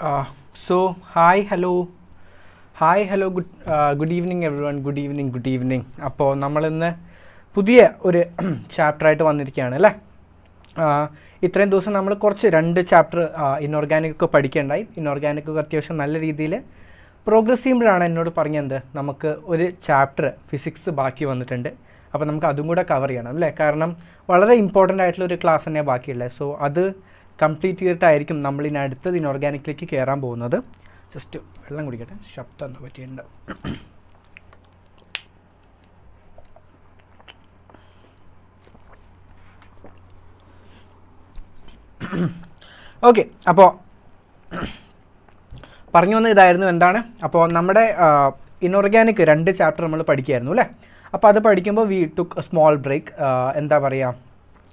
Hi, hello. Hi, hello, good evening everyone. Good evening. അപ്പോൾ നമ്മളിന്ന് പുതിയ ഒരു ചാപ്റ്ററായിട്ട് വന്നിരിക്കുകയാണ് അല്ലേ. ഇത്രയും ദിവസം നമ്മൾ കുറച്ച് 2 ചാപ്റ്റർ ഇനോർഗാനിക് ഒക്കെ പഠിക്കേണ്ടായി. ഇനോർഗാനിക് ഒക്കെ അത്യാവശ്യം നല്ല രീതിയിൽ പ്രോഗ്രസ് ചെയ്യുമ്പോഴാണ് എന്നോട് പറഞ്ഞത് നമുക്ക് ഒരു ചാപ്റ്റർ ഫിസിക്സ് ബാക്കി വന്നിട്ടുണ്ട്. അപ്പോൾ നമുക്ക് അതും കൂടെ കവർ ചെയ്യണം അല്ലേ, കാരണം വളരെ ഇമ്പോർട്ടൻ്റ് ആയിട്ടുള്ള ഒരു ക്ലാസ് തന്നെ ബാക്കിയുള്ളത്. സോ അത് കംപ്ലീറ്റ് ചെയ്തിട്ടായിരിക്കും നമ്മൾ ഇനി അടുത്തത് ഇനോർഗാനിക്കിലേക്ക് കയറാൻ പോകുന്നത്. ജസ്റ്റ് വെള്ളം കുടിക്കട്ടെ, ശബ്ദം എന്താ പറ്റിയിട്ടുണ്ട്. ഓക്കെ, അപ്പോൾ പറഞ്ഞു വന്ന ഇതായിരുന്നു എന്താണ്. അപ്പോൾ നമ്മുടെ ഇനോർഗാനിക് 2 ചാപ്റ്റർ നമ്മൾ പഠിക്കുകയായിരുന്നു അല്ലേ. അപ്പോൾ അത് പഠിക്കുമ്പോൾ വി ടുക്ക് സ്മോൾ ബ്രേക്ക്. എന്താ പറയുക,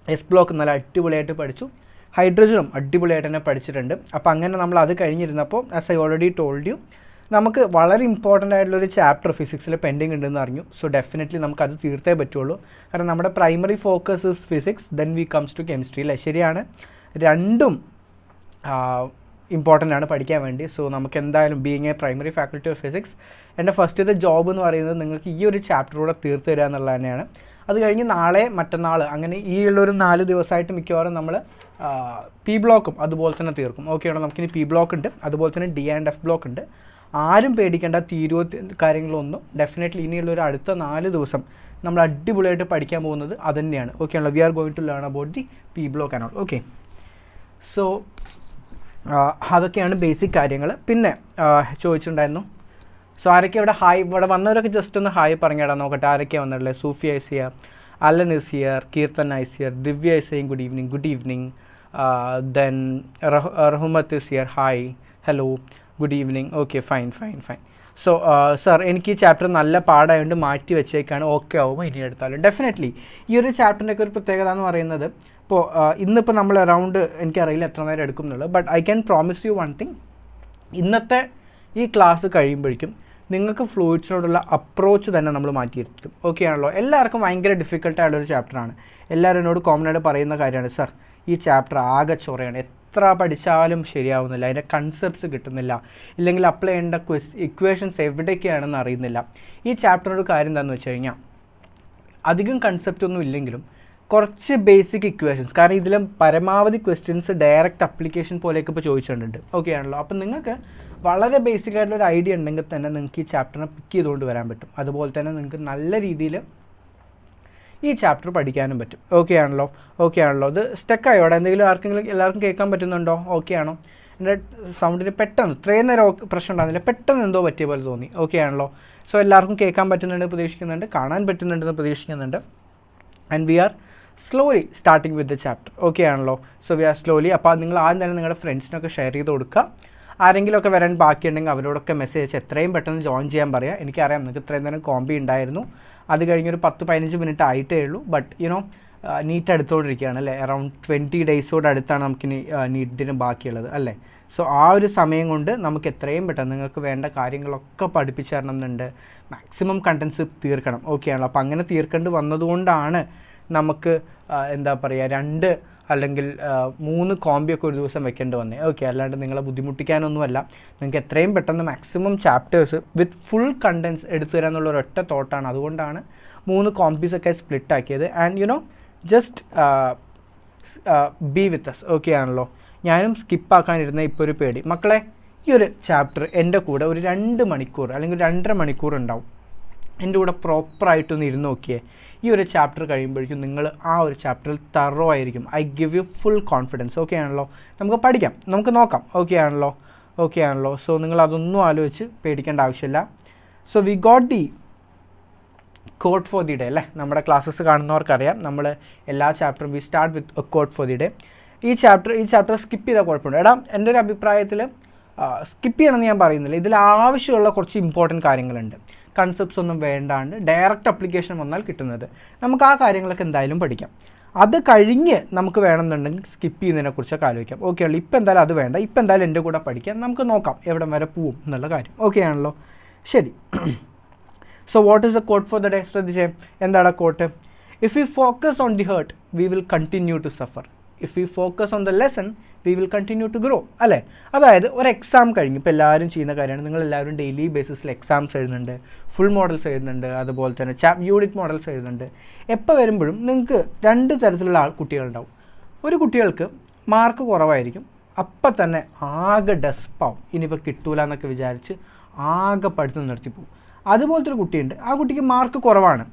എസ് ബ്ലോക്ക് നല്ല അടിപൊളിയായിട്ട് പഠിച്ചു, ഹൈഡ്രജനും അടിപൊളിയായിട്ട് തന്നെ പഠിച്ചിട്ടുണ്ട്. അപ്പോൾ അങ്ങനെ നമ്മൾ അത് കഴിഞ്ഞിരുന്നപ്പോൾ as I already told you നമുക്ക് വളരെ ഇമ്പോർട്ടൻ്റ് ആയിട്ടുള്ളൊരു ചാപ്റ്റർ ഫിസിക്സിൽ പെൻഡിങ് ഉണ്ടെന്ന് അറിഞ്ഞു. സോ ഡെഫിനറ്റ്ലി നമുക്കത് തീർത്തേ പറ്റുള്ളൂ, കാരണം നമ്മുടെ primary focus is physics, then we comes to chemistry അല്ലേ. ശരിയാണ്, രണ്ടും ഇമ്പോർട്ടൻ്റ് ആണ് പഠിക്കാൻ വേണ്ടി. സോ നമുക്ക് എന്തായാലും being A primary faculty of physics എൻ്റെ ഫസ്റ്റത്തെ ജോബ് എന്ന് പറയുന്നത് നിങ്ങൾക്ക് ഈ ഒരു ചാപ്റ്ററൂടെ തീർത്ത് തരിക എന്നുള്ളത് തന്നെയാണ്. അത് കഴിഞ്ഞ് നാളെ മറ്റന്നാൾ അങ്ങനെ ഈ ഉള്ളൊരു 4 ദിവസമായിട്ട് മിക്കവാറും നമ്മൾ പി ബ്ലോക്കും അതുപോലെ തന്നെ തീർക്കും. ഓക്കെ ആണോ, നമുക്കിനി പി ബ്ലോക്ക് ഉണ്ട്, അതുപോലെ തന്നെ ഡി ആൻഡ് എഫ് ബ്ലോക്ക് ഉണ്ട്. ആരും പേടിക്കേണ്ട, തീരുവോ കാര്യങ്ങളൊന്നും. ഡെഫിനറ്റ്ലി ഇനിയുള്ളൊരു അടുത്ത 4 ദിവസം നമ്മൾ അടിപൊളിയായിട്ട് പഠിക്കാൻ പോകുന്നത് അത് തന്നെയാണ്. ഓക്കെ ആണല്ലോ, we are going to learn about the P block and all. Okay, so അതൊക്കെയാണ് ബേസിക് കാര്യങ്ങൾ. പിന്നെ ചോദിച്ചിട്ടുണ്ടായിരുന്നു, സോ ആരൊക്കെ ഇവിടെ വന്നവരൊക്കെ ജസ്റ്റ് ഒന്ന് ഹായ് പറഞ്ഞിടാൻ നോക്കട്ടെ. ആരൊക്കെയാണ് വന്നിട്ടുള്ളത്? Sufi is here, Alan is here, Keerthan is here, Divya is saying good evening. Then Rahmath is here, hi, hello, good evening. Okay, fine. So sir, എനിക്ക് ഈ ചാപ്റ്റർ നല്ല പാടായതുകൊണ്ട് മാറ്റി വെച്ചേക്കാണ്. ഓക്കെ ആവുമ്പോൾ ഇനി എടുത്താലും ഡെഫിനറ്റ്ലി ഈ ഒരു ചാപ്റ്ററിൻ്റെ ഒക്കെ ഒരു പ്രത്യേകത എന്ന് പറയുന്നത്, ഇപ്പോൾ ഇന്നിപ്പോൾ നമ്മൾ അറൗണ്ട് എനിക്കറിയില്ല എത്ര നേരം എടുക്കും എന്നുള്ളത്, but I can promise you one thing. ഇന്നത്തെ ഈ ക്ലാസ് കഴിയുമ്പോഴേക്കും നിങ്ങൾക്ക് ഫ്ലൂയിഡ്സിനോടുള്ള അപ്രോച്ച് തന്നെ നമ്മൾ മാറ്റിയിരിക്കും. ഓക്കെ ആണല്ലോ, എല്ലാവർക്കും ഭയങ്കര ഡിഫിക്കൽട്ടായുള്ളൊരു ചാപ്റ്ററാണ്. എല്ലാവരും എന്നോട് കോമൺ ആയിട്ട് പറയുന്ന കാര്യമാണ്, സർ ഈ ചാപ്റ്റർ ആകെ ചൊറയാണ്, എത്ര പഠിച്ചാലും ശരിയാവുന്നില്ല, അതിൻ്റെ കൺസെപ്റ്റ്സ് കിട്ടുന്നില്ല, ഇല്ലെങ്കിൽ അപ്ലൈ ചെയ്യേണ്ട ഇക്വേഷൻസ് എവിടേക്കാണെന്ന് അറിയുന്നില്ല. ഈ ചാപ്റ്ററിനൊരു കാര്യം എന്താണെന്ന് വെച്ച് കഴിഞ്ഞാൽ അധികം കൺസെപ്റ്റ് ഒന്നും ഇല്ലെങ്കിലും കുറച്ച് ബേസിക് ഇക്വേഷൻസ്, കാരണം ഇതിലും പരമാവധി ക്വസ്റ്റ്യൻസ് ഡയറക്റ്റ് അപ്ലിക്കേഷൻ പോലെയൊക്കെ ഇപ്പോൾ ചോദിച്ചിട്ടുണ്ട്. ഓക്കെ ആണല്ലോ, അപ്പം നിങ്ങൾക്ക് വളരെ ബേസിക് ആയിട്ടുള്ളൊരു ഐഡിയ ഉണ്ടെങ്കിൽ തന്നെ നിങ്ങൾക്ക് ഈ ചാപ്റ്ററിനെ പിക്ക് ചെയ്തുകൊണ്ട് വരാൻ പറ്റും. അതുപോലെ തന്നെ നിങ്ങൾക്ക് നല്ല രീതിയിൽ ഈ ചാപ്റ്റർ പഠിക്കാനും പറ്റും. ഓക്കെ ആണല്ലോ. ഇത് സ്റ്റക്കായോ അവിടെ എന്തെങ്കിലും എല്ലാവർക്കും കേൾക്കാൻ പറ്റുന്നുണ്ടോ? ഓക്കെ ആണോ? എൻ്റെ സൗണ്ടിന് പെട്ടെന്ന് ഇത്രയും നേരം പ്രശ്നം ഉണ്ടാകുന്നില്ല, പെട്ടെന്ന് എന്തോ പറ്റിയ പോലെ തോന്നി. ഓക്കെ ആണല്ലോ, സോ എല്ലാവർക്കും കേൾക്കാൻ പറ്റുന്നുണ്ട് പ്രതീക്ഷിക്കുന്നുണ്ട്, കാണാൻ പറ്റുന്നുണ്ടെന്ന് പ്രതീക്ഷിക്കുന്നുണ്ട്. And we are slowly starting with the chapter. Okay ആണല്ലോ, സോ വി ആർ സ്ലോലി. അപ്പോൾ നിങ്ങൾ ആദ്യം തന്നെ നിങ്ങളുടെ ഫ്രണ്ട്സിനൊക്കെ ഷെയർ ചെയ്ത് കൊടുക്കുക. ആരെങ്കിലുമൊക്കെ വരാൻ ബാക്കിയുണ്ടെങ്കിൽ അവരോടൊക്കെ മെസ്സേജ് എത്രയും പെട്ടെന്ന് ജോയിൻ ചെയ്യാൻ പറയാം. എനിക്കറിയാം നിങ്ങൾക്ക് ഇത്രയും നേരം കോമ്പി ഉണ്ടായിരുന്നു, അത് കഴിഞ്ഞൊരു 10-15 മിനിറ്റ് ആയിട്ടേ ഉള്ളൂ. ബട്ട് യുനോ നീറ്റ് അടുത്തോണ്ടിരിക്കുകയാണ് അല്ലേ, അറൗണ്ട് 20 ഡേയ്സോട് അടുത്താണ് നമുക്കിനി നീറ്റിന് ബാക്കിയുള്ളത് അല്ലേ. സോ ആ ഒരു സമയം കൊണ്ട് നമുക്ക് എത്രയും പെട്ടെന്ന് നിങ്ങൾക്ക് വേണ്ട കാര്യങ്ങളൊക്കെ പഠിപ്പിച്ചു തരണം എന്നുണ്ട്. മാക്സിമം കണ്ടൻസ് തീർക്കണം. ഓക്കെ ആണല്ലോ, അപ്പോൾ അങ്ങനെ തീർക്കേണ്ടി വന്നതുകൊണ്ടാണ് നമുക്ക് എന്താ പറയുക 2 അല്ലെങ്കിൽ 3 കോമ്പിയൊക്കെ ഒരു ദിവസം വെക്കേണ്ടി വന്നേ. ഓക്കെ, അല്ലാണ്ട് നിങ്ങളെ ബുദ്ധിമുട്ടിക്കാനൊന്നുമല്ല, നിങ്ങൾക്ക് എത്രയും പെട്ടെന്ന് maximum chapters with full contents എടുത്തു തരാൻ എന്നുള്ള ഒരൊറ്റ തോട്ടാണ്. അതുകൊണ്ടാണ് 3 കോമ്പീസൊക്കെ സ്പ്ലിറ്റ് ആക്കിയത്. And you know just be with us. Okay ആണല്ലോ, ഞാനും സ്കിപ്പാക്കാനിരുന്ന ഇപ്പോൾ ഒരു പേടി. മക്കളെ, ഈ ഒരു ചാപ്റ്റർ എൻ്റെ കൂടെ ഒരു 2 മണിക്കൂർ അല്ലെങ്കിൽ 2.5 മണിക്കൂർ ഉണ്ടാവും. എൻ്റെ കൂടെ പ്രോപ്പറായിട്ടൊന്ന് ഇരുന്ന് നോക്കിയേ. ഈ ഒരു ചാപ്റ്റർ കഴിയുമ്പോഴേക്കും നിങ്ങൾ ആ ഒരു ചാപ്റ്ററിൽ തറോ ആയിരിക്കും. I give you full confidence. Okay ആണല്ലോ, നമുക്ക് പഠിക്കാം, നമുക്ക് നോക്കാം. ഓക്കെ ആണല്ലോ. സോ നിങ്ങൾ അതൊന്നും ആലോചിച്ച് പേടിക്കേണ്ട ആവശ്യമില്ല. So we got the code for the day അല്ലേ. നമ്മുടെ ക്ലാസ്സസ് കാണുന്നവർക്കറിയാം, നമ്മൾ എല്ലാ ചാപ്റ്ററും we start with a code for the day. ഈ ചാപ്റ്റർ സ്കിപ്പ് ചെയ്താൽ കുഴപ്പമുണ്ട്. എടാ, എൻ്റെ ഒരു അഭിപ്രായത്തിൽ സ്കിപ്പ് ചെയ്യണമെന്ന് ഞാൻ പറയുന്നില്ല. ഇതിൽ ആവശ്യമുള്ള കുറച്ച് ഇമ്പോർട്ടൻറ്റ് കാര്യങ്ങളുണ്ട്. കൺസെപ്റ്റ്സ് ഒന്നും വേണ്ടാണ്ട് ഡയറക്റ്റ് അപ്ലിക്കേഷൻ വന്നാൽ കിട്ടുന്നത്, നമുക്ക് ആ കാര്യങ്ങളൊക്കെ എന്തായാലും പഠിക്കാം. അത് കഴിഞ്ഞ് നമുക്ക് വേണമെന്നുണ്ടെങ്കിൽ സ്കിപ്പ് ചെയ്യുന്നതിനെക്കുറിച്ചൊക്കെ ആലോചിക്കാം. ഓക്കെ ആണല്ലോ, ഇപ്പം എന്തായാലും അത് വേണ്ട, ഇപ്പം എന്തായാലും എൻ്റെ കൂടെ പഠിക്കാം, നമുക്ക് നോക്കാം എവിടം വരെ പോവും എന്നുള്ള കാര്യം. ഓക്കെ ആണല്ലോ, ശരി. So what is the code for the day? ശ്രദ്ധിച്ചേ, എന്താണ് quote? If you focus on the heart we will continue to suffer. If we focus on the lesson we will continue to grow അല്ലേ. അതായത് ഒരു exam കഴിഞ്ഞ് ഇപ്പോൾ എല്ലാവരും ചെയ്യുന്ന കാര്യമാണ്, നിങ്ങളെല്ലാവരും ഡെയിലി ബേസിസിൽ എക്സാംസ് എഴുതുന്നുണ്ട്, ഫുൾ മോഡൽസ് എഴുതുന്നുണ്ട്, അതുപോലെ തന്നെ യൂണിറ്റ് മോഡൽസ് എഴുതുന്നുണ്ട്. എപ്പോൾ വരുമ്പോഴും നിങ്ങൾക്ക് രണ്ട് തരത്തിലുള്ള കുട്ടികളുണ്ടാവും. ഒരു കുട്ടികൾക്ക് മാർക്ക് കുറവായിരിക്കും, അപ്പം തന്നെ ആകെ ഡെസ്പാവും, ഇനിയിപ്പോൾ കിട്ടൂല എന്നൊക്കെ വിചാരിച്ച് ആകെ പഠിത്തം നിർത്തിപ്പോവും. അതുപോലത്തെ ഒരു കുട്ടിയുണ്ട്, ആ കുട്ടിക്ക് മാർക്ക് കുറവാണ്,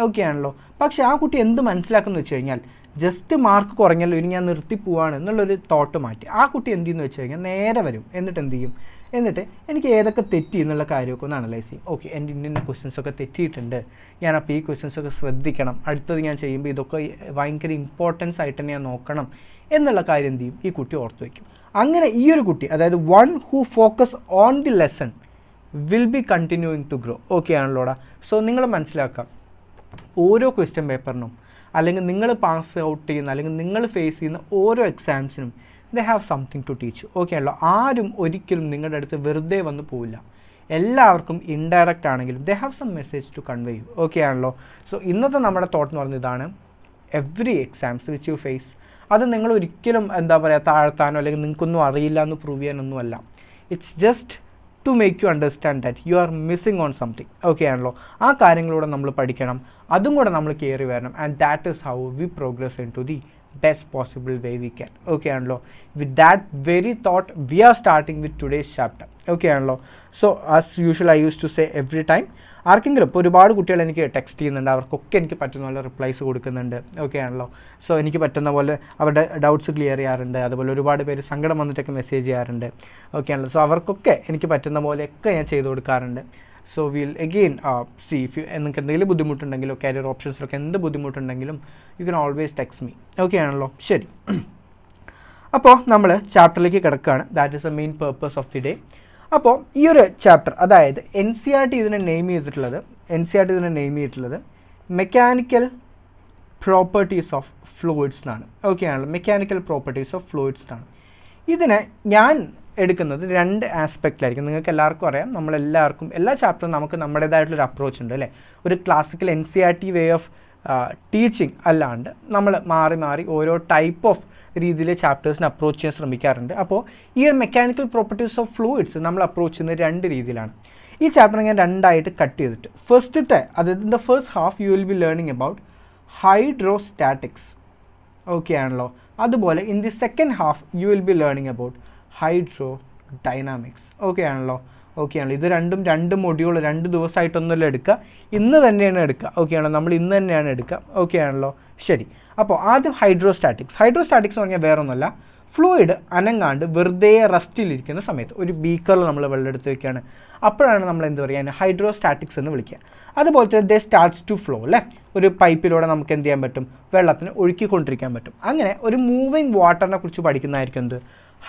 ഓക്കെ ആണല്ലോ, പക്ഷേ ആ കുട്ടി എന്ത് മനസ്സിലാക്കുന്നു വെച്ച് കഴിഞ്ഞാൽ ജസ്റ്റ് മാർക്ക് കുറഞ്ഞല്ലോ ഇനി ഞാൻ നിർത്തിപ്പോവാണ് എന്നുള്ളൊരു തോട്ട് മാറ്റി ആ കുട്ടി എന്ത് ചെയ്യുന്നു വെച്ച് കഴിഞ്ഞാൽ നേരെ വരും. എന്നിട്ട് എന്ത് ചെയ്യും, എന്നിട്ട് എനിക്ക് ഏതൊക്കെ തെറ്റി എന്നുള്ള കാര്യമൊക്കെ ഒന്ന് അനലൈസ് ചെയ്യും. ഓക്കെ, എൻ്റെ ഇന്ന ക്വസ്റ്റ്യൻസൊക്കെ തെറ്റിയിട്ടുണ്ട്, ഞാനപ്പോൾ ഈ ക്വസ്റ്റ്യൻസൊക്കെ ശ്രദ്ധിക്കണം, അടുത്തത് ഞാൻ ചെയ്യുമ്പോൾ ഇതൊക്കെ ഭയങ്കര ഇമ്പോർട്ടൻസ് ആയിട്ട് തന്നെ ഞാൻ നോക്കണം എന്നുള്ള കാര്യം എന്ത് ചെയ്യും, ഈ കുട്ടി ഓർത്ത് വയ്ക്കും. അങ്ങനെ ഈ ഒരു കുട്ടി, അതായത് one who focus on the lesson will be continuing to grow. Okay ആണല്ലോടാ. സോ നിങ്ങൾ മനസ്സിലാക്കാം, ഓരോ ക്വസ്റ്റ്യൻ പേപ്പറിനും അല്ലെങ്കിൽ നിങ്ങൾ പാസ് ഔട്ട് ചെയ്യുന്ന അല്ലെങ്കിൽ നിങ്ങൾ ഫേസ് ചെയ്യുന്ന ഓരോ എക്സാംസിനും they have something to teach. Okay ആണല്ലോ. ആരും ഒരിക്കലും നിങ്ങളുടെ അടുത്ത് വെറുതെ വന്ന് പോവില്ല. എല്ലാവർക്കും ഇൻഡയറക്റ്റ് ആണെങ്കിലും they have some message to convey you. Okay ആണല്ലോ. സോ ഇന്നത്തെ നമ്മുടെ തോട്ട് എന്ന് പറയുന്നത് ഇതാണ്, every exams which you face അത് നിങ്ങൾ ഒരിക്കലും എന്താ പറയുക താഴ്ത്താനോ അല്ലെങ്കിൽ നിങ്ങൾക്കൊന്നും അറിയില്ല എന്ന് പ്രൂവ് ചെയ്യാനൊന്നുമല്ല. It's just to make you understand that you are missing on something. Okay ആണല്ലോ. ആ കാര്യങ്ങളൂടെ നമ്മൾ പഠിക്കണം, അതും കൂടെ നമ്മൾ കയറി വരണം. And that is how we progress in to the best possible way we can. Okay ആണല്ലോ. With that very thought we are starting with today's chapter. Okay ആണല്ലോ. So as usual I use to say every time, ആർക്കെങ്കിലും ഇപ്പോൾ ഒരുപാട് കുട്ടികൾ എനിക്ക് text ചെയ്യുന്നുണ്ട്, അവർക്കൊക്കെ എനിക്ക് പറ്റുന്ന പോലെ റിപ്ലൈസ് കൊടുക്കുന്നുണ്ട്. ഓക്കെ ആണല്ലോ. സോ എനിക്ക് പറ്റുന്ന പോലെ അവരുടെ ഡൗട്ട്സ് ക്ലിയർ ചെയ്യാറുണ്ട്. അതുപോലെ ഒരുപാട് പേര് സങ്കടം വന്നിട്ടൊക്കെ മെസ്സേജ് ചെയ്യാറുണ്ട്. ഓക്കെ ആണല്ലോ. സോ അവർക്കൊക്കെ എനിക്ക് പറ്റുന്ന പോലെയൊക്കെ ഞാൻ ചെയ്ത് കൊടുക്കാറുണ്ട്. So will again see if you നിങ്ങൾക്ക് എന്തെങ്കിലും ബുദ്ധിമുട്ടുണ്ടെങ്കിലോ കരിയർ ഓപ്ഷൻസിലൊക്കെ എന്ത് ബുദ്ധിമുട്ടുണ്ടെങ്കിലും you can always text me. Okay ആണല്ലോ. ശരി, അപ്പോൾ നമ്മൾ ചാപ്റ്ററിലേക്ക് കിടക്കുകയാണ്. That is the main purpose of the day. അപ്പോൾ ഈ ഒരു ചാപ്റ്റർ, അതായത് NCERT ഇതിനെ നെയിം ചെയ്തിട്ടുള്ളത് മെക്കാനിക്കൽ പ്രോപ്പർട്ടീസ് ഓഫ് ഫ്ലൂയിഡ്സ് എന്നാണ്. ഓക്കെ ആണല്ലോ. മെക്കാനിക്കൽ പ്രോപ്പർട്ടീസ് ഓഫ് ഫ്ലൂയിഡ്സ് എന്നാണ്. ഇതിനെ ഞാൻ എടുക്കുന്നത് രണ്ട് ആസ്പെക്റ്റിലായിരിക്കും. നിങ്ങൾക്ക് എല്ലാവർക്കും അറിയാം, നമ്മളെല്ലാവർക്കും എല്ലാ ചാപ്റ്ററും നമുക്ക് നമ്മുടേതായിട്ടുള്ളൊരു അപ്രോച്ച് ഉണ്ട് അല്ലേ. ഒരു classical NCERT way of teaching അല്ലാണ്ട് നമ്മൾ മാറി മാറി ഓരോ ടൈപ്പ് ഓഫ് രീതിയിൽ ചാപ്റ്റേഴ്സിന് അപ്രോച്ച് ചെയ്യാൻ ശ്രമിക്കാറുണ്ട്. അപ്പോൾ ഈ ഒരു മെക്കാനിക്കൽ പ്രോപ്പർട്ടീസ് ഓഫ് ഫ്ലൂയിഡ്സ് നമ്മൾ അപ്രോച്ച് ചെയ്യുന്നത് രണ്ട് രീതിയിലാണ്. ഈ ചാപ്റ്റർ ഞാൻ രണ്ടായിട്ട് കട്ട് ചെയ്തിട്ട് ഫസ്റ്റത്തെ, അതായത് in the first half you will be learning about hydrostatics. Okay ആണല്ലോ. അതുപോലെ in the second half you will be learning about hydro dynamics. Okay ആണല്ലോ. ഓക്കെ ആണല്ലോ. ഇത് രണ്ട് മൊഡ്യൂൾ 2 ദിവസമായിട്ടൊന്നുമല്ല എടുക്കുക, ഇന്ന് തന്നെയാണ് എടുക്കുക. ഓക്കെ ആണല്ലോ. നമ്മൾ ഇന്ന് തന്നെയാണ് എടുക്കുക. ഓക്കെ ആണല്ലോ. ശരി, അപ്പോൾ ആദ്യം ഹൈഡ്രോസ്റ്റാറ്റിക്സ് എന്ന് പറഞ്ഞാൽ വേറെ ഒന്നുമല്ല, ഫ്ലൂയിഡ് അനങ്ങാണ്ട് വെറുതെ റസ്റ്റിലിരിക്കുന്ന സമയത്ത് ഒരു ബീക്കറിൽ നമ്മൾ വെള്ളം എടുത്ത് വയ്ക്കുകയാണ്, അപ്പോഴാണ് നമ്മൾ എന്ത് പറയുക, ഹൈഡ്രോസ്റ്റാറ്റിക്സ് എന്ന് വിളിക്കുക. അതുപോലെ തന്നെ ദേ സ്റ്റാർട്ട്സ് ടു ഫ്ലോ അല്ലേ, ഒരു പൈപ്പിലൂടെ നമുക്ക് എന്ത് ചെയ്യാൻ പറ്റും, വെള്ളത്തിന് ഒഴുക്കിക്കൊണ്ടിരിക്കാൻ പറ്റും. അങ്ങനെ ഒരു മൂവിങ് വാട്ടറിനെ കുറിച്ച് പഠിക്കുന്നതായിരിക്കും എന്ത്,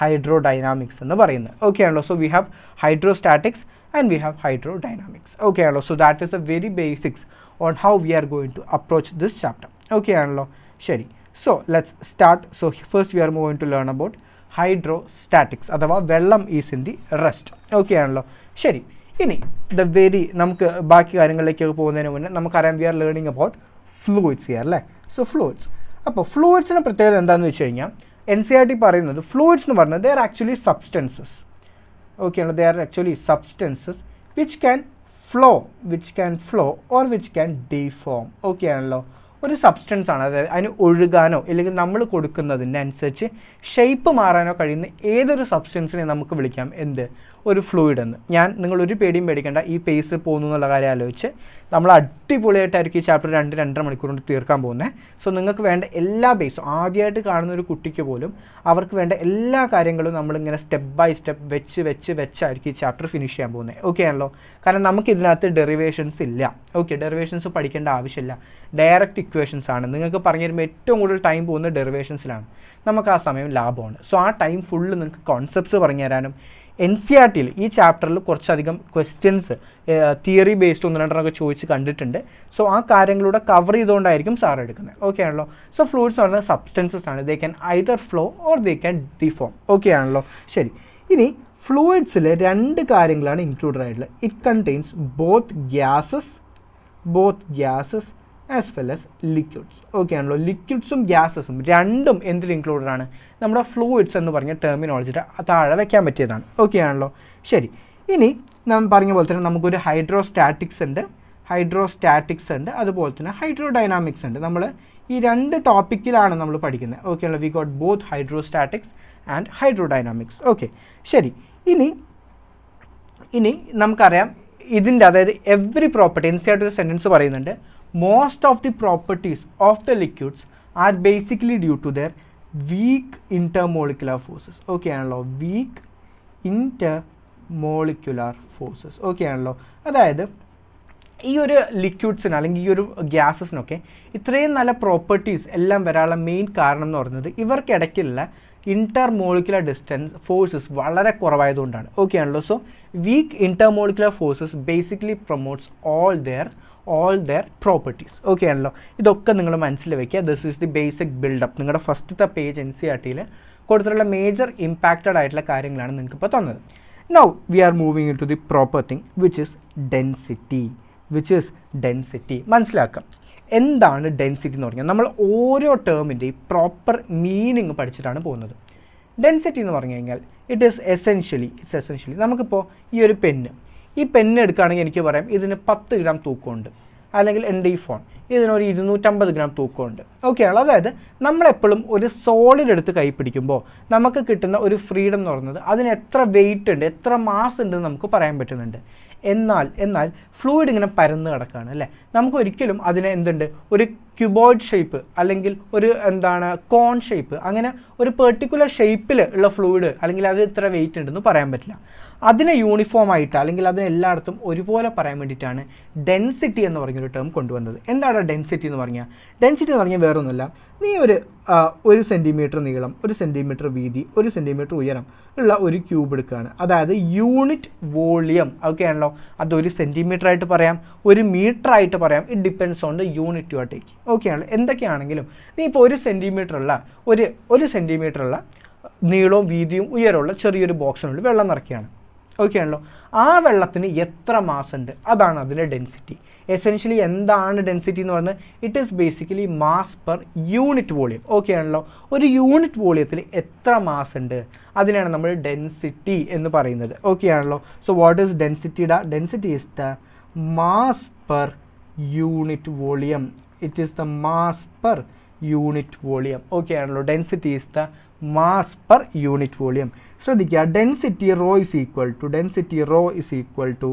ഹൈഡ്രോഡൈനാമിക്സ് എന്ന് പറയുന്നത്. ഓക്കെ ആണല്ലോ. So we have hydrostatics and we have hydrodynamics. Okay ആണല്ലോ. So that is a very basics on how we are going to approach this chapter. Okay ആണല്ലോ. ശരി, so let's start. So first we are going to learn about hydrostatics അഥവാ വെള്ളം is in the rest. Okay ആണല്ലോ. ശരി, ഇനി നമുക്ക് ബാക്കി കാര്യങ്ങളിലേക്കൊക്കെ പോകുന്നതിന് മുന്നേ നമുക്കറിയാം we are learning about fluids here അല്ലേ. സോ ഫ്ലൂയിഡ്സ്, അപ്പോൾ ഫ്ലൂയിഡ്സിൻ്റെ പ്രത്യേകത എന്താണെന്ന് വെച്ച് കഴിഞ്ഞാൽ NCERT പറയുന്നത് ഫ്ലൂയിഡ്സ് എന്ന് പറഞ്ഞാൽ they are actually substances. Okay ആണല്ലോ. They are actually substances which can flow or which can deform. Okay ആണല്ലോ. ഒരു സബ്സ്റ്റൻസ് ആണ്, അതായത് അതിന് ഒഴുകാനോ അല്ലെങ്കിൽ നമ്മൾ കൊടുക്കുന്നതിനനുസരിച്ച് ഷേപ്പ് മാറാനോ കഴിയുന്ന ഏതൊരു സബ്സ്റ്റൻസിനെ നമുക്ക് വിളിക്കാം എന്ത്, ഒരു ഫ്ലൂയിഡ് എന്ന്. നിങ്ങളൊരു പേടിയും പേടിക്കേണ്ട, ഈ പേസ് പോകുന്നു എന്നുള്ള കാര്യം ആലോചിച്ച് നമ്മൾ അടിപൊളിയായിട്ടായിരിക്കും ഈ ചാപ്റ്റർ 2-2.5 മണിക്കൂർ കൊണ്ട് തീർക്കാൻ പോകുന്നത്. സോ നിങ്ങൾക്ക് വേണ്ട എല്ലാ ബേസും, ആദ്യമായിട്ട് കാണുന്ന ഒരു കുട്ടിക്ക് പോലും അവർക്ക് വേണ്ട എല്ലാ കാര്യങ്ങളും നമ്മളിങ്ങനെ സ്റ്റെപ്പ് ബൈ സ്റ്റെപ്പ് വെച്ചായിരിക്കും ഈ ചാപ്റ്റർ ഫിനിഷ് ചെയ്യാൻ പോകുന്നത്. ഓക്കെ ആണല്ലോ. കാരണം നമുക്ക് ഇതിനകത്ത് ഡെറിവേഷൻസ് ഇല്ല. ഓക്കെ, ഡെറിവേഷൻസ് പഠിക്കേണ്ട ആവശ്യമില്ല, ഡയറക്റ്റ് ഇക്വേഷൻസ് ആണ്. നിങ്ങൾക്ക് പറഞ്ഞു തരുമ്പോൾ ഏറ്റവും കൂടുതൽ ടൈം പോകുന്നത് ഡെറിവേഷൻസിലാണ്. നമുക്ക് ആ സമയം ലാഭമാണ്. സോ ആ ടൈം ഫുള്ള് നിങ്ങൾക്ക് കോൺസെപ്റ്റ്സ് പറഞ്ഞു തരാനും NCERTയിൽ ഈ ചാപ്റ്ററിൽ കുറച്ചധികം ക്വസ്റ്റ്യൻസ് തിയറി ബേസ്ഡ് 1-2 ചോദിച്ച് കണ്ടിട്ടുണ്ട്. സോ ആ കാര്യങ്ങളിലൂടെ കവർ ചെയ്തുകൊണ്ടായിരിക്കും സാർ എടുക്കുന്നത്. ഓക്കെ ആണല്ലോ. സോ ഫ്ലൂയിഡ്സ് എന്ന് പറയുന്നത് സബ്സ്റ്റൻസസ് ആണ്. They can either flow or they can deform. Okay ആണല്ലോ. ശരി, ഇനി ഫ്ലൂയിഡ്സിൽ 2 കാര്യങ്ങളാണ് ഇൻക്ലൂഡഡ് ആയിട്ടുള്ളത്. It contains both gases as well as liquids. Okay ആണല്ലോ, ലിക്വിഡ്സും ഗ്യാസസും രണ്ടും എന്തിൽ ഇൻക്ലൂഡഡ് ആണ്? നമ്മുടെ ഫ്ലൂയിഡ്സ് എന്ന് പറഞ്ഞ ടെർമിനോളജിയുടെ താഴെ വയ്ക്കാൻ പറ്റിയതാണ്. ഓക്കെ ആണല്ലോ, ശരി. ഇനി നാം പറഞ്ഞ പോലെ തന്നെ നമുക്കൊരു ഹൈഡ്രോസ്റ്റാറ്റിക്സ് ഉണ്ട്, അതുപോലെ തന്നെ ഹൈഡ്രോഡൈനാമിക്സ് ഉണ്ട്. നമ്മൾ ഈ രണ്ട് ടോപ്പിക്കിലാണ് നമ്മൾ പഠിക്കുന്നത്. ഓക്കെ ആണല്ലോ, we got both hydrostatics and hydrodynamics. Okay, ശരി. ഇനി നമുക്കറിയാം ഇതിൻ്റെ, അതായത് എവറി പ്രോപ്പർട്ടി, NCERT ഒരു സെൻറ്റൻസ് പറയുന്നുണ്ട്, most of the properties of the liquids are basically due to their weak intermolecular forces. Okay ആണല്ലോ, വീക്ക് ഇന്റർമോളിക്കുലർ ഫോഴ്സസ്. ഓക്കെ ആണല്ലോ, അതായത് ഈ ഒരു ലിക്വിഡ്സിന് അല്ലെങ്കിൽ ഈ ഒരു ഗ്യാസസിനൊക്കെ ഇത്രയും നല്ല പ്രോപ്പർട്ടീസ് എല്ലാം വരാനുള്ള മെയിൻ കാരണം എന്ന് പറയുന്നത് ഇവർക്കിടയ്ക്കുള്ള ഇന്റർമോളിക്കുലർ ഡിസ്റ്റൻസ് ഫോഴ്സസ് വളരെ കുറവായതുകൊണ്ടാണ്. ഓക്കെ ആണല്ലോ, so weak intermolecular forces basically promotes all their properties. Okay ആണല്ലോ, ഇതൊക്കെ നിങ്ങൾ മനസ്സിൽ വയ്ക്കുക. This is the basic buildup. നിങ്ങളുടെ ഫസ്റ്റത്തെ പേജ് NCERTയിൽ കൊടുത്തിട്ടുള്ള മേജർ ഇമ്പാക്റ്റഡ് ആയിട്ടുള്ള കാര്യങ്ങളാണ് നിങ്ങൾക്ക് ഇപ്പോൾ തന്നത്. Now we are moving in to the proper thing which is density. മനസ്സിലാക്കാം എന്താണ് ഡെൻസിറ്റി എന്ന് പറഞ്ഞാൽ. നമ്മൾ ഓരോ ടേമിൻ്റെയും പ്രോപ്പർ മീനിങ് പഠിച്ചിട്ടാണ് പോകുന്നത്. ഡെൻസിറ്റി എന്ന് പറഞ്ഞു കഴിഞ്ഞാൽ ഇറ്റ്സ് എസെൻഷ്യലി നമുക്കിപ്പോൾ ഈ ഒരു പെന്ന് എടുക്കുകയാണെങ്കിൽ എനിക്ക് പറയാം ഇതിന് 10 ഗ്രാം തൂക്കമുണ്ട്, അല്ലെങ്കിൽ എൻ്റെ ഈ ഫോൺ ഇതിനൊരു 250 ഗ്രാം തൂക്കമുണ്ട്. ഓക്കെ ആണല്ലോ, അതായത് നമ്മളെപ്പോഴും ഒരു സോളിഡ് എടുത്ത് കൈ പിടിക്കുമ്പോൾ നമുക്ക് കിട്ടുന്ന ഒരു ഫ്രീഡം എന്ന് പറയുന്നത് അതിന് എത്ര വെയിറ്റ് ഉണ്ട്, എത്ര മാസ് ഉണ്ടെന്ന് നമുക്ക് പറയാൻ പറ്റുന്നുണ്ട്. എന്നാൽ ഫ്ലൂയിഡ് ഇങ്ങനെ പരന്ന് കിടക്കുകയാണ് അല്ലേ, നമുക്ക് ഒരിക്കലും അതിനെ ഒരു ക്യൂബോയിഡ് ഷേപ്പ് അല്ലെങ്കിൽ ഒരു കോൺ ഷേപ്പ്, അങ്ങനെ ഒരു പെർട്ടിക്കുലർ ഷേപ്പിൽ ഉള്ള ഫ്ലൂയിഡ് അല്ലെങ്കിൽ അത് ഇത്ര വെയിറ്റ് ഉണ്ടെന്ന് പറയാൻ പറ്റില്ല. അതിനെ യൂണിഫോം ആയിട്ട് അല്ലെങ്കിൽ അതിനെ എല്ലായിടത്തും ഒരുപോലെ പറയാൻ വേണ്ടിയിട്ടാണ് ഡെൻസിറ്റി എന്ന് പറഞ്ഞൊരു ടേം കൊണ്ടുവന്നത്. എന്താണ് ഡെൻസിറ്റി എന്ന് പറഞ്ഞാൽ? ഡെൻസിറ്റി എന്ന് പറഞ്ഞാൽ വേറൊന്നുമില്ല, നീ ഒരു സെൻറ്റിമീറ്റർ നീളം, 1 സെൻറ്റിമീറ്റർ വീതി, 1 സെൻറ്റിമീറ്റർ ഉയരം ഉള്ള ഒരു ക്യൂബ് എടുക്കുകയാണ്. അതായത് യൂണിറ്റ് വോളിയം. ഓക്കെ ആണല്ലോ, അത് 1 സെൻറ്റിമീറ്റർ ആയിട്ട് പറയാം, 1 മീറ്റർ ആയിട്ട് പറയാം. It depends on the unit you are taking. Okay ആണല്ലോ, എന്തൊക്കെയാണെങ്കിലും നീ ഇപ്പോൾ 1 സെൻറ്റിമീറ്റർ ഉള്ള നീളവും വീതിയും ഉയരമുള്ള ചെറിയൊരു ബോക്സിനുള്ളിൽ വെള്ളം നിറയ്ക്കുകയാണ്. ഓക്കെ ആണല്ലോ, ആ വെള്ളത്തിന് എത്ര മാസ് ഉണ്ട്, അതാണ് അതിൻ്റെ ഡെൻസിറ്റി. എസെൻഷ്യലി എന്താണ് ഡെൻസിറ്റി എന്ന് പറഞ്ഞാൽ it is basically mass per unit volume. Okay ആണല്ലോ, ഒരു യൂണിറ്റ് വോളിയത്തിൽ എത്ര മാസ് ഉണ്ട് അതിനാണ് നമ്മൾ ഡെൻസിറ്റി എന്ന് പറയുന്നത്. ഓക്കെ ആണല്ലോ, so what is density? Density is the mass per unit volume. It is the mass per unit volume. Okay ആണല്ലോ, density is the mass per unit volume. ശ്രദ്ധിക്കുക, density rho is equal to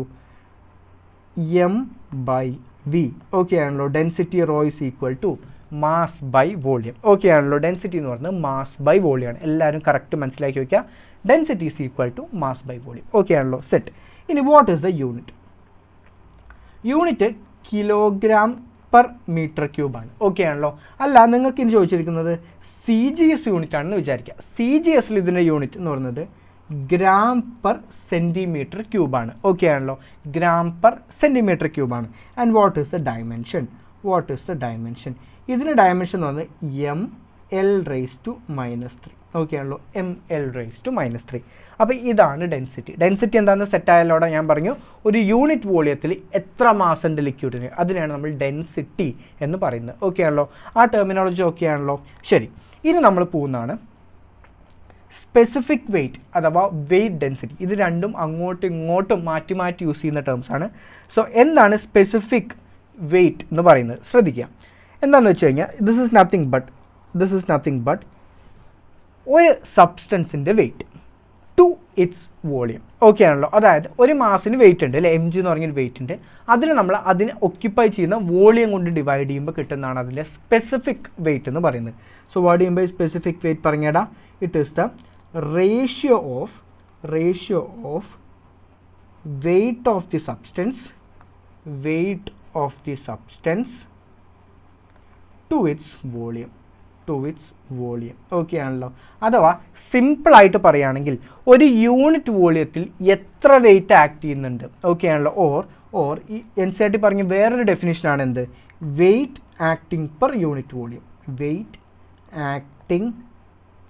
m/v. Okay ആണല്ലോ, density rho is equal to mass by volume. Okay ആണല്ലോ, density എന്ന് പറയുന്നത് mass by volume ആണ്. എല്ലാവരും correct മനസ്സിലാക്കി വയ്ക്കുക, density is equal to mass by volume. Okay ആണല്ലോ, സെറ്റ്. ഇനി what is the unit? Kilogram per metre cube ആണ്. ഓക്കെ ആണല്ലോ, അല്ല നിങ്ങൾക്ക് ഇനി ചോദിച്ചിരിക്കുന്നത് CGS യൂണിറ്റ് ആണെന്ന് വിചാരിക്കുക. CGSൽ ഇതിൻ്റെ യൂണിറ്റ് എന്ന് പറയുന്നത് ഗ്രാം പെർ സെൻറ്റിമീറ്റർ ക്യൂബാണ്. ഓക്കെ ആണല്ലോ, ഗ്രാം പെർ സെൻറ്റിമീറ്റർ ക്യൂബാണ്. And what is the dimension? ഇതിൻ്റെ ഡയമെൻഷൻ എന്ന് പറയുന്നത് ml⁻⁻3. ഓക്കെ ആണല്ലോ, ml⁻⁻3. അപ്പോൾ ഇതാണ് ഡെൻസിറ്റി. ഡെൻസിറ്റി എന്താണെന്ന് സെറ്റായാലോടെ ഞാൻ പറഞ്ഞു, ഒരു യൂണിറ്റ് വോളിയത്തിൽ എത്ര മാസ് ഉണ്ട് ലിക്വിഡിന്, അതിനെയാണ് നമ്മൾ ഡെൻസിറ്റി എന്ന് പറയുന്നത്. ഓക്കെ ആണല്ലോ, ആ ടെർമിനോളജി ഓക്കെ ആണല്ലോ, ശരി. ഇനി നമ്മൾ പോകുന്നതാണ് സ്പെസിഫിക് വെയിറ്റ് അഥവാ വെയിറ്റ് ഡെൻസിറ്റി. ഇത് രണ്ടും അങ്ങോട്ടും ഇങ്ങോട്ടും മാറ്റി യൂസ് ചെയ്യുന്ന ടേംസ് ആണ്. സോ എന്താണ് സ്പെസിഫിക് വെയിറ്റ് എന്ന് പറയുന്നത്? ശ്രദ്ധിക്കുക, എന്താണെന്ന് വെച്ച് കഴിഞ്ഞാൽ ദിസ് ഈസ് നത്തിങ് ബട്ട് ഒരു സബ്സ്റ്റൻസിൻ്റെ weight to its volume. Okay ആണല്ലോ, അതായത് ഒരു മാസിന് വെയിറ്റ് ഉണ്ട് അല്ലേ, mg എന്ന് പറഞ്ഞൊരു വെയിറ്റ് ഉണ്ട്, അതിനെ ഒക്യുപ്പൈ ചെയ്യുന്ന വോളിയം കൊണ്ട് ഡിവൈഡ് ചെയ്യുമ്പോൾ കിട്ടുന്നതാണ് അതിൻ്റെ സ്പെസിഫിക് വെയിറ്റ് എന്ന് പറയുന്നത്. So what do you mean by specific weight? പറഞ്ഞേടാ, it is the ratio of weight of the substance to its volume. Okay ആണല്ലോ, അഥവാ സിമ്പിളായിട്ട് പറയുകയാണെങ്കിൽ ഒരു യൂണിറ്റ് വോളിയത്തിൽ എത്ര വെയിറ്റ് ആക്ട് ചെയ്യുന്നുണ്ട്. ഓക്കെ ആണല്ലോ, ഓർ ഈ NCERT പറഞ്ഞ വേറൊരു ഡെഫിനിഷനാണ് എന്ത്? Weight acting per unit volume.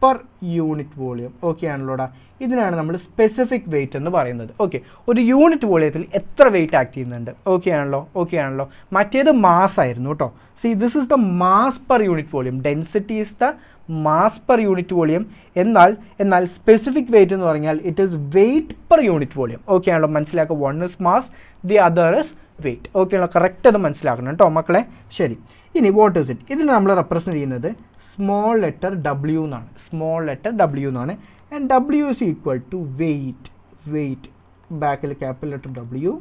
Per unit volume. Okay ആണല്ലോടാ, ഇതിനാണ് നമ്മൾ സ്പെസിഫിക് വെയിറ്റ് എന്ന് പറയുന്നത്. ഓക്കെ, ഒരു യൂണിറ്റ് വോളിയത്തിൽ എത്ര വെയിറ്റ് ആക്ട് ചെയ്യുന്നുണ്ട്. ഓക്കെ ആണല്ലോ. മറ്റേത് മാസ് ആയിരുന്നു കേട്ടോ. See this is the mass per unit volume. Density is the mass per unit volume. എന്നാൽ സ്പെസിഫിക് വെയിറ്റ് എന്ന് പറഞ്ഞാൽ it is weight per unit volume. Okay ആണല്ലോ, മനസ്സിലാക്കുക. One is mass, the other is weight. Okay ആണല്ലോ, correct അത് മനസ്സിലാക്കണം കേട്ടോ മക്കളെ. ശരി, ഇനി വാട്ട് ഈസ് ഇറ്റ്? ഇതിന് നമ്മൾ റെപ്രസെൻറ്റ് ചെയ്യുന്നത് സ്മോൾ ലെറ്റർ W എന്നാണ്. And W is equal to weight ബാക്കിൽ capital letter W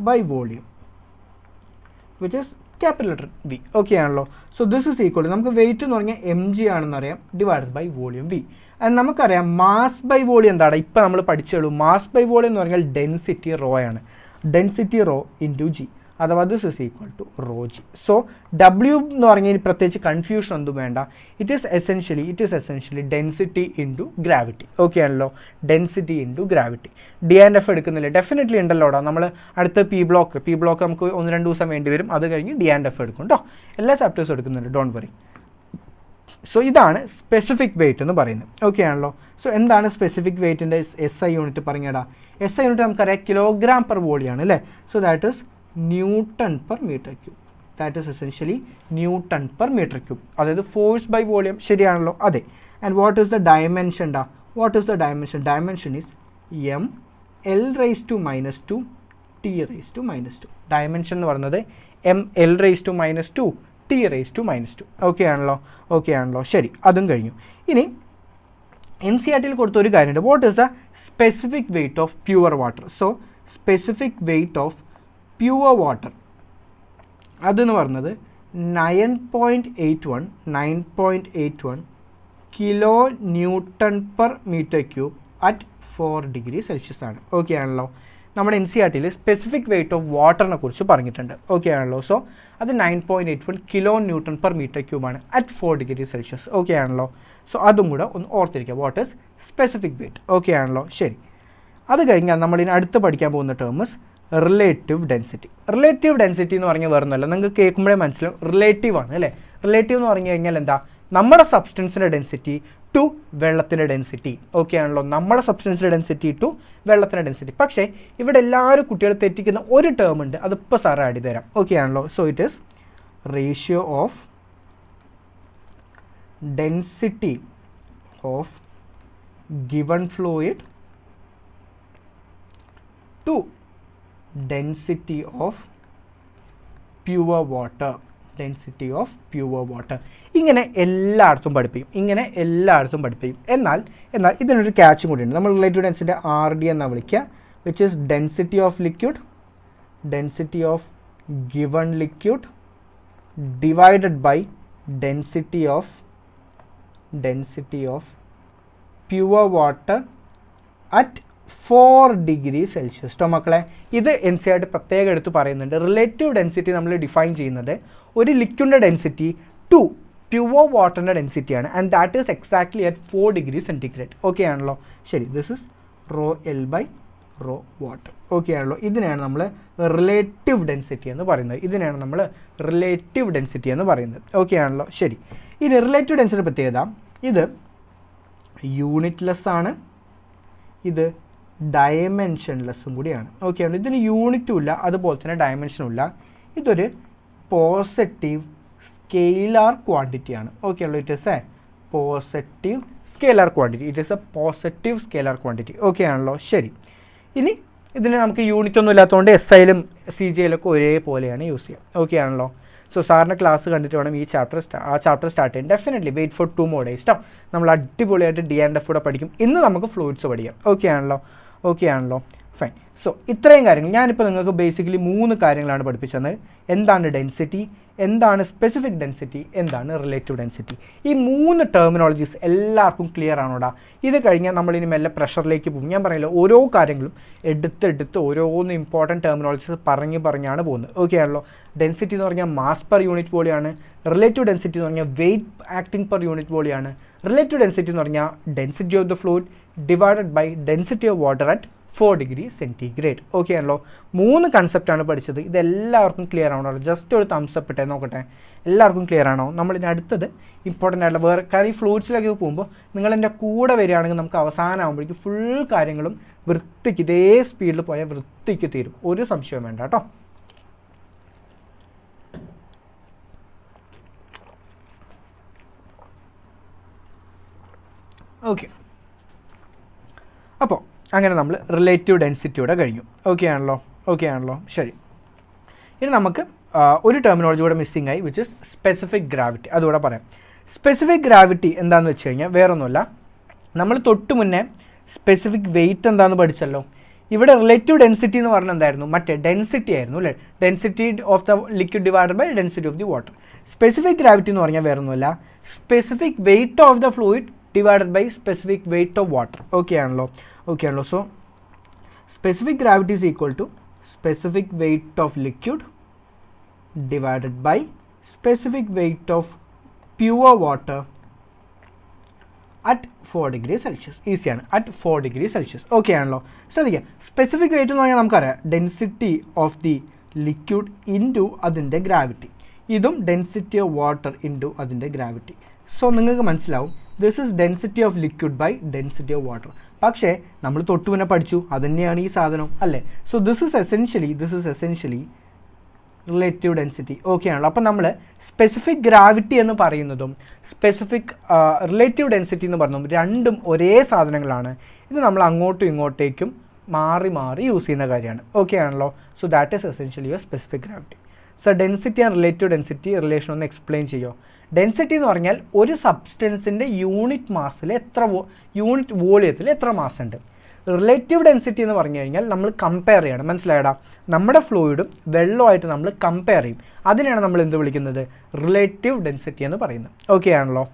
by volume which is capital letter V. Okay ആണല്ലോ. സോ ദിസ് ഇസ് ഈക്വൽ, നമുക്ക് വെയിറ്റ് എന്ന് പറഞ്ഞാൽ mg ആണെന്ന് അറിയാം, divided by volume V. And നമുക്കറിയാം mass by volume എന്താണ്, ഇപ്പം നമ്മൾ പഠിച്ചുള്ളൂ. മാസ് ബൈ വോളിയം എന്ന് പറഞ്ഞാൽ ഡെൻസിറ്റി റോ ആണ്. ഡെൻസിറ്റി റോ ഇൻറ്റു ജി, അഥവാ this is equal to rho G. So W എന്ന് പറഞ്ഞാൽ പ്രത്യേകിച്ച് കൺഫ്യൂഷൻ ഒന്നും വേണ്ട. It is essentially density into gravity. Okay ആണല്ലോ, density into gravity. D and F എടുക്കുന്നില്ല, ഡെഫിനറ്റ്ലി ഉണ്ടല്ലോടാ. നമ്മൾ അടുത്ത പി ബ്ലോക്ക് നമുക്ക് 1-2 ദിവസം വേണ്ടി വരും. അത് കഴിഞ്ഞ് ഡി ആൻഡ് എഫ് എടുക്കും കേട്ടോ. എല്ലാ ചാപ്റ്റേഴ്സും എടുക്കുന്നുണ്ട്, ഡോണ്ട് വറി. സോ ഇതാണ് സ്പെസിഫിക് വെയിറ്റ് എന്ന് പറയുന്നത്. ഓക്കെ ആണല്ലോ. സോ എന്താണ് സ്പെസിഫിക് വെയിറ്റിൻ്റെ SI യൂണിറ്റ് പറഞ്ഞേടാ? SI യൂണിറ്റ് നമുക്കറിയാം കിലോഗ്രാം പെർ വോളിയാണ് അല്ലേ. So that is newton per metre cube. That is essentially newton per metre cube, അതായത് ഫോഴ്സ് ബൈ വോളിയം. ശരിയാണല്ലോ, അതെ. And what is the dimension ഡാ? Dimension is ml⁻², t⁻². Dimension എന്ന് പറയുന്നത് ml⁻², t⁻². Okay ആണല്ലോ. ശരി, അതും കഴിഞ്ഞു. ഇനി NCERT കൊടുത്ത ഒരു കാര്യമുണ്ട്. What is the specific weight of pure water? So specific weight of pure water അതെന്ന് പറഞ്ഞത് 9.81 kilo newton per metre cube at 4 degree Celsius ആണ്. ഓക്കെ ആണല്ലോ. നമ്മുടെ NCERT സ്പെസിഫിക് വെയിറ്റ് ഓഫ് വാട്ടറിനെ കുറിച്ച് പറഞ്ഞിട്ടുണ്ട്. ഓക്കെ ആണല്ലോ. സോ അത് 9.81 കിലോ ന്യൂട്ടൺ പെർ മീറ്റർ ക്യൂബാണ് അറ്റ് 4 ഡിഗ്രി സെൽഷ്യസ്. ഓക്കെ ആണല്ലോ. സോ അതും കൂടെ ഒന്ന് ഓർത്തിരിക്കുക, what is specific weight. Okay ആണല്ലോ. ശരി, അത് കഴിഞ്ഞാൽ നമ്മൾ ഇനി അടുത്ത് പഠിക്കാൻ പോകുന്ന terms relative density. Relative density എന്ന് പറഞ്ഞാൽ വേറൊന്നുമല്ല, നിങ്ങൾക്ക് കേൾക്കുമ്പോഴേ മനസ്സിലാവും റിലേറ്റീവ് ആണ് അല്ലേ. റിലേറ്റീവ് എന്ന് പറഞ്ഞു കഴിഞ്ഞാൽ എന്താ, നമ്മുടെ സബ്സ്റ്റൻസിൻ്റെ ഡെൻസിറ്റി ടു വെള്ളത്തിൻ്റെ ഡെൻസിറ്റി. ഓക്കെ ആണല്ലോ, നമ്മുടെ സബ്സ്റ്റൻസിൻ്റെ ഡെൻസിറ്റി ടു വെള്ളത്തിൻ്റെ ഡെൻസിറ്റി. പക്ഷേ ഇവിടെ എല്ലാവരും കുട്ടികൾ തെറ്റിക്കുന്ന ഒരു ടേം ഉണ്ട്, അതിപ്പോൾ സാറ് ആഡ് ചെയ്ത് തരാം. ഓക്കെ ആണല്ലോ. So it is ratio of density of given fluid to density of pure water. ഇങ്ങനെ എല്ലായിടത്തും പഠിപ്പിക്കും. എന്നാൽ ഇതിനൊരു ക്യാച്ചും കൂടിയുണ്ട്. നമ്മൾ റിലേറ്റീവ് ഡെൻസിറ്റി RD എന്നാണ് വിളിക്കുക, which is density of liquid, density of given liquid divided by density of pure water at 4 degree Celsius. കേട്ടോ മക്കളെ, ഇത് NCERT പ്രത്യേകം എടുത്ത് പറയുന്നുണ്ട്. റിലേറ്റീവ് ഡെൻസിറ്റി നമ്മൾ ഡിഫൈൻ ചെയ്യുന്നത് ഒരു ലിക്വിഡിൻ്റെ ഡെൻസിറ്റി ടു പ്യുവർ വാട്ടറിൻ്റെ ഡെൻസിറ്റിയാണ്. And that is exactly at 4 degree centigrade. Okay ആണല്ലോ. ശരി, this is ρL by rho water. Okay ആണല്ലോ. ഇതിനെയാണ് നമ്മൾ റിലേറ്റീവ് ഡെൻസിറ്റി എന്ന് പറയുന്നത്. ഓക്കെ ആണല്ലോ. ശരി, ഇനി റിലേറ്റീവ് ഡെൻസിറ്റി പ്രത്യേകത, ഇത് യൂണിറ്റ്ലെസ് ആണ്, ഇത് ഡയമെൻഷൻലെസ്സും കൂടിയാണ്. ഓക്കെ ആണ്. ഇതിന് യൂണിറ്റും ഇല്ല, അതുപോലെ തന്നെ ഡയമെൻഷനും ഇല്ല. ഇതൊരു പോസിറ്റീവ് സ്കെയിലാർ ക്വാണ്ടിറ്റിയാണ്. ഓക്കെ ആണല്ലോ. It is A positive scalar quantity. Okay ആണല്ലോ. ശരി, ഇനി ഇതിന് നമുക്ക് യൂണിറ്റ് ഒന്നും ഇല്ലാത്തതുകൊണ്ട് SIയിലും CGയിലൊക്കെ ഒരേപോലെയാണ് യൂസ് ചെയ്യുക. ഓക്കെ ആണല്ലോ. സോ സാറിൻ്റെ ക്ലാസ് കണ്ടിട്ട് വേണം ആ ചാപ്റ്റർ സ്റ്റാർട്ട് ചെയ്യാൻ. Definitely wait for 2 more days. നമ്മൾ അടിപൊളിയായിട്ട് D&F കൂടെ പഠിക്കും. ഇന്ന് നമുക്ക് ഫ്ലൂയിഡ്സ് പഠിക്കാം. ഓക്കെ ആണല്ലോ. ഫൈൻ. സോ ഇത്രയും കാര്യങ്ങൾ ഞാനിപ്പോൾ നിങ്ങൾക്ക് ബേസിക്കലി 3 കാര്യങ്ങളാണ് പഠിപ്പിച്ചത്. എന്താണ് ഡെൻസിറ്റി, എന്താണ് സ്പെസിഫിക് ഡെൻസിറ്റി, എന്താണ് റിലേറ്റീവ് ഡെൻസിറ്റി. ഈ 3 ടെർമിനോളജീസ് എല്ലാവർക്കും ക്ലിയർ ആണോടാ? ഇത് കഴിഞ്ഞാൽ നമ്മളിനി മെല്ലെ പ്രഷറിലേക്ക് പോകും. ഞാൻ പറയില്ല, ഓരോ കാര്യങ്ങളും എടുത്ത് ഓരോന്ന് ഇമ്പോർട്ടൻറ്റ് ടെർമിനോളജീസ് പറഞ്ഞാണ് പോകുന്നത്. ഓക്കെ ആണല്ലോ. ഡെൻസിറ്റി എന്ന് പറഞ്ഞാൽ മാസ് പെർ യൂണിറ്റ് വോളിയാണ്. റിലേറ്റീവ് ഡെൻസിറ്റി എന്ന് പറഞ്ഞാൽ വെയിറ്റ് ആക്ടിങ് പെർ യൂണിറ്റ് വോളിയാണ്. റിലേറ്റീവ് ഡെൻസിറ്റി എന്ന് പറഞ്ഞാൽ density of the fluid divided by density of water at 4 degree centigrade. Okay ആണല്ലോ. 3 കൺസെപ്റ്റാണ് പഠിച്ചത്. ഇതെല്ലാവർക്കും ക്ലിയർ ആണോ? ജസ്റ്റ് ഒരു തംസ് അപ്പ് ഇട്ടേ നോക്കട്ടെ. എല്ലാവർക്കും ക്ലിയർ ആണോ? നമ്മളിനി അടുത്തത് ഇമ്പോർട്ടൻ്റ് ആയിട്ടുള്ള വേറെ കാര്യം ഫ്ലൂയിഡ്സിലേക്ക് പോകുമ്പോൾ നിങ്ങൾ എൻ്റെ കൂടെ വരികയാണെങ്കിൽ നമുക്ക് അവസാനമാകുമ്പോഴേക്കും ഫുൾ കാര്യങ്ങളും വൃത്തിക്ക് ഇതേ സ്പീഡിൽ പോയാൽ വൃത്തിക്ക് തീരും. ഒരു സംശയവും വേണ്ട കേട്ടോ. ഓക്കെ, അപ്പോൾ അങ്ങനെ നമ്മൾ റിലേറ്റീവ് ഡെൻസിറ്റിയോടെ കഴിഞ്ഞു. ഓക്കെ ആണല്ലോ. ശരി, ഇനി നമുക്ക് ഒരു ടെർമിനോളജി കൂടെ മിസ്സിംഗ് ആയി, വിച്ച് ഇസ് സ്പെസിഫിക് ഗ്രാവിറ്റി. അതുകൂടെ പറയാം. സ്പെസിഫിക് ഗ്രാവിറ്റി എന്താണെന്ന് വെച്ച് കഴിഞ്ഞാൽ വേറൊന്നുമല്ല, നമ്മൾ തൊട്ട് മുന്നേ സ്പെസിഫിക് വെയിറ്റ് എന്താണെന്ന് പഠിച്ചല്ലോ. ഇവിടെ റിലേറ്റീവ് ഡെൻസിറ്റി എന്ന് പറഞ്ഞാൽ എന്തായിരുന്നു? മറ്റേ ഡെൻസിറ്റി ആയിരുന്നു അല്ലേ? Density of the liquid divided by density of the water. Specific gravity എന്ന് പറഞ്ഞാൽ വേറൊന്നുമല്ല, specific weight of the fluid divided by specific weight of water. Okay ആണല്ലോ. So specific gravity is equal to specific weight of liquid divided by specific weight of pure water at 4 degrees Celsius. Easy ആണ്, at 4 degrees Celsius. Okay ആണല്ലോ. ശ്രദ്ധിക്കുക, specific weight എന്ന് പറഞ്ഞാൽ നമുക്കറിയാം density of the liquid into അതിൻ്റെ gravity. ഇതും density of water into അതിൻ്റെ gravity. So നിങ്ങൾക്ക് മനസ്സിലാവും, this is density of liquid by density of water. പക്ഷേ നമ്മൾ തൊട്ട് മുന്നേ പഠിച്ചു അത് തന്നെയാണ് ഈ സാധനം അല്ലേ? So this is essentially relative density. Okay ആണല്ലോ. അപ്പം നമ്മൾ സ്പെസിഫിക് ഗ്രാവിറ്റി എന്ന് പറയുന്നതും സ്പെസിഫിക് റിലേറ്റീവ് ഡെൻസിറ്റി എന്ന് പറയുന്നതും രണ്ടും ഒരേ സാധനങ്ങളാണ്. ഇത് നമ്മൾ അങ്ങോട്ടും ഇങ്ങോട്ടേക്കും മാറി യൂസ് ചെയ്യുന്ന കാര്യമാണ്. ഓക്കെ ആണല്ലോ. So that is essentially your specific gravity. So density and relative density relation ഒന്ന് എക്സ്പ്ലെയിൻ ചെയ്യുമോ? ഡെൻസിറ്റി എന്ന് പറഞ്ഞാൽ ഒരു സബ്സ്റ്റൻസിൻ്റെ യൂണിറ്റ് മാസിൽ യൂണിറ്റ് വോളിയത്തിൽ എത്ര മാസ് ഉണ്ട്. റിലേറ്റീവ് ഡെൻസിറ്റി എന്ന് പറഞ്ഞു കഴിഞ്ഞാൽ നമ്മൾ കമ്പയർ ചെയ്യണം. മനസ്സിലായടാ? നമ്മുടെ ഫ്ലൂയിഡും വെള്ളമായിട്ട് നമ്മൾ കമ്പയർ ചെയ്യും. അതിനെയാണ് നമ്മൾ എന്ത് വിളിക്കുന്നത്? റിലേറ്റീവ് ഡെൻസിറ്റി എന്ന് പറയുന്നത്. ഓക്കെ ആണല്ലോ.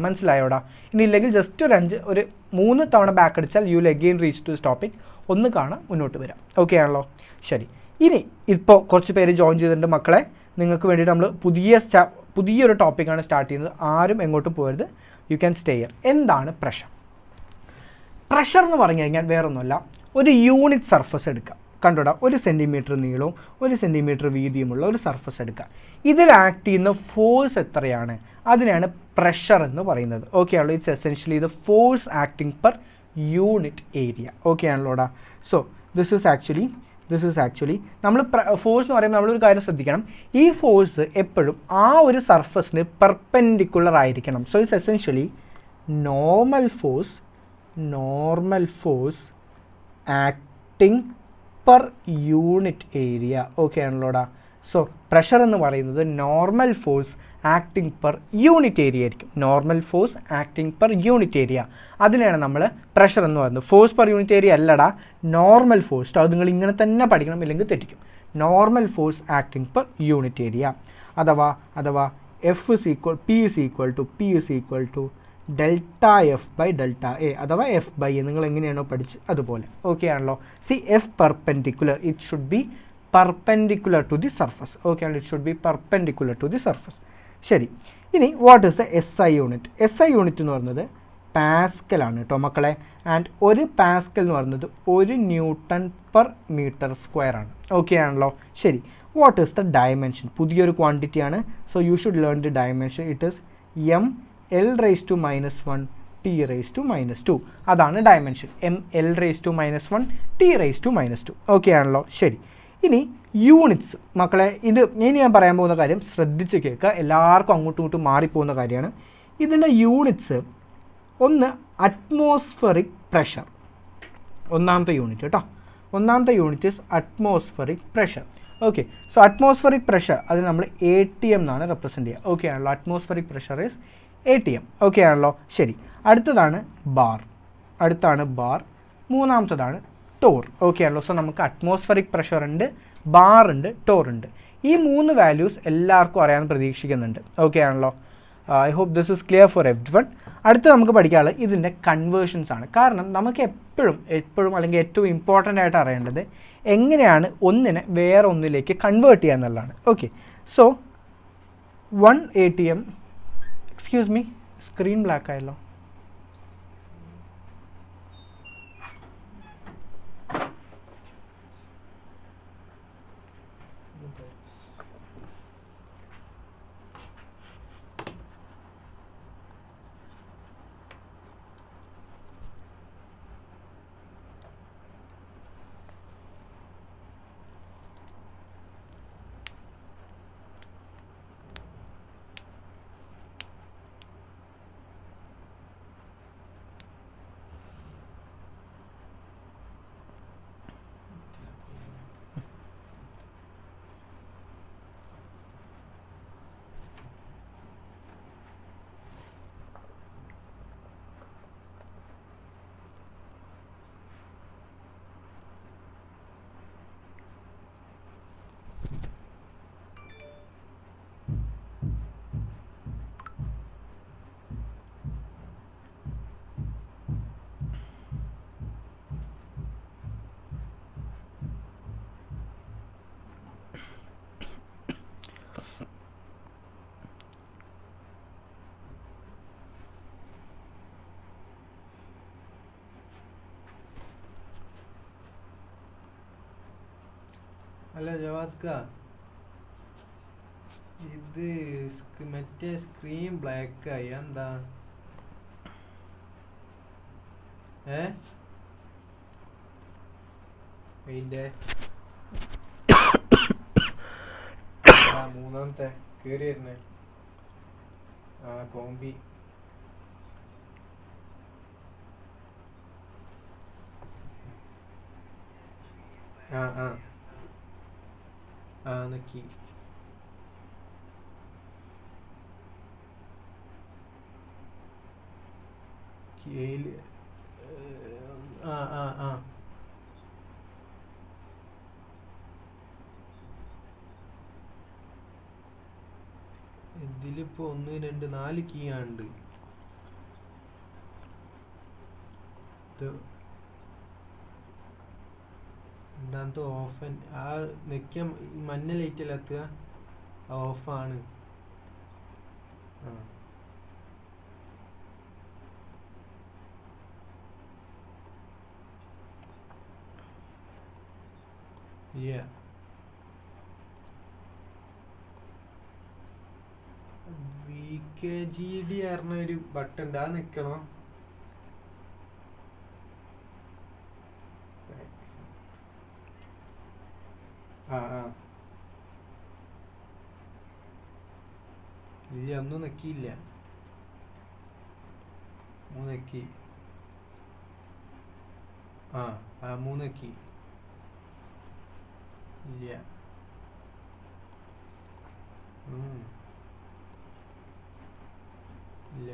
മനസ്സിലായോടാ? ഇനി ഇല്ലെങ്കിൽ ജസ്റ്റ് ഒരു 3 തവണ ബാക്ക് അടിച്ചാൽ you will again reach to this topic. ഒന്ന് കാണാൻ മുന്നോട്ട് വരാം. ഓക്കെ ആണല്ലോ. ശരി, ഇനി ഇപ്പോൾ കുറച്ച് പേര് ജോയിൻ ചെയ്തിട്ടുണ്ട് മക്കളെ. നിങ്ങൾക്ക് വേണ്ടിയിട്ട് നമ്മൾ പുതിയൊരു ടോപ്പിക്കാണ് സ്റ്റാർട്ട് ചെയ്യുന്നത്. ആരും എങ്ങോട്ടും പോകരുത്. You can stay here. എന്താണ് പ്രഷർ? പ്രഷർ എന്ന് പറഞ്ഞു കഴിഞ്ഞാൽ വേറൊന്നുമല്ല, ഒരു യൂണിറ്റ് സർഫസ് എടുക്കുക. കണ്ടോടാ, 1 സെൻറ്റിമീറ്റർ നീളവും 1 സെൻറ്റിമീറ്റർ വീതിയുമുള്ള ഒരു സർഫസ് എടുക്കുക. ഇതിൽ ആക്ട് ചെയ്യുന്ന ഫോഴ്സ് എത്രയാണ്? അതിനാണ് പ്രഷർ എന്ന് പറയുന്നത്. ഓക്കെ ആണല്ലോ. It's essentially the force acting per unit area. Okay ആണല്ലോടാ. സോ ദിസ് ഈസ് ആക്ച്വലി നമ്മൾ ഫോഴ്സ് എന്ന് പറയുമ്പോൾ നമ്മളൊരു കാര്യം ശ്രദ്ധിക്കണം. ഈ ഫോഴ്സ് എപ്പോഴും ആ ഒരു സർഫസിന് പെർപെൻഡിക്കുലർ ആയിരിക്കണം. So it's essentially normal force acting per unit area. Okay ആണല്ലോടാ. സോ പ്രഷർ എന്ന് പറയുന്നത് normal force acting per unit area ആയിരിക്കും. Normal force acting per unit area, അതിനെയാണ് നമ്മൾ പ്രഷർ എന്ന് പറയുന്നത്. ഫോഴ്സ് പെർ യൂണിറ്റ് ഏരിയ അല്ലടാ, നോർമൽ ഫോഴ്സ്. അത് നിങ്ങൾ ഇങ്ങനെ തന്നെ പഠിക്കണം, ഇല്ലെങ്കിൽ തെറ്റിക്കും. Normal force acting per unit area, അഥവാ P is equal to delta F by delta A, അഥവാ എഫ് ബൈ എ. നിങ്ങൾ എങ്ങനെയാണോ പഠിച്ച് അതുപോലെ. ഓക്കെ ആണല്ലോ. F perpendicular, it should B perpendicular to the surface. Okay, and it should be perpendicular to the surface. ശരി, ഇനി what is the SI unit? SI unit എന്ന് പറയുന്നത് പാസ്കൽ ആണ് കേട്ടോ മക്കളെ. ആൻഡ് ഒരു പാസ്കൽ എന്ന് പറയുന്നത് 1 ന്യൂട്ടൺ പെർ മീറ്റർ സ്ക്വയർ ആണ്. ഓക്കെ ആണല്ലോ. ശരി, വാട്ട് ഈസ് ദ ഡയമെൻഷൻ? പുതിയൊരു ക്വാണ്ടിറ്റി ആണ്. So you should learn the dimension. It is ml⁻⁻1 t⁻². അതാണ് ഡയമെൻഷൻ. ml⁻⁻1 t⁻². ഓക്കെ ആണല്ലോ. ശരി, ഇനി യൂണിറ്റ്സ് മക്കളെ. ഇനി ഞാൻ പറയാൻ പോകുന്ന കാര്യം ശ്രദ്ധിച്ച് കേൾക്കുക. എല്ലാവർക്കും അങ്ങോട്ടും ഇങ്ങോട്ടും മാറിപ്പോകുന്ന കാര്യമാണ്. ഇതിൻ്റെ യൂണിറ്റ്സ് ഒന്ന് അറ്റ്മോസ്ഫെറിക് പ്രഷർ, ഒന്നാമത്തെ യൂണിറ്റ് കേട്ടോ. ഒന്നാമത്തെ unit is atmospheric pressure. Okay, so atmospheric pressure അത് നമ്മൾ ATM എന്നാണ് റെപ്രസെൻറ്റ് ചെയ്യുക. ഓക്കെ ആണല്ലോ. Atmospheric pressure is ATM. Okay ആണല്ലോ. ശരി, അടുത്തതാണ് ബാർ. മൂന്നാമത്തതാണ് ടോർ. ഓക്കെ ആണല്ലോ. സോ നമുക്ക് അറ്റ്മോസ്ഫെറിക് പ്രഷർ ഉണ്ട്, ബാർ ഉണ്ട്, ടോർ ഉണ്ട്. ഈ 3 വാല്യൂസ് എല്ലാവർക്കും അറിയാൻ പ്രതീക്ഷിക്കുന്നുണ്ട്. ഓക്കെ ആണല്ലോ. I hope this is clear for everyone. അടുത്ത് നമുക്ക് പഠിക്കാനുള്ളത് ഇതിൻ്റെ കൺവേർഷൻസ് ആണ്. കാരണം നമുക്ക് എപ്പോഴും അല്ലെങ്കിൽ ഏറ്റവും ഇമ്പോർട്ടൻ്റ് ആയിട്ട് അറിയേണ്ടത് എങ്ങനെയാണ് ഒന്നിനെ വേറെ ഒന്നിലേക്ക് കൺവേർട്ട് ചെയ്യുക എന്നുള്ളതാണ്. Okay, so 1 ATM, excuse me, screen black ആയല്ലോ. അല്ല ജവാദ്ക്ക, ഇത് മറ്റേ സ്ക്രീൻ ബ്ലാക്ക് ആയി എന്താ? അതിന്റെ മൂന്നാമത്തെ കേറി വരുന്നേ കോമ്പി. നക്കി ഇതിലിപ്പോ 1 2 4 കീ ആണ്. രണ്ടാമത്തെ ഓഫ്, ആ നെക്കിയ മഞ്ഞ ലൈറ്റല്ല എത്തുക, ഓഫാണ്. VKGD പറഞ്ഞ ഒരു ബട്ടൺ ഉണ്ട്, അത് നിക്കണം. ഇല്ല, ഒന്നും നെക്കിയില്ല. 3 നെക്കി. 3 നെക്കി. ഇല്ല. ഇല്ല.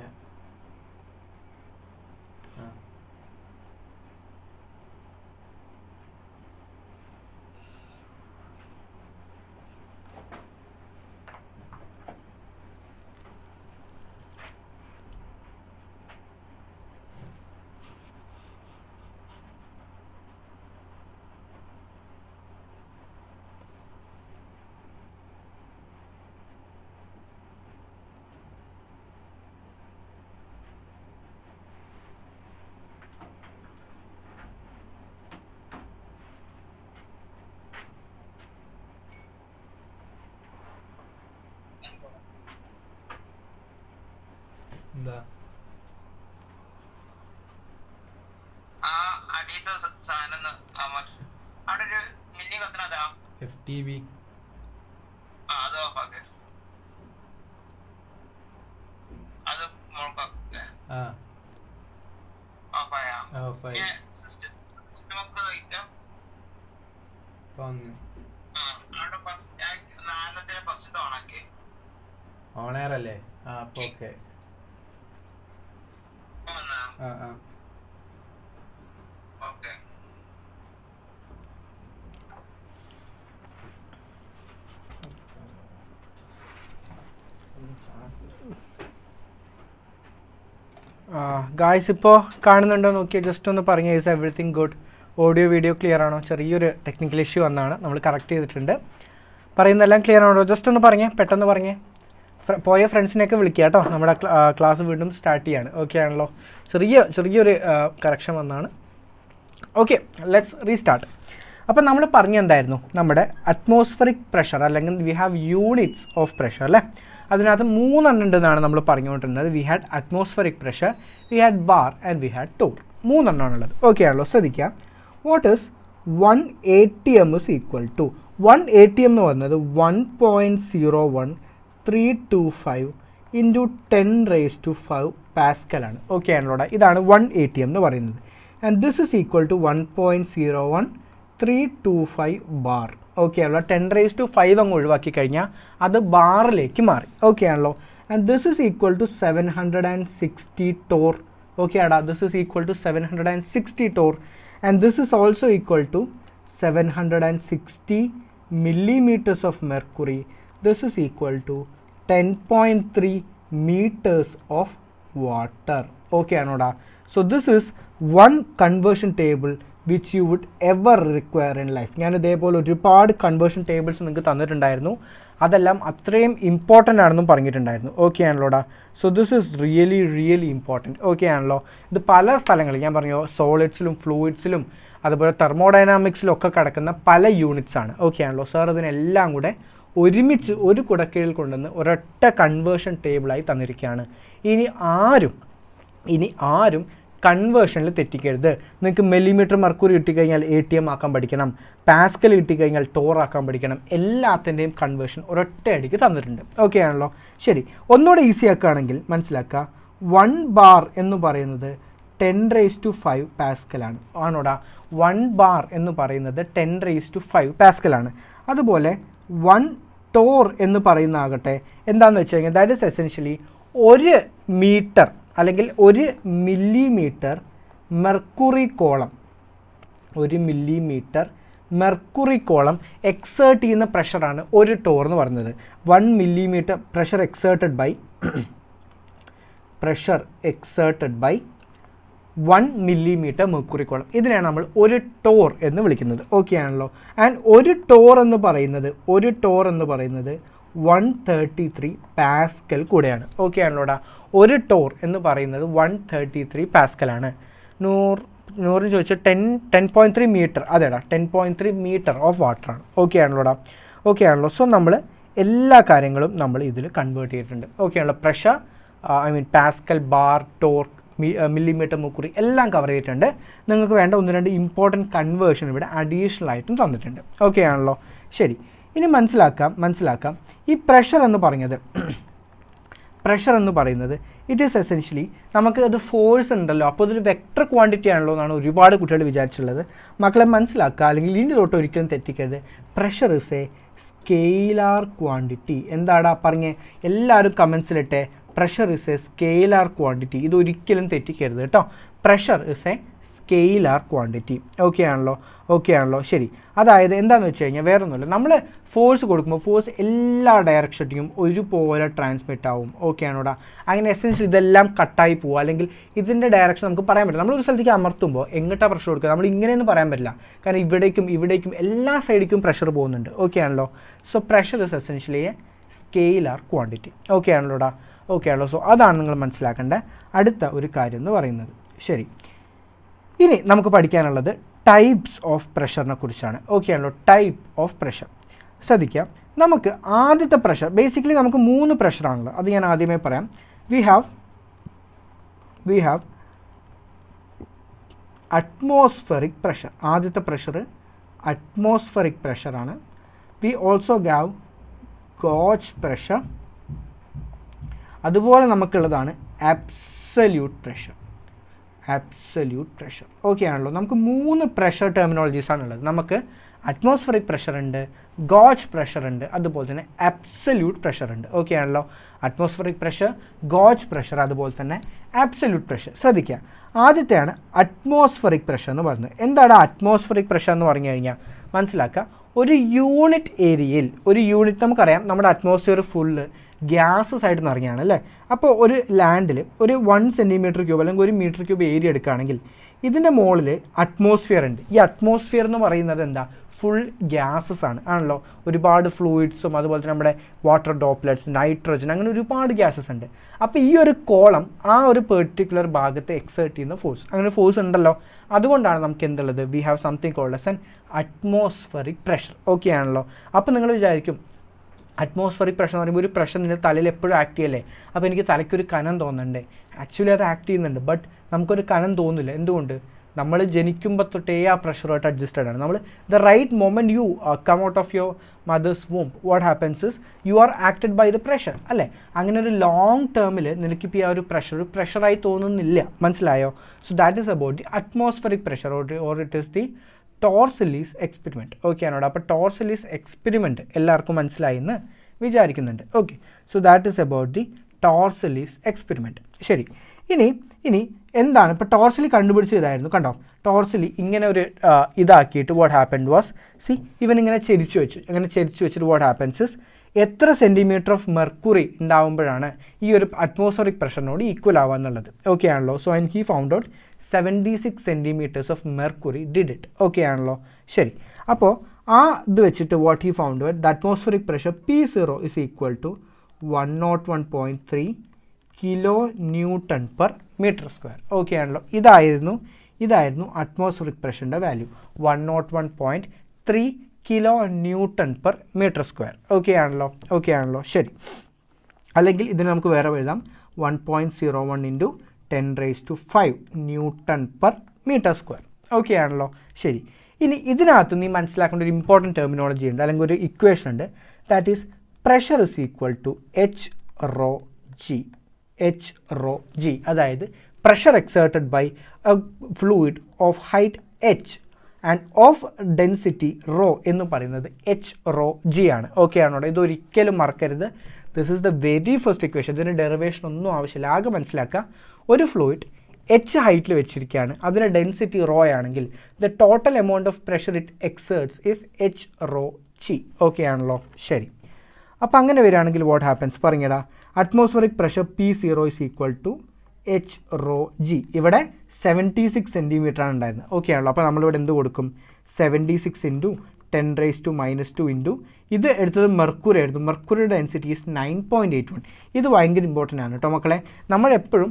എന്താ FTV? ഓണയറല്ലേ? അപ്പൊ ഓക്കെ. ഗായ്സ് ഇപ്പോൾ കാണുന്നുണ്ടോ നോക്കിയാൽ ജസ്റ്റ് ഒന്ന് പറഞ്ഞു. Is everything good? Audio video clear ആണോ? ചെറിയൊരു ടെക്നിക്കൽ ഇഷ്യൂ വന്നാണ്, നമ്മൾ കറക്റ്റ് ചെയ്തിട്ടുണ്ട്. പറയുന്നതെല്ലാം ക്ലിയർ ആണോ? ജസ്റ്റ് ഒന്ന് പറഞ്ഞേ, പെട്ടെന്ന് പറഞ്ഞേ. പോയ ഫ്രണ്ട്സിനെയൊക്കെ വിളിക്കുക കേട്ടോ. നമ്മുടെ ക്ലാസ് വീണ്ടും സ്റ്റാർട്ട് ചെയ്യാണ്. ഓക്കെ ആണല്ലോ? ചെറിയൊരു കറക്ഷൻ വന്നാണ്. Okay, let's restart. അപ്പം നമ്മൾ പറഞ്ഞെന്തായിരുന്നു? നമ്മുടെ അറ്റ്മോസ്ഫറിക് പ്രഷർ, അല്ലെങ്കിൽ we have units of pressure അല്ലേ? അതിനകത്ത് 3 ഉണ്ടെന്നാണ് നമ്മൾ പറഞ്ഞുകൊണ്ടിരുന്നത്. We had atmospheric pressure, we had bar and we had torr. 3 എണ്ണമാണുള്ളത്. ഓക്കെ ആണല്ലോ? ശ്രദ്ധിക്കാം. What is 1 ATM is equal to 1 ATM എന്ന് പറയുന്നത് 1.01325 ഇൻറ്റു 10⁵5 പാസ്കലാണ്. ഓക്കെ ആണല്ലോ? ഇതാണ് 1 ATM എന്ന് പറയുന്നത്. And this is equal to 1.01325 bar. Okay ആണല്ലോ? 10⁵5 അങ്ങ് ഒഴിവാക്കി കഴിഞ്ഞാൽ അത് ബാറിലേക്ക് മാറി. ഓക്കെ ആണല്ലോ? And this is equal to 760 torr. Okay ആടാ, this is equal to 760 torr. And this is also equal to 760 millimeters of mercury. This is equal to 10.3 meters of water. Okay anoda? So this is one conversion table which you would ever require in life. ഞാൻ ഇതേപോലെ ഒരുപാട് conversion tables നിങ്ങൾക്ക് തന്നിട്ടുണ്ടായിരുന്നു. അതെല്ലാം അത്രയും important ആണെന്നും പറഞ്ഞിട്ടുണ്ടായിരുന്നു. Okay ആണല്ലോടാ. So this is really important. Okay ആണല്ലോ. ഇത് പല സ്ഥലങ്ങളിൽ ഞാൻ പറഞ്ഞു സോളിഡ്സിലും ഫ്ലൂയിഡ്സിലും അതുപോലെ തെർമോഡൈനാമിക്സിലും ഒക്കെ കിടക്കുന്ന പല യൂണിറ്റ്സ് ആണ്. ഓക്കെ ആണല്ലോ. സാർ ഇതിനെല്ലാം കൂടെ ഒരുമിച്ച് ഒരു കുടക്കീഴിൽ കൊണ്ടുവന്ന് ഒരൊറ്റ കൺവേർഷൻ ടേബിളായി തന്നിരിക്കുകയാണ്. ഇനി ആരും കൺവേർഷനിൽ തെറ്റിക്കരുത്. നിങ്ങൾക്ക് മില്ലിമീറ്റർ മർക്കൂറി കിട്ടിക്കഴിഞ്ഞാൽ ATM ആക്കാൻ പഠിക്കണം, പാസ്കൽ കിട്ടിക്കഴിഞ്ഞാൽ ടോർ ആക്കാൻ പഠിക്കണം. എല്ലാത്തിൻ്റെയും കൺവേർഷൻ ഒരൊറ്റ അടിക്ക് തന്നിട്ടുണ്ട്. ഓക്കെ ആണല്ലോ. ശരി, ഒന്നുകൂടെ ഈസി ആക്കുകയാണെങ്കിൽ മനസ്സിലാക്കുക, 1 ബാർ എന്ന് പറയുന്നത് 10⁵ പാസ്കലാണ്. ആണോടാ? 1 ബാർ എന്ന് പറയുന്നത് 10⁵ പാസ്കലാണ്. അതുപോലെ 1 ടോർ എന്ന് പറയുന്ന ആകട്ടെ എന്താണെന്ന് വെച്ച് കഴിഞ്ഞാൽ ദാറ്റ് ഇസ് എസെൻഷ്യലി 1 മീറ്റർ അല്ലെങ്കിൽ 1 millimetre mercury column, 1 millimetre mercury column exert ചെയ്യുന്ന പ്രഷറാണ് ഒരു ടോർ എന്ന് പറയുന്നത്. 1 millimetre pressure exerted by 1 millimetre mercury column. ഇതിനെയാണ് നമ്മൾ ഒരു ടോർ എന്ന് വിളിക്കുന്നത്. ഓക്കെ ആണല്ലോ. ആൻഡ് ഒരു ടോർ എന്ന് പറയുന്നത് 133 പാസ്കൽ കൂടെയാണ്. ഓക്കെ ആണല്ലോടാ. ഒരു ടോർ എന്ന് പറയുന്നത് 133 പാസ്കലാണ്. നൂറിന് ചോദിച്ചാൽ 10.3 മീറ്റർ. അതെടാ, 10.3 മീറ്റർ ഓഫ് വാട്ടറാണ്. ഓക്കെ ആണല്ലോടാ. ഓക്കെ ആണല്ലോ. സോ നമ്മൾ എല്ലാ കാര്യങ്ങളും നമ്മൾ ഇതിൽ കൺവേർട്ട് ചെയ്തിട്ടുണ്ട്. ഓക്കെ ആണല്ലോ. Pressure, pascal, bar, torr, millimetre mercury എല്ലാം കവർ ചെയ്തിട്ടുണ്ട്. നിങ്ങൾക്ക് വേണ്ട 1-2 ഇമ്പോർട്ടൻറ്റ് കൺവേർഷൻ ഇവിടെ അഡീഷണൽ ആയിട്ടും തന്നിട്ടുണ്ട്. ഓക്കെ ആണല്ലോ. ശരി, ഇനി മനസ്സിലാക്കാം ഈ പ്രഷർ എന്ന് പറയുന്നത് ഇറ്റ് ഈസ് എസെൻഷ്യലി നമുക്ക് അത് ഫോഴ്സ് ഉണ്ടല്ലോ, അപ്പോൾ ഇതൊരു വെക്ടർ ക്വാണ്ടിറ്റി ആണല്ലോ എന്നാണ് ഒരുപാട് കുട്ടികൾ വിചാരിച്ചുള്ളത്. മക്കളെ മനസ്സിലാക്കുക, അല്ലെങ്കിൽ ഇതിൻ്റെ തൊട്ട് ഒരിക്കലും തെറ്റിക്കരുത്. Pressure is a scalar quantity. എന്താടാ പറഞ്ഞേ? എല്ലാവരും കമൻസിലിട്ടെ pressure is a scalar quantity. ഇതൊരിക്കലും തെറ്റിക്കരുത് കേട്ടോ. Pressure is a scalar quantity. Okay ആണല്ലോ. ശരി, അതായത് എന്താണെന്ന് വെച്ച് കഴിഞ്ഞാൽ വേറെ ഒന്നുമില്ല, നമ്മൾ ഫോഴ്സ് കൊടുക്കുമ്പോൾ ഫോഴ്സ് എല്ലാ ഡയറക്ഷനിലും ഒരുപോലെ ട്രാൻസ്മിറ്റ് ആവും. ഓക്കെ ആണോടാ? അങ്ങനെ എസെൻഷ്യലി ഇതെല്ലാം കട്ടായി പോവുക, അല്ലെങ്കിൽ ഇതിൻ്റെ ഡയറക്ഷൻ നമുക്ക് പറയാൻ പറ്റില്ല. നമ്മളൊരു സ്ഥലത്തേക്ക് അമർത്തുമ്പോൾ എങ്ങോട്ടാണ് പ്രഷർ കൊടുക്കുക നമ്മൾ ഇങ്ങനെയൊന്നും പറയാൻ പറ്റില്ല, കാരണം ഇവിടേക്കും എല്ലാ സൈഡിലേക്കും പ്രഷർ പോകുന്നുണ്ട്. ഓക്കെ ആണല്ലോ. So pressure is essentially a scalar quantity. Okay ആണല്ലോടാ. ഓക്കെ ആണല്ലോ. സോ അതാണ് നിങ്ങൾ മനസ്സിലാക്കേണ്ട അടുത്ത ഒരു കാര്യം എന്ന് പറയുന്നത്. ശരി, ഇനി നമുക്ക് പഠിക്കാനുള്ളത് ടൈപ്സ് ഓഫ് പ്രഷറിനെ കുറിച്ചാണ്. ഓക്കെ ആണല്ലോ. ടൈപ്പ് ഓഫ് പ്രഷർ ശ്രദ്ധിക്കാം. നമുക്ക് ആദ്യത്തെ പ്രഷർ, ബേസിക്കലി നമുക്ക് 3 പ്രഷറാണല്ലോ, അത് ഞാൻ ആദ്യമേ പറയാം. We have atmospheric pressure. ആദ്യത്തെ പ്രഷർ അറ്റ്മോസ്ഫെറിക് പ്രഷറാണ്. We also have gauge pressure. അതുപോലെ നമുക്കുള്ളതാണ് ആബ്സല്യൂട്ട് പ്രഷർ. ഓക്കെ ആണല്ലോ. നമുക്ക് 3 പ്രഷർ ടെർമിനോളജീസ് ആണുള്ളത്. നമുക്ക് അറ്റ്മോസ്ഫെറിക് പ്രഷർ ഉണ്ട്, ഗോജ് പ്രഷർ ഉണ്ട്, അതുപോലെ തന്നെ ആബ്സല്യൂട്ട് പ്രഷർ ഉണ്ട്. ഓക്കെ ആണല്ലോ. അറ്റ്മോസ്ഫെറിക് പ്രഷർ, ഗോജ് പ്രഷർ, അതുപോലെ തന്നെ ആബ്സല്യൂട്ട് പ്രഷർ. ശ്രദ്ധിക്കുക, ആദ്യത്തെയാണ് അറ്റ്മോസ്ഫെറിക് പ്രഷർ എന്ന് പറയുന്നത്. എന്താണ് അറ്റ്മോസ്ഫെറിക് പ്രഷർ എന്ന് പറഞ്ഞു കഴിഞ്ഞാൽ മനസ്സിലാക്കുക, ഒരു യൂണിറ്റ് ഏരിയയിൽ, ഒരു യൂണിറ്റ് നമുക്കറിയാം നമ്മുടെ അറ്റ്മോസ്ഫിയർ ഫുള്ള് ഗ്യാസസ് ആയിട്ട് നിറഞ്ഞാണ് അല്ലേ. അപ്പോൾ ഒരു ലാൻഡിൽ ഒരു 1 സെൻറ്റിമീറ്റർ ക്യൂബ് അല്ലെങ്കിൽ 1 മീറ്റർ ക്യൂബ് ഏരിയ എടുക്കുകയാണെങ്കിൽ ഇതിൻ്റെ മുകളിൽ അറ്റ്മോസ്ഫിയർ ഉണ്ട്. ഈ അറ്റ്മോസ്ഫിയർ എന്ന് പറയുന്നത് എന്താ? ഫുൾ ഗ്യാസസ് ആണല്ലോ. ഒരുപാട് ഫ്ലൂയിഡ്സും അതുപോലെ തന്നെ നമ്മുടെ വാട്ടർ ഡ്രോപ്ലെറ്റ്സ്, നൈട്രജൻ, അങ്ങനെ ഒരുപാട് ഗ്യാസസ് ഉണ്ട്. അപ്പോൾ ഈ ഒരു കോളം ആ ഒരു പെർട്ടിക്കുലർ ഭാഗത്ത് എക്സേർട്ട് ചെയ്യുന്ന ഫോഴ്സ്, അങ്ങനെ ഫോഴ്സ് ഉണ്ടല്ലോ. അതുകൊണ്ടാണ് നമുക്ക് എന്തുള്ളത്? We have something called as an atmospheric pressure. Okay ആണല്ലോ. അപ്പോൾ നിങ്ങൾ വിചാരിക്കും അറ്റ്മോസ്ഫെറിക് പ്രഷർ എന്ന് പറയുമ്പോൾ ഒരു പ്രഷർ നിങ്ങളുടെ തലയിൽ എപ്പോഴും ആക്ട് ചെയ്യല്ലേ, അപ്പോൾ എനിക്ക് തലയ്ക്കൊരു കനം തോന്നുന്നുണ്ട്. ആക്ച്വലി അത് ആക്ട് ചെയ്യുന്നുണ്ട്, ബട്ട് നമുക്കൊരു കനം തോന്നില്ല. എന്തുകൊണ്ട്? നമ്മൾ ജനിക്കുമ്പോൾ തൊട്ടേ ആ പ്രഷറുമായിട്ട് അഡ്ജസ്റ്റഡ് ആണ്. നമ്മൾ the right moment you come out of your mother's womb, what happens is you are acted by the pressure അല്ലേ. അങ്ങനെ ഒരു ലോങ് ടേമിൽ നിനക്കിപ്പോൾ ഈ ആ ഒരു പ്രഷറായി തോന്നുന്നില്ല. മനസ്സിലായോ? So that is about the atmospheric pressure or it is the Torricelli's experiment. Okay ആണോടാ? അപ്പോൾ ടോർസലീസ് എക്സ്പെരിമെൻറ്റ് എല്ലാവർക്കും മനസ്സിലായി എന്ന് വിചാരിക്കുന്നുണ്ട്. Okay, so that is about the Torricelli's experiment. ശരി, ഇനി എന്താണ് ഇപ്പോൾ ടോർസലി കണ്ടുപിടിച്ചതായിരുന്നു. കണ്ടോ, ടോർസലി ഇങ്ങനെ ഒരു ഇതാക്കിയിട്ട് വാട്ട് ഹാപ്പൻഡ് വാസ്, ഇവൻ ഇങ്ങനെ ചെരിച്ചു വെച്ചിട്ട് വാട്ട് ഹാപ്പൻസ് ഇസ് എത്ര സെൻറ്റിമീറ്റർ ഓഫ് മെർക്കുറി ഉണ്ടാകുമ്പോഴാണ് ഈ ഒരു അറ്റ്മോസ്ഫറിക് പ്രഷറിനോട് ഈക്വൽ ആവുക എന്നുള്ളത്. ഓക്കെ ആണല്ലോ. So and he found out 76 centimetres of mercury did it. Okay ആണല്ലോ. ശരി, അപ്പോൾ ആ ഇത് വെച്ചിട്ട് what he found the atmospheric pressure P0 is equal to 101.3 kilo newton per metre square. Okay ആണല്ലോ. ഇതായിരുന്നു അറ്റ്മോസ്ഫിയറിക് പ്രഷറിൻ്റെ value 101.3 kilo newton per metre square. Okay ആണല്ലോ. ശരി. അല്ലെങ്കിൽ ഇതിന് നമുക്ക് വേറെ എഴുതാം 1.01 into 10⁵ newton per metre square. Okay ആണല്ലോ. ശരി. ഇനി ഇതിനകത്ത് നീ മനസ്സിലാക്കേണ്ട ഒരു ഇമ്പോർട്ടൻറ്റ് ടെർമിനോളജി ഉണ്ട്, അല്ലെങ്കിൽ ഒരു ഇക്വേഷൻ ഉണ്ട്. That is pressure is equal to H rho G. അതായത് pressure exerted by a fluid of height H and of density rho എന്ന് പറയുന്നത് എച്ച് റോ ജി ആണ്. ഓക്കെ ആണോ? ഇതൊരിക്കലും മറക്കരുത്. This is the very first equation. ഇതിന് derivation ഒന്നും ആവശ്യമില്ല. ആകെ മനസ്സിലാക്കുക, ഒരു ഫ്ലൂയിഡ് എച്ച് ഹൈറ്റിൽ വെച്ചിരിക്കുകയാണ്, അതിൻ്റെ ഡെൻസിറ്റി റോ ആണെങ്കിൽ the total amount of pressure it exerts is H rho G. Okay ആണല്ലോ. ശരി. അപ്പോൾ അങ്ങനെ വരികയാണെങ്കിൽ വാട്ട് ഹാപ്പൻസ് പറഞ്ഞടാ, atmospheric pressure P0 is equal to H rho G. ഇവിടെ 76 സെൻറ്റിമീറ്റർ ആണ് ഉണ്ടായിരുന്നത്. ഓക്കെ ആണല്ലോ. അപ്പോൾ നമ്മളിവിടെ എന്ത് കൊടുക്കും? 76 ഇൻറ്റു 10⁻² ഇൻറ്റു ഇത് എടുത്തത് മെർക്കുറി ആയിരുന്നു. മെർക്കുറിയുടെ ഡെൻസിറ്റി ഈസ് 9.81. ഇത് ഭയങ്കര ഇമ്പോർട്ടൻ്റ് ആണ് കേട്ടോ മക്കളെ. നമ്മളെപ്പോഴും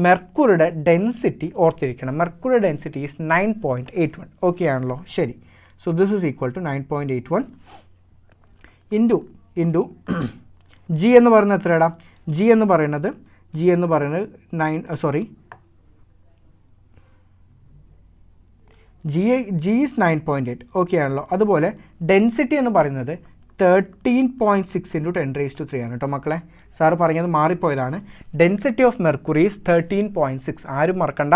മെർക്കുറിയുടെ ഡെൻസിറ്റി ഓർത്തിരിക്കണം. മെർക്കുറിയുടെ ഡെൻസിറ്റി ഈസ് 9.81. ഓക്കെ ആണല്ലോ. ശരി. So this is equal to 9.81 into g എന്ന് പറയുന്നത് എത്രയാടാ? ജി എന്ന് പറയുന്നത് ജി ഈസ് 9.8. ഓക്കെ ആണല്ലോ. അതുപോലെ ഡെൻസിറ്റി എന്ന് പറയുന്നത് 13.6 ഇൻറ്റു 10⁻³ ആണ് കേട്ടോ മക്കളെ. സാറ് പറഞ്ഞത് മാറിപ്പോയതാണ്. Density of mercury is 13.6. ആരും മറക്കണ്ട,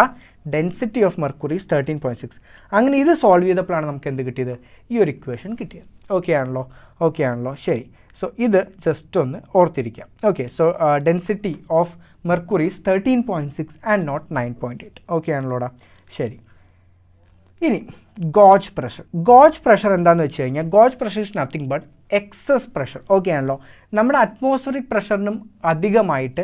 ഡെൻസിറ്റി ഓഫ് മെർക്കുറി ഈസ് 13.6. അങ്ങനെ ഇത് സോൾവ് ചെയ്തപ്പോഴാണ് നമുക്ക് എന്ത് കിട്ടിയത്? ഈ ഒരു ഇക്വേഷൻ കിട്ടിയത്. ഓക്കെ ആണല്ലോ. ശരി. സോ ഇത് ജസ്റ്റ് ഒന്ന് ഓർത്തിരിക്കാം. Okay. So density of mercury is 13.6 and not 9.8. Okay ആണല്ലോടാ. ശരി. ഇനി ഗോജ് പ്രഷർ എന്താണെന്ന് വെച്ച് കഴിഞ്ഞാൽ, gauge pressure is nothing but excess pressure. Okay ആണല്ലോ. നമ്മുടെ അറ്റ്മോസ്ഫറിക് പ്രഷറിനും അധികമായിട്ട്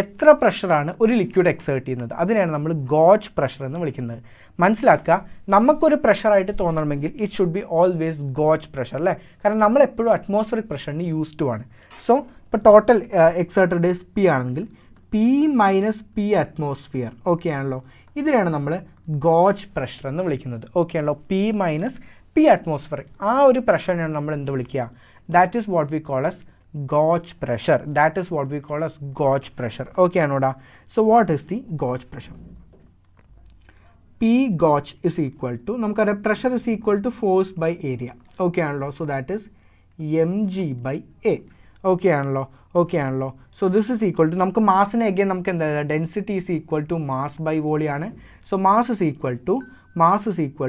എത്ര പ്രഷറാണ് ഒരു ലിക്വിഡ് എക്സേർട്ട് ചെയ്യുന്നത്, അതിനെയാണ് നമ്മൾ ഗോജ് പ്രഷർ എന്ന് വിളിക്കുന്നത്. മനസ്സിലാക്കുക, നമുക്കൊരു പ്രഷറായിട്ട് തോന്നണമെങ്കിൽ it should be always gauge pressure അല്ലേ. കാരണം നമ്മളെപ്പോഴും അറ്റ്മോസ്ഫറിക് പ്രഷറിന് യൂസ്ഡ് ടു ആണ്. സോ ഇപ്പോൾ ടോട്ടൽ എക്സേർട്ടഡ് ഈസ് P ആണെങ്കിൽ P - P അറ്റ്മോസ്ഫിയർ. ഓക്കെ ആണല്ലോ. ഇതിനാണ് നമ്മൾ ഗോജ് പ്രഷർ എന്ന് വിളിക്കുന്നത്. ഓക്കെ ആണല്ലോ. P - P അറ്റ്മോസ്ഫിയർ, ആ ഒരു പ്രഷറിനാണ് നമ്മൾ എന്ത് വിളിക്കുക? That is what we call as gauge pressure. Okay ആണോടാ. So what is the gauge pressure? P gauge is equal to, നമുക്കറിയാം pressure is equal to force by area. Okay ആണല്ലോ. So that is mg/a. Okay ആണല്ലോ. So this is equal to, നമുക്ക് മാസിനെ again നമുക്ക് എന്താ, density is equal to mass by volume ആണ്. So mass is equal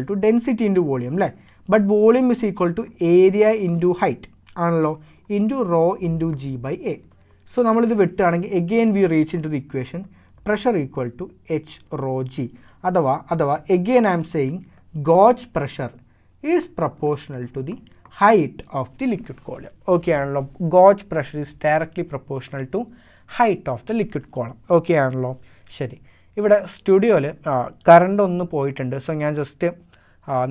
to density into volume അല്ലേ. But volume is equal to area into height ആണല്ലോ, into rho into g/a. So നമ്മളിത് വിട്ടുകയാണെങ്കിൽ again we reach in to the equation pressure equal to H rho G. അഥവാ again I'm saying gauge pressure is proportional to the height of the liquid column. Okay ആണല്ലോ. Gauge pressure is directly proportional to height of the liquid column. Okay ആണല്ലോ. ശരി. ഇവിടെ സ്റ്റുഡിയോയിൽ current ഒന്ന് പോയിട്ടുണ്ട്. So ഞാൻ just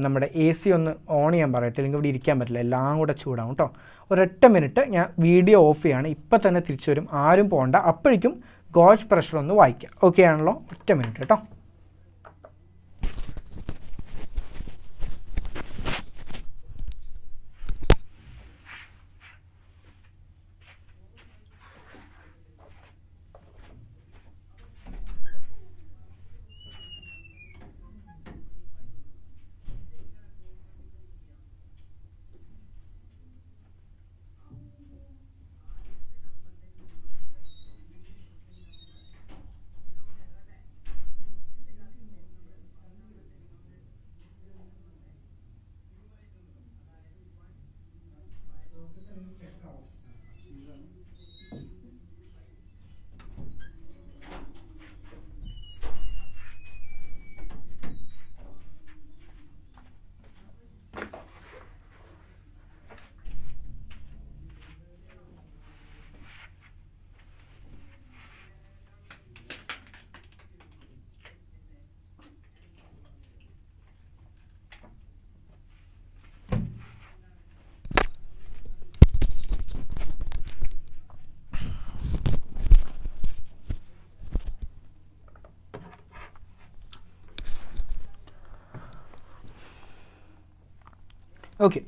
നമ്മുടെ AC ഒന്ന് ഓൺ ചെയ്യാൻ പറയട്ടെ, അല്ലെങ്കിൽ ഇവിടെ ഇരിക്കാൻ പറ്റില്ല, എല്ലാം കൂടെ ചൂടാവും കേട്ടോ. ഒരൊറ്റ മിനിറ്റ് ഞാൻ വീഡിയോ ഓഫ് ചെയ്യാണ്. ഇപ്പം തന്നെ തിരിച്ചു വരും, ആരും പോകണ്ട. അപ്പോഴേക്കും ഗോജ് പ്രഷർ ഒന്ന് വായിക്കാം. ഓക്കെ ആണല്ലോ. ഒറ്റ മിനിറ്റ് കേട്ടോ. ഓക്കെ,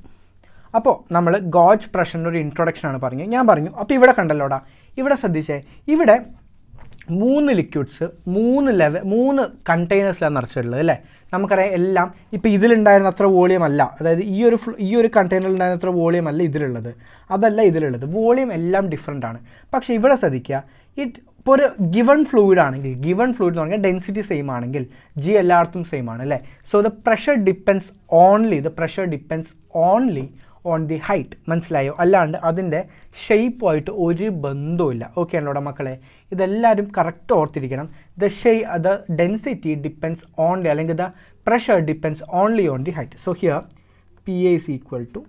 അപ്പോൾ നമ്മൾ ഗോജ് പ്രഷറിൻ്റെ ഒരു ഇൻട്രൊഡക്ഷനാണ് പറഞ്ഞത്. ഞാൻ പറഞ്ഞു, അപ്പോൾ ഇവിടെ കണ്ടല്ലോടാ, ഇവിടെ ശ്രദ്ധിച്ചേ, ഇവിടെ 3 ലിക്വിഡ്സ് 3 കണ്ടെയ്നേഴ്സിലാണ് നിറച്ചിട്ടുള്ളത് അല്ലേ. നമുക്കറിയാം എല്ലാം ഇപ്പോൾ ഇതിലുണ്ടായിരുന്ന അത്ര വോളിയം അല്ല, അതായത് ഈ ഒരു കണ്ടെയ്നറിൽ ഉണ്ടായിരുന്ന അത്ര വോളിയം അല്ല ഇതിലുള്ളത്, അതല്ല ഇതിലുള്ളത്, വോളിയം എല്ലാം ഡിഫറെൻ്റ് ആണ്. പക്ഷേ ഇവിടെ ശ്രദ്ധിക്കുക, ഇപ്പോൾ ഒരു ഗിവൺ ഫ്ലൂയിഡ് ആണെങ്കിൽ, ഗിവൺ ഫ്ലൂയിഡ് എന്ന് പറഞ്ഞാൽ ഡെൻസിറ്റി സെയിം ആണെങ്കിൽ ജി എല്ലായിടത്തും സെയിം ആണ് അല്ലേ. So the pressure depends only on the height. മനസ്സിലായോ? അല്ലാണ്ട് അതിൻ്റെ ഷേപ്പുമായിട്ട് ഒരു ബന്ധവുമില്ല. ഓക്കെ ആണല്ലോ മക്കളെ, ഇതെല്ലാവരും കറക്റ്റ് ഓർത്തിരിക്കണം. ദ ഡെൻസിറ്റി ഡിപ്പെൻസ് ഓൺലി, അല്ലെങ്കിൽ the pressure depends only on the height. So here P A is equal to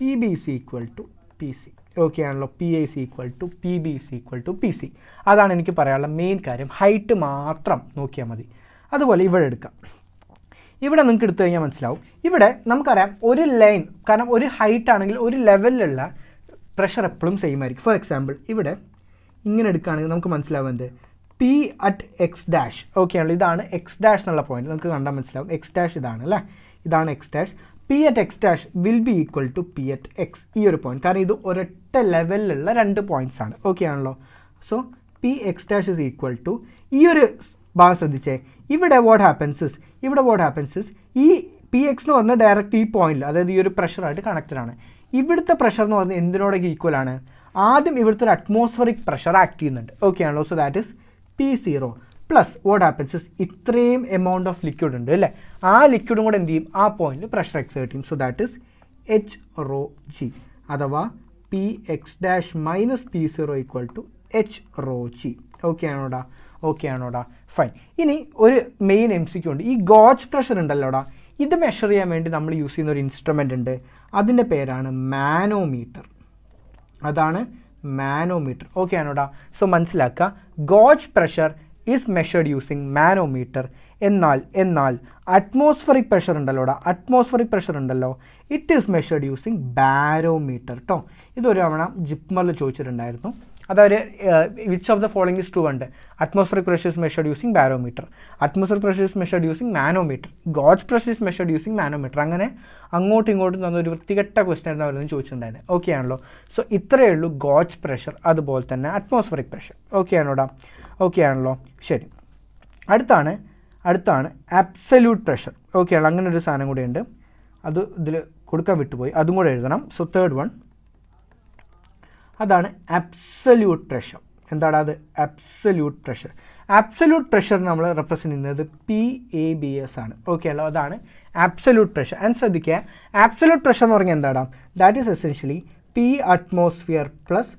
P B is equal to P C. Okay ആണല്ലോ, P A is equal to P B is equal to P C. അതാണ് എനിക്ക് പറയാനുള്ള main കാര്യം. Height മാത്രം നോക്കിയാൽ മതി. അതുപോലെ ഇവിടെ എടുക്കാം, ഇവിടെ നിങ്ങൾക്ക് എടുത്തു കഴിഞ്ഞാൽ മനസ്സിലാവും. ഇവിടെ നമുക്കറിയാം ഒരു ലൈൻ, കാരണം ഒരു ഹൈറ്റ് ആണെങ്കിൽ ഒരു ലെവലിലുള്ള പ്രഷർ എപ്പോഴും സെയിം ആയിരിക്കും. ഫോർ എക്സാമ്പിൾ ഇവിടെ ഇങ്ങനെ എടുക്കുകയാണെങ്കിൽ നമുക്ക് മനസ്സിലാവുന്നത് P at x dash. Okay ആണല്ലോ, ഇതാണ് എക്സ് ഡാഷ് എന്നുള്ള പോയിന്റ്. നമുക്ക് കണ്ടാൽ മനസ്സിലാവും എക്സ് ഡാഷ് ഇതാണ് അല്ലേ, ഇതാണ് x dash. P at x dash will be equal to p at x, ഈ ഒരു പോയിന്റ്, കാരണം ഇത് ഒരൊറ്റ ലെവലിലുള്ള 2 പോയിന്റ്സ് ആണ്. ഓക്കെ ആണല്ലോ. So p X dash is equal to, ഈ ഒരു ഭാഗം ശ്രദ്ധിച്ചേ, ഇവിടെ വാട്ട് ഹാപ്പൻസ് ഈ പി എക്സ് എന്ന് പറഞ്ഞാൽ ഡയറക്റ്റ് ഈ പോയിന്റിൽ, അതായത് ഈ ഒരു പ്രഷറായിട്ട് കണക്റ്റഡ് ആണ്. ഇവിടുത്തെ പ്രഷർ എന്ന് പറഞ്ഞാൽ എന്തിനോടൊക്കെ ഈക്വൽ ആണ്? ആദ്യം ഇവിടുത്തെ ഒരു അറ്റ്മോസ്ഫറിക് പ്രഷർ ആക്ട് ചെയ്യുന്നുണ്ട്. ഓക്കെ ആണല്ലോ. So that is P0 plus what happens, ഇത്രയും എമൗണ്ട് ഓഫ് ലിക്വിഡ് ഉണ്ട് അല്ലേ, ആ ലിക്വിഡും കൂടെ എന്ത് ചെയ്യും, ആ പോയിന്റിൽ പ്രഷർ എക്സേർട്ട് ചെയ്യും. So that is H rho G, അഥവാ P X dash minus P0 equal to H rho G. Okay ആണോടാ, ഫൈൻ. ഇനി ഒരു മെയിൻ MCQ ഉണ്ട്. ഈ ഗോജ് പ്രഷർ ഉണ്ടല്ലോടാ, ഇത് മെഷർ ചെയ്യാൻ വേണ്ടി നമ്മൾ യൂസ് ചെയ്യുന്ന ഒരു ഇൻസ്ട്രുമെൻ്റ് ഉണ്ട്, അതിൻ്റെ പേരാണ് മാനോമീറ്റർ. അതാണ് മാനോമീറ്റർ. ഓക്കെ ആണോടാ. സോ മനസ്സിലാക്കുക, gauge pressure is measured using manometer. എന്നാൽ അറ്റ്മോസ്ഫറിക് പ്രഷർ ഉണ്ടല്ലോ, it is measured using barometer കേട്ടോ. ഇതൊരു തവണ ജിപ്മറിൽ ചോദിച്ചിട്ടുണ്ടായിരുന്നു. അതായത് which of the following is true ഉണ്ട്. Atmospheric pressure is measured using barometer, atmospheric pressure is measured using manometer, gauge pressure is measured using manometer. അങ്ങനെ അങ്ങോട്ടും ഇങ്ങോട്ടും തന്നൊരു വൃത്തികെട്ട ക്വസ്റ്റൻ ആയിരുന്നു അവരൊന്നും ചോദിച്ചിട്ടുണ്ടായിരുന്നു. ഓക്കെ ആണല്ലോ. സോ ഇത്രയേ ഉള്ളൂ ഗോജ് പ്രഷർ, അതുപോലെ തന്നെ അറ്റ്മോസ്ഫറിക് പ്രഷർ. ഓക്കെ ആണല്ലോ. ശരി, അടുത്താണ് അബ്സല്യൂട്ട് പ്രഷർ. ഓക്കെ ആണല്ലോ, അങ്ങനെ ഒരു സാധനം കൂടെ ഉണ്ട്, അത് ഇതിൽ കൊടുക്കാൻ വിട്ടുപോയി, അതും കൂടെ എഴുതണം. സോ തേർഡ് വൺ, അതാണ് അബ്സല്യൂട്ട് പ്രഷർ. എന്താണ് അത്? അബ്സല്യൂട്ട് പ്രഷർ നമ്മൾ റെപ്രസെൻറ്റ് ചെയ്യുന്നത് PABS ആണ്. ഓക്കെ അല്ലോ, അതാണ് അബ്സല്യൂട്ട് പ്രഷർ. ആൻഡ് ശ്രദ്ധിക്കുക, അബ്സല്യൂട്ട് പ്രഷർ എന്ന് പറഞ്ഞാൽ എന്താണ്? That is essentially P atmosphere plus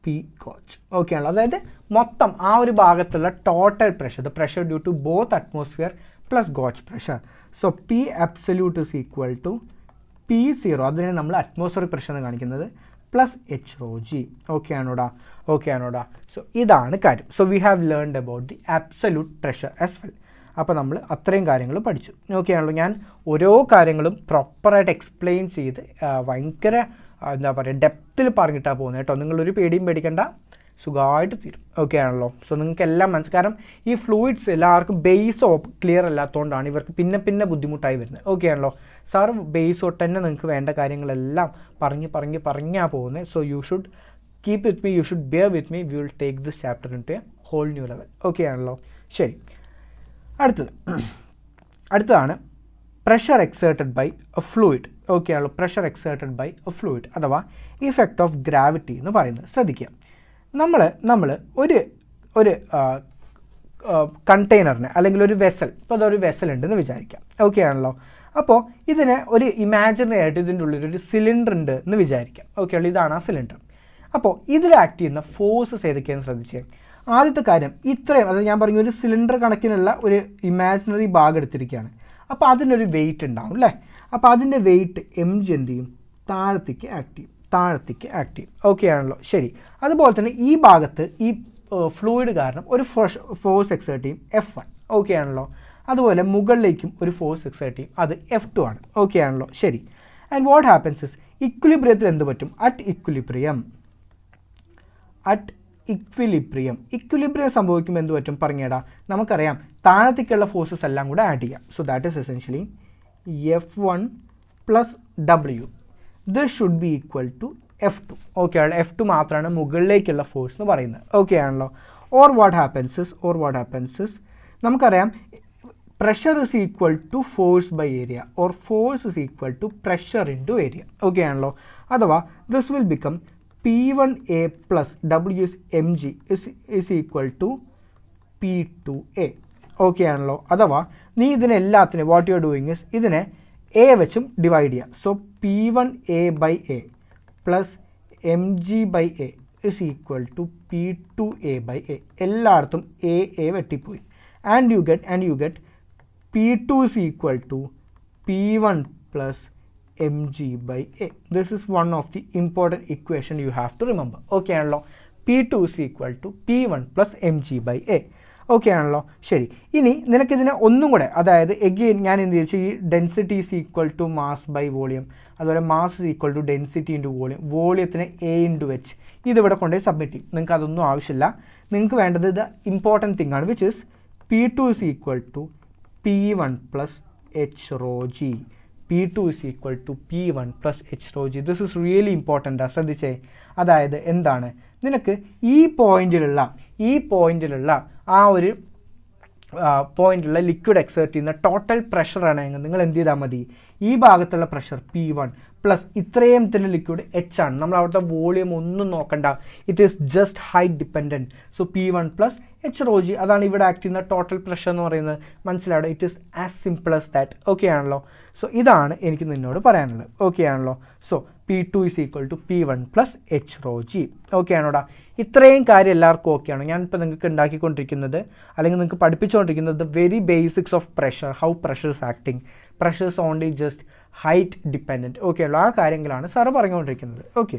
P gauge. Okay ആണല്ലോ, അതായത് മൊത്തം ആ ഒരു ഭാഗത്തുള്ള total pressure, the pressure due to both atmosphere plus gauge pressure. So P absolute is equal to P0, അതിനെ നമ്മൾ അറ്റ്മോസ്ഫിയർ പ്രഷർ എന്ന് കാണിക്കുന്നത്, plus H rho G. Okay ആണോടാ. സോ ഇതാണ് കാര്യം. So we have learned about the absolute pressure as well. അപ്പോൾ നമ്മൾ അത്രയും കാര്യങ്ങൾ പഠിച്ചു. ഓക്കെ ആണല്ലോ. ഞാൻ ഓരോ കാര്യങ്ങളും പ്രോപ്പറായിട്ട് എക്സ്പ്ലെയിൻ ചെയ്ത് ഭയങ്കര എന്താ പറയുക ഡെപ്തിൽ പറഞ്ഞിട്ടാണ് പോകുന്നത് കേട്ടോ. നിങ്ങളൊരു പേടിയും പേടിക്കേണ്ട, സുഖമായിട്ട് തീരും. ഓക്കെ ആണല്ലോ. സോ നിങ്ങൾക്ക് എല്ലാം കാരണം ഈ ഫ്ലൂയിഡ്സ് എല്ലാവർക്കും ബേസ് ക്ലിയർ അല്ലാത്തതുകൊണ്ടാണ് ഇവർക്ക് പിന്നെ ബുദ്ധിമുട്ടായി വരുന്നത്. ഓക്കെ ആണല്ലോ. സാറ് ബേസ് തൊട്ട് തന്നെ നിങ്ങൾക്ക് വേണ്ട കാര്യങ്ങളെല്ലാം പറഞ്ഞാൽ പോകുന്നത്. So you should keep with me, you should bear with me, we will take this chapter in to a whole new level. Okay ആണല്ലോ. ശരി, അടുത്തതാണ് pressure exerted by a fluid. Okay ആണല്ലോ, pressure exerted by a fluid അഥവാ effect of gravity എന്ന് പറയുന്നത്. ശ്രദ്ധിക്കുക, നമ്മൾ ഒരു കണ്ടെയ്നറിനെ അല്ലെങ്കിൽ ഒരു വെസൽ, ഇപ്പോൾ അതൊരു വെസൽ ഉണ്ടെന്ന് വിചാരിക്കാം. ഓക്കെ ആണല്ലോ. അപ്പോൾ ഇതിന് ഒരു ഇമാജിനറി ആയിട്ട് ഇതിൻ്റെ ഉള്ളിലൊരു സിലിണ്ടർ ഉണ്ട് എന്ന് വിചാരിക്കാം. ഓക്കെ ആണല്ലോ, ഇതാണ് ആ സിലിണ്ടർ. അപ്പോൾ ഇതിൽ ആക്ട് ചെയ്യുന്ന ഫോഴ്സസ് ഏതൊക്കെയാണെന്ന് ശ്രദ്ധിച്ചേ. ആദ്യത്തെ കാര്യം, ഇത്രയും, അത് ഞാൻ പറഞ്ഞ ഒരു സിലിണ്ടർ കണക്കിനുള്ള ഒരു ഇമാജിനറി ഭാഗം എടുത്തിരിക്കുകയാണ്. അപ്പോൾ അതിനൊരു വെയിറ്റ് ഉണ്ടാവും അല്ലേ. അപ്പോൾ അതിൻ്റെ വെയിറ്റ് mg എന്ത് ചെയ്യും, താഴത്തേക്ക് ആക്ട് ചെയ്യും. ഓക്കെ ആണല്ലോ. ശരി, അതുപോലെ തന്നെ ഈ ഭാഗത്ത് ഈ ഫ്ലൂയിഡ് കാരണം ഒരു ഫോഴ്സ് എക്സേർട്ട് ചെയ്യും, F1. ഓക്കെ ആണല്ലോ. അതുപോലെ മുകളിലേക്കും ഒരു ഫോഴ്സ് എക്സേർട്ട് ചെയ്യും, അത് F2 ആണ്. ഓക്കെ ആണല്ലോ. ശരി, ആൻഡ് വാട്ട് ഹാപ്പൻസ് ഇസ്, ഇക്വിലിബ്രിയത്തിൽ എന്ത് പറ്റും? അറ്റ് ഇക്വിലിബ്രിയം സംഭവിക്കുമ്പോൾ എന്ത് പറ്റും പറഞ്ഞേടാ. നമുക്കറിയാം താഴത്തേക്കുള്ള ഫോഴ്സസ് എല്ലാം കൂടെ ആഡ് ചെയ്യാം. So that is essentially F1 plus W. This should be equal to F2. Okay, F2 മാത്രമാണ് മുകളിലേക്കുള്ള ഫോഴ്സ് എന്ന് പറയുന്നത്. ഓക്കെ ആണല്ലോ. Or what happens is നമുക്കറിയാം pressure is equal to force by area, or force is equal to pressure into area. Okay ആണല്ലോ. അഥവാ this will become P1A plus W is mg is equal to P2A. Okay ആണല്ലോ. അഥവാ നീ ഇതിനെല്ലാത്തിനും what you are doing is ഇതിനെ A വെച്ചും divide ചെയ്യുക. So P1A by A plus mg by A is equal to P2A by A. എല്ലായിടത്തും A വെട്ടിപ്പോയി. And you get P2 is equal to P1 plus mg by A. This is one of the important equation you have to remember. Okay ആണല്ലോ. P2 is equal to P1 plus mg by A. Okay ആണല്ലോ. ശരി, ഇനി നിനക്കിതിനെ ഒന്നും കൂടെ, അതായത് again ഞാൻ എന്ത് ചോദിച്ചാൽ ഈ density is equal to mass by volume, അതുപോലെ mass is equal to density into volume, വോളിയത്തിന് എ ഇൻറ്റു എച്ച്, ഇതിവിടെ കൊണ്ടുപോയി സബ്മിറ്റ് ചെയ്യും. നിങ്ങൾക്ക് അതൊന്നും ആവശ്യമില്ല. നിങ്ങൾക്ക് വേണ്ടത് ഇത് ഇമ്പോർട്ടൻറ്റ് തിങ് ആണ്, which is P2 is equal to P1 plus H rho G. P2 is equal to P1 plus H rho G. This is really important. ശ്രദ്ധിച്ചേ. അതായത് എന്താണ്, നിനക്ക് ഈ പോയിന്റിലുള്ള ആ ഒരു പോയിന്റിലുള്ള ലിക്വിഡ് എക്സേർട്ട് ചെയ്യുന്ന ടോട്ടൽ പ്രഷർ ആണെങ്കിൽ നിങ്ങൾ എന്ത് ചെയ്താൽ മതി, ഈ ഭാഗത്തുള്ള പ്രഷർ P1 പ്ലസ് ഇത്രയും തന്നെ ലിക്വിഡ് എച്ച് ആണ്. നമ്മൾ അവിടുത്തെ വോളിയം ഒന്നും നോക്കണ്ട, it is just height dependent. So P1 plus H rho G, അതാണ് ഇവിടെ ആക്ട് ചെയ്യുന്ന ടോട്ടൽ പ്രഷർ എന്ന് പറയുന്നത്. മനസ്സിലാവും. It is as simple as that. Okay ആണല്ലോ. സോ ഇതാണ് എനിക്ക് നിന്നോട് പറയാനുള്ളത്. ഓക്കെ ആണല്ലോ. So P2 is equal to P1 plus H rho G. Okay ആണോടാ. ഇത്രയും കാര്യം എല്ലാവർക്കും ഓക്കെ ആണോ? ഞാനിപ്പോൾ നിങ്ങൾക്ക് ഉണ്ടാക്കിക്കൊണ്ടിരിക്കുന്നത് അല്ലെങ്കിൽ നിങ്ങൾക്ക് പഠിപ്പിച്ചുകൊണ്ടിരിക്കുന്നത് very basics of pressure, how pressure is acting, pressure is only just height dependent. Okay ഉള്ളൂ, ആ കാര്യങ്ങളാണ് സാറ് പറഞ്ഞുകൊണ്ടിരിക്കുന്നത്. ഓക്കെ,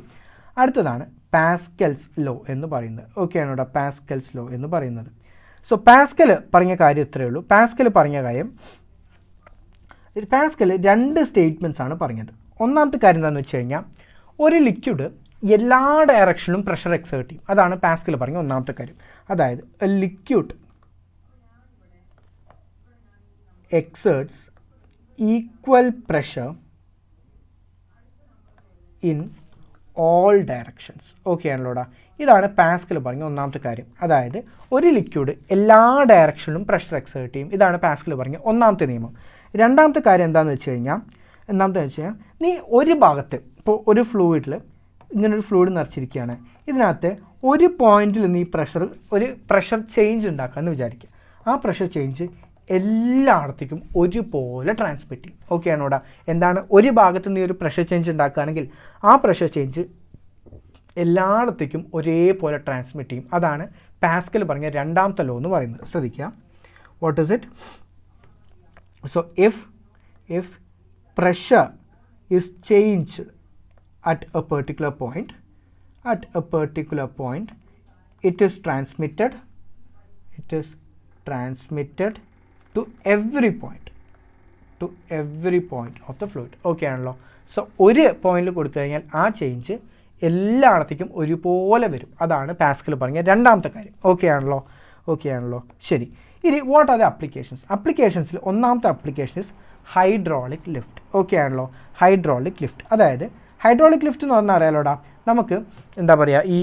അടുത്തതാണ് പാസ്കൽസ് ലോ എന്ന് പറയുന്നത്. ഓക്കെ ആണോടാ, പാസ്കൽസ് ലോ എന്ന് പറയുന്നത്. സോ പാസ്കൽ പറഞ്ഞ കാര്യം ഇത്രയേ ഉള്ളൂ. പാസ്കൽ പറഞ്ഞ കാര്യം, പാസ്കൽ രണ്ട് സ്റ്റേറ്റ്മെൻറ്റ്സ് ആണ് പറഞ്ഞത്. ഒന്നാമത്തെ കാര്യം എന്താണെന്ന് വെച്ച് കഴിഞ്ഞാൽ ഒരു ലിക്വിഡ് എല്ലാ ഡയറക്ഷനിലും പ്രഷർ എക്സേർട്ട് ചെയ്യും. അതാണ് പാസ്കൽ പറഞ്ഞ ഒന്നാമത്തെ കാര്യം. അതായത് a liquid exerts equal pressure in all directions. Okay ആണല്ലോടാ. ഇതാണ് പാസ്കൽ പറഞ്ഞ ഒന്നാമത്തെ കാര്യം. അതായത് ഒരു ലിക്വിഡ് എല്ലാ ഡയറക്ഷനിലും പ്രഷർ എക്സേർട്ട് ചെയ്യും. ഇതാണ് പാസ്കൽ പറഞ്ഞ ഒന്നാമത്തെ നിയമം. രണ്ടാമത്തെ കാര്യം എന്താണെന്ന് വെച്ച് കഴിഞ്ഞാൽ നീ ഒരു ഭാഗത്ത് ഇപ്പോൾ ഒരു ഫ്ലൂയിഡിൽ ഇങ്ങനൊരു ഫ്ലൂയിഡ് നിറച്ചിരിക്കുകയാണ്. ഇതിനകത്ത് ഒരു പോയിന്റിൽ നീ ഒരു പ്രഷർ ചേഞ്ച് ഉണ്ടാക്കാമെന്ന് വിചാരിക്കുക. ആ പ്രഷർ ചേഞ്ച് എല്ലായിടത്തേക്കും ഒരുപോലെ ട്രാൻസ്മിറ്റ് ചെയ്യും. ഓക്കെ ആണോടാ. എന്താണ്, ഒരു ഭാഗത്ത് നീ ഒരു പ്രഷർ ചേഞ്ച് ഉണ്ടാക്കുകയാണെങ്കിൽ ആ പ്രഷർ ചേഞ്ച് എല്ലായിടത്തേക്കും ഒരേപോലെ ട്രാൻസ്മിറ്റ് ചെയ്യും. അതാണ് പാസ്കൽ പറഞ്ഞ രണ്ടാമത്തെ ലോ എന്ന് പറയുന്നത്. ശ്രദ്ധിക്കുക. What is it? So if pressure is changed at a particular point, it is transmitted to every point of the fluid. Okay ആണല്ലോ. സോ ഒരു പോയിന്റിൽ കൊടുത്തു കഴിഞ്ഞാൽ ആ ചേഞ്ച് എല്ലായിടത്തേക്കും ഒരുപോലെ വരും. അതാണ് പാസ്കൽ പറഞ്ഞ രണ്ടാമത്തെ കാര്യം. ഓക്കെ ആണല്ലോ. ശരി, ഇനി വാട്ട് ആർ ദ അപ്ലിക്കേഷൻസിൽ ഒന്നാമത്തെ application is hydraulic lift. Okay ആണല്ലോ. ഹൈഡ്രോളിക് ലിഫ്റ്റ്, അതായത് ഹൈഡ്രോളിക് ലിഫ്റ്റ് എന്ന് പറഞ്ഞാൽ അറിയാലോടാ, നമുക്ക് എന്താ പറയുക, ഈ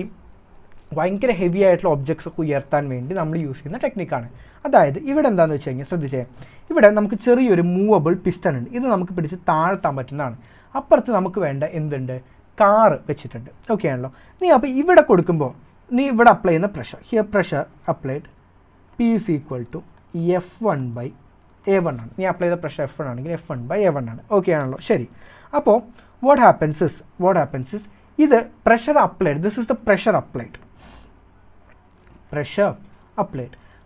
ഭയങ്കര ഹെവി ആയിട്ടുള്ള ഒബ്ജക്ട്സ് ഒക്കെ ഉയർത്താൻ വേണ്ടി നമ്മൾ യൂസ് ചെയ്യുന്ന ടെക്നിക്കാണ്. അതായത് ഇവിടെ എന്താണെന്ന് വെച്ച് കഴിഞ്ഞാൽ ശ്രദ്ധിച്ചേ, ഇവിടെ നമുക്ക് ചെറിയൊരു മൂവബിൾ പിസ്റ്റൺ ഉണ്ട്. ഇത് നമുക്ക് പിടിച്ച് താഴ്ത്താൻ പറ്റുന്നതാണ്. അപ്പുറത്ത് നമുക്ക് വേണ്ട എന്തുണ്ട്, കാറ് വെച്ചിട്ടുണ്ട്. ഓക്കെ ആണല്ലോ. നീ അപ്പോൾ ഇവിടെ കൊടുക്കുമ്പോൾ നീ ഇവിടെ അപ്ലൈ ചെയ്യുന്ന pressure, here pressure applied P is equal to F1 by A1 ആണ്. നീ അപ്ലൈ ചെയ്ത പ്രഷർ F1 ആണെങ്കിൽ F1 by A1 ആണ്. ഓക്കെ ആണല്ലോ. ശരി, അപ്പോൾ വാട്ട് ഹാപ്പൻസ് ഇസ് ഇത് pressure applied, this is the pressure applied.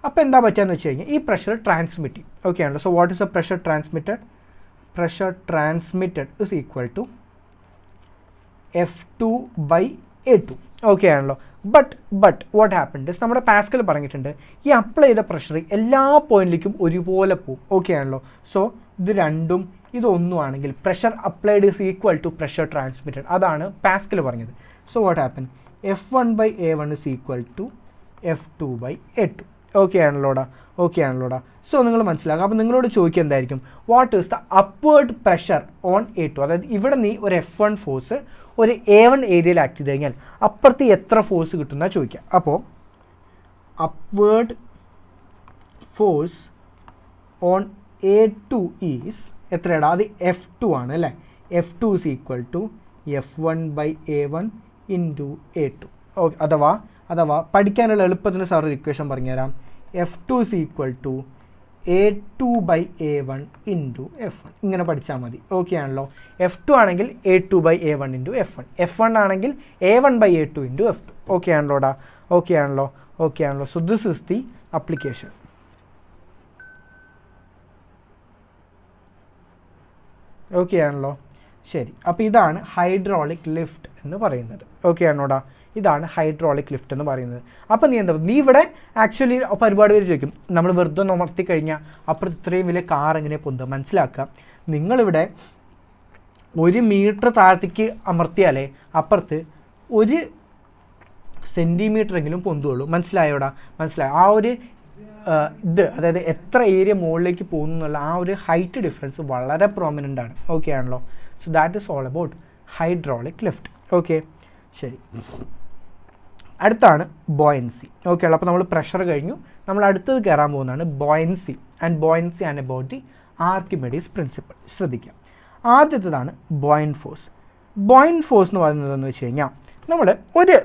അപ്പോൾ എന്താ പറ്റുകയെന്ന് വെച്ച് കഴിഞ്ഞാൽ ഈ പ്രഷർ ട്രാൻസ്മിറ്റ് ചെയ്യും. ഓക്കെ ആണല്ലോ. So what is the pressure transmitted is equal to F2 by A2. Okay ആണല്ലോ. ബട്ട് വാട്ട് ഹാപ്പൻഡ് ഇസ് നമ്മുടെ പാസ്കൽ പറഞ്ഞിട്ടുണ്ട് ഈ അപ്ലൈ ചെയ്ത പ്രഷർ എല്ലാ പോയിന്റിലേക്കും ഒരുപോലെ പോകും. ഓക്കെ ആണല്ലോ. സോ ഇത് രണ്ടും ഇതൊന്നും ആണെങ്കിൽ pressure applied is equal to pressure transmitted. അതാണ് പാസ്കൽ പറഞ്ഞത്. So what happen, F1 by A1 is equal to F2 by A2. Okay ആണല്ലോടാ, ഓക്കെ ആണല്ലോടാ. സോ നിങ്ങൾ മനസ്സിലാക്കുക. അപ്പോൾ നിങ്ങളോട് ചോദിക്കുക എന്തായിരിക്കും, what is the upward pressure on A2? അതായത് ഇവിടെ നീ ഒരു F1 ഫോഴ്സ് ഒരു A1 ഏരിയയിൽ ആക്ട് ചെയ്ത് കഴിഞ്ഞാൽ അപ്പുറത്ത് എത്ര ഫോഴ്സ് കിട്ടുന്ന ചോദിക്കുക. അപ്പോൾ upward force on A2 is എത്രയാടാ? അത് F2 ആണ് അല്ലേ. F2 is equal to F1/A1 into A2. Okay, അഥവാ പഠിക്കാനുള്ള എളുപ്പത്തിന് സാർ ഒരു ഇക്വേഷൻ പറഞ്ഞുതരാം. F2 is equal to A2/A1 into F1. ഇങ്ങനെ പഠിച്ചാൽ മതി. ഓക്കെ ആണല്ലോ. F2 ആണെങ്കിൽ A2/A1 ഇൻറ്റു F1. F1 ആണെങ്കിൽ A1/A2 ഇൻറ്റു F2. ഓക്കെ ആണല്ലോടാ, ഓക്കെ ആണല്ലോ, ഓക്കെ ആണല്ലോ. So this is the application. Okay ആണല്ലോ, ശരി. അപ്പോൾ ഇതാണ് ഹൈഡ്രോളിക് ലിഫ്റ്റ് എന്ന് പറയുന്നത്. ഓക്കെ ആണോടാ, ഇതാണ് ഹൈഡ്രോളിക് ലിഫ്റ്റ് എന്ന് പറയുന്നത്. അപ്പോൾ നീ ഇവിടെ ആക്ച്വലി ഒരുപാട് പേര് ചോദിക്കും, നമ്മൾ വെറുതെ ഒന്ന് അമർത്തി കഴിഞ്ഞാൽ അപ്പുറത്ത് ഇത്രയും വലിയ കാർ എങ്ങനെ പൊന്തുക? മനസ്സിലാക്കുക, നിങ്ങളിവിടെ 1 മീറ്റർ താഴത്തേക്ക് അമർത്തിയാലേ അപ്പുറത്ത് 1 സെൻറ്റിമീറ്ററെങ്കിലും പൊന്തുള്ളൂ. മനസ്സിലായോടാ? മനസ്സിലായോ? ആ ഒരു അതായത് എത്ര ഏരിയ മുകളിലേക്ക് പോകുന്നു എന്നുള്ള ആ ഒരു ഹൈറ്റ് ഡിഫറൻസ് വളരെ പ്രോമിനൻ്റ് ആണ്. ഓക്കെ ആണല്ലോ. So that is all about hydraulic lift. Okay, ശരി. അടുത്താണ് ബോയൻസി. ഓക്കെ ആണല്ലോ. അപ്പോൾ നമ്മൾ പ്രഷർ കഴിഞ്ഞു, നമ്മൾ അടുത്തത് കയറാൻ പോകുന്നതാണ് buoyancy. And about the Archimedes principle. ശ്രദ്ധിക്കാം. ആദ്യത്തേതാണ് ബോയൻറ്റ് ഫോഴ്സ്. ബോയൻറ്റ് ഫോഴ്സ് എന്ന് പറയുന്നത് എന്ന് വെച്ച് കഴിഞ്ഞാൽ നമ്മൾ ഒരു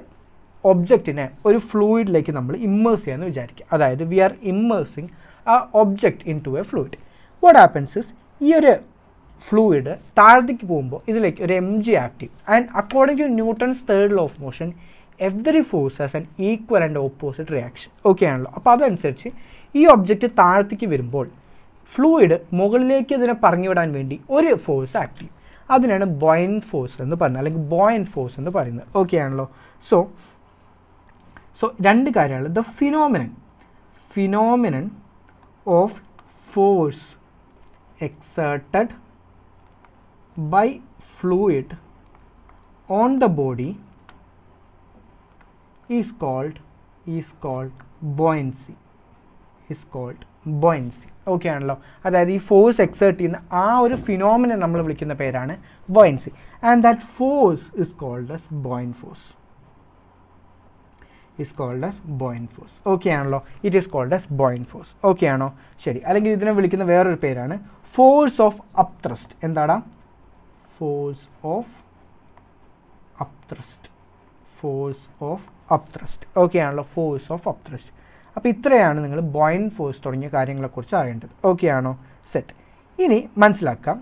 ഒബ്ജക്റ്റിനെ ഒരു ഫ്ലൂയിഡിലേക്ക് നമ്മൾ ഇമ്മേഴ്സ് ചെയ്യാമെന്ന് വിചാരിക്കുക. അതായത് V are immersing a object in to a fluid. What happens is, ഈ ഒരു ഫ്ലൂയിഡ് താഴത്തേക്ക് പോകുമ്പോൾ ഇതിലേക്ക് ഒരു mg active. And according to Newton's third law of motion every force has an equal and opposite reaction. Okay ആണല്ലോ. അപ്പോൾ അതനുസരിച്ച് ഈ ഒബ്ജക്റ്റ് താഴത്തേക്ക് വരുമ്പോൾ ഫ്ലൂയിഡ് മുകളിലേക്ക് ഇതിനെ പറഞ്ഞു വിടാൻ വേണ്ടി ഒരു ഫോഴ്സ് ആക്റ്റീവ്. അതിനാണ് ബോയൻറ്റ് ഫോഴ്സ് എന്ന് പറയുന്നത്, അല്ലെങ്കിൽ ബോയൻറ്റ് ഫോഴ്സ് എന്ന് പറയുന്നത്. ഓക്കെ ആണല്ലോ. സോ രണ്ട് കാര്യങ്ങൾ. The phenomenon of force exerted by fluid on the body is called buoyancy. Okay ആണല്ലോ. അതായത് ഈ ഫോഴ്സ് എക്സേർട്ട് ചെയ്യുന്ന ആ ഒരു ഫിനോമിനെ നമ്മൾ വിളിക്കുന്ന പേരാണ് buoyancy. And that force is called as buoyant force. Okay ആണല്ലോ. It is called as buoyant force. Okay ആണോ? ശരി. അല്ലെങ്കിൽ ഇതിനെ വിളിക്കുന്ന വേറൊരു പേരാണ് ഫോഴ്സ് ഓഫ് അപ്ത്രസ്റ്റ്. എന്താടാ? Force of upthrust. ഓക്കെ ആണല്ലോ. Force of upthrust. അപ്പോൾ ഇത്രയാണ് നിങ്ങൾ ബോയൻറ്റ് ഫോഴ്സ് തുടങ്ങിയ കാര്യങ്ങളെക്കുറിച്ച് അറിയേണ്ടത്. ഓക്കെ ആണോ? സെറ്റ്. ഇനി മനസ്സിലാക്കാം,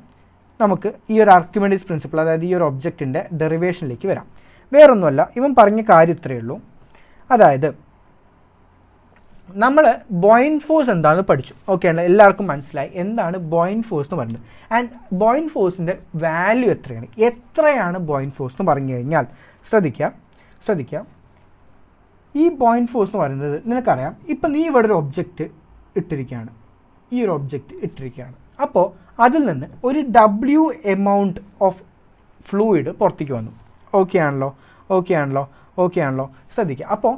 നമുക്ക് ഈ ഒരു ആർക്കിമിഡീസ് പ്രിൻസിപ്പിൾ, അതായത് ഈ ഒരു ഒബ്ജക്റ്റിൻ്റെ ഡെറിവേഷനിലേക്ക് വരാം. വേറൊന്നുമല്ല, ഇവൻ പറഞ്ഞ കാര്യം ഇത്രയേ ഉള്ളൂ. അതായത് നമ്മൾ ബോയൻറ്റ് ഫോഴ്സ് എന്താണെന്ന് പഠിച്ചു. ഓക്കെ ആണ്, എല്ലാവർക്കും മനസ്സിലായി എന്താണ് ബോയൻറ്റ് ഫോഴ്സ് എന്ന് പറയുന്നത്. ആൻഡ് ബോയൻറ്റ് ഫോഴ്സിൻ്റെ വാല്യൂ എത്രയാണ് ബോയൻറ്റ് ഫോഴ്സ് എന്ന് പറഞ്ഞു കഴിഞ്ഞാൽ ശ്രദ്ധിക്കാം. ഈ ബോയൻറ്റ് ഫോഴ്സ് എന്ന് പറയുന്നത് നിനക്കറിയാം, ഇപ്പം നീ ഇവിടെ ഒരു ഒബ്ജക്റ്റ് ഇട്ടിരിക്കുകയാണ്, അപ്പോൾ അതിൽ നിന്ന് ഒരു W എമൗണ്ട് ഓഫ് ഫ്ലൂയിഡ് പുറത്തേക്ക് വന്നു. ഓക്കെ ആണല്ലോ. ശ്രദ്ധിക്കുക. അപ്പോൾ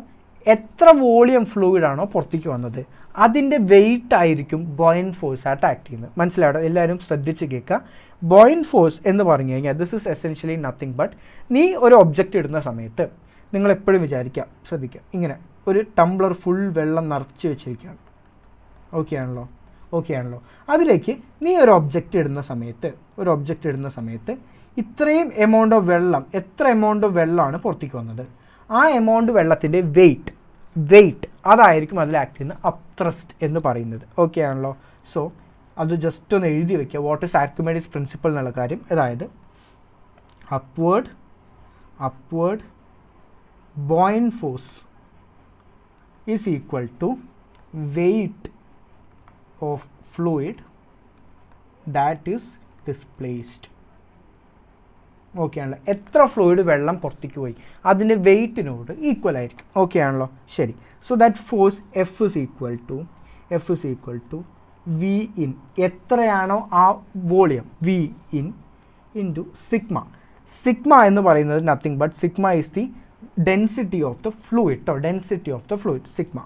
എത്ര വോളിയം ഫ്ലൂയിഡ് ആണോ പുറത്തേക്ക് വന്നത് അതിൻ്റെ വെയിറ്റ് ആയിരിക്കും ബോയൻറ്റ് ഫോഴ്സ് ആയിട്ട് ആക്ട് ചെയ്യുന്നത്. മനസ്സിലായോ? എല്ലാവരും ശ്രദ്ധിച്ച് കേൾക്കുക. ബോയൻറ്റ് ഫോഴ്സ് എന്ന് പറഞ്ഞു കഴിഞ്ഞാൽ this is essentially nothing but, നീ ഒരു ഒബ്ജക്റ്റ് ഇടുന്ന സമയത്ത് നിങ്ങൾ എപ്പോഴും വിചാരിക്കുക, ശ്രദ്ധിക്കുക, ഇങ്ങനെ ഒരു ടംബ്ലർ ഫുൾ വെള്ളം നിറച്ച് വെച്ചിരിക്കുകയാണ്. ഓക്കെ ആണല്ലോ. അതിലേക്ക് നീ ഒരു ഒബ്ജക്റ്റ് ഇടുന്ന സമയത്ത് ഇത്രയും എമൗണ്ട് ഓഫ് വെള്ളം, എത്ര എമൗണ്ട് ഓഫ് വെള്ളമാണ് പുറത്തേക്ക് വന്നത്, ആ എമൗണ്ട് വെള്ളത്തിൻ്റെ വെയിറ്റ് അതായിരിക്കും അതിൽ ആക്ട് ചെയ്യുന്ന അപ്ത്രസ്റ്റ് എന്ന് പറയുന്നത്. ഓക്കെ ആണല്ലോ. സോ അത് ജസ്റ്റ് ഒന്ന് എഴുതി വയ്ക്കുക, വാട്ട് ഈസ് ആർക്കിമിഡീസ് പ്രിൻസിപ്പിൾ എന്നുള്ള കാര്യം. അതായത് upward buoyant force is equal to weight of fluid that is displaced. Okay ആണല്ലോ. എത്ര ഫ്ലൂയിഡ് വെള്ളം പുറത്തേക്ക് പോയി അതിൻ്റെ വെയിറ്റിനോട് ഈക്വൽ ആയിരിക്കും. ഓക്കെ ആണല്ലോ. ശരി. So that force F is equal to V in, എത്രയാണോ ആ volume V in into sigma എന്ന് പറയുന്നത് nothing but sigma is the density of the fluid sigma.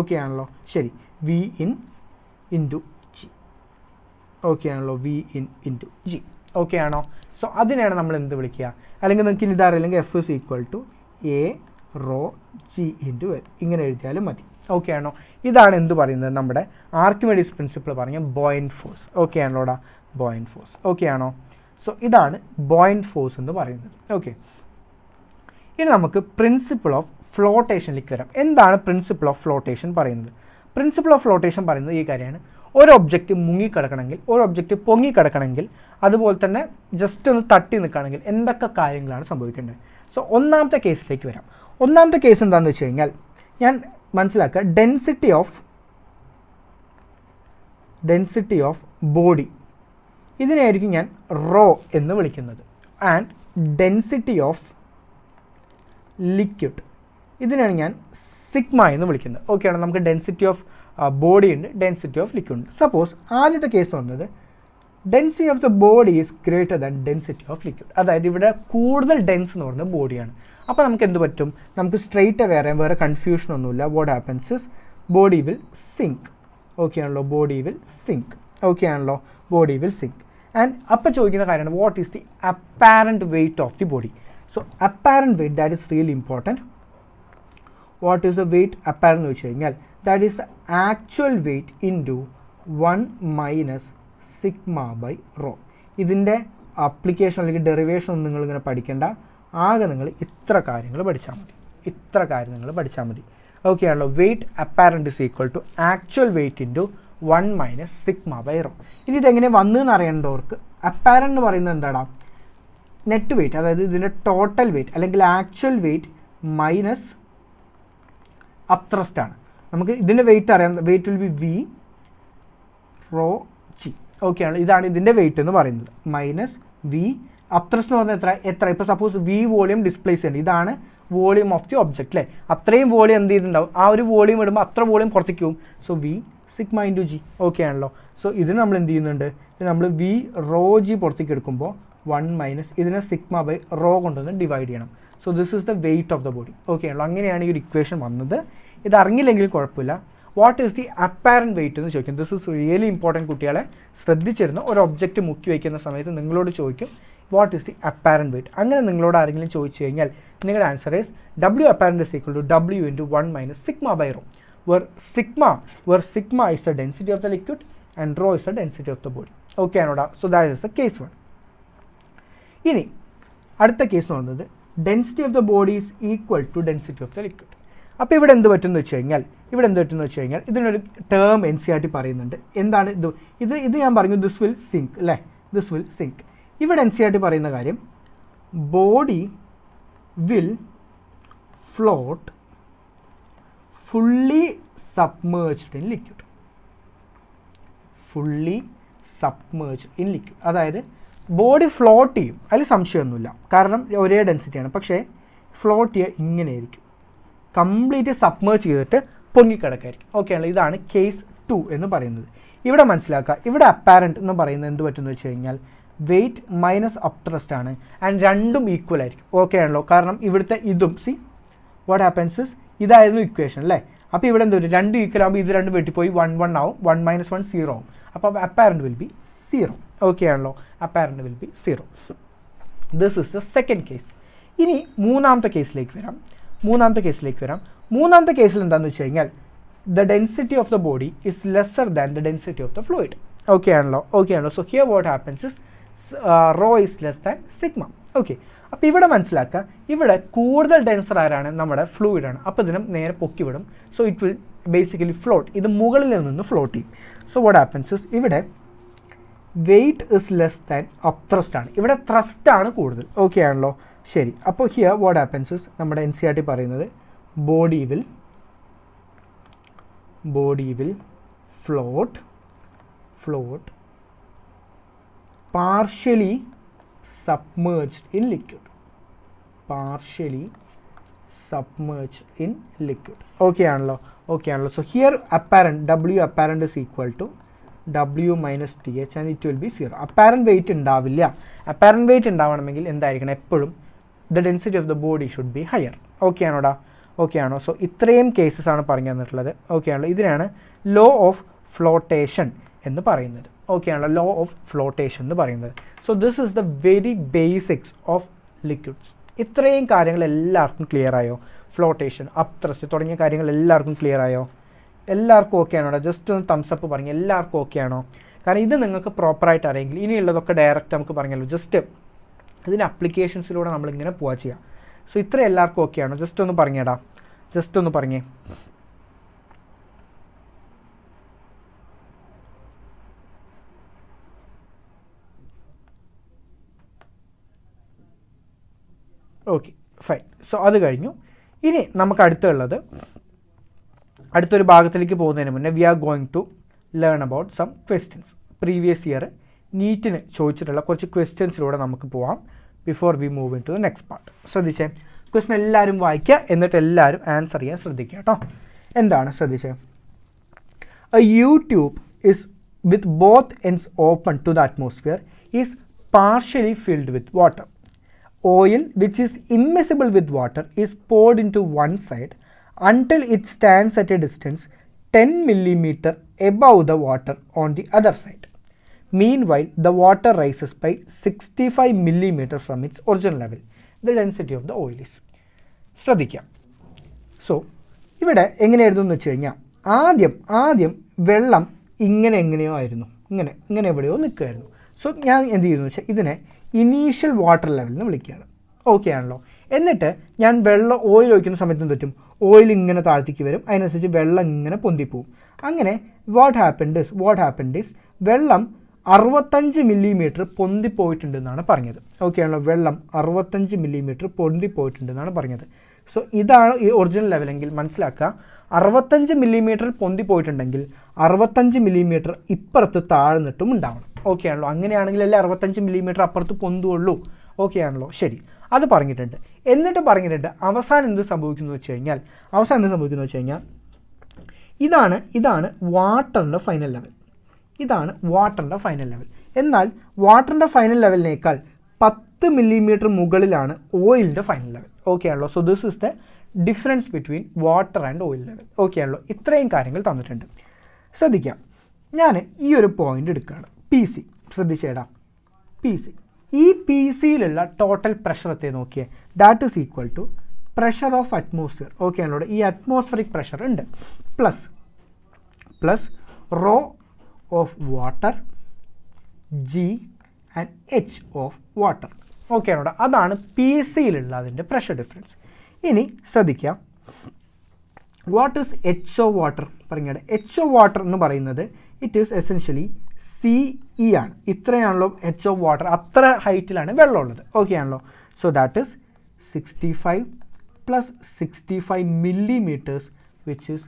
Okay ആണല്ലോ. ശരി, V in into G. Okay ആണല്ലോ, V in into G. Okay ആണോ? So അതിനെയാണ് നമ്മൾ എന്ത് വിളിക്കുക? അല്ലെങ്കിൽ നിങ്ങൾക്ക് ഇനി ഇതറിയില്ലെങ്കിൽ F is equal to A rho G into L ഇങ്ങനെ എഴുതിയാലും മതി. ഓക്കെ ആണോ? ഇതാണ് എന്ത് പറയുന്നത്? നമ്മുടെ ആർക്കിമിഡീസ് പ്രിൻസിപ്പിൾ പറഞ്ഞ ബോയിൻറ്റ് ഫോഴ്സ്. ഓക്കെ ആണല്ലോടാ, ബോയിൻറ്റ് ഫോഴ്സ്. ഓക്കെ ആണോ? സോ ഇതാണ് ബോയിൻറ്റ് ഫോഴ്സ് എന്ന് പറയുന്നത്. ഓക്കെ, ഇനി നമുക്ക് പ്രിൻസിപ്പിൾ ഓഫ് ഫ്ലോട്ടേഷനിലേക്ക് വരാം. എന്താണ് പ്രിൻസിപ്പിൾ ഓഫ് ഫ്ലോട്ടേഷൻ പറയുന്നത്? പ്രിൻസിപ്പിൾ ഓഫ് ഫ്ലോട്ടേഷൻ പറയുന്നത് ഈ കാര്യമാണ്. ഒരു ഒബ്ജക്റ്റ് മുങ്ങിക്കിടക്കണമെങ്കിൽ, ഒരു ഒബ്ജക്റ്റ് പൊങ്ങിക്കിടക്കണമെങ്കിൽ, അതുപോലെ തന്നെ ജസ്റ്റ് ഒന്ന് തട്ടി നിൽക്കുകയാണെങ്കിൽ എന്തൊക്കെ കാര്യങ്ങളാണ് സംഭവിക്കേണ്ടത്? സോ ഒന്നാമത്തെ കേസിലേക്ക് വരാം. ഒന്നാമത്തെ കേസ് എന്താണെന്ന് വെച്ച് കഴിഞ്ഞാൽ ഞാൻ മനസ്സിലാക്കുക, ഡെൻസിറ്റി ഓഫ് ബോഡി ഇതിനായിരിക്കും ഞാൻ റോ എന്ന് വിളിക്കുന്നത്. ആൻഡ് ഡെൻസിറ്റി ഓഫ് ലിക്വിഡ് ഇതിനാണ് ഞാൻ സിഗ്മ എന്ന് വിളിക്കുന്നത്. ഓക്കെ ആണ്, നമുക്ക് ഡെൻസിറ്റി ഓഫ് ബോഡി ഉണ്ട്, ഡെൻസിറ്റി ഓഫ് ലിക്വിഡ് ഉണ്ട്. സപ്പോസ് ആദ്യത്തെ കേസ് വന്നത് density of the body is greater than density of liquid. അതായത് ഇവിടെ കൂടുതൽ ഡെൻസ് എന്ന് പറയുന്നത് ബോഡിയാണ്. അപ്പോൾ നമുക്ക് എന്ത് പറ്റും? നമുക്ക് സ്ട്രെയിറ്റ് വേറെ കൺഫ്യൂഷൻ ഒന്നുമില്ല. What happens is body will sink. Okay ആണല്ലോ, ബോഡി വിൽ സിങ്ക്. ഓക്കെ ആണല്ലോ, ബോഡി വിൽ സിങ്ക്. ആൻഡ് അപ്പോൾ ചോദിക്കുന്ന കാര്യമാണ് what is the apparent weight of the body. So apparent weight that is really important. What is the weight apparent എന്ന് വെച്ച് കഴിഞ്ഞാൽ that is the actual weight into 1 minus sigma by rho. ഇതിൻ്റെ application അല്ലെങ്കിൽ derivation ഒന്നും നിങ്ങളിങ്ങനെ പഠിക്കേണ്ട. ആകെ നിങ്ങൾ ഇത്ര കാര്യങ്ങൾ പഠിച്ചാൽ മതി. ഓക്കെ ആണല്ലോ, weight apparent is equal to actual weight into 1 minus sigma by rho. ഇനി ഇതെങ്ങനെ വന്നതെന്ന് അറിയേണ്ടവർക്ക് അപ്പാരൻറ്റ് എന്ന് പറയുന്നത് എന്താടാ? നെറ്റ് വെയിറ്റ്, അതായത് ഇതിൻ്റെ ടോട്ടൽ വെയിറ്റ് അല്ലെങ്കിൽ ആക്ച്വൽ വെയിറ്റ് മൈനസ് അപ്ത്രസ്റ്റ് ആണ്. നമുക്ക് ഇതിൻ്റെ വെയിറ്റ് അറിയാം. Weight will be v rho G. Okay ആണ്, ഇതാണ് ഇതിൻ്റെ വെയിറ്റ് എന്ന് പറയുന്നത്. മൈനസ് വി അപ്ത്രസ്റ്റ് എന്ന് പറഞ്ഞാൽ എത്ര ഇപ്പോൾ സപ്പോസ് വി വോളിയം ഡിസ്പ്ലേസ് ചെയ്യുന്നത്, ഇതാണ് വോളിയം ഓഫ് ദി ഒബ്ജക്റ്റ് അല്ലേ? അത്രയും വോളിയം എന്ത് ചെയ്തിട്ടുണ്ടാവും? ആ ഒരു വോളിയം ഇടുമ്പോൾ അത്ര വോളിയം പുറത്തേക്ക് പോകും. So we sigma into G. Okay ആണല്ലോ. സോ ഇത് നമ്മൾ എന്ത് ചെയ്യുന്നുണ്ട്? ഇത് നമ്മൾ വി റോ ജി പുറത്തേക്ക് എടുക്കുമ്പോൾ 1 മൈനസ് ഇതിനെ സിഗ്മ ബൈ റോ കൊണ്ടൊന്ന് ഡിവൈഡ് ചെയ്യണം. So this is the weight of the body. Okay ആണല്ലോ, അങ്ങനെയാണ് ഈ ഒരു ഇക്വേഷൻ വന്നത്. ഇത് അറിഞ്ഞില്ലെങ്കിൽ കുഴപ്പമില്ല. What is the apparent weight എന്ന് ചോദിക്കും. This is really important. കുട്ടികളെ ശ്രദ്ധിച്ചിരുന്ന ഒരു ഒബ്ജക്റ്റ് മുക്കി വയ്ക്കുന്ന സമയത്ത് നിങ്ങളോട് ചോദിക്കും what is the apparent weight. അങ്ങനെ നിങ്ങളോട് ആരെങ്കിലും ചോദിച്ചു കഴിഞ്ഞാൽ നിങ്ങളുടെ answer is W apparent is equal to W into 1 minus sigma by rho, where sigma is the density of the liquid and rho is the density of the body. Okay anoda. So that is the case 1. ഇനി അടുത്ത case വന്നത് density of the body is equal to density of the liquid. അപ്പോൾ ഇവിടെ എന്ത് പറ്റുമെന്ന് വെച്ച് കഴിഞ്ഞാൽ ഇതിനൊരു ടേം NCERT പറയുന്നുണ്ട്. എന്താണ് ഇത് ഞാൻ പറഞ്ഞു ദിസ് വിൽ സിങ്ക് അല്ലേ? This will sink. ഇവിടെ NCERT പറയുന്ന കാര്യം body will float fully submerged in liquid. അതായത് ബോഡി ഫ്ലോട്ട് ചെയ്യും, അതിൽ സംശയമൊന്നുമില്ല. കാരണം ഒരേ ഡെൻസിറ്റിയാണ്. പക്ഷേ ഫ്ലോട്ട് ചെയ്യുക ഇങ്ങനെയായിരിക്കും, കംപ്ലീറ്റ് സബ്മേർജ് ചെയ്തിട്ട് പൊങ്ങിക്കിടക്കായിരിക്കും. ഓക്കെ ആണല്ലോ, ഇതാണ് കേസ് 2 എന്ന് പറയുന്നത്. ഇവിടെ മനസ്സിലാക്കുക, ഇവിടെ അപ്പാരൻറ്റ് എന്ന് പറയുന്നത് എന്ത് പറ്റുമെന്ന് വെച്ച് കഴിഞ്ഞാൽ വെയിറ്റ് മൈനസ് അപ്ത്രസ്റ്റ് ആണ്. ആൻഡ് രണ്ടും ഈക്വൽ ആയിരിക്കും. ഓക്കെ ആണല്ലോ, കാരണം ഇവിടുത്തെ ഇതും വാട്ട് ഹാപ്പൻസ് ഇസ് ഇതായിരുന്നു ഇക്വേഷൻ അല്ലേ? അപ്പോൾ ഇവിടെ എന്ത് വരും? 2 ഈക്വൽ ആകുമ്പോൾ ഇത് 2 വെട്ടിപ്പോയി 1 ആവും. 1 മൈനസ് 1 0 ആവും. അപ്പോൾ അപ്പാരൻറ്റ് വിൽ ബി 0. ഓക്കെ ആണല്ലോ, apparent will be 0. This is the second case. ഇനി മൂന്നാമത്തെ കേസിലേക്ക് വരാം. മൂന്നാമത്തെ കേസിൽ എന്താണെന്ന് വെച്ച് കഴിഞ്ഞാൽ the density of the body is lesser than the density of the fluid. Okay ആണല്ലോ. So here what happens is rho is less than sigma. Okay, അപ്പോൾ ഇവിടെ മനസ്സിലാക്കുക, ഇവിടെ കൂടുതൽ ഡെൻസർ ആരാണ്? നമ്മുടെ ഫ്ലൂയിഡാണ്. അപ്പോൾ ഇതിനെ നേരെ പൊക്കി വിടും. So it will basically float. ഇത് മുകളിൽ നിന്ന് ഫ്ലോട്ട് ചെയ്യും. സോ വാട്ട് ഹാപ്പൻസ് ഇസ് ഇവിടെ weight is less than upthrust ആണ്. ഇവിടെ ത്രസ്റ്റ് ആണ് കൂടുതൽ. ഓക്കെ ആണല്ലോ, ശരി. അപ്പോൾ ഹിയർ വാട്ട് ഹാപ്പൻസ് ഇസ് നമ്മുടെ NCERT പറയുന്നത് body will float partially submerged in liquid. Okay ആണല്ലോ. So here apparent W apparent is equal to W minus TH and it will be 0. Apparent weight ഉണ്ടാവില്ല. Apparent weight ഉണ്ടാവണമെങ്കിൽ എന്തായിരിക്കണം? എപ്പോഴും the density of the body should be higher. Okay ആണോടാ? Okay ആണോ? So ഇത്രയും cases ആണ് പറഞ്ഞു തന്നിട്ടുള്ളത്. ഓക്കെ ആണല്ലോ? ഇതിനാണ് ലോ ഓഫ് ഫ്ലോട്ടേഷൻ എന്ന് പറയുന്നത്. ഓക്കെ ആണല്ലോ? ലോ ഓഫ് ഫ്ലോട്ടേഷൻ എന്ന് പറയുന്നത്. So this is the very basics of liquids. ഇത്രയും കാര്യങ്ങൾ എല്ലാവർക്കും ക്ലിയർ ആയോ? ഫ്ലോട്ടേഷൻ, അപ്ത്രസ്റ്റ് തുടങ്ങിയ കാര്യങ്ങൾ എല്ലാവർക്കും ക്ലിയർ ആയോ? എല്ലാവർക്കും ഓക്കെ ആണോ? ജസ്റ്റ് ഒന്ന് തംസപ്പ് പറഞ്ഞു. എല്ലാവർക്കും ഓക്കെ ആണോ? കാരണം ഇത് നിങ്ങൾക്ക് പ്രോപ്പറായിട്ട് അറിയെങ്കിൽ ഇനിയുള്ളതൊക്കെ ഡയറക്റ്റ് നമുക്ക് പറഞ്ഞല്ലോ. ജസ്റ്റ് ഇതിൻ്റെ അപ്ലിക്കേഷൻസിലൂടെ നമ്മളിങ്ങനെ പോവുക ചെയ്യാം. സോ ഇത്ര എല്ലാവർക്കും ഓക്കെ ആണോ? ജസ്റ്റ് ഒന്ന് പറഞ്ഞേടാ, ജസ്റ്റ് ഒന്ന് പറഞ്ഞേ. Okay fine. സോ അത് കഴിഞ്ഞു. ഇനി നമുക്ക് അടുത്തൊരു ഭാഗത്തിലേക്ക് പോകുന്നതിന് മുന്നേ we are going to learn about some questions. Previous year നീറ്റിന് ചോദിച്ചിട്ടുള്ള കുറച്ച് ക്വസ്റ്റ്യൻസിലൂടെ നമുക്ക് പോവാം before we move in to the next part. ശ്രദ്ധിച്ചേ, ക്വസ്റ്റ്യൻ എല്ലാവരും വായിക്കുക, എന്നിട്ട് എല്ലാവരും ആൻസർ ചെയ്യാൻ ശ്രദ്ധിക്കുക കേട്ടോ. എന്താണ് ശ്രദ്ധിച്ചേ? A U-tube is with both ends open to the atmosphere is partially filled with water. Oil which is immiscible with water is poured into one side until it stands at a distance 10 millimeter above the water on the other side. Meanwhile, the water rises by 65 millimeter from its original level. The density of the oil is. ശ്രദ്ധിക്കാം. So ഇവിടെ എങ്ങനെ എഴുതുമെന്ന് വെച്ച് കഴിഞ്ഞാൽ ആദ്യം വെള്ളം എങ്ങനെയോ ആയിരുന്നു, ഇങ്ങനെ എവിടെയോ നിൽക്കുമായിരുന്നു. സോ ഞാൻ എന്ത് ചെയ്യുന്നു വെച്ചാൽ ഇതിനെ ഇനീഷ്യൽ വാട്ടർ ലെവൽ എന്ന് വിളിക്കുകയാണ്. ഓക്കെ ആണല്ലോ? എന്നിട്ട് ഞാൻ ഓയിൽ ഒഴിക്കുന്ന സമയത്ത് എന്ത് പറ്റും? ഓയിൽ ഇങ്ങനെ താഴ്ത്തിക്ക് വരും, അതിനനുസരിച്ച് വെള്ളം ഇങ്ങനെ പൊന്തിപ്പോവും. അങ്ങനെ വാട്ട് ഹാപ്പൻഡ് ഇസ് വെള്ളം 65 മില്ലിമീറ്റർ പൊന്തിപ്പോയിട്ടുണ്ടെന്നാണ് പറഞ്ഞത്. ഓക്കെ ആണല്ലോ? വെള്ളം 65 മില്ലിമീറ്റർ പൊന്തിപ്പോയിട്ടുണ്ടെന്നാണ് പറഞ്ഞത്. സോ ഇതാണ് ഈ ഒറിജിനൽ ലെവലെങ്കിൽ മനസ്സിലാക്കുക, 65 മില്ലിമീറ്റർ പൊന്തിപ്പോയിട്ടുണ്ടെങ്കിൽ 65 മില്ലിമീറ്റർ ഇപ്പുറത്ത് താഴ്ന്നിട്ടും ഉണ്ടാവണം. ഓക്കെ ആണല്ലോ? അങ്ങനെയാണെങ്കിലല്ലേ 65 മില്ലിമീറ്റർ അപ്പുറത്ത് പൊന്തുള്ളൂ. ഓക്കെ ആണല്ലോ? ശരി, അത് പറഞ്ഞിട്ടുണ്ട്. എന്നിട്ട് പറഞ്ഞിട്ടുണ്ട് അവസാനം എന്ത് സംഭവിക്കുന്നു വെച്ച് കഴിഞ്ഞാൽ ഇതാണ് വാട്ടറിൻ്റെ ഫൈനൽ ലെവൽ. എന്നാൽ വാട്ടറിൻ്റെ ഫൈനൽ ലെവലിനേക്കാൾ 10 മില്ലിമീറ്റർ മുകളിലാണ് ഓയിലിൻ്റെ ഫൈനൽ ലെവൽ. ഓക്കെ ആണല്ലോ? So this is the difference between water and oil level. Okay ആണല്ലോ? ഇത്രയും കാര്യങ്ങൾ തന്നിട്ടുണ്ട്. ശ്രദ്ധിക്കാം, ഞാൻ ഈ ഒരു പോയിന്റ് എടുക്കുകയാണ്, PC. ശ്രദ്ധിച്ചേടാ, PC. ഈ PCയിലുള്ള ടോട്ടൽ പ്രഷർ എത്തി നോക്കിയേ, that is equal to pressure of atmosphere. Okay ആണല്ലോ? ഈ അറ്റ്മോസ്ഫറിക് പ്രഷർ ഉണ്ട് plus rho of water G and H of water. Okay ആണോ? അതാണ് PCയിലുള്ള അതിൻ്റെ പ്രഷർ ഡിഫറൻസ്. ഇനി ശ്രദ്ധിക്കാം, what is H of water? പറഞ്ഞാൽ H ഓഫ് വാട്ടർ എന്ന് പറയുന്നത് ഇറ്റ് ഈസ് എസെൻഷ്യലി CE ആണ്. ഇത്രയാണല്ലോ H ഓഫ് വാട്ടർ, അത്ര ഹൈറ്റിലാണ് വെള്ളമുള്ളത്. ഓക്കെ ആണല്ലോ? So that is 65 plus 65 millimetres which is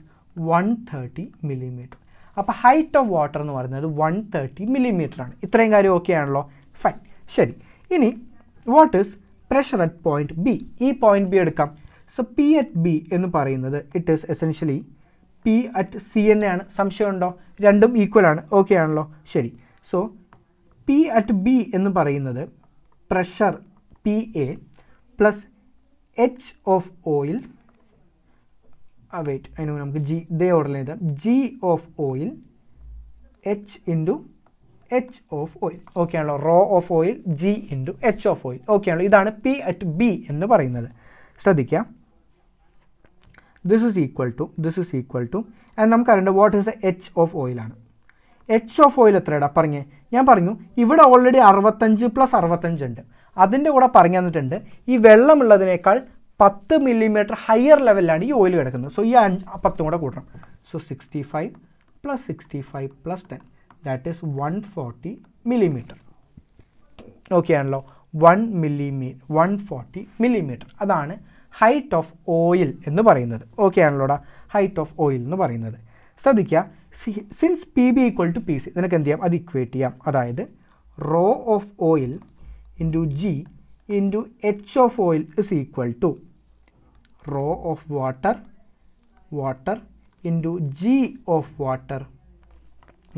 130 millimetre. അപ്പോൾ ഹൈറ്റ് ഓഫ് വാട്ടർ എന്ന് പറയുന്നത് 130 മില്ലിമീറ്റർ ആണ്. ഇത്രയും കാര്യം ഓക്കെ ആണല്ലോ? ഫൈൻ. ശരി, ഇനി what is pressure at point B? ഈ പോയിന്റ് B എടുക്കാം. സോ P at B എന്ന് പറയുന്നത് it is essentially P at C തന്നെയാണ്. സംശയമുണ്ടോ? രണ്ടും ഈക്വൽ ആണ്. ഓക്കെ ആണല്ലോ? ശരി. സോ P at B എന്ന് പറയുന്നത് pressure PA plus H of oil, weight, അതിന് നമുക്ക് ഇതേ ഓർഡറിൽ എഴുതാം, G of oil H into H of oil. Okay ആണല്ലോ? Rho of oil G into H of oil. Okay ആണല്ലോ? ഇതാണ് P at B എന്ന് പറയുന്നത്. ശ്രദ്ധിക്കാം, this is equal to and നമുക്കറിയേണ്ട what is the H of ഓയിലാണ്. H of oil എത്രയാടാ? പറഞ്ഞേ, ഞാൻ പറഞ്ഞു ഇവിടെ ഓൾറെഡി 65 പ്ലസ് 65 ഉണ്ട്. അതിൻ്റെ കൂടെ പറഞ്ഞു തന്നിട്ടുണ്ട് ഈ വെള്ളമുള്ളതിനേക്കാൾ 10 മില്ലിമീറ്റർ ഹയർ ലെവലിലാണ് ഈ ഓയിൽ കിടക്കുന്നത്. സോ ഈ 10 കൂടെ കൂട്ടണം. So 65 plus 65 plus 10 that is 140 millimetre. Okay ആണല്ലോ? 140 മില്ലിമീറ്റർ. അതാണ് ഹൈറ്റ് ഓഫ് ഓയിൽ എന്ന് പറയുന്നത്. ഓക്കെ ആണല്ലോടാ? ഹൈറ്റ് ഓഫ് ഓയിൽ എന്ന് പറയുന്നത്. ശ്രദ്ധിക്കുക, since PB equal to PC, നിനക്ക് എന്ത് ചെയ്യാം? അത് ഇക്വേറ്റ് ചെയ്യാം. അതായത് rho of oil into G into H of oil is equal to rho of water into G of water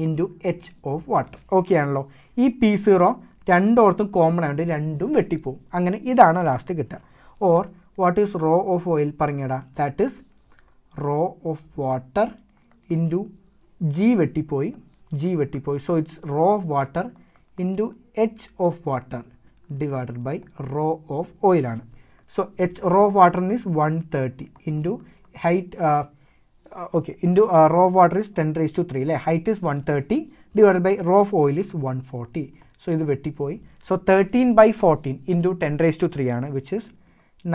into H of water. Okay ആണല്ലോ? ഈ P0 രണ്ടോടത്തും കോമൺ ആയതുകൊണ്ട് രണ്ടും വെട്ടിപ്പോവും. അങ്ങനെ ഇതാണ് ലാസ്റ്റ് കിട്ടുക. Or what is rho of oil പറഞ്ഞടാ, that is rho of water into G വെട്ടിപ്പോയി, so it's rho of water into H of water divided by rho of ഓയിലാണ്. So H rho of water is 130 into height into raw of water is 10⁻³ അല്ലേ, height is 130 divided by raw of oil is 140. So ഇത് വെട്ടിപ്പോയി. So 13/14 into 10⁻³ ആണ്, which is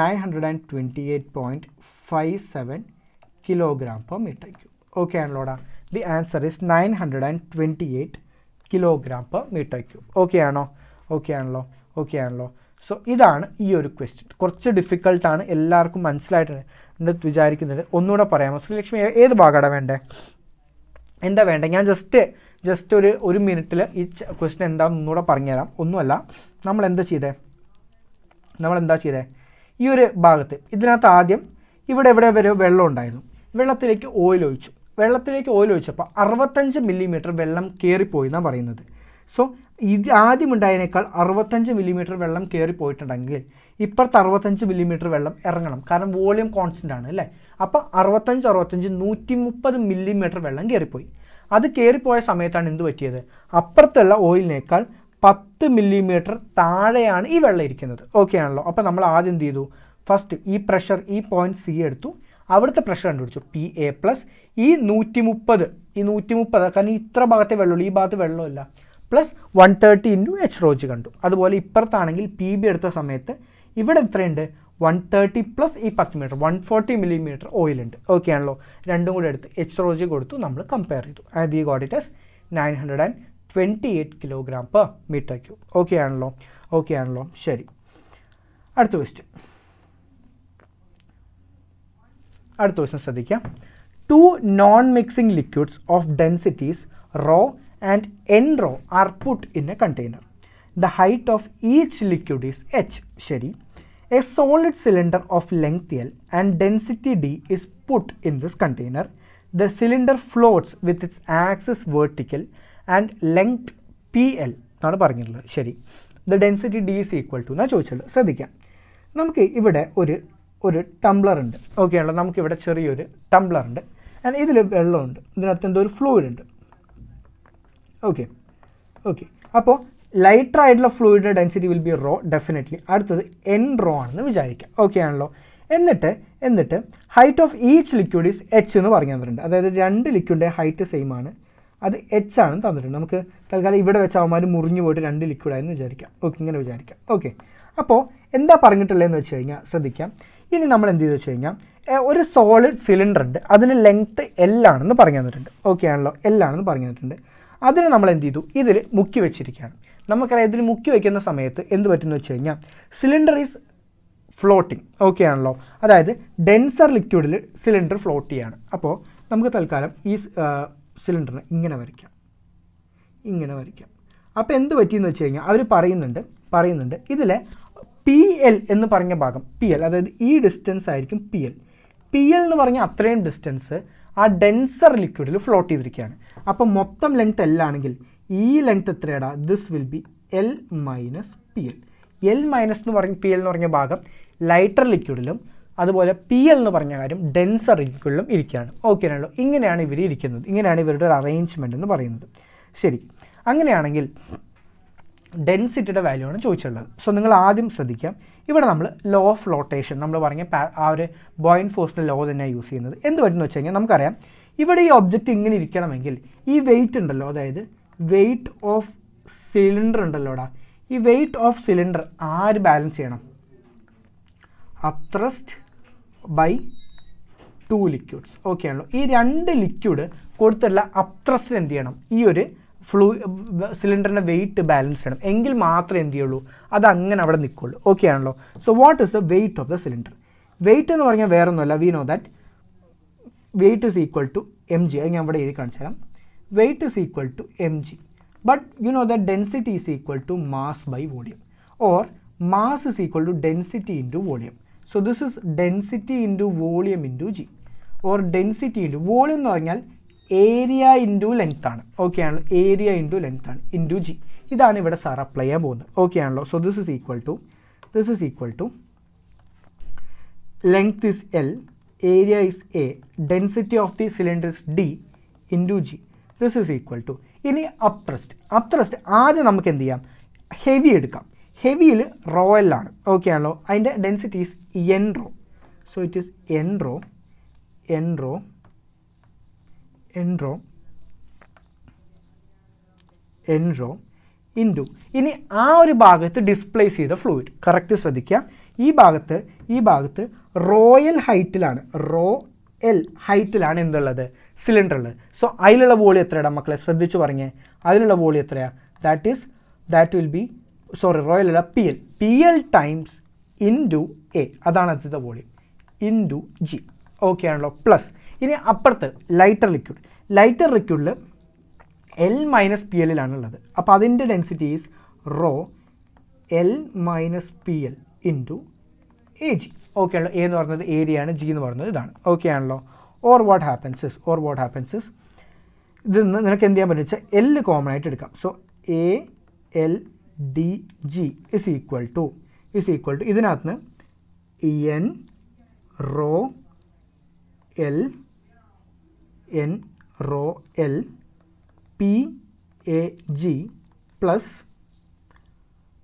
928.57 kilogram per meter cube. Okay ആണല്ലോടാ, the answer is 928 kilogram per meter cube. Okay ആണോ? Okay ആണല്ലോ. So ഇതാണ് ഈ ഒരു question. കുറച്ച് ഡിഫിക്കൽട്ടാണ്, എല്ലാവർക്കും മനസ്സിലായിട്ടുണ്ട് വിചാരിക്കുന്നത്. ഒന്നുകൂടെ പറയാമോ ശ്രീലക്ഷ്മി, ഏത് ഭാഗമാണ് വേണ്ടേ, എന്താ വേണ്ടത്? ഞാൻ ജസ്റ്റ് ഒരു മിനിറ്റിൽ ഈ ക്വസ്റ്റ്യൻ എന്താണെന്ന് ഒന്നുകൂടെ പറഞ്ഞുതരാം. ഒന്നുമല്ല, നമ്മളെന്താ ചെയ്തേ ഈ ഒരു ഭാഗത്ത് ഇതിനകത്ത് ആദ്യം ഇവിടെ വരെ വെള്ളം ഉണ്ടായിരുന്നു, വെള്ളത്തിലേക്ക് ഓയിൽ ഒഴിച്ചപ്പോൾ 65 മില്ലിമീറ്റർ വെള്ളം കയറിപ്പോയി എന്നാണ് പറയുന്നത്. സോ ഇത് ആദ്യം ഉണ്ടായതിനേക്കാൾ 65 മില്ലിമീറ്റർ വെള്ളം കയറിപ്പോയിട്ടുണ്ടെങ്കിൽ ഇപ്പുറത്ത് 65 മില്ലിമീറ്റർ വെള്ളം ഇറങ്ങണം, കാരണം വോളിയം കോൺസ്റ്റൻ്റ് ആണ് അല്ലേ. അപ്പോൾ 65 130 മില്ലിമീറ്റർ വെള്ളം കയറിപ്പോയി. അത് കയറിപ്പോയ സമയത്താണ് എന്ത് പറ്റിയത്, അപ്പുറത്തുള്ള ഓയിലിനേക്കാൾ 10 മില്ലിമീറ്റർ താഴെയാണ് ഈ വെള്ളം ഇരിക്കുന്നത്. ഓക്കെ ആണല്ലോ. അപ്പോൾ നമ്മൾ ആദ്യം എന്ത് ചെയ്തു, ഫസ്റ്റ് ഈ പ്രഷർ ഈ പോയിന്റ് സി എടുത്തു, അവിടുത്തെ പ്രഷർ കണ്ടുപിടിച്ചു PA പ്ലസ് ഈ 130 കാരണം ഇത്ര ഭാഗത്തെ വെള്ളമുള്ളൂ, ഈ ഭാഗത്ത് വെള്ളമില്ല, പ്ലസ് 130 ഇൻറ്റു എച്ച് റോജ് കണ്ടു. അതുപോലെ ഇപ്പുറത്താണെങ്കിൽ PB എടുത്ത സമയത്ത് ഇവിടെ എത്രയുണ്ട്, 130 പ്ലസ് ഈ 10 മീറ്റർ 140 മില്ലിമീറ്റർ ഓയിലുണ്ട്. ഓക്കെ ആണല്ലോ. രണ്ടും കൂടെ എടുത്ത് എച്ച് റോജ് കൊടുത്തു, നമ്മൾ കമ്പയർ ചെയ്തു. ആൻഡ് ഈ got it 928 kilogram per metre cube. Okay ആണല്ലോ. ശരി, അടുത്ത ക്വസ്റ്റ്യൻ ശ്രദ്ധിക്കാം. 2 non-mixing liquids of densities rho and n rho are put in a container. The height of each liquid is h. ശരി. A solid cylinder of length L and density D is put in this container. The cylinder floats with its axis vertical and length PL എന്നാണ് പറഞ്ഞിട്ടുള്ളത്. ശരി. The density D is equal to എന്നാണ് ചോദിച്ചുള്ളത്. ശ്രദ്ധിക്കാം, നമുക്ക് ഇവിടെ ഒരു Tumblr ഉണ്ട്. Okay ആണല്ലോ. നമുക്കിവിടെ ചെറിയൊരു ടംബ്ലർ ഉണ്ട്, ആൻഡ് ഇതിൽ വെള്ളമുണ്ട്, ഇതിനകത്ത് എന്തോ ഒരു ഫ്ലൂയിഡ് ഉണ്ട്. ഓക്കെ. അപ്പോൾ ലൈറ്റർ ആയിട്ടുള്ള ഫ്ലൂയിഡിൻ്റെ density will be rho definitely. അടുത്തത് n റോ ആണെന്ന് വിചാരിക്കാം. ഓക്കെ ആണല്ലോ. എന്നിട്ട് height of each liquid is H എന്ന് പറഞ്ഞു തന്നിട്ടുണ്ട്. അതായത് രണ്ട് ലിക്വിഡിൻ്റെ ഹൈറ്റ് സെയിം ആണ്, അത് എച്ച് ആണെന്ന് തന്നിട്ടുണ്ട്. നമുക്ക് തൽക്കാലം ഇവിടെ വെച്ച് അവന്മാർ മുറിഞ്ഞു പോയിട്ട് രണ്ട് ലിക്വിഡായെന്ന് വിചാരിക്കാം. ഓക്കെ, ഇങ്ങനെ വിചാരിക്കാം. ഓക്കെ, അപ്പോൾ എന്താ പറഞ്ഞിട്ടുള്ളതെന്ന് വെച്ച് കഴിഞ്ഞാൽ ശ്രദ്ധിക്കാം. ഇനി നമ്മൾ എന്ത് ചെയ്തു വെച്ച് കഴിഞ്ഞാൽ ഒരു സോളിഡ് സിലിണ്ടർ ഉണ്ട്, അതിന് ലെങ്ത്ത് L ആണെന്ന് പറഞ്ഞു തന്നിട്ടുണ്ട്. ഓക്കെ ആണല്ലോ, L ആണെന്ന് പറഞ്ഞു തന്നിട്ടുണ്ട്. അതിന് നമ്മൾ എന്ത് ചെയ്തു, ഇതിൽ മുക്കി വെച്ചിരിക്കുകയാണ്. നമുക്കറിയാം ഇതിൽ മുക്കി വയ്ക്കുന്ന സമയത്ത് എന്ത് പറ്റുമെന്ന് വെച്ച് കഴിഞ്ഞാൽ സിലിണ്ടർ ഈസ് ഫ്ലോട്ടിങ്. ഓക്കെ ആണല്ലോ. അതായത് ഡെൻസർ ലിക്വിഡിൽ സിലിണ്ടർ ഫ്ലോട്ട് ചെയ്യാണ്. അപ്പോൾ നമുക്ക് തൽക്കാലം ഈ സിലിണ്ടറിനെ ഇങ്ങനെ വരയ്ക്കാം. അപ്പോൾ എന്ത് പറ്റിയെന്ന് വെച്ച് കഴിഞ്ഞാൽ അവർ പറയുന്നുണ്ട് ഇതിലെ PL എന്ന് പറഞ്ഞ ഭാഗം, PL അതായത് ഈ ഡിസ്റ്റൻസ് ആയിരിക്കും PL എന്ന് പറഞ്ഞാൽ അത്രയും ഡിസ്റ്റൻസ് ആ ഡെൻസർ ലിക്വിഡിൽ ഫ്ലോട്ട് ചെയ്തിരിക്കുകയാണ്. അപ്പോൾ മൊത്തം ലെങ്ത് L ആണെങ്കിൽ ഈ ലെങ്ത് എത്രയാടാ, this will be L minus PL. L minus എന്ന് പറഞ്ഞ PL എന്ന് പറഞ്ഞ ഭാഗം ലൈറ്റർ ലിക്വിഡിലും അതുപോലെ PL എന്ന് പറഞ്ഞ കാര്യം ഡെൻസർ ലിക്വിഡിലും ഇരിക്കുകയാണ്. ഓക്കെ ആണല്ലോ. ഇങ്ങനെയാണ് ഇവർ ഇരിക്കുന്നത്, ഇങ്ങനെയാണ് ഇവരുടെ ഒരു അറേഞ്ച്മെൻറ്റ് എന്ന് പറയുന്നത്. ശരി, അങ്ങനെയാണെങ്കിൽ ഡെൻസിറ്റിയുടെ വാല്യൂ ആണ് ചോദിച്ചുള്ളത്. സോ നിങ്ങൾ ആദ്യം ശ്രദ്ധിക്കാം, ഇവിടെ നമ്മൾ ലോ ഓഫ് ഫ്ലോട്ടേഷൻ നമ്മൾ പറഞ്ഞ ആ ഒരു ബോയിൻ ഫോഴ്സിൻ്റെ ലോ തന്നെയാണ് യൂസ് ചെയ്യുന്നത്. എന്ത് പറ്റുമെന്ന് വെച്ച് കഴിഞ്ഞാൽ നമുക്കറിയാം ഇവിടെ ഈ ഒബ്ജക്റ്റ് ഇങ്ങനെ ഇരിക്കണമെങ്കിൽ ഈ വെയിറ്റ് ഉണ്ടല്ലോ, അതായത് വെയിറ്റ് ഓഫ് സിലിണ്ടർ ഉണ്ടല്ലോടാ, ഈ വെയിറ്റ് ഓഫ് സിലിണ്ടർ ആര് ബാലൻസ് ചെയ്യണം, അപ്ത്രസ്റ്റ് ബൈ 2 ലിക്വിഡ്സ്. ഓക്കെ ആണല്ലോ. ഈ രണ്ട് ലിക്വിഡ് കൊടുത്തുള്ള അപ്ത്രസ്റ്റിന് എന്ത് ചെയ്യണം, ഈ ഒരു സിലിണ്ടറിൻ്റെ വെയിറ്റ് ബാലൻസ് ചെയ്യണം, എങ്കിൽ മാത്രമേ എന്ത് ചെയ്യുള്ളൂ, അത് അങ്ങനെ അവിടെ നിൽക്കുള്ളൂ. ഓക്കെ ആണല്ലോ. So what is the weight of the cylinder? Weight എന്ന് പറഞ്ഞാൽ വേറെ ഒന്നുമല്ല, we know that weight is equal to mg. അത് ഞാൻ ഇവിടെ എഴുതി കാണിച്ചു തരാം. Weight is equal to mg, but you know that density is equal to mass by volume, or mass is equal to density into volume. So this is density into volume into g, or density into volume എന്ന് പറഞ്ഞാൽ area into length ആണ്. Okay ആണല്ലോ. Area into length ആണ് into G. ഇതാണ് ഇവിടെ sir apply ചെയ്യാൻ പോകുന്നത്. Okay ആണല്ലോ. So this is equal to length is L, area is A, density of the cylinder is D into G. This is equal to, ഇനി അപ്ത്രസ്റ്റ് ആദ്യം നമുക്ക് എന്ത് ചെയ്യാം, ഹെവി എടുക്കാം. ഹെവിയിൽ റോ എൽ ആണ്, ഓക്കെ ആണല്ലോ. അതിൻ്റെ density is n rho. So it is n rho into, ഇനി ആ ഒരു ഭാഗത്ത് ഡിസ്പ്ലേസ് ചെയ്ത ഫ്ലൂയിഡ് കറക്റ്റ് ശ്രദ്ധിക്കുക. ഈ ഭാഗത്ത് റോയൽ ഹൈറ്റിലാണ്, എന്തുള്ളത്, സിലിണ്ടർ ഉള്ളത്. സോ അതിലുള്ള വോളിയം എത്രയാണ് മക്കളെ, ശ്രദ്ധിച്ചു പറഞ്ഞേ, അതിലുള്ള വോളിയം എത്രയാണ്, ദാറ്റ് വിൽ ബി റോയൽ അല്ല, P L times into A, അതാണ് അതിൻ്റെ വോളിയം, ഇൻറ്റു ജി, ഓക്കെ ആണല്ലോ. പ്ലസ് ഇനി അപ്പുറത്ത് ലൈറ്റർ ലിക്വിഡിൽ എൽ മൈനസ് പി എല്ലിലാണുള്ളത്. അപ്പോൾ അതിൻ്റെ density is rho L minus P L into A G, okay ആണല്ലോ. എ എന്ന് പറയുന്നത് ഏരിയ ആണ്, ജി എന്ന് പറയുന്നത് ഇതാണ്, ഓക്കെ ആണല്ലോ. ഓർ വാട്ട് ഹാപ്പൻസസ് ഇത് നിനക്ക് എന്ത് ചെയ്യാൻ പറ്റും വെച്ചാൽ എൽ കോമൺ ആയിട്ട് എടുക്കാം. So A L D G is equal to ഇതിനകത്ത് നിന്ന് N rho L P A G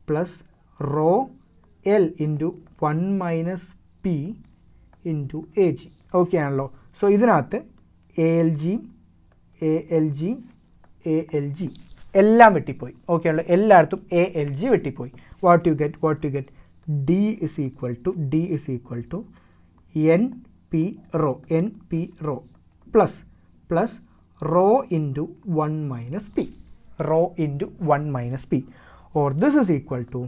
plus rho L into 1 minus P into A G, okay ആണല്ലോ. സോ ഇതിനകത്ത് എ എൽ ജി എല്ലാം വെട്ടിപ്പോയി, ഓക്കെ ആണല്ലോ. എല്ലായിടത്തും എ എൽ ജി വെട്ടിപ്പോയി. What you get D is equal to N P rho plus rho into 1 minus P, or this is equal to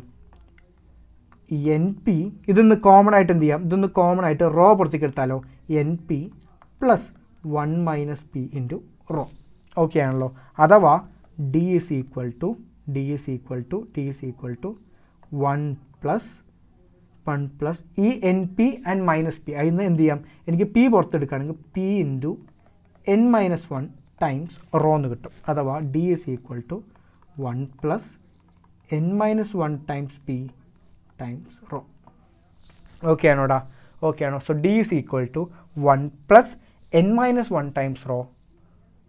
N P. ഇതൊന്ന് common ആയിട്ട് എന്ത് ചെയ്യാം, റോ പുറത്തേക്ക് എടുത്താലോ, N P plus 1 minus P into rho, okay ആണല്ലോ. അഥവാ D is equal to 1 plus ഈ N P and minus P, അതിൽ നിന്ന് എന്ത് ചെയ്യാം, എനിക്ക് പി പുറത്തെടുക്കുകയാണെങ്കിൽ P into N minus 1 times rho എന്ന് കിട്ടും. അഥവാ D is equal to 1 plus N minus 1 times P times rho, okay ആണോടാ, ഓക്കെ ആണോ. So D is equal to 1 plus N minus 1 times rho,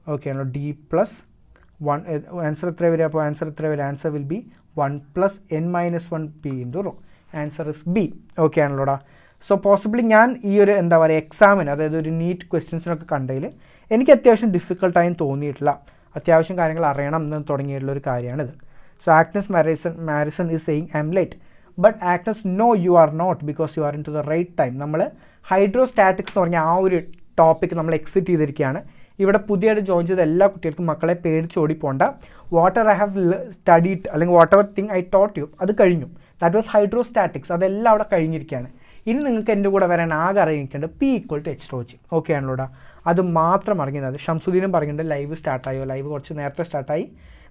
okay ആണോ. D plus 1, answer എത്ര വരിക, അപ്പോൾ answer will be 1 plus N minus 1 P into rho. Answer is B, okay ആണല്ലോടാ. So possibly ഞാൻ ഈ ഒരു എന്താ പറയുക എക്സാമിന്, അതായത് ഒരു നീറ്റ് ക്വസ്റ്റ്യൻസിനൊക്കെ കണ്ടതിൽ എനിക്ക് അത്യാവശ്യം ഡിഫിക്കൽട്ടായും തോന്നിയിട്ടില്ല, അത്യാവശ്യം കാര്യങ്ങൾ അറിയണം എന്ന് തുടങ്ങിയിട്ടുള്ള ഒരു കാര്യമാണിത്. So Agnes Morrison is saying I'm late, but Agnes no you are not because you are in to the right time. നമ്മൾ ഹൈഡ്രോസ്റ്റാറ്റിക്സ് എന്ന് പറഞ്ഞ ആ ഒരു ടോപ്പിക് നമ്മൾ എക്സിറ്റ് ചെയ്തിരിക്കുകയാണ്. ഇവിടെ പുതിയതായിട്ട് ജോയിൻ ചെയ്ത എല്ലാ കുട്ടികൾക്കും മക്കളെ പേടിച്ചോടി പോണ്ട. വാട്ടർ ഐ ഹാവ് സ്റ്റഡീഡ് അല്ലെങ്കിൽ what ever thing I taught U, അത് കഴിഞ്ഞു. ദാറ്റ് വാസ് ഹൈഡ്രോസ്റ്റാറ്റിക്സ്, അതെല്ലാം അവിടെ കഴിഞ്ഞിരിക്കുകയാണ്. ഇനി നിങ്ങൾക്ക് എൻ്റെ കൂടെ വരാൻ ആകെ അറിയിക്കേണ്ടത് P equal to H rho G, okay ആണല്ലോടാ. അത് മാത്രം അറിഞ്ഞത്. അത് ഷംസുദ്ദീനും പറയുന്നുണ്ട് ലൈവ് സ്റ്റാർട്ടായോ, ലൈവ് കുറച്ച് നേരത്തെ സ്റ്റാർട്ടായി,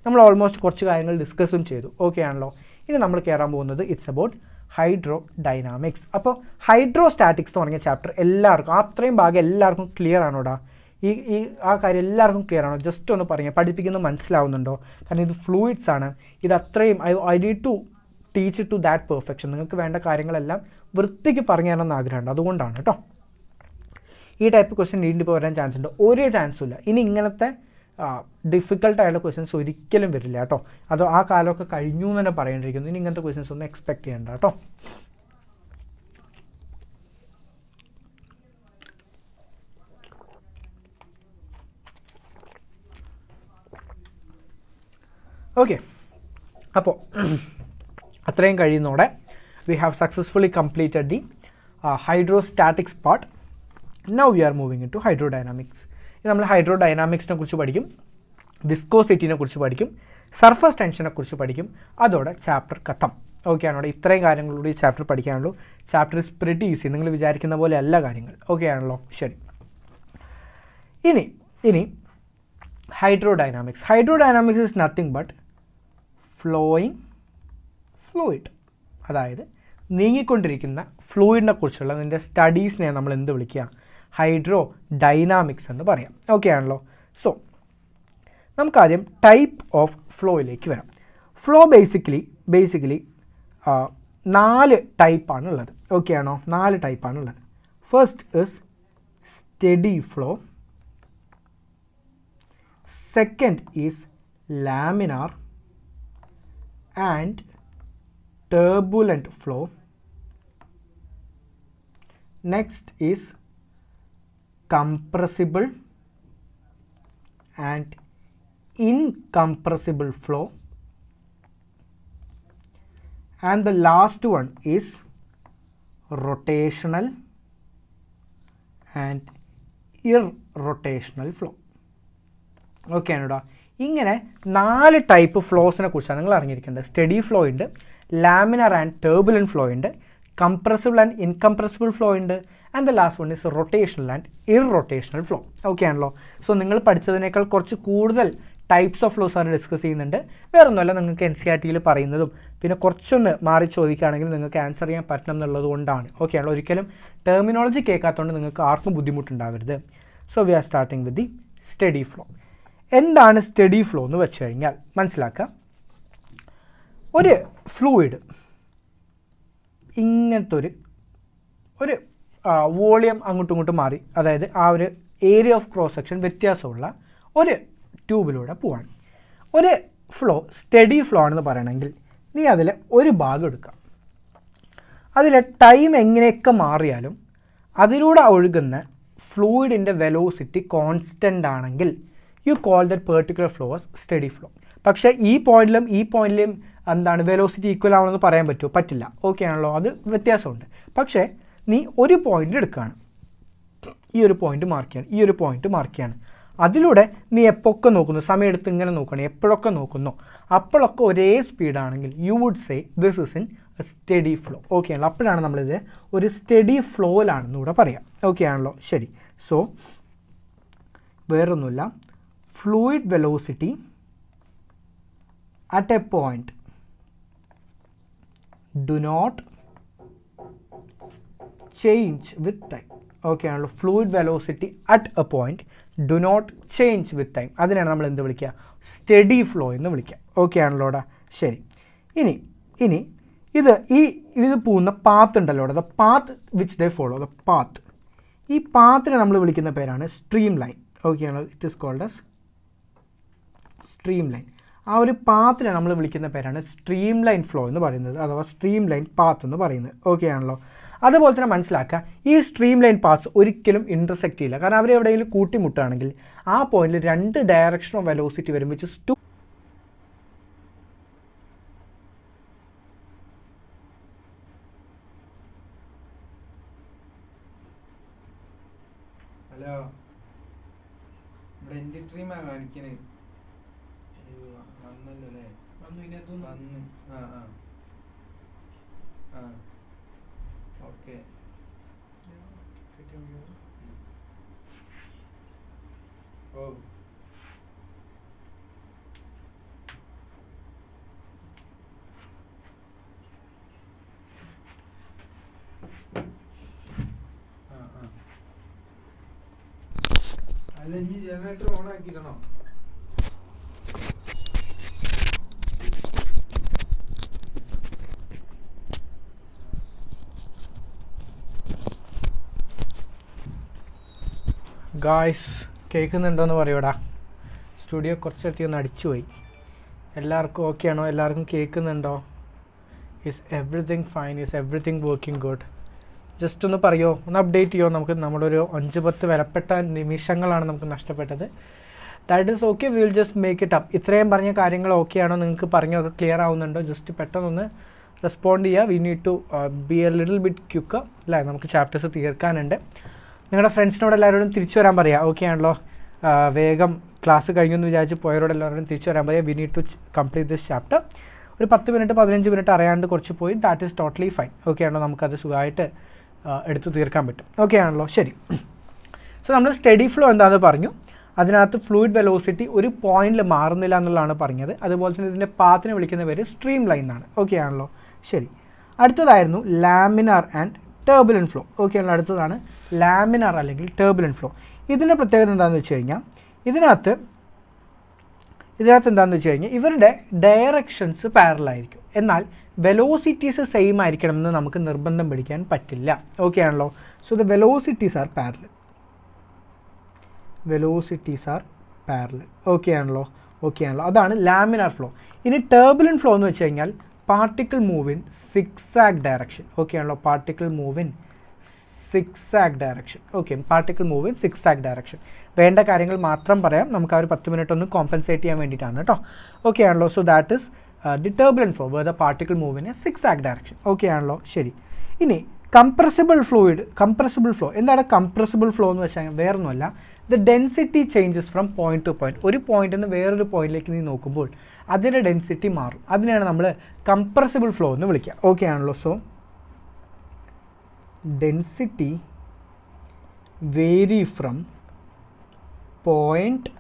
നമ്മൾ ഓൾമോസ്റ്റ് കുറച്ച് കാര്യങ്ങൾ ഡിസ്കസും ചെയ്തു, ഓക്കെ ആണല്ലോ. ഇനി നമ്മൾ കയറാൻ പോകുന്നത് ഇറ്റ്സ് അബൌട്ട് ഹൈഡ്രോ ഡൈനാമിക്സ്. അപ്പോൾ ഹൈഡ്രോസ്റ്റാറ്റിക്സ് എന്ന് പറഞ്ഞ ചാപ്റ്റർ എല്ലാവർക്കും, അത്രയും ഭാഗം എല്ലാവർക്കും ക്ലിയർ ആണോടാ? ഈ ആ കാര്യം എല്ലാവർക്കും ക്ലിയർ ആണോ? ജസ്റ്റ് ഒന്ന് പറയാം, പഠിപ്പിക്കുന്നത് മനസ്സിലാവുന്നുണ്ടോ? കാരണം ഇത് ഫ്ലൂയിഡ്സ് ആണ്, ഇത് അത്രയും I need to teach it to that perfection. നിങ്ങൾക്ക് വേണ്ട കാര്യങ്ങളെല്ലാം വൃത്തിക്ക് പറഞ്ഞു തരണമെന്ന് ആഗ്രഹമുണ്ട്, അതുകൊണ്ടാണ് കേട്ടോ. ഈ ടൈപ്പ് ക്വസ്റ്റ്യൻ വീണ്ടും ഇപ്പോൾ വരാൻ ചാൻസ് ഉണ്ട്, ഒരേ ചാൻസും ഇല്ല. ഇനി ഇങ്ങനത്തെ ഡിഫിക്കൽട്ടായിട്ടുള്ള ക്വസ്റ്റ്യൻസ് ഒരിക്കലും വരില്ല കേട്ടോ. അതോ ആ കാലമൊക്കെ കഴിഞ്ഞു എന്ന് തന്നെ പറയേണ്ടിയിരിക്കുന്നു. ഇനി ഇങ്ങനത്തെ ക്വസ്റ്റ്യൻസ് ഒന്നും എക്സ്പെക്ട് ചെയ്യണ്ട കേട്ടോ. ഓക്കെ, അപ്പോൾ അത്രയും കഴിയുന്നതോടെ we have successfully completed the hydrostatics part. Now we are moving into hydrodynamics. ഇത് നമ്മൾ ഹൈഡ്രോഡൈനാമിക്സിനെ കുറിച്ച് പഠിക്കും, വിസ്കോസിറ്റിനെ കുറിച്ച് പഠിക്കും, സർഫസ് ടെൻഷനെ കുറിച്ച് പഠിക്കും. അതോടെ ചാപ്റ്റർ ഖത്തം. ഓക്കെ ആണോ? ഇത്രയും കാര്യങ്ങളോട് ഈ ചാപ്റ്റർ പഠിക്കാനുള്ളൂ. ചാപ്റ്റർ ഇസ് പ്രിറ്റി ഈസി, നിങ്ങൾ വിചാരിക്കുന്ന പോലെ അല്ല കാര്യങ്ങൾ. ഓക്കെ ആണല്ലോ? ശരി. ഇനി hydrodynamics. Hydrodynamics is nothing but flowing fluid, അതായത് നീങ്ങിക്കൊണ്ടിരിക്കുന്ന ഫ്ലൂയിഡിനെ കുറിച്ചുള്ള നിൻ്റെ സ്റ്റഡീസിനെ നമ്മൾ എന്ത് വിളിക്കുക? ഹൈഡ്രോ ഡൈനാമിക്സ് എന്ന് പറയാം. ഓക്കെ ആണല്ലോ? സോ നമുക്കാദ്യം ടൈപ്പ് ഓഫ് ഫ്ലോയിലേക്ക് വരാം. Flow basically 4 ടൈപ്പാണുള്ളത്. ഓക്കെ ആണോ? 4 ടൈപ്പാണുള്ളത്. First is steady flow. Second is laminar and turbulent flow. Next is compressible and incompressible flow, and the last one is rotational and irrotational flow. Okay ആണോടാ? ഇങ്ങനെ 4 type ഫ്ലോസിനെ കുറിച്ചാണ് നിങ്ങൾ അറിഞ്ഞിരിക്കേണ്ടത്. Steady flow ഉണ്ട്, laminar and turbulent flow ഉണ്ട്, compressible and incompressible flow ഉണ്ട്, and the last one is rotational and irrotational flow. Okay ആണല്ലോ? സോ നിങ്ങൾ പഠിച്ചതിനേക്കാൾ കുറച്ച് കൂടുതൽ ടൈപ്സ് ഓഫ് ഫ്ലോസ് ആണ് ഡിസ്കസ് ചെയ്യുന്നുണ്ട്. വേറൊന്നുമല്ല, നിങ്ങൾക്ക് NCERT പറയുന്നതും പിന്നെ കുറച്ചൊന്ന് മാറി ചോദിക്കുകയാണെങ്കിൽ നിങ്ങൾക്ക് ആൻസർ ചെയ്യാൻ പറ്റണം എന്നുള്ളത് കൊണ്ടാണ്. ഓക്കെ ആണല്ലോ? ഒരിക്കലും ടെർമിനോളജി കേൾക്കാത്തതുകൊണ്ട് നിങ്ങൾക്ക് ആർക്കും ബുദ്ധിമുട്ടുണ്ടാവരുത്. So we are starting with the steady flow. എന്താണ് സ്റ്റഡി ഫ്ലോ എന്ന് വെച്ച് കഴിഞ്ഞാൽ മനസ്സിലാക്കുക, ഒരു ഫ്ലൂയിഡ് ഇങ്ങനത്തെ ഒരു വോളിയം അങ്ങോട്ടും ഇങ്ങോട്ടും മാറി, അതായത് ആ ഒരു ഏരിയ ഓഫ് ക്രോസ് സെക്ഷൻ വ്യത്യാസമുള്ള ഒരു ട്യൂബിലൂടെ പോവാണ്. ഒരു ഫ്ലോ സ്റ്റഡി ഫ്ലോ ആണെന്ന് പറയണമെങ്കിൽ നീ അതിൽ ഒരു ഭാഗം എടുക്കാം. അതിലെ ടൈം എങ്ങനെയൊക്കെ മാറിയാലും അതിലൂടെ ഒഴുകുന്ന ഫ്ലൂയിഡിൻ്റെ വെലോസിറ്റി കോൺസ്റ്റൻ്റ് ആണെങ്കിൽ you call that particular flow as study flow. പക്ഷേ ഈ പോയിന്റിലും എന്താണ് വെലോസിറ്റി ഈക്വൽ ആവണമെന്ന് പറയാൻ പറ്റുമോ? പറ്റില്ല. ഓക്കെ ആണല്ലോ? അത് വ്യത്യാസമുണ്ട്. പക്ഷേ നീ ഒരു പോയിന്റ് എടുക്കുകയാണ്, ഈ ഒരു പോയിന്റ് മാർക്കുകയാണ്, ഈ ഒരു പോയിന്റ് മാർക്കുകയാണ്. അതിലൂടെ നീ എപ്പോഴൊക്കെ നോക്കുന്നു, സമയമെടുത്ത് ഇങ്ങനെ നോക്കുകയാണ്, എപ്പോഴൊക്കെ നോക്കുന്നു, അപ്പോഴൊക്കെ ഒരേ സ്പീഡാണെങ്കിൽ you would say this is in a steady flow. Okay ആണല്ലോ? അപ്പോഴാണ് നമ്മളിത് ഒരു സ്റ്റഡി ഫ്ലോയിലാണെന്ന് കൂടെ പറയാം. ഓക്കെ ആണല്ലോ? ശരി. സോ വേറൊന്നുമില്ല, fluid velocity at a point do not change with time. Okay ആണല്ലോ? Fluid velocity at a point do not change with time. അതിനാണ് നമ്മൾ എന്ത് വിളിക്കുക? സ്റ്റഡി ഫ്ലോ എന്ന് വിളിക്കുക. ഓക്കെ ആണല്ലോടാ? ശരി. ഇനി ഇത് പോകുന്ന പാത്ത് ഉണ്ടല്ലോ, the path which they follow, the path. ഈ പാത്തിനെ നമ്മൾ വിളിക്കുന്ന പേരാണ് സ്ട്രീം ലൈൻ. ഓക്കെ ആണല്ലോ? It is called as streamline. ആ ഒരു പാത്തിനെ നമ്മൾ വിളിക്കുന്ന പേരാണ് സ്ട്രീം ലൈൻ ഫ്ലോ എന്ന് പറയുന്നത്, അഥവാ സ്ട്രീം ലൈൻ പാത്ത് എന്ന് പറയുന്നത്. ഓക്കെ ആണല്ലോ? അതുപോലെ തന്നെ മനസ്സിലാക്കുക, ഈ സ്ട്രീം ലൈൻ പാത്ത്സ് ഒരിക്കലും ഇൻ്റർസെക്റ്റ് ചെയ്യില്ല. കാരണം അവർ എവിടെയെങ്കിലും കൂട്ടിമുട്ടുകയാണെങ്കിൽ ആ പോയിന്റിൽ 2 ഡയറക്ഷൻ ഓഫ് വെലോസിറ്റി വരും, വിച്ച് ഇസ് ടു. ഹലോ, ഇവിടെ എൻ്റെ സ്ട്രീമാണ് കാണിക്കണേ. വന്നല്ലോ അല്ലേ? വന്നു. ഓക്കെ. ഓ, അല്ല, ഇനി ജനറേറ്റർ ഓൺ ആക്കിക്കണോ? ഗായ്സ്, കേൾക്കുന്നുണ്ടോയെന്ന് പറയൂടാ. സ്റ്റുഡിയോ കുറച്ചെത്തി ഒന്ന് അടിച്ചുപോയി. എല്ലാവർക്കും ഓക്കെ ആണോ? എല്ലാവർക്കും കേൾക്കുന്നുണ്ടോ? Is everything fine? Is everything working good? Just ഒന്ന് പറയുമോ, ഒന്ന് അപ്ഡേറ്റ് ചെയ്യുമോ? നമുക്ക് നമ്മുടെ ഒരു 5-10 വിലപ്പെട്ട നിമിഷങ്ങളാണ് നമുക്ക് നഷ്ടപ്പെട്ടത്. That is okay, we will just make it up. ഇത്രയും പറഞ്ഞ കാര്യങ്ങൾ ഓക്കെ ആണോ? നിങ്ങൾക്ക് പറഞ്ഞൊക്കെ ക്ലിയർ ആവുന്നുണ്ടോ? ജസ്റ്റ് പെട്ടെന്നൊന്ന് റെസ്പോണ്ട് ചെയ്യുക. We need to be a little bit quicker അല്ലേ? നമുക്ക് ചാപ്റ്റേഴ്സ് തീർക്കാനുണ്ട്. നിങ്ങളുടെ ഫ്രണ്ട്സിനോട് എല്ലാവരോടും തിരിച്ചു വരാൻ പറയുക. ഓക്കെ ആണല്ലോ? വേഗം ക്ലാസ് കഴിഞ്ഞെന്ന് വിചാരിച്ച് പോയവരോട് എല്ലാവരോടും തിരിച്ചു വരാൻ പറയുക. We need to complete this chapter. ഒരു 10 മിനിറ്റ് 15 മിനിറ്റ് അറിയാണ്ട് കുറച്ച് പോയി, that is totally fine. Okay ആണല്ലോ? നമുക്കത് സുഖമായിട്ട് എടുത്ത് തീർക്കാൻ പറ്റും. ഓക്കെ ആണല്ലോ? ശരി. സോ നമ്മൾ സ്റ്റഡി ഫ്ലോ എന്താണെന്ന് പറഞ്ഞു. അതിനകത്ത് ഫ്ലൂയിഡ് വെലോസിറ്റി ഒരു പോയിന്റിൽ മാറുന്നില്ല എന്നുള്ളതാണ് പറഞ്ഞത്. അതുപോലെ തന്നെ ഇതിൻ്റെ പാത്തിനെ വിളിക്കുന്ന പേര് സ്ട്രീം ലൈൻ എന്നാണ്. ഓക്കെ ആണല്ലോ? ശരി. അടുത്തതായിരുന്നു laminar and turbulent flow. Okay ആണല്ലോ? അടുത്തതാണ് ലാമിനാർ അല്ലെങ്കിൽ ടർബുലൻറ്റ് ഫ്ലോ. ഇതിൻ്റെ പ്രത്യേകത എന്താണെന്ന് വെച്ച് കഴിഞ്ഞാൽ ഇതിനകത്ത് എന്താണെന്ന് വെച്ച് കഴിഞ്ഞാൽ ഇവരുടെ ഡയറക്ഷൻസ് പാരലായിരിക്കും, എന്നാൽ വെലോസിറ്റീസ് സെയിം ആയിരിക്കണം എന്ന് നമുക്ക് നിർബന്ധം പിടിക്കാൻ പറ്റില്ല. ഓക്കെ ആണല്ലോ. So the velocities are parallel. Velocities are parallel. Okay ആണല്ലോ. ഓക്കെ ആണല്ലോ. അതാണ് ലാമിനാർ ഫ്ലോ. ഇനി ടർബുലൻറ്റ് ഫ്ലോ എന്ന് വെച്ച് കഴിഞ്ഞാൽ particle move in zigzag direction. Okay ആണല്ലോ. Particle move in zigzag direction. Okay, particle move in zigzag direction. വേണ്ട കാര്യങ്ങൾ മാത്രം പറയാം, നമുക്ക് ആ ഒരു 10 മിനിറ്റ് ഒന്ന് കോമ്പൻസേറ്റ് ചെയ്യാൻ വേണ്ടിയിട്ടാണ് കേട്ടോ. ഓക്കെ ആണല്ലോ. So that is the turbulent flow where the particle move in a zigzag direction. Okay ആണല്ലോ. ശരി. ഇനി കംപ്രസിബിൾ ഫ്ലൂയിഡ്. കംപ്രസിബിൾ ഫ്ലോ എന്താണ്? കംപ്രസിബിൾ ഫ്ലോ എന്ന് വെച്ചാൽ വേറൊന്നുമല്ല, the density changes from point to point. ഒരു പോയിന്റിൽ നിന്ന് വേറൊരു പോയിന്റിലേക്ക് നീ നോക്കുമ്പോൾ അതിൻ്റെ ഡെൻസിറ്റി മാറും. അതിനെയാണ് നമ്മൾ കംപ്രസിബിൾ ഫ്ലോ എന്ന് വിളിക്കുക. ഓക്കെ ആണല്ലോ. So density vary from point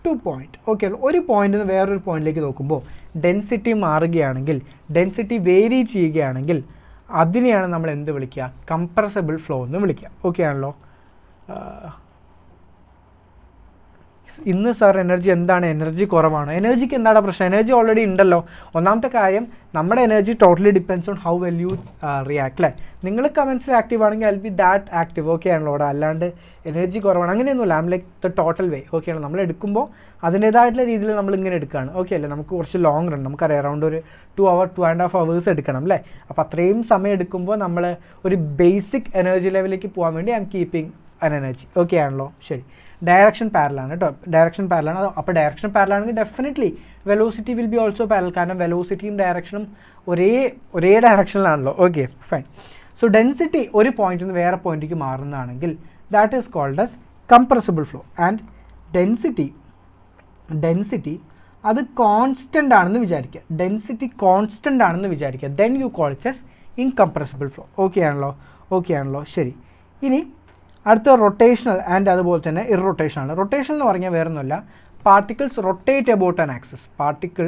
to point. Okay, ഒരു പോയിന്റിൽ നിന്ന് വേറൊരു പോയിന്റിലേക്ക് നോക്കുമ്പോൾ ഡെൻസിറ്റി മാറുകയാണെങ്കിൽ, ഡെൻസിറ്റി വേരി ചെയ്യുകയാണെങ്കിൽ അതിനെയാണ് നമ്മൾ എന്ത് വിളിക്കുക? കംപ്രസിബിൾ ഫ്ലോ എന്ന് വിളിക്കുക. ഓക്കെ ആണല്ലോ. ഇന്ന് സാർ എനർജി എന്താണ്? എനർജി കുറവാണ്. എനർജിക്ക് എന്താണ് പ്രശ്നം? എനർജി ഓൾറെഡി ഉണ്ടല്ലോ. ഒന്നാമത്തെ കാര്യം, നമ്മുടെ energy totally depends on how well you react അല്ലേ. നിങ്ങൾ കമൻസിൽ ആക്റ്റീവ് ആണെങ്കിൽ I will be that active. Okay ആണല്ലോ. അവിടെ അല്ലാണ്ട് എനർജി കുറവാണ് അങ്ങനെയൊന്നുമില്ല. I M like the total way. Okay ആണ്. നമ്മൾ എടുക്കുമ്പോൾ അതിൻ്റേതായിട്ടുള്ള രീതിയിൽ നമ്മൾ ഇങ്ങനെ എടുക്കുകയാണ്. ഓക്കെ അല്ലേ. നമുക്ക് കുറച്ച് ലോങ് റൺ, നമുക്കറിയാം അറൗണ്ട് ഒരു 2 hours 2.5 hours എടുക്കണം അല്ലേ. അപ്പോൾ അത്രയും സമയം എടുക്കുമ്പോൾ നമ്മൾ ഒരു ബേസിക് എനർജി ലെവലിലേക്ക് പോകാൻ വേണ്ടി I'm keeping an energy. Okay ആണല്ലോ. ശരി. ഡയറക്ഷൻ പാരലാണ് കേട്ടോ. ഡയറക്ഷൻ പാരലാണ്. അപ്പോൾ ഡയറക്ഷൻ പാരലാണെങ്കിൽ definitely velocity will be also parallel. കാരണം വെലോസിറ്റിയും ഡയറക്ഷനും ഒരേ ഡയറക്ഷനിലാണല്ലോ. Okay, fine. സോ ഡെൻസിറ്റി ഒരു പോയിന്റിൽ നിന്ന് വേറെ പോയിന്റിലേക്ക് മാറുന്നതാണെങ്കിൽ that is called as compressible flow. And density അത് കോൺസ്റ്റൻ്റ് ആണെന്ന് വിചാരിക്കുക. ഡെൻസിറ്റി കോൺസ്റ്റൻ്റ് ആണെന്ന് വിചാരിക്കുക. Then you call it as incompressible flow. Okay ആണല്ലോ. ഓക്കെ ആണല്ലോ. ശരി. ഇനി അടുത്ത റൊട്ടേഷണൽ ആൻഡ് അതുപോലെ തന്നെ ഇറൊട്ടേഷനാണ്. റൊട്ടേഷൻ എന്ന് പറഞ്ഞാൽ വേറൊന്നുമല്ല, particles rotate about an axis. Particle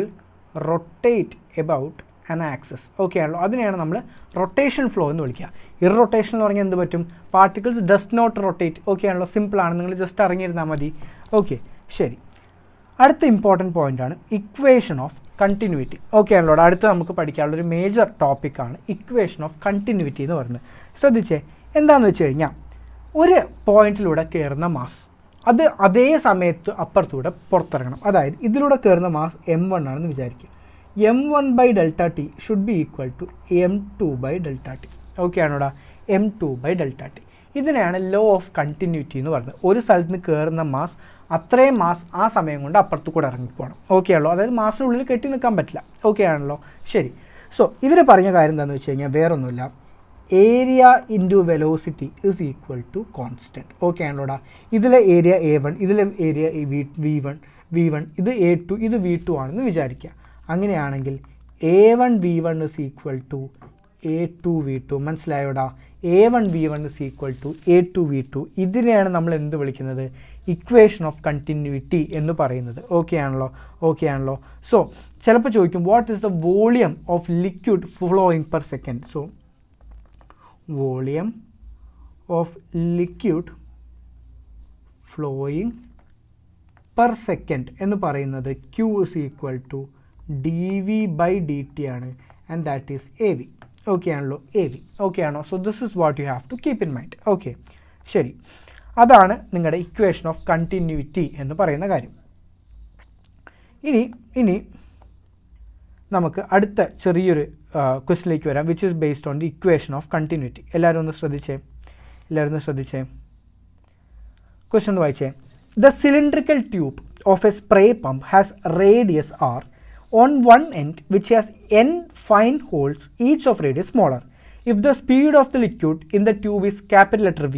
rotate about an axis. Okay ആണല്ലോ. അതിനെയാണ് നമ്മൾ റൊട്ടേഷൻ ഫ്ലോ എന്ന് വിളിക്കുക. ഇറൊട്ടേഷൻ എന്ന് പറഞ്ഞാൽ എന്ത് പറ്റും? Particles does not rotate. Okay ആണല്ലോ. സിമ്പിളാണ്, നിങ്ങൾ ജസ്റ്റ് അറിഞ്ഞിരുന്നാൽ മതി. ഓക്കെ, ശരി. അടുത്ത ഇമ്പോർട്ടൻറ്റ് പോയിൻ്റാണ് ഇക്വേഷൻ ഓഫ് കണ്ടിന്യൂറ്റി. ഓക്കെ ആണല്ലോ. അടുത്ത് നമുക്ക് പഠിക്കാനുള്ളൊരു മേജർ ടോപ്പിക്കാണ് ഇക്വേഷൻ ഓഫ് കണ്ടിന്യൂറ്റി എന്ന് പറയുന്നത്. ശ്രദ്ധിച്ചേ, എന്താണെന്ന് വെച്ച് കഴിഞ്ഞാൽ ഒരു പോയിന്റിലൂടെ കയറുന്ന മാസ് അത് അതേ സമയത്ത് അപ്പുറത്തൂടെ പുറത്തിറങ്ങണം. അതായത് ഇതിലൂടെ കയറുന്ന മാസ് m1 ആണെന്ന് വിചാരിക്കുക. m1/Δt should be equal to m2/Δt. Okay ആണോടാ? m2/Δt. ഇതിനെയാണ് ലോ ഓഫ് കണ്ടിന്യൂറ്റി എന്ന് പറയുന്നത്. ഒരു സ്ഥലത്ത് നിന്ന് കയറുന്ന മാസ് അത്രയും മാസ് ആ സമയം കൊണ്ട് അപ്പുറത്ത് കൂടെ ഇറങ്ങിപ്പോകണം. ഓക്കെ ആണല്ലോ. അതായത് മാസിനുള്ളിൽ കെട്ടി നിൽക്കാൻ പറ്റില്ല. ഓക്കെ ആണല്ലോ. ശരി. സോ ഇവർ പറഞ്ഞ കാര്യം എന്താണെന്ന് വെച്ച് കഴിഞ്ഞാൽ വേറൊന്നുമില്ല, area into velocity is equal to constant. Okay ആണല്ലോടാ. ഇതിലെ ഏരിയ A1, ഇതിലെ ഏരിയ V1, ഇത് A2, ഇത് V2 ആണെന്ന് വിചാരിക്കുക. അങ്ങനെയാണെങ്കിൽ A1 V1 is equal to A2 V2. മനസ്സിലായോടാ? A1 V1 is equal to A2 V2. ഇതിനെയാണ് നമ്മൾ എന്ത് വിളിക്കുന്നത്? ഇക്വേഷൻ ഓഫ് കണ്ടിന്യൂറ്റി എന്ന് പറയുന്നത്. ഓക്കെ ആണല്ലോ. ഓക്കെ ആണല്ലോ. സോ ചിലപ്പോൾ ചോദിക്കും, what is the volume of liquid flowing per second? So volume of liquid flowing per second എന്ന് പറയുന്നത് Q is equal to dV/dt ആണ്. and that is AV. Okay ആണല്ലോ. AV. ഓക്കെ ആണോ? So this is what you have to keep in mind. Okay, ശരി. അതാണ് നിങ്ങളുടെ equation of continuity എന്ന് പറയുന്ന കാര്യം. ഇനി നമുക്ക് അടുത്ത ചെറിയൊരു ക്വസ്റ്റിലേക്ക് വരാം, which is based on the equation of continuity. എല്ലാവരും ഒന്ന് ശ്രദ്ധിച്ചേ. ക്വസ്റ്റ്യൻ ഒന്ന് വായിച്ചേ. The cylindrical tube of A spray pump has radius R on one end which has n fine holes, each of radius smaller. If the speed of the liquid in the tube is capital letter V,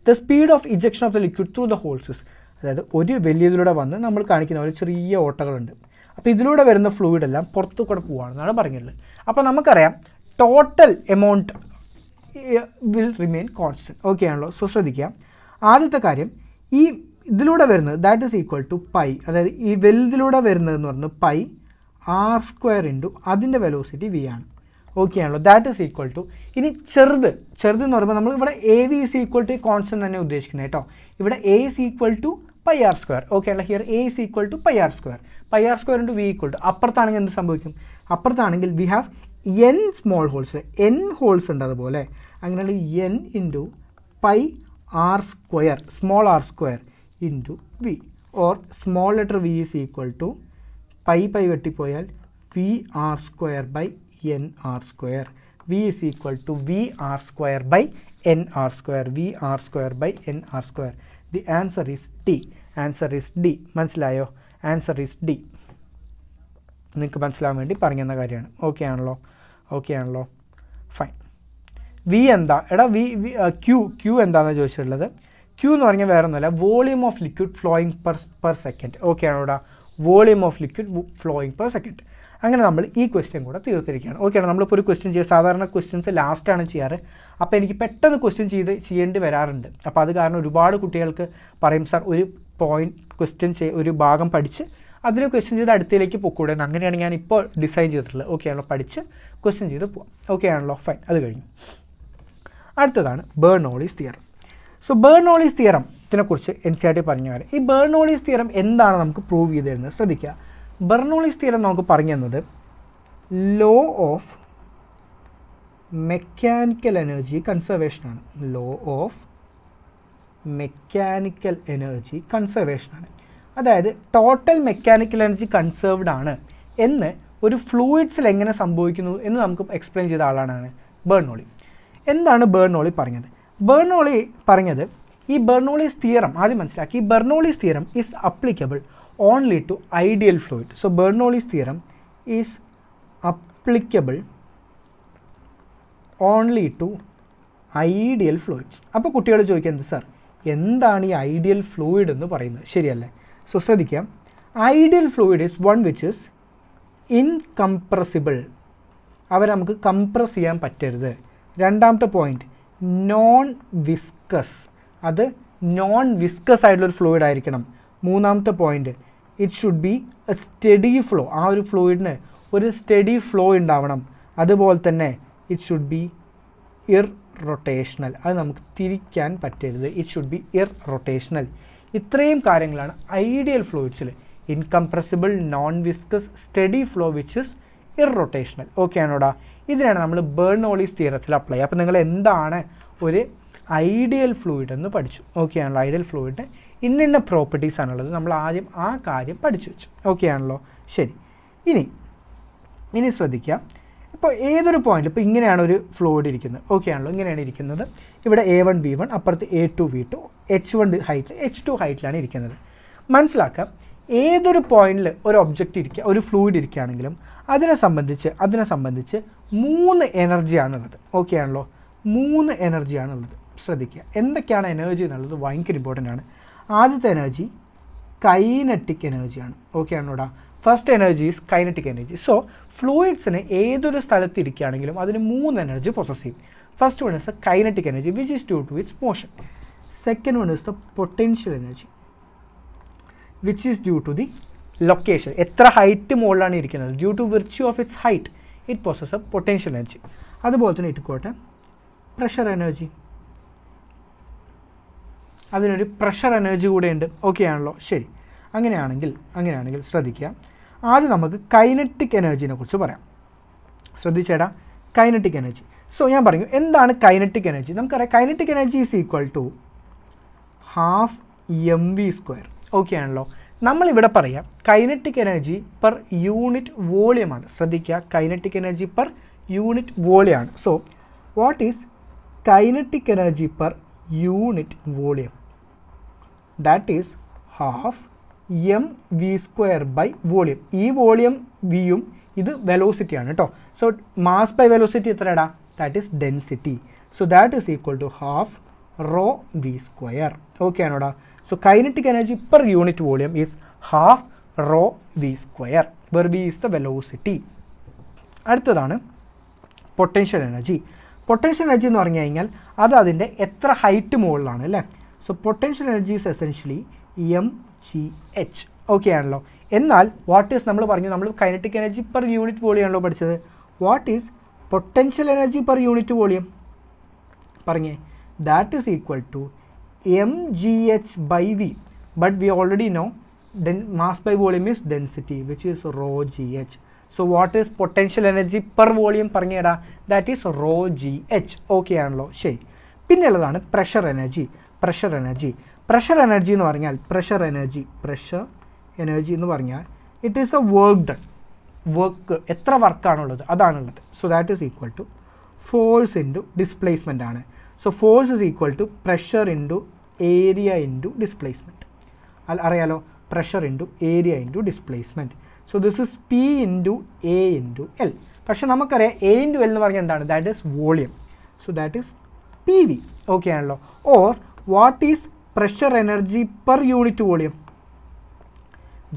the speed of ejection of the liquid through the holes is, അതായത് ഒരു വലിയതിലൂടെ വന്ന് നമ്മൾ കാണിക്കുന്ന ഒരു ചെറിയ ഓട്ടകളുണ്ട്. അപ്പോൾ ഇതിലൂടെ വരുന്ന ഫ്ലൂയിഡ് എല്ലാം പുറത്തു കൂടെ പോവുകയാണെന്നാണ് പറഞ്ഞിട്ടുള്ളത്. അപ്പോൾ നമുക്കറിയാം total amount will remain constant. Okay ആണല്ലോ. സോ ശ്രദ്ധിക്കാം. ആദ്യത്തെ കാര്യം, ഈ ഇതിലൂടെ വരുന്നത് that is equal to pi, അതായത് ഈ വലുതിലൂടെ വരുന്നതെന്ന് പറയുന്നത് പൈ r² ഇൻറ്റു അതിൻ്റെ വെലോസിറ്റി V ആണ്. ഓക്കെ ആണല്ലോ. ദാറ്റ് ഈസ് ഈക്വൽ ടു, ഇനി ചെറുത് എന്ന് പറയുമ്പോൾ നമ്മൾ ഇവിടെ AV is equal to constant തന്നെ ഉദ്ദേശിക്കുന്നത് കേട്ടോ. ഇവിടെ A is equal to πr². Okay അല്ല, here A is equal to πr². πr² into V equal to, അപ്പുറത്താണെങ്കിൽ എന്ത് സംഭവിക്കും? അപ്പുറത്താണെങ്കിൽ we have n small holes n holes ഉണ്ട് അതുപോലെ അങ്ങനെയാണെങ്കിൽ n into pi R square small R square into V or small letter V is equal to pi വെട്ടിപ്പോയാൽ V R square by N R square V is equal to V R square by N R square V R square by N R square. The answer is D. Answer is D. മനസ്സിലായോ? Answer is D. നിങ്ങൾക്ക് മനസ്സിലാവാൻ വേണ്ടി പറഞ്ഞെന്ന കാര്യമാണ്. Okay ആണല്ലോ fine. V എന്താ എടാ? Q എന്താണെന്ന് ചോദിച്ചിട്ടുള്ളത്? ക്യൂ എന്ന് പറഞ്ഞാൽ വേറെ ഒന്നുമല്ല, volume of liquid flowing per second. Okay ആണോ ഇവിടെ? Volume of liquid flowing per second. അങ്ങനെ നമ്മൾ ഈ ക്വസ്റ്റ്യൻ കൂടെ തീർത്തിരിക്കുകയാണ്. ഓക്കെ ആണോ? നമ്മളിപ്പോൾ ഒരു ക്വസ്റ്റ്യൻ ചെയ്യുക, സാധാരണ ക്വസ്റ്റ്യൻസ് ലാസ്റ്റാണ് ചെയ്യാറ്. അപ്പോൾ എനിക്ക് പെട്ടെന്ന് ക്വസ്റ്റ്യൻ ചെയ്യേണ്ടി വരാറുണ്ട്. അപ്പോൾ അത് കാരണം ഒരുപാട് കുട്ടികൾക്ക് പറയും സാർ ഒരു ക്വസ്റ്റ്യൻ ഒരു ഭാഗം പഠിച്ച് അതിന് ക്വസ്റ്റ്യൻ ചെയ്ത് അടുത്തേക്ക് പൊക്കൂടെ. അങ്ങനെയാണ് ഞാൻ ഇപ്പോൾ ഡിസൈൻ ചെയ്തിട്ടുള്ളത്. ഓക്കെ ആണല്ലോ? പഠിച്ച് ക്വസ്റ്റ്യൻ ചെയ്ത് പോവാം. ഓക്കെ ആണല്ലോ? ഫൈൻ. അത് കഴിഞ്ഞു. അടുത്തതാണ് ബെർണോളിസ് തിയറം. സോ ബെർണോളിസ് തിയറത്തിനെക്കുറിച്ച് NCERT പറഞ്ഞു തരാം. ഈ ബെർണോളിസ് തിയറം എന്താണ് നമുക്ക് പ്രൂവ് ചെയ്ത് തരുന്നത്? ശ്രദ്ധിക്കുക. ബെർണോളിസ് തിയറം നമുക്ക് പറഞ്ഞു തന്നത് ലോ ഓഫ് മെക്കാനിക്കൽ എനർജി കൺസർവേഷനാണ്. ലോ ഓഫ് മെക്കാനിക്കൽ എനർജി കൺസർവേഷനാണ്. അതായത് ടോട്ടൽ മെക്കാനിക്കൽ എനർജി കൺസേർവ്ഡ് ആണ് എന്ന് ഒരു ഫ്ലൂയിഡ്സിൽ എങ്ങനെ സംഭവിക്കുന്നു എന്ന് നമുക്ക് എക്സ്പ്ലെയിൻ ചെയ്ത ആളാണ് ബെർണോളി. എന്താണ് ബെർണോളി പറഞ്ഞത്? ബെർണോളി പറഞ്ഞത് ഈ ബെർണോളിസ് തിയറം ആദ്യം മനസ്സിലാക്കി. ഈ Bernoulli's theorem is applicable only to ideal fluid. So Bernoulli's theorem is applicable only to ideal fluids. അപ്പോൾ കുട്ടികൾ ചോദിക്കുന്നത് സാർ എന്താണ് ഈ ഐഡിയൽ ഫ്ലൂയിഡ് എന്ന് പറയുന്നത്? ശരിയല്ലേ? സോ ശ്രദ്ധിക്കാം. Ideal fluid is one which is incompressible. അവരെ നമുക്ക് കംപ്രസ് ചെയ്യാൻ പറ്റരുത്. രണ്ടാമത്തെ പോയിന്റ് നോൺ വിസ്കസ്. അത് നോൺ വിസ്കസ് ആയിട്ടുള്ളൊരു ഫ്ലൂയിഡ് ആയിരിക്കണം. മൂന്നാമത്തെ point it should B A steady flow. ആ ഒരു ഫ്ലൂയിഡിന് ഒരു സ്റ്റഡി ഫ്ലോ ഉണ്ടാവണം. അതുപോലെ തന്നെ ഇറ്റ് ഷുഡ് ബി ഇർറൊട്ടേഷണൽ. അത് നമുക്ക് തിരിക്കാൻ പറ്റരുത്. It should be irrotational. ഇത്രയും കാര്യങ്ങളാണ് ഐഡിയൽ ഫ്ലൂയിഡ്സിൽ. Incompressible, non viscous, steady flow which is irrotational. Okay ആണോടാ? ഇതിനാണ് നമ്മൾ ബെർണോളിസ് തിയറത്തിൽ അപ്ലൈ ചെയ്യുക. അപ്പോൾ നിങ്ങൾ എന്താണ് ഒരു ഐഡിയൽ ഫ്ലൂയിഡ് എന്ന് പഠിച്ചു. ഓക്കെ ആണല്ലോ? ഐഡിയൽ ഫ്ലൂയിഡിൻ്റെ ഇന്ന പ്രോപ്പർട്ടീസ് ആണുള്ളത്. നമ്മൾ ആദ്യം ആ കാര്യം പഠിച്ചു വെച്ചു. ഓക്കെ ആണല്ലോ? ശരി. ഇനി ശ്രദ്ധിക്കുക. ഇപ്പോൾ ഏതൊരു പോയിന്റ്, ഇപ്പോൾ ഇങ്ങനെയാണ് ഒരു ഫ്ലൂയിഡ് ഇരിക്കുന്നത്. ഓക്കെ ആണല്ലോ? ഇങ്ങനെയാണ് ഇരിക്കുന്നത്. ഇവിടെ A1 V1, അപ്പുറത്ത് A2 V2, H1 ഹൈറ്റിൽ H2 ഹൈറ്റിലാണ് ഇരിക്കുന്നത്. മനസ്സിലാക്കുക. ഏതൊരു പോയിന്റിൽ ഒരു ഒബ്ജക്റ്റ് ഇരിക്കുക, ഒരു ഫ്ലൂയിഡ് ഇരിക്കുകയാണെങ്കിലും അതിനെ സംബന്ധിച്ച് 3 എനർജിയാണുള്ളത്. ഓക്കെ ആണല്ലോ? 3 എനർജിയാണുള്ളത്. ശ്രദ്ധിക്കുക. എന്തൊക്കെയാണ് എനർജി എന്നുള്ളത് ഭയങ്കര ഇമ്പോർട്ടൻ്റ് ആണ്. ആദ്യത്തെ എനർജി കൈനറ്റിക് എനർജിയാണ്. ഓക്കെ ആണോടാ? First energy is kinetic energy. So ഫ്ലൂയിഡ്സിന് ഏതൊരു സ്ഥലത്ത് ഇരിക്കുകയാണെങ്കിലും അതിന് 3 എനർജി പൊസസ് ചെയ്യും. First one is the kinetic energy which is due to its motion. Second one is the potential energy which is due to the location. എത്ര height മുകളിലാണ് ഇരിക്കുന്നത്, due to virtue of its height it possess a potential energy. അതുപോലെ തന്നെ ഇട്ടുകോട്ടെ pressure energy. അതിനൊരു pressure energy കൂടെ ഉണ്ട്. Okay ആണല്ലോ? ശരി. അങ്ങനെയാണെങ്കിൽ ശ്രദ്ധിക്കുക. ആദ്യം നമുക്ക് കൈനറ്റിക് എനർജിനെ കുറിച്ച് പറയാം. ശ്രദ്ധിച്ചേടാ, കൈനറ്റിക് എനർജി. സോ ഞാൻ പറഞ്ഞു എന്താണ് കൈനറ്റിക് എനർജി. നമുക്കറിയാം kinetic energy is equal to ½ mv². Okay ആണല്ലോ? നമ്മളിവിടെ പറയാം കൈനറ്റിക് എനർജി പെർ യൂണിറ്റ് വോളിയമാണ്. ശ്രദ്ധിക്കുക, കൈനറ്റിക് എനർജി പെർ യൂണിറ്റ് വോളിയമാണ്. So what is kinetic energy per unit volume? That is ½ mv² by volume. ഈ വോളിയം വിയും ഇത് വെലോസിറ്റിയാണ് കേട്ടോ. സോ മാസ് ബൈ വെലോസിറ്റി എത്രയാടാ? That is density. So that is equal to ½ ρv². Okay ആണോടാ? So kinetic energy per unit volume is ½ ρv², where v is the velocity. അടുത്തതാണ് potential energy. Potential energy എന്ന് പറഞ്ഞു കഴിഞ്ഞാൽ അത് അതിൻ്റെ എത്ര height മുകളിലാണ് അല്ലേ. So potential energy is essentially mgh. Okay ആണല്ലോ? എന്നാൽ വാട്ട് ഈസ് നമ്മൾ പറഞ്ഞു, നമ്മൾ kinetic energy per unit volume ആണല്ലോ പഠിച്ചത്. What is potential energy per unit volume? പറഞ്ഞേ. That is equal to mgh by v. But we already know mass by volume is density which is ρgh. So what is potential energy per volume പറഞ്ഞേടാ, that is rho G H. Okay ആണല്ലോ, ശരി. പിന്നെ ഉള്ളതാണ് pressure energy. Pressure energy എന്ന് പറഞ്ഞാൽ pressure energy എന്ന് പറഞ്ഞാൽ it is a work done, work എത്ര വർക്കാണുള്ളത് അതാണുള്ളത്. So that is equal to force into displacement ആണ്. So force is equal to pressure into area into displacement. അറിയാലോ, pressure into area into displacement. So this is P into A into L. പക്ഷെ നമുക്കറിയാം A into L എന്ന് പറഞ്ഞാൽ എന്താണ്, that is volume. So that is P V. Okay ആണല്ലോ. Or what is pressure energy per unit volume,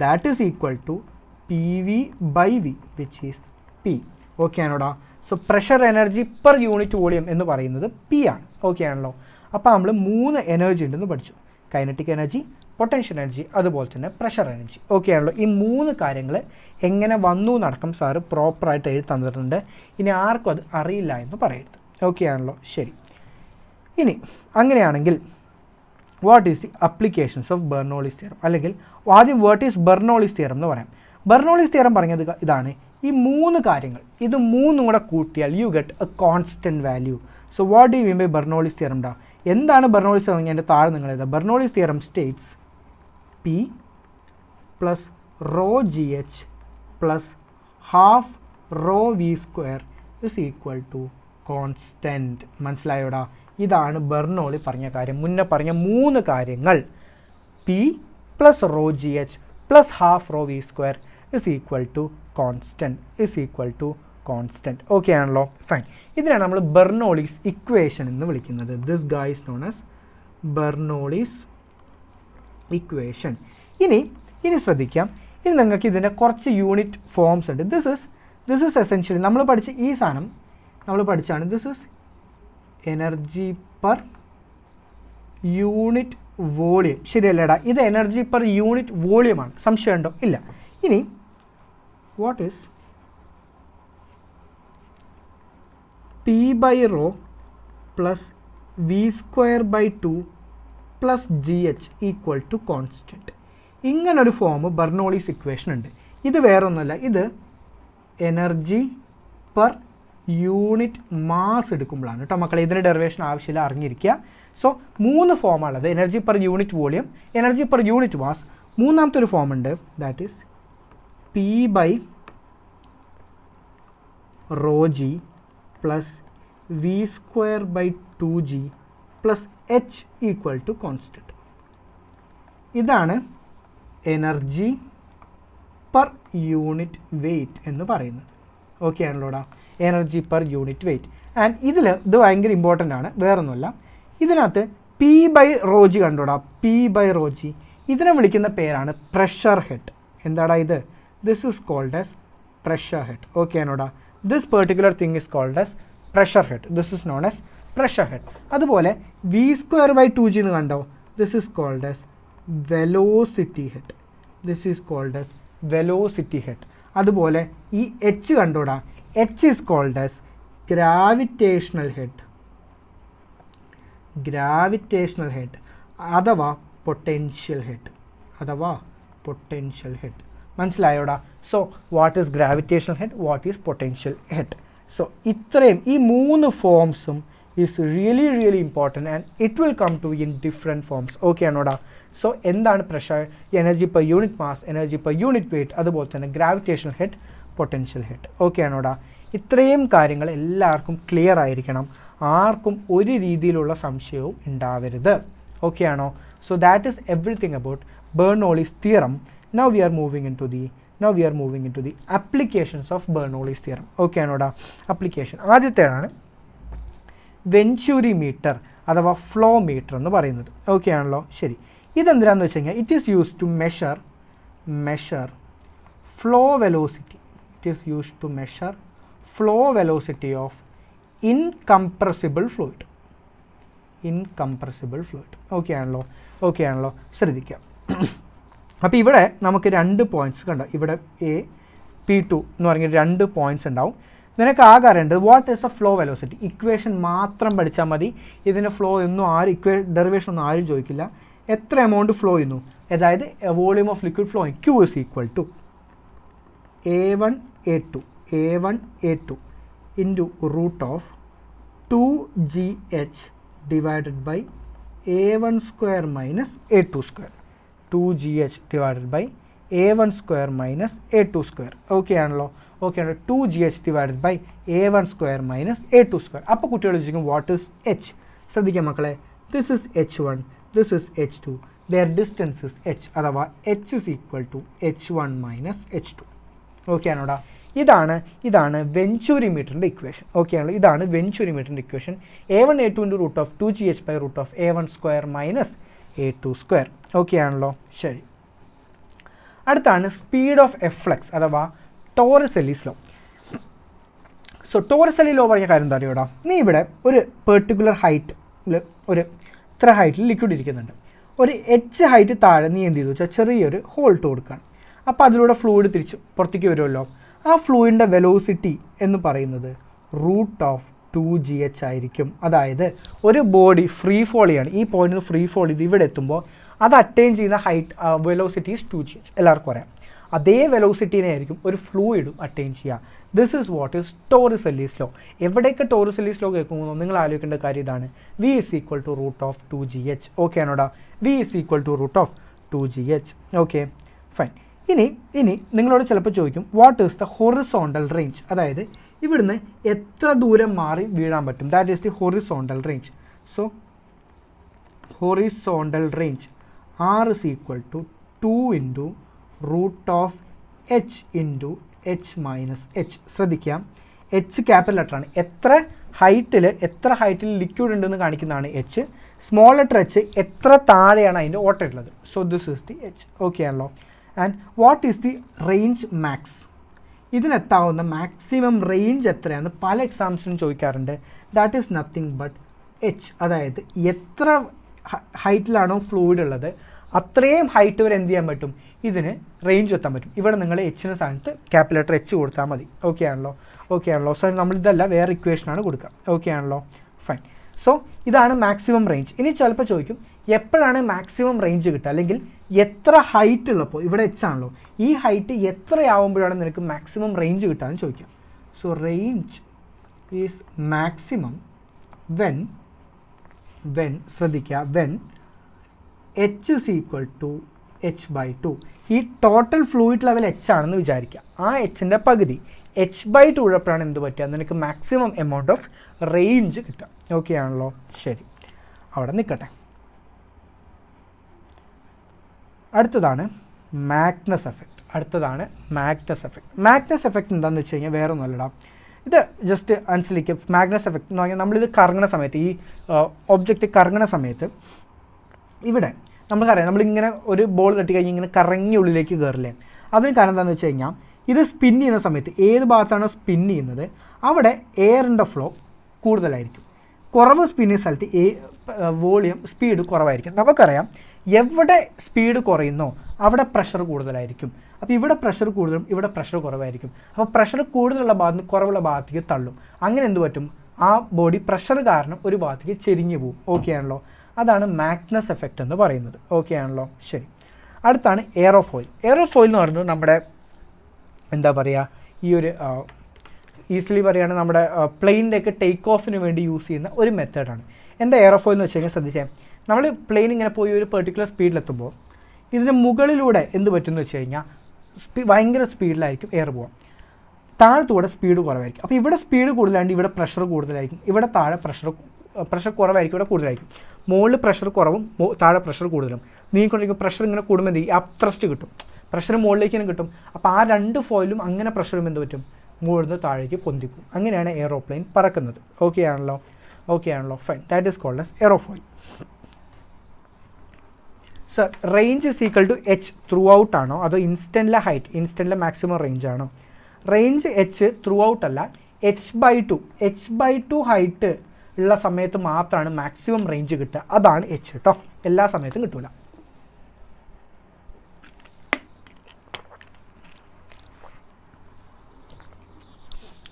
that is equal to P V by V which is P. Okay ആണോടാ. So pressure energy per unit volume എന്ന് പറയുന്നത് P ആണ്. Okay ആണല്ലോ. അപ്പോൾ നമ്മൾ 3 energy ഉണ്ടെന്ന് പഠിച്ചു. കൈനറ്റിക് എനർജി, പൊട്ടൻഷ്യൽ എനർജി, അതുപോലെ തന്നെ പ്രഷർ എനർജി. ഓക്കെ ആണല്ലോ. ഈ 3 കാര്യങ്ങൾ എങ്ങനെ വന്നു നടക്കും സാറ് പ്രോപ്പറായിട്ട് എഴുതി തന്നിട്ടുണ്ട്. ഇനി ആർക്കും അത് അറിയില്ല എന്ന് പറയരുത്. ഓക്കെ ആണല്ലോ, ശരി. ഇനി അങ്ങനെയാണെങ്കിൽ what is the applications of Bernoulli's theorem, അല്ലെങ്കിൽ ആദ്യം വാട്ട് ഈസ് ബെർണോളിസ് തിയറം എന്ന് പറയാം. ബെർണോളിസ് തിയറം പറഞ്ഞത് ഇതാണ്, ഈ 3 കാര്യങ്ങൾ ഇത് 3 കൂടെ കൂട്ടിയാൽ you get a constant value. So what do you mean by Bernoulli's theorem ഡാ? എന്താണ് ബെർണോളിസ് തിയറം? എൻ്റെ താഴെ നിങ്ങൾ എഴുതാം. Bernoulli's theorem states P plus rho G H plus half rho V square is equal to constant. മനസ്സിലായോടാ? ഇതാണ് Bernoulli പറഞ്ഞ കാര്യം. മുന്നേ പറഞ്ഞ 3 കാര്യങ്ങൾ P plus rho G H plus half rho V square is equal to constant. Okay ആണല്ലോ, fine. ഇതിനാണ് നമ്മൾ ബെർണോളിസ് ഇക്വേഷൻ എന്ന് വിളിക്കുന്നത്. This guy is known as Bernoulli's equation. ഇനി ശ്രദ്ധിക്കാം. ഇനി നിങ്ങൾക്ക് ഇതിൻ്റെ കുറച്ച് യൂണിറ്റ് ഫോംസ് ഉണ്ട്. ദിസ് ഇസ് എസെൻഷ്യലി നമ്മൾ പഠിച്ച ഈ സാധനം നമ്മൾ പഠിച്ചാണ്. This is energy per unit volume. ശരിയല്ലേടാ? ഇത് എനർജി പെർ യൂണിറ്റ് വോളിയമാണ്. സംശയമുണ്ടോ? ഇല്ല. ഇനി what is P by rho plus V square by 2 plus G H equal to constant. ഇങ്ങനൊരു ഫോം ബെർണോളിസ് ഇക്വേഷൻ ഉണ്ട്. ഇത് വേറൊന്നുമല്ല, ഇത് എനർജി പെർ യൂണിറ്റ് മാസ് എടുക്കുമ്പോഴാണ് കേട്ടോ മക്കളെ. ഇതിൻ്റെ ഡെറിവേഷൻ ആവശ്യമില്ല, അറിഞ്ഞിരിക്കുക. സോ 3 ഫോമാണുള്ളത്. Energy per unit volume, energy per unit mass. മൂന്നാമത്തെ ഒരു ഫോം ഉണ്ട്, that is P by rho G plus V square by 2g plus H equal to constant. ഇതാണ് എനർജി പെർ യൂണിറ്റ് വെയ്റ്റ് എന്ന് പറയുന്നത്. Okay ആണല്ലോടാ, energy per unit weight. And ഇത് ഭയങ്കര important ആണ്, വേറൊന്നുമല്ല. ഇതിനകത്ത് പി ബൈ റോജി കണ്ടോടാ, പി ബൈ റോജി. ഇതിനെ വിളിക്കുന്ന പേരാണ് പ്രഷർ ഹെഡ്. എന്താടാ ഇത്? This is called as pressure head. Okay ആണോടാ? This particular thing is called as pressure head. This is known as pressure head. അതുപോലെ വി സ്ക്വയർ ബൈ 2g എന്ന് കണ്ടോ, this is called as velocity head. This is called as velocity head. അതുപോലെ ഈ H കണ്ടോടാ, H is called as gravitational head. Gravitational head അഥവാ potential head. മനസ്സിലായോടാ? So what is gravitational head, what is potential head. So ഇത്രയും ഈ 3 ഫോംസും is really important and it will come to in different forms. Okay ആണോടാ? So എന്താണ് pressure, energy per unit mass, energy per unit weight, അതുപോലെ തന്നെ gravitational head, potential head. Okay ആണോടാ? ഇത്രയും കാര്യങ്ങൾ എല്ലാവർക്കും ക്ലിയർ ആയിരിക്കണം. ആർക്കും ഒരു രീതിയിലുള്ള സംശയവും ഉണ്ടാവരുത്. ഓക്കെ ആണോ? So that is everything about Bernoulli's theorem. Now we are moving into the applications of Bernoulli's theorem. Okay ആണോടാ? അപ്ലിക്കേഷൻ ആദ്യത്തേതാണ് വെഞ്ചൂരി മീറ്റർ അഥവാ ഫ്ലോ മീറ്റർ എന്ന് പറയുന്നത്. ഓക്കെ ആണല്ലോ? ശരി. ഇതെന്തിനാണെന്ന് വെച്ച് കഴിഞ്ഞാൽ it is used to measure flow velocity. Flow velocity of incompressible fluid. Okay ആണല്ലോ? ശ്രദ്ധിക്കാം. അപ്പോൾ ഇവിടെ നമുക്ക് 2 പോയിൻറ്റ്സ് കണ്ടോ. ഇവിടെ P2 എന്ന് പറഞ്ഞ 2 പോയിൻറ്റ്സ് ഉണ്ടാവും. നിനക്ക് ആകെ അറിയേണ്ടത് what is A flow velocity. Equation മാത്രം പഠിച്ചാൽ മതി. ഇതിൻ്റെ ഫ്ലോ ഒന്നും ഡെറിവേഷൻ ഒന്നും ആരും ചോദിക്കില്ല. എത്ര എമൗണ്ട് ഫ്ലോ ചെയ്യുന്നു, അതായത് volume of liquid flowing Q is equal to A1 a2 a1 a2 into root of 2gh divided by a1 square minus a2 square. 2gh divided by a1 square minus a2 square. Okay ആണല്ലോ. Okay ആണ്. 2gh divided by a1 square minus a2 square. അപ്പോൾ കുട്ടികൾ ചോദിക്കും what is h? ശ്രദ്ധിക്കാം മക്കളെ, this is h1, this is h2, their distance is h, അഥവാ h is equal to h1 minus h2. Okay ആണോടാ? ഇതാണ് വെഞ്ചൂരിമീറ്ററിൻ്റെ ഇക്വേഷൻ. ഓക്കെ ആണല്ലോ, ഇതാണ് വെഞ്ചൂരിമീറ്ററിൻ്റെ equation. a1 a2 into root of 2gh by root of a1 square minus a2 square. Okay ആണല്ലോ, ശരി. അടുത്താണ് സ്പീഡ് ഓഫ് എഫ്ലക്സ് അഥവാ Torricelli's law. So Torricelli law പറഞ്ഞ കാര്യം എന്താ അറിയോടാ? നീ ഇവിടെ ഒരു പെർട്ടിക്കുലർ ഹൈറ്റിൽ ഒരു ഇത്ര ഹൈറ്റിൽ ലിക്വിഡ് ഇരിക്കുന്നുണ്ട്. ഒരു എച്ച് ഹൈറ്റ് താഴെ നീ എന്ത് ചെയ്തു വെച്ചാൽ ചെറിയൊരു ഹോൾട്ട് കൊടുക്കുകയാണ്. അപ്പോൾ അതിലൂടെ ഫ്ലൂയിഡ് തിരിച്ചു പുറത്തേക്ക് വരുമല്ലോ. ആ ഫ്ലൂയിഡിൻ്റെ വെലോസിറ്റി എന്ന് പറയുന്നത് റൂട്ട് ഓഫ് 2gh ആയിരിക്കും. അതായത് ഒരു ബോഡി ഫ്രീ ഫോൾ ചെയ്യാണ്, ഈ പോയിന്റിൽ ഫ്രീ ഫോൾ ചെയ്ത് ഇവിടെ എത്തുമ്പോൾ അത് അറ്റൈൻ ചെയ്യുന്ന ഹൈറ്റ് വെലോസിറ്റി ഈസ് 2gh. എല്ലാവർക്കും അറിയാം. അതേ വെലോസിറ്റീനെ ആയിരിക്കും ഒരു ഫ്ലൂയിഡും അറ്റൈൻ ചെയ്യുക. This is what is Torricelli's law. എവിടെയൊക്കെ ടോറസെല്ലീസ് ലോ കേൾക്കുമ്പോൾ നിങ്ങൾ ആലോചിക്കേണ്ട കാര്യം ഇതാണ്, v is equal to root of 2gh. Okay ആണോടാ? v is equal to root of 2gh. Okay fine. ഇനി നിങ്ങളോട് ചിലപ്പോൾ ചോദിക്കും what is the horizontal range, അതായത് ഇവിടുന്ന് എത്ര ദൂരം മാറി വീഴാൻ പറ്റും. That is the horizontal range. So horizontal range r is equal to 2 into root of h into h minus h. ശ്രദ്ധിക്കാം, h ക്യാപിറ്റൽ ലെറ്റർ ആണ്. എത്ര ഹൈറ്റിൽ ലിക്വിഡ് ഉണ്ടെന്ന് കാണിക്കുന്നതാണ് h. സ്മോൾ ലെറ്റർ h എത്ര താഴെയാണ് അതിൻ്റെ ഓട്ട ഉള്ളത്. So this is the h. Okay ആണല്ലോ. And what is the range max? ഇതിനെത്താവുന്ന മാക്സിമം റേഞ്ച് എത്രയാണെന്ന് പല എക്സാംസിനും ചോദിക്കാറുണ്ട്. That is nothing but h. അതായത് എത്ര ഹൈറ്റിലാണോ ഫ്ലൂയിഡ് ഉള്ളത് അത്രയും ഹൈറ്റ് വരെ എന്ത് ചെയ്യാൻ പറ്റും, ഇതിന് റേഞ്ച് എത്താൻ പറ്റും. ഇവിടെ നിങ്ങൾ എച്ചിന് സ്ഥാനത്ത് ക്യാപിറ്റൽ ലെറ്റർ h കൊടുത്താൽ മതി. ഓക്കെ ആണല്ലോ. സോ നമ്മളിതല്ല വേറെ ഇക്വേഷനാണ് കൊടുക്കുക. ഓക്കെ ആണല്ലോ, ഫൈൻ. സോ ഇതാണ് മാക്സിമം റേഞ്ച്. ഇനി ചിലപ്പോൾ ചോദിക്കും എപ്പോഴാണ് മാക്സിമം റേഞ്ച് കിട്ടുക, അല്ലെങ്കിൽ എത്ര ഹൈറ്റ് ഉള്ളപ്പോൾ, ഇവിടെ h ആണല്ലോ, ഈ ഹൈറ്റ് എത്രയാവുമ്പോഴാണ് നിനക്ക് മാക്സിമം റേഞ്ച് കിട്ടാന്ന് ചോദിക്കാം. So range is maximum when ശ്രദ്ധിക്കുക, when h is equal to h by 2. ഈ ടോട്ടൽ ഫ്ലൂയിഡ് ലെവൽ h ആണെന്ന് വിചാരിക്കുക. ആ എച്ചിൻ്റെ പകുതി h by 2 ഉള്ളപ്പോഴാണ് എന്ത് പറ്റുക, നിനക്ക് മാക്സിമം എമൗണ്ട് ഓഫ് റേഞ്ച് കിട്ടുക. ഓക്കെ ആണല്ലോ, ശരി, അവിടെ നിൽക്കട്ടെ. അടുത്തതാണ് മാഗ്നസ് എഫക്റ്റ്. മാഗ്നസ് എഫക്റ്റ് എന്താണെന്ന് വെച്ച് കഴിഞ്ഞാൽ വേറെ ഒന്നുമല്ലടാ, ഇത് ജസ്റ്റ് അനുസരിക്കുക. മാഗ്നസ് എഫക്റ്റ് എന്ന് പറഞ്ഞാൽ നമ്മളിത് കറങ്ങുന്ന സമയത്ത്, ഈ ഒബ്ജക്റ്റ് കറങ്ങുന്ന സമയത്ത് ഇവിടെ നമുക്കറിയാം, നമ്മളിങ്ങനെ ഒരു ബോൾ തട്ടി കഴിഞ്ഞ് ഇങ്ങനെ കറങ്ങി ഉള്ളിലേക്ക് കയറില്ലേ. അതിന് കാരണം എന്താണെന്ന് വെച്ച് കഴിഞ്ഞാൽ ഇത് സ്പിൻ ചെയ്യുന്ന സമയത്ത് ഏത് ഭാഗത്താണോ സ്പിൻ ചെയ്യുന്നത് അവിടെ എയറിൻ്റെ ഫ്ലോ കൂടുതലായിരിക്കും. കുറവ് സ്പിൻ ചെയ്യുന്ന സ്ഥലത്ത് സ്പീഡ് കുറവായിരിക്കും. നമുക്കറിയാം എവിടെ സ്പീഡ് കുറയുന്നോ അവിടെ പ്രഷർ കൂടുതലായിരിക്കും. അപ്പോൾ ഇവിടെ പ്രഷർ കൂടുതലും ഇവിടെ പ്രഷർ കുറവായിരിക്കും. അപ്പോൾ പ്രഷർ കൂടുതലുള്ള ഭാഗത്ത് നിന്ന് കുറവുള്ള ഭാഗത്തേക്ക് തള്ളും. അങ്ങനെ എന്ത് പറ്റും, ആ ബോഡി പ്രഷർ കാരണം ഒരു ഭാഗത്തേക്ക് ചെരിഞ്ഞു പോകും. ഓക്കെ ആണല്ലോ, അതാണ് മാഗ്നസ് എഫക്റ്റ് എന്ന് പറയുന്നത്. ഓക്കെ ആണല്ലോ, ശരി. അടുത്താണ് എയറോഫോയിൽ. എയറോഫോയിൽ എന്ന് പറയുന്നത് നമ്മുടെ എന്താ പറയുക, ഈ ഒരു ഈസിലി പറയുകയാണെങ്കിൽ നമ്മുടെ പ്ലെയിനിലേക്ക് ടേക്ക് ഓഫിന് വേണ്ടി യൂസ് ചെയ്യുന്ന ഒരു മെത്തേഡാണ്. എന്താ എയറോഫോയിൽ എന്ന് വെച്ച് കഴിഞ്ഞാൽ ശ്രദ്ധിച്ചേ, നമ്മൾ പ്ലെയിൻ ഇങ്ങനെ പോയി ഒരു പെർട്ടിക്കുലർ സ്പീഡിലെത്തുമ്പോൾ ഇതിന് മുകളിലൂടെ എന്ത് പറ്റുമെന്ന് വെച്ച് കഴിഞ്ഞാൽ ഭയങ്കര സ്പീഡിലായിരിക്കും എയർ പോകാം. താഴത്തൂടെ സ്പീഡ് കുറവായിരിക്കും. അപ്പോൾ ഇവിടെ സ്പീഡ് കൂടുതലായിട്ട് ഇവിടെ പ്രഷർ കൂടുതലായിരിക്കും. ഇവിടെ താഴെ പ്രഷർ കുറവായിരിക്കും, ഇവിടെ കൂടുതലായിരിക്കും. മുകളിൽ പ്രഷർ കുറവും താഴെ പ്രഷർ കൂടുതലും. നീങ്ങിക്കൊണ്ടിരിക്കും. പ്രഷർ ഇങ്ങനെ കൂടുമ്പോൾ എന്ത് ചെയ്യും, അപ്ത്രസ്റ്റ് കിട്ടും, പ്രഷർ മുകളിലേക്ക് തന്നെ കിട്ടും. അപ്പോൾ ആ രണ്ട് ഫോയിലും അങ്ങനെ പ്രഷറും എന്ത് പറ്റും, മുകളിൽ നിന്ന് താഴേക്ക് പൊന്തിക്കും. അങ്ങനെയാണ് എയറോപ്ലെയിൻ പറക്കുന്നത്. ഓക്കെ ആണല്ലോ, fine. That is called as aerofoil. Sir, range is equal to h throughout ആണോ അതോ ഇൻസ്റ്റൻറ്റിലെ മാക്സിമം റേഞ്ച് ആണോ? റേഞ്ച് h ത്രൂ ഔട്ട് അല്ല, h/2 ഹൈറ്റ് ഉള്ള സമയത്ത് മാത്രമാണ് മാക്സിമം റേഞ്ച് കിട്ടുക. അതാണ് h കേട്ടോ, എല്ലാ സമയത്തും കിട്ടൂല.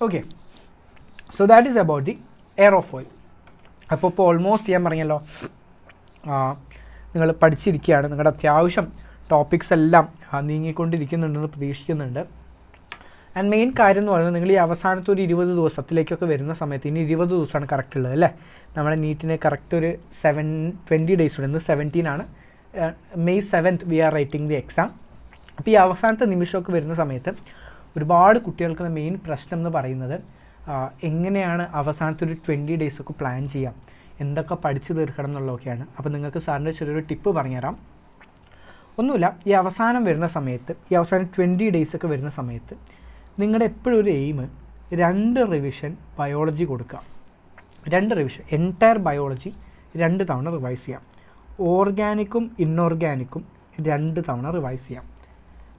Okay, so that is about the aerofoil. അപ്പോൾ ഓൾമോസ്റ്റ് ഞാൻ പറഞ്ഞല്ലോ, നിങ്ങൾ പഠിച്ചിരിക്കുകയാണ്. നിങ്ങളുടെ അത്യാവശ്യം ടോപ്പിക്സ് എല്ലാം നീങ്ങിക്കൊണ്ടിരിക്കുന്നുണ്ടെന്ന് പ്രതീക്ഷിക്കുന്നുണ്ട്. ആൻഡ് മെയിൻ കാര്യം എന്ന് പറയുന്നത് നിങ്ങൾ ഈ അവസാനത്തെ ഒരു 20 ദിവസത്തിലേക്കൊക്കെ വരുന്ന സമയത്ത് ഇനി 20 ദിവസമാണ് കറക്റ്റ് ഉള്ളത് അല്ലേ. നമ്മുടെ നീറ്റിന് കറക്റ്റ് ഒരു 20 ഡേയ്സ് ഉണ്ട്. ഇന്ന് 17 ആണ്. May 7th we are writing the exam. അപ്പോൾ ഈ അവസാനത്തെ നിമിഷമൊക്കെ വരുന്ന സമയത്ത് ഒരുപാട് കുട്ടികൾക്ക് മെയിൻ പ്രശ്നം എന്ന് പറയുന്നത് എങ്ങനെയാണ് അവസാനത്തെ ഒരു 20 ഡേയ്സൊക്കെ പ്ലാൻ ചെയ്യാം, എന്തൊക്കെ പഠിച്ചു തീർക്കണം എന്നുള്ളതൊക്കെയാണ്. അപ്പോൾ നിങ്ങൾക്ക് സാറിൻ്റെ ചെറിയൊരു ടിപ്പ് പറഞ്ഞുതരാം. ഒന്നുമില്ല, ഈ അവസാനം വരുന്ന സമയത്ത്, ഈ അവസാനം 20 ഡേയ്സൊക്കെ വരുന്ന സമയത്ത് നിങ്ങളുടെ എപ്പോഴും ഒരു എയിം 2 റിവിഷൻ ബയോളജി കൊടുക്കുക. 2 റിവിഷൻ എൻറ്റയർ ബയോളജി 2 തവണ റിവൈസ് ചെയ്യാം. ഓർഗാനിക്കും ഇൻഓർഗാനിക്കും 2 തവണ റിവൈസ് ചെയ്യാം.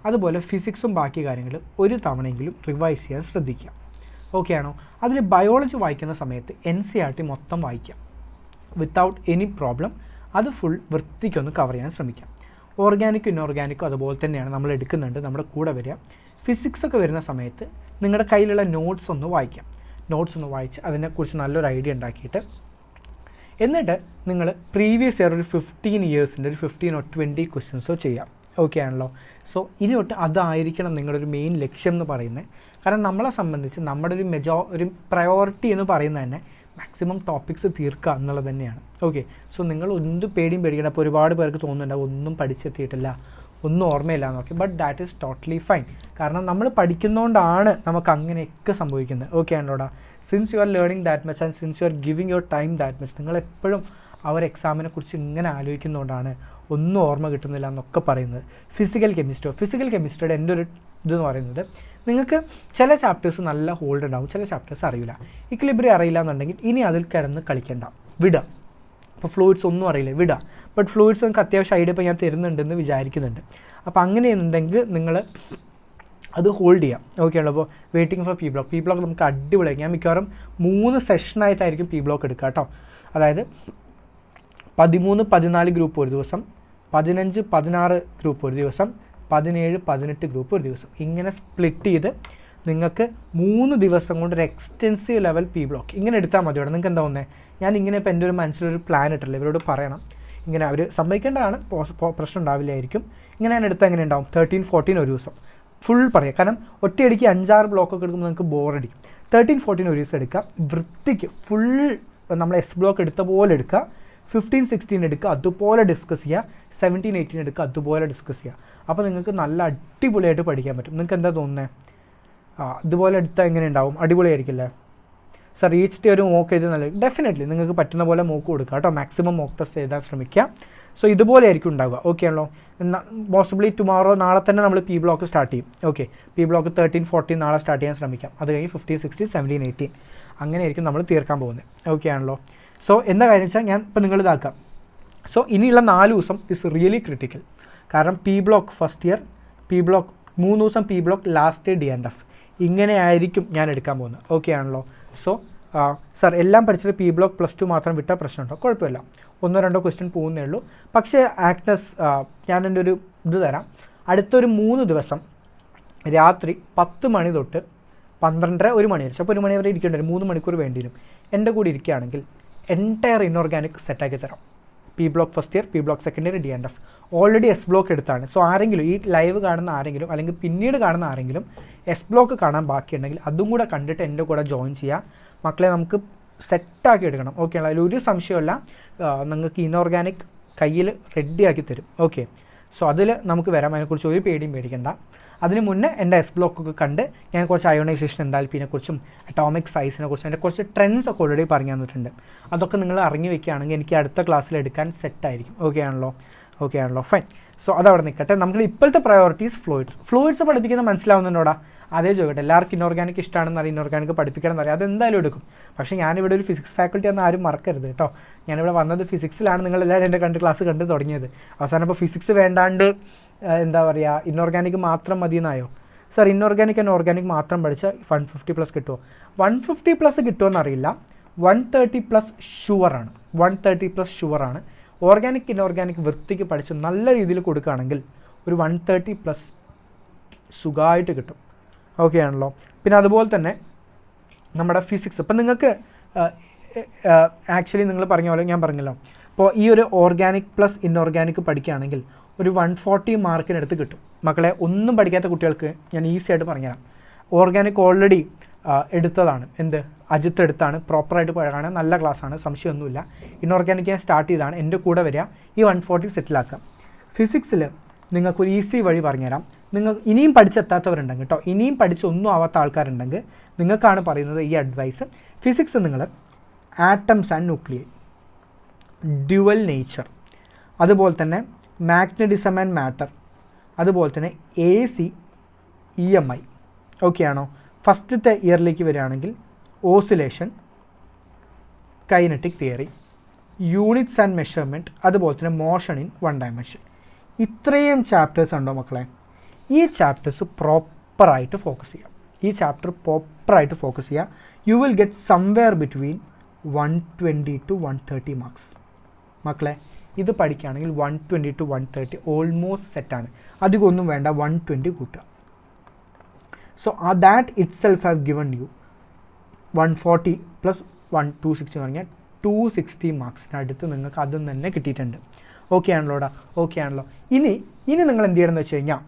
അതുപോലെ ഫിസിക്സും ബാക്കി കാര്യങ്ങൾ 1 തവണയെങ്കിലും റിവൈസ് ചെയ്യാൻ ശ്രദ്ധിക്കുക. ഓക്കെ ആണോ? അതിൽ ബയോളജി വായിക്കുന്ന സമയത്ത് NCERT മൊത്തം വായിക്കാം വിത്തൗട്ട് എനി പ്രോബ്ലം. അത് ഫുൾ വൃത്തിക്കൊന്ന് കവർ ചെയ്യാൻ ശ്രമിക്കാം. ഓർഗാനിക്കും ഇൻഓർഗാനിക്കും അതുപോലെ തന്നെയാണ് നമ്മൾ എടുക്കുന്നുണ്ട്, നമ്മുടെ കൂടെ വരിക. ഫിസിക്സൊക്കെ വരുന്ന സമയത്ത് നിങ്ങളുടെ കയ്യിലുള്ള നോട്ട്സ് ഒന്ന് വായിക്കാം. നോട്ട്സ് ഒന്ന് വായിച്ച് അതിനെക്കുറിച്ച് നല്ലൊരു ഐഡിയ ഉണ്ടാക്കിയിട്ട് എന്നിട്ട് നിങ്ങൾ പ്രീവിയസ് ഇയർ ഒരു 15 ഇയേഴ്സിൻ്റെ ഒരു 15 or 20 ക്വസ്റ്റ്യൻസോ ചെയ്യാം. ഓക്കെ ആണല്ലോ? സോ ഇനി തൊട്ട് അതായിരിക്കണം നിങ്ങളുടെ ഒരു മെയിൻ ലക്ഷ്യം എന്ന് പറയുന്നത്. കാരണം നമ്മളെ സംബന്ധിച്ച് നമ്മുടെ ഒരു പ്രയോറിറ്റി എന്ന് പറയുന്നത് തന്നെ മാക്സിമം ടോപ്പിക്സ് തീർക്കുക എന്നുള്ളത് തന്നെയാണ്. ഓക്കെ, സോ നിങ്ങൾ എന്ത് പേടിയും പേടിക്കണം. അപ്പോൾ ഒരുപാട് പേർക്ക് തോന്നുന്നുണ്ടാവും ഒന്നും പഠിച്ചെത്തിയിട്ടില്ല, ഒന്നും ഓർമ്മയില്ല എന്നൊക്കെ. But that is totally fine. കാരണം നമ്മൾ പഠിക്കുന്നതുകൊണ്ടാണ് നമുക്ക് അങ്ങനെയൊക്കെ സംഭവിക്കുന്നത്. ഓക്കെ ആണല്ലോടാ? Since you are learning that much and since you are giving your time that much, നിങ്ങളെപ്പോഴും അവർ എക്സാമിനെ കുറിച്ച് ഇങ്ങനെ ആലോചിക്കുന്നതുകൊണ്ടാണ് ഒന്നും ഓർമ്മ കിട്ടുന്നില്ല എന്നൊക്കെ പറയുന്നത്. ഫിസിക്കൽ കെമിസ്ട്രിയുടെ എൻ്റെ ഒരു ഇതെന്ന് പറയുന്നത്, നിങ്ങൾക്ക് ചില ചാപ്റ്റേഴ്സ് നല്ല ഹോൾഡ് ഉണ്ടാവും, ചില ചാപ്റ്റേഴ്സ് അറിയില്ല. ഇക്വിലിബ്രിയം അറിയില്ല എന്നുണ്ടെങ്കിൽ ഇനി അതിൽ കിടന്ന് കളിക്കണ്ട, വിടുക. അപ്പോൾ ഫ്ലൂയിഡ്സ് ഒന്നും അറിയില്ല, വിടുക. ബട്ട് ഫ്ലൂയിഡ്സ് നിങ്ങൾക്ക് അത്യാവശ്യം ഐഡിയ ഇപ്പോൾ ഞാൻ തരുന്നുണ്ടെന്ന് വിചാരിക്കുന്നുണ്ട്. അപ്പോൾ അങ്ങനെയുണ്ടെങ്കിൽ നിങ്ങൾ അത് ഹോൾഡ് ചെയ്യാം. ഓക്കെ ആണല്ലോ? അപ്പോൾ വെയിറ്റിംഗ് ഫോർ പി ബ്ലോക്ക് നമുക്ക് അടിപൊളിയാക്കി ഞാൻ മിക്കവാറും 3 സെഷനായിട്ടായിരിക്കും പി ബ്ലോക്ക് എടുക്കുക കേട്ടോ. അതായത് 13, 14 ഗ്രൂപ്പ് ഒരു ദിവസം, 15, 16 ഗ്രൂപ്പ് ഒരു ദിവസം, 17, 18 ഗ്രൂപ്പ് ഒരു ദിവസം. ഇങ്ങനെ സ്പ്ലിറ്റ് ചെയ്ത് നിങ്ങൾക്ക് 3 ദിവസം കൊണ്ട് ഒരു എക്സ്റ്റെൻസീവ് ലെവൽ പി ബ്ലോക്ക് ഇങ്ങനെ എടുത്താൽ മതി. ഇവിടെ നിങ്ങൾക്ക് എന്താ തോന്നുന്നത്? ഞാൻ ഇങ്ങനെ ഇപ്പോൾ എൻ്റെ ഒരു മനസ്സിലൊരു പ്ലാൻ ഇട്ടില്ല, ഇവരോട് പറയണം. ഇങ്ങനെ അവർ സമ്മതിക്കേണ്ടതാണ്, പ്രശ്നം ഉണ്ടാവില്ലായിരിക്കും. ഇങ്ങനെ ഞാൻ എടുത്താൽ എങ്ങനെ ഉണ്ടാവും? 13, 14 ഒരു ദിവസം ഫുൾ പറയാം. കാരണം ഒറ്റയടിക്ക് 5-6 ബ്ലോക്കൊക്കെ എടുക്കുമ്പോൾ നിങ്ങൾക്ക് ബോറടിക്കും. 13, 14 ഒരു ദിവസം എടുക്കുക, വൃത്തിക്ക് ഫുൾ നമ്മൾ എസ് ബ്ലോക്ക് എടുത്ത പോലെ എടുക്കുക. 15, 16 എടുക്കുക, അതുപോലെ ഡിസ്കസ് ചെയ്യുക. 17, 18 എടുക്കുക, അതുപോലെ ഡിസ്കസ് ചെയ്യുക. അപ്പോൾ നിങ്ങൾക്ക് നല്ല അടിപൊളിയായിട്ട് പഠിക്കാൻ പറ്റും. നിങ്ങൾക്ക് എന്താ തോന്നുന്നത്? ഇതുപോലെ എടുത്താൽ എങ്ങനെ ഉണ്ടാവും? അടിപൊളിയായിരിക്കില്ലേ സർ? ഈച്ച് ഡേ ഒരു മോക്ക് ചെയ്ത് നല്ല ഡെഫിനറ്റ്ലി നിങ്ങൾക്ക് പറ്റുന്ന പോലെ മോക്ക് കൊടുക്കുക കേട്ടോ. മാക്സിമം മോക്ക് ടെസ്റ്റ് ചെയ്താൽ ശ്രമിക്കുക. സോ ഇതുപോലെ ആയിരിക്കും ഉണ്ടാവുക. ഓക്കെ ആണല്ലോ? പോസിബിളി ടുമോറോ, നാളെ തന്നെ നമ്മൾ പി ബ്ലോക്ക് സ്റ്റാർട്ട് ചെയ്യും. ഓക്കെ, പി ബ്ലോക്ക് 13, 14 നാളെ സ്റ്റാർട്ട് ചെയ്യാൻ ശ്രമിക്കാം. അത് കഴിഞ്ഞ് 15, 16, 17, 18 അങ്ങനെ ആയിരിക്കും നമ്മൾ തീർക്കാൻ പോകുന്നത്. ഓക്കെ ആണല്ലോ? സോ എന്താ കാര്യം വെച്ചാൽ ഞാൻ ഇപ്പോൾ നിങ്ങൾ ഇതാക്കാം. സോ ഇനിയുള്ള 4 ദിവസം ഇസ് റിയലി ക്രിട്ടിക്കൽ. കാരണം P block first year, P block 3 ദിവസം, പി ബ്ലോക്ക് ലാസ്റ്റ് DNF, ഇങ്ങനെ ആയിരിക്കും ഞാൻ എടുക്കാൻ പോകുന്നത്. ഓക്കെ ആണല്ലോ? സോ സർ എല്ലാം പഠിച്ചിട്ട് പി ബ്ലോക്ക് +2 മാത്രം വിട്ടാൽ പ്രശ്നമുണ്ടോ? കുഴപ്പമില്ല, 1-2 ക്വസ്റ്റ്യൻ പോകുന്നേ ഉള്ളൂ. പക്ഷേ ആക്ടസ് ഞാൻ എൻ്റെ ഒരു ഇത് തരാം. അടുത്തൊരു 3 ദിവസം രാത്രി 10 മണി തൊട്ട് 12:30, 1 മണി വരെ, അപ്പോൾ 1 മണി വരെ ഇരിക്കേണ്ടി വരും, 3 മണിക്കൂർ വേണ്ടി വരും. എൻ്റെ കൂടെ ഇരിക്കുകയാണെങ്കിൽ എൻറ്റയർ ഇൻഓർഗാനിക് സെറ്റാക്കി തരാം. P block first year, P block second year, DNF already S block എടുത്താണ്. സോ ആരെങ്കിലും ഈ ലൈവ് കാണുന്ന ആരെങ്കിലും അല്ലെങ്കിൽ പിന്നീട് കാണുന്ന ആരെങ്കിലും എസ് ബ്ലോക്ക് കാണാൻ ബാക്കിയുണ്ടെങ്കിൽ അതും കൂടെ കണ്ടിട്ട് എൻ്റെ കൂടെ ജോയിൻ ചെയ്യുക. മക്കളെ നമുക്ക് സെറ്റാക്കി എടുക്കണം. ഓക്കെ ആണല്ലോ? അതിലൊരു സംശയമല്ല, നിങ്ങൾക്ക് ഇൻഓർഗാനിക് കയ്യിൽ റെഡിയാക്കി തരും. ഓക്കെ, സോ അതിൽ നമുക്ക് വരാം, അതിനെക്കുറിച്ച് ഒരു പേടിയും പേടിക്കണ്ട. അതിന് മുന്നേ എൻ്റെ എസ് ബ്ലോക്കൊക്കെ കണ്ട് ഞാൻ കുറച്ച് അയോണൈസേഷൻ എന്താൽപ്പിനെക്കുറിച്ചും അറ്റോമിക് സൈസിനെ കുറിച്ചും അതിൻ്റെ കുറച്ച് ട്രെൻഡ്സ് ഒക്കെ ഓൾറെഡി പറഞ്ഞു തന്നിട്ടുണ്ട്. അതൊക്കെ നിങ്ങൾ അറിഞ്ഞു വെക്കുകയാണെങ്കിൽ എനിക്ക് അടുത്ത ക്ലാസ്സിൽ എടുക്കാൻ സെറ്റായിരിക്കും. ഓക്കെ ആണല്ലോ? ഓക്കെ ആണല്ലോ? ഫൈൻ. സോ അതവിടെ നിൽക്കട്ടെ. നമുക്ക് ഇപ്പോഴത്തെ പ്രയോറിറ്റീസ് ഫ്ലൂയിഡ്സ് പഠിപ്പിക്കുന്നത് മനസ്സിലാവുന്നുണ്ടോടാ? അതേ ചോദിക്കട്ടെ. എല്ലാവർക്കും ഇനോർഗാനിക് ഇഷ്ടമാണെന്ന് അറിയാം, ഇനോർഗാനിക് പഠിപ്പിക്കണം എന്നറിയാം, അതെന്തായാലും എടുക്കും. പക്ഷേ ഞാനിവിടെ ഒരു ഫിസിക്സ് ഫാക്കൽറ്റി ആണെന്ന് ആരും മറക്കരുത് കേട്ടോ. ഞാനിവിടെ വന്നത് ഫിസിക്സിലാണ്, നിങ്ങളെല്ലാവരും എൻ്റെ ക്ലാസ് കണ്ട് തുടങ്ങിയത്. അവസാനം ഇപ്പോൾ ഫിസിക്സ് വേണ്ടാണ്ട് എന്താ പറയുക, ഇനോർഗാനിക് മാത്രം മതി എന്നായോ? സർ ഇനോർഗാനിക് ആൻഡ് ഓർഗാനിക് മാത്രം പഠിച്ചാൽ 150+ കിട്ടുമോ? 150+ കിട്ടുമോ അറിയില്ല, 130+ ഷുവറാണ്. 130+ ഷുവറാണ്. ഓർഗാനിക് ഇനോർഗാനിക് വൃത്തിക്ക് പഠിച്ച് നല്ല രീതിയിൽ കൊടുക്കുകയാണെങ്കിൽ ഒരു 130+ സുഖമായിട്ട് കിട്ടും. ഓക്കെ ആണല്ലോ? പിന്നെ അതുപോലെ തന്നെ നമ്മുടെ ഫിസിക്സ് ഇപ്പം നിങ്ങൾക്ക് ആക്ച്വലി നിങ്ങൾ പറഞ്ഞ പോലെ ഞാൻ പറഞ്ഞല്ലോ, ഇപ്പോൾ ഈ ഒരു ഓർഗാനിക് പ്ലസ് ഇൻഓർഗാനിക് പഠിക്കുകയാണെങ്കിൽ ഒരു 140 മാർക്കിനടുത്ത് കിട്ടും. മക്കളെ ഒന്നും പഠിക്കാത്ത കുട്ടികൾക്ക് ഞാൻ ഈസി ആയിട്ട് പറഞ്ഞുതരാം. ഓർഗാനിക് ഓൾറെഡി എടുത്തതാണ്, എന്ത് അജിത്ത് എടുത്താണ്, പ്രോപ്പറായിട്ട് പോയാണ്, നല്ല ക്ലാസ്സാണ്, സംശയമൊന്നുമില്ല. ഇൻഓർഗാനിക് ഞാൻ സ്റ്റാർട്ട് ചെയ്തതാണ്, എൻ്റെ കൂടെ വരിക, ഈ 140 സെറ്റിലാക്കാം. ഫിസിക്സിൽ നിങ്ങൾക്കൊരു ഈസി വഴി പറഞ്ഞുതരാം. നിങ്ങൾ ഇനിയും പഠിച്ചെത്താത്തവരുണ്ടെങ്കിൽ കേട്ടോ, ഇനിയും പഠിച്ചൊന്നും ആവാത്ത ആൾക്കാരുണ്ടെങ്കിൽ നിങ്ങൾക്കാണ് പറയുന്നത് ഈ അഡ്വൈസ്. ഫിസിക്സ് നിങ്ങൾ atoms and nuclear, dual nature, അതുപോലെ തന്നെ മാഗ്നറ്റിസം ആൻഡ് മാറ്റർ, അതുപോലെ തന്നെ AC EMI ഓക്കെ ആണോ. ഫസ്റ്റത്തെ ഇയറിലേക്ക് വരികയാണെങ്കിൽ oscillation, kinetic theory, units and measurement, അതുപോലെ തന്നെ മോഷൻ ഇൻ 1 ഡയമെൻഷൻ. ഇത്രയും ചാപ്റ്റേഴ്സ് ഉണ്ടോ മക്കളെ? ഈ ചാപ്റ്റേഴ്സ് പ്രോപ്പറായിട്ട് ഫോക്കസ് ചെയ്യാം. ഈ ചാപ്റ്റർ പ്രോപ്പറായിട്ട് ഫോക്കസ് ചെയ്യുക. U will get somewhere between 120 to 130 marks. മക്കളെ ഇത് പഠിക്കുകയാണെങ്കിൽ 120 to 130 ഓൾമോസ്റ്റ് സെറ്റാണ്. അധികം ഒന്നും വേണ്ട, 120 കൂട്ടുക. So that it self have given U 140 plus 260 എന്ന് പറഞ്ഞാൽ 260 മാർക്സിനടുത്ത് നിങ്ങൾക്ക് അതും തന്നെ കിട്ടിയിട്ടുണ്ട്. ഓക്കെ ആണല്ലോടാ? ഓക്കെ ആണല്ലോ. ഇനി നിങ്ങൾ എന്ത് ചെയ്യണമെന്ന് വെച്ച് കഴിഞ്ഞാൽ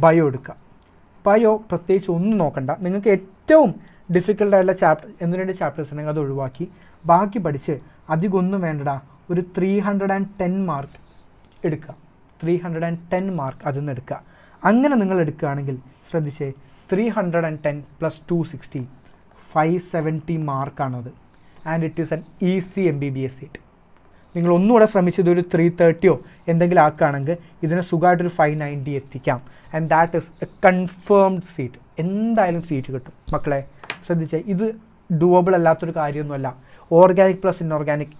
ബയോ എടുക്കുക. ബയോ പ്രത്യേകിച്ച് ഒന്നും നോക്കണ്ട. നിങ്ങൾക്ക് ഏറ്റവും ഡിഫിക്കൽട്ടായിട്ടുള്ള രണ്ട് ചാപ്റ്റേഴ്സ് ഉണ്ടെങ്കിൽ അത് ഒഴിവാക്കി ബാക്കി പഠിച്ച് അധികം ഒന്നും വേണ്ടടാ, ഒരു 310 മാർക്ക് എടുക്കുക. 310 മാർക്ക് അതിൽ നിന്ന് എടുക്കുക. അങ്ങനെ നിങ്ങൾ എടുക്കുകയാണെങ്കിൽ ശ്രദ്ധിച്ചേ, 310 പ്ലസ് 260 570 മാർക്കാണത്. And it is an easy MBBS seat. നിങ്ങൾ ഒന്നുകൂടെ ശ്രമിച്ചത് ഒരു 330 എന്തെങ്കിലും ആക്കുകയാണെങ്കിൽ ഇതിനെ സുഖമായിട്ടൊരു 590 എത്തിക്കാം. And that is A confirmed seat. എന്തായാലും സീറ്റ് കിട്ടും മക്കളെ. ശ്രദ്ധിച്ചേ, ഇത് ഡുവബിൾ അല്ലാത്തൊരു കാര്യമൊന്നുമല്ല. ഓർഗാനിക് പ്ലസ്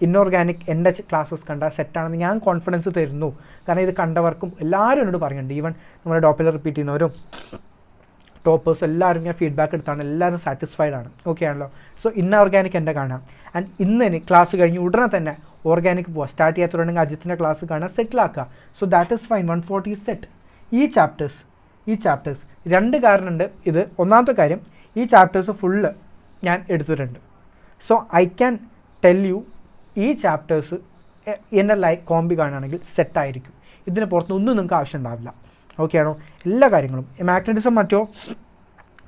ഇൻഓർഗാനിക് എൻ്റെ ക്ലാസ്സസ് കണ്ടാൽ സെറ്റാണെന്ന് ഞാൻ കോൺഫിഡൻസ് തരുന്നു. കാരണം ഇത് കണ്ടവർക്കും എല്ലാവരും എന്നോട് പറയുന്നുണ്ട്. ഈവൻ നമ്മുടെ ഡോപ്പിൽ റിപ്പീറ്റ് ചെയ്യുന്നവരും ടോപ്പേഴ്സ് എല്ലാവരും ഞാൻ ഫീഡ്ബാക്ക് എടുത്താണ്, എല്ലാവരും സാറ്റിസ്ഫൈഡ് ആണ്. ഓക്കെ ആണല്ലോ? സോ ഇൻഓർഗാനിക് എൻ്റെ കാണാം. ആൻഡ് ഇന്ന് ക്ലാസ് കഴിഞ്ഞ് ഉടനെ തന്നെ ഓർഗാനിക് പോവുക. സ്റ്റാർട്ട് ചെയ്യാത്തവരുണ്ടെങ്കിൽ അജിത്തിൻ്റെ ക്ലാസ് കാണാൻ സെറ്റിലാക്കുക. So that is fine. 140 set. ഈ ചാപ്റ്റേഴ്സ് 2 കാരണമുണ്ട്. ഇത് ഒന്നാമത്തെ കാര്യം, ഈ ചാപ്റ്റേഴ്സ് ഫുള്ള് ഞാൻ എടുത്തിട്ടുണ്ട്. So I can tell you ഈ ചാപ്റ്റേഴ്സ് എൻ്റെ കോമ്പി കാണുകയാണെങ്കിൽ സെറ്റായിരിക്കും. ഇതിന് പുറത്തൊന്നും നിങ്ങൾക്ക് ആവശ്യം ഉണ്ടാവില്ല. ഓക്കെ ആണോ? എല്ലാ കാര്യങ്ങളും മാഗ്നറ്റിസം മറ്റോ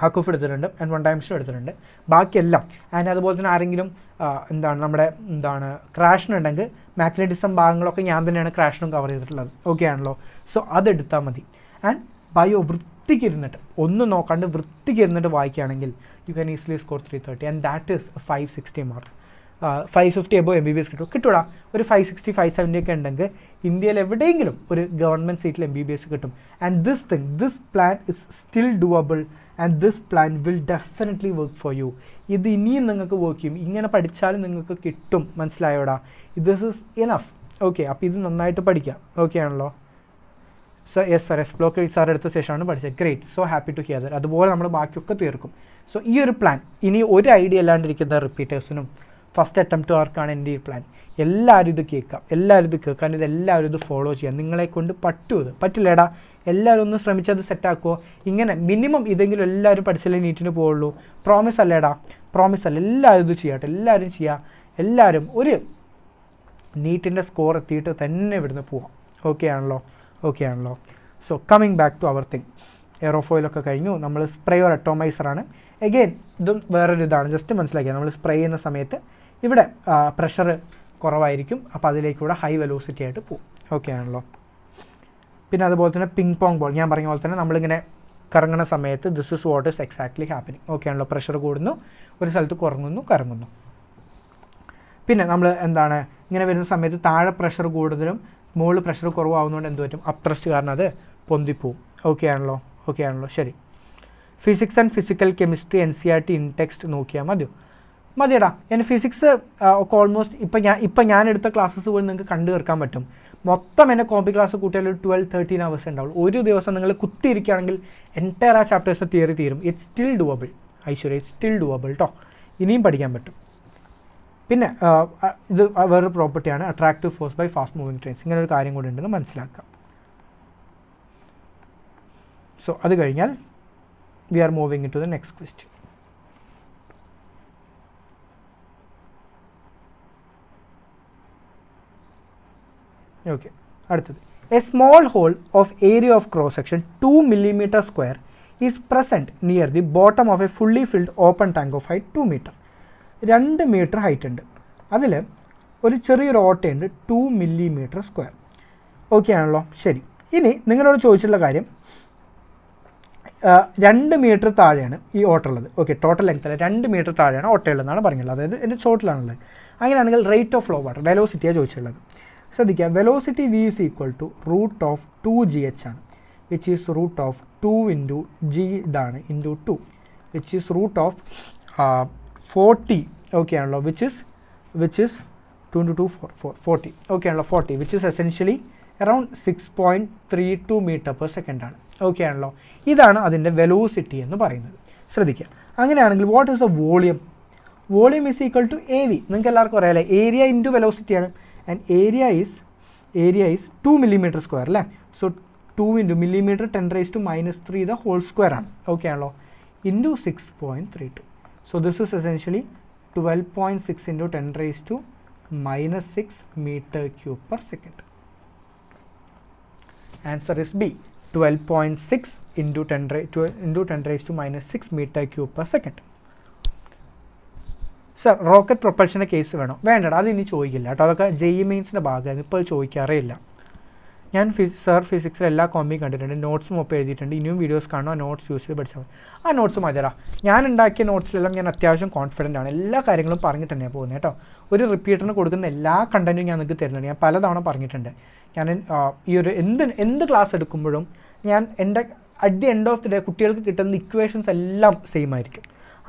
ഹക്കുഫ് എടുത്തിട്ടുണ്ട്, ആൻഡ് 1 ഡയമെൻഷൻ എടുത്തിട്ടുണ്ട്. ബാക്കിയെല്ലാം ആൻഡ് അതുപോലെ തന്നെ ആരെങ്കിലും നമ്മുടെ ക്രാഷിനുണ്ടെങ്കിൽ മാഗ്നറ്റിസം ഭാഗങ്ങളൊക്കെ ഞാൻ തന്നെയാണ് ക്രാഷിനും കവർ ചെയ്തിട്ടുള്ളത്. ഓക്കെ ആണല്ലോ? സോ അതെടുത്താൽ മതി. ആൻഡ് ബയോ വൃത്തിക്ക് ഇരുന്നിട്ട് ഒന്നും നോക്കാണ്ട് വൃത്തിക്ക് ഇരുന്നിട്ട് വായിക്കുകയാണെങ്കിൽ you can easily score 330 and that is 560 mark. 550 above MBBS കിട്ടൂടാ. ഒരു 560 570 ഒക്കെ ഉണ്ടെങ്കിൽ ഇന്ത്യയിൽ എവിടെയെങ്കിലും ഒരു ഗവൺമെൻറ് സീറ്റിൽ MBBS കിട്ടും. And this plan is still doable and this plan will definitely work for you. ഇത് ഇനിയും നിങ്ങൾക്ക് വർക്ക് ചെയ്യും. ഇങ്ങനെ പഠിച്ചാലും നിങ്ങൾക്ക് കിട്ടും. മനസ്സിലായോടാ? This is enough. ഓക്കെ, അപ്പോൾ ഇത് നന്നായിട്ട് പഠിക്കാം. ഓക്കെ ആണല്ലോ? Sir yes sir, explore sir എടുത്ത ശേഷമാണ് പഠിച്ചത്. Great. So happy to hear that. അതുപോലെ നമ്മൾ ബാക്കിയൊക്കെ തീർക്കും. സോ ഈ ഒരു പ്ലാൻ ഇനി ഒരു ഐഡിയ അല്ലാണ്ടിരിക്കുന്ന റിപ്പീറ്റേഴ്സിനും ഫസ്റ്റ് അറ്റംപ്റ്റ് ആർക്കാണ് എൻ്റെ ഈ പ്ലാൻ. എല്ലാവരും ഇത് കേൾക്കാം, ഇതെല്ലാവരും ഇത് ഫോളോ ചെയ്യാം. നിങ്ങളെ കൊണ്ട് പറ്റില്ലേടാ? എല്ലാവരും ഒന്ന് ശ്രമിച്ചത് സെറ്റാക്കുമോ? ഇങ്ങനെ മിനിമം ഇതെങ്കിലും എല്ലാവരും പഠിച്ചാലേ നീറ്റിന് പോവുള്ളൂ. പ്രോമിസ് അല്ലേടാ? പ്രോമിസ് അല്ല. എല്ലാവരും ഇത് ചെയ്യട്ടെ. എല്ലാവരും ചെയ്യുക. എല്ലാവരും ഒരു നീറ്റിൻ്റെ സ്കോർ എത്തിയിട്ട് തന്നെ ഇവിടുന്ന് പോവാം. ഓക്കെ ആണല്ലോ? So coming back to our thing. എയറോഫോയിലൊക്കെ കഴിഞ്ഞു. നമ്മൾ സ്പ്രേയർ അറ്റോമൈസറാണ്. എഗെയിൻ ഇതും വേറൊരു ഇതാണ്. ജസ്റ്റ് മനസ്സിലാക്കിയാൽ നമ്മൾ സ്പ്രേ ചെയ്യുന്ന സമയത്ത് ഇവിടെ പ്രഷർ കുറവായിരിക്കും. അപ്പോൾ അതിലേക്കൂടെ ഹൈ വെലോസിറ്റി ആയിട്ട് പോകും. ഓക്കെ ആണല്ലോ? പിന്നെ അതുപോലെ തന്നെ പിങ് പോങ് ബോൾ ഞാൻ പറഞ്ഞ പോലെ തന്നെ നമ്മളിങ്ങനെ കറങ്ങുന്ന സമയത്ത് this is what is exactly happening. Okay ആണല്ലോ? പ്രഷർ കൂടുന്നു, ഒരു സ്ഥലത്ത് കറങ്ങുന്നു. പിന്നെ നമ്മൾ ഇങ്ങനെ വരുന്ന സമയത്ത് താഴെ പ്രഷർ കൂടുതലും മുകളിൽ പ്രഷർ കുറവാകുന്നതുകൊണ്ട് എന്ത് പറ്റും? അപ്രസ്റ്റ് കാരണം അത് പൊന്തിപ്പോവും. ഓക്കെ ആണല്ലോ? ശരി. Physics and physical chemistry NCERT in text നോക്കിയാൽ മതിയടാ. എൻ്റെ ഫിസിക്സ് ഒക്കെ ഓൾമോസ്റ്റ് ഇപ്പം ഞാൻ എടുത്ത ക്ലാസ്സസ് പോലും നിങ്ങൾക്ക് കണ്ടു തീർക്കാൻ പറ്റും. മൊത്തം എൻ്റെ കോമ്പി ക്ലാസ് കൂട്ടിയാൽ ഒരു 12-13 hours ഉണ്ടാവുള്ളൂ. ഒരു ദിവസം നിങ്ങൾ കുത്തിയിരിക്കുകയാണെങ്കിൽ എൻറ്റയർ ആ ചാപ്റ്റേഴ്സ് തിയറി തീരും. It's still doable. Aishwarya, it's still doable കേട്ടോ. ഇനിയും പഠിക്കാൻ പറ്റും. പിന്നെ ഇത് വേറൊരു പ്രോപ്പർട്ടിയാണ് attractive force by fast moving trains. ഇങ്ങനെ ഒരു കാര്യം കൂടി ഉണ്ടെന്ന് മനസ്സിലാക്കാം. സോ അത് കഴിഞ്ഞാൽ we are moving into the next question. Okay, അടുത്തത്. A small hole of area of cross section 2 mm square is present near the bottom of a fully filled open tank of height 2 metre. 2 metre height ഉണ്ട്, അതിൽ ഒരു ചെറിയൊരു ഓട്ടയുണ്ട് 2 millimetre square. Okay ആണല്ലോ? ശരി. ഇനി നിങ്ങളോട് ചോദിച്ചിട്ടുള്ള കാര്യം 2 മീറ്റർ താഴെയാണ് ഈ ഓട്ടമുള്ളത്. ഓക്കെ, ടോട്ടൽ ലെങ്ത് അല്ല, 2 മീറ്റർ താഴെയാണ് ഓട്ടയുള്ളതെന്നാണ് പറഞ്ഞുള്ളത്, അതായത് എൻ്റെ ചോട്ടിലാണുള്ളത്. അങ്ങനെയാണെങ്കിൽ റേറ്റ് ഓഫ് ഫ്ലോ വാട്ടർ വെലോസിറ്റിയാണ് ചോദിച്ചിട്ടുള്ളത്. ശ്രദ്ധിക്കുക, velocity V is equal to root of 2gh ആണ്, which is root of 2 into G ഇതാണ് into 2, which is root of 40. Okay ആണല്ലോ? Which is 2 into 2 40. ഓക്കെ ആണല്ലോ? 40, which is essentially around 6.32 metre per second ആണ്. Okay ആണല്ലോ? ഇതാണ് അതിൻ്റെ velocity എന്ന് പറയുന്നത്. ശ്രദ്ധിക്കുക, അങ്ങനെയാണെങ്കിൽ what is the volume? Volume is equal to A V. നിങ്ങൾക്ക് എല്ലാവർക്കും അറിയാമല്ലേ, ഏരിയ ഇൻറ്റു വെലോസിറ്റിയാണ്. And area is 2 millimetre square അല്ലേ? So 2 into millimetre 10⁻³ the whole square ആണ്. ഓക്കെ ആണല്ലോ? Into 6.32. So this is essentially 12.6 into 10⁻⁻6 metre cube per second. Answer is B, 12.6 into 10⁻⁻6 meter cube per second. Sir, rocket പ്രൊപ്പൽഷൻ്റെ case വേണോ? വേണ്ടടാ, അത് ഇനി ചോദിക്കില്ല കേട്ടോ, അതൊക്കെ JEE മെയിൻസിൻ്റെ ഭാഗമാണ്, ഇപ്പോൾ അത് ചോദിക്കാറേ ഇല്ല. ഞാൻ ഫിസിക്സിൽ എല്ലാ കോമ്പിയും കണ്ടിട്ടുണ്ട്, നോട്ട്സും ഒപ്പം എഴുതിയിട്ടുണ്ട്. ഇനിയും വീഡിയോസ് കാണും, ആ നോട്ട്സ് യൂസ് ചെയ്ത് പഠിച്ചാൽ മതി. ആ നോട്ട്സ് മതിയടാ. ഞാൻ ഉണ്ടാക്കിയ നോട്ട്സിലെല്ലാം ഞാൻ അത്യാവശ്യം കോൺഫിഡൻ്റ് ആണ്, എല്ലാ കാര്യങ്ങളും പറഞ്ഞിട്ട് തന്നെയാണ് പോകുന്നത് കേട്ടോ. ഒരു റിപ്പീറ്ററിന് കൊടുക്കുന്ന എല്ലാ കണ്ടൻറ്റും ഞാൻ നിങ്ങൾക്ക് തരുന്നുണ്ട്. ഞാൻ പലതവണ പറഞ്ഞിട്ടുണ്ട്. ഞാൻ ഈ ഒരു എന്ത് ക്ലാസ് എടുക്കുമ്പോഴും ഞാൻ എൻ്റെ at the end of the day കുട്ടികൾക്ക് കിട്ടുന്ന ഇക്വേഷൻസ് എല്ലാം സെയിം ആയിരിക്കും.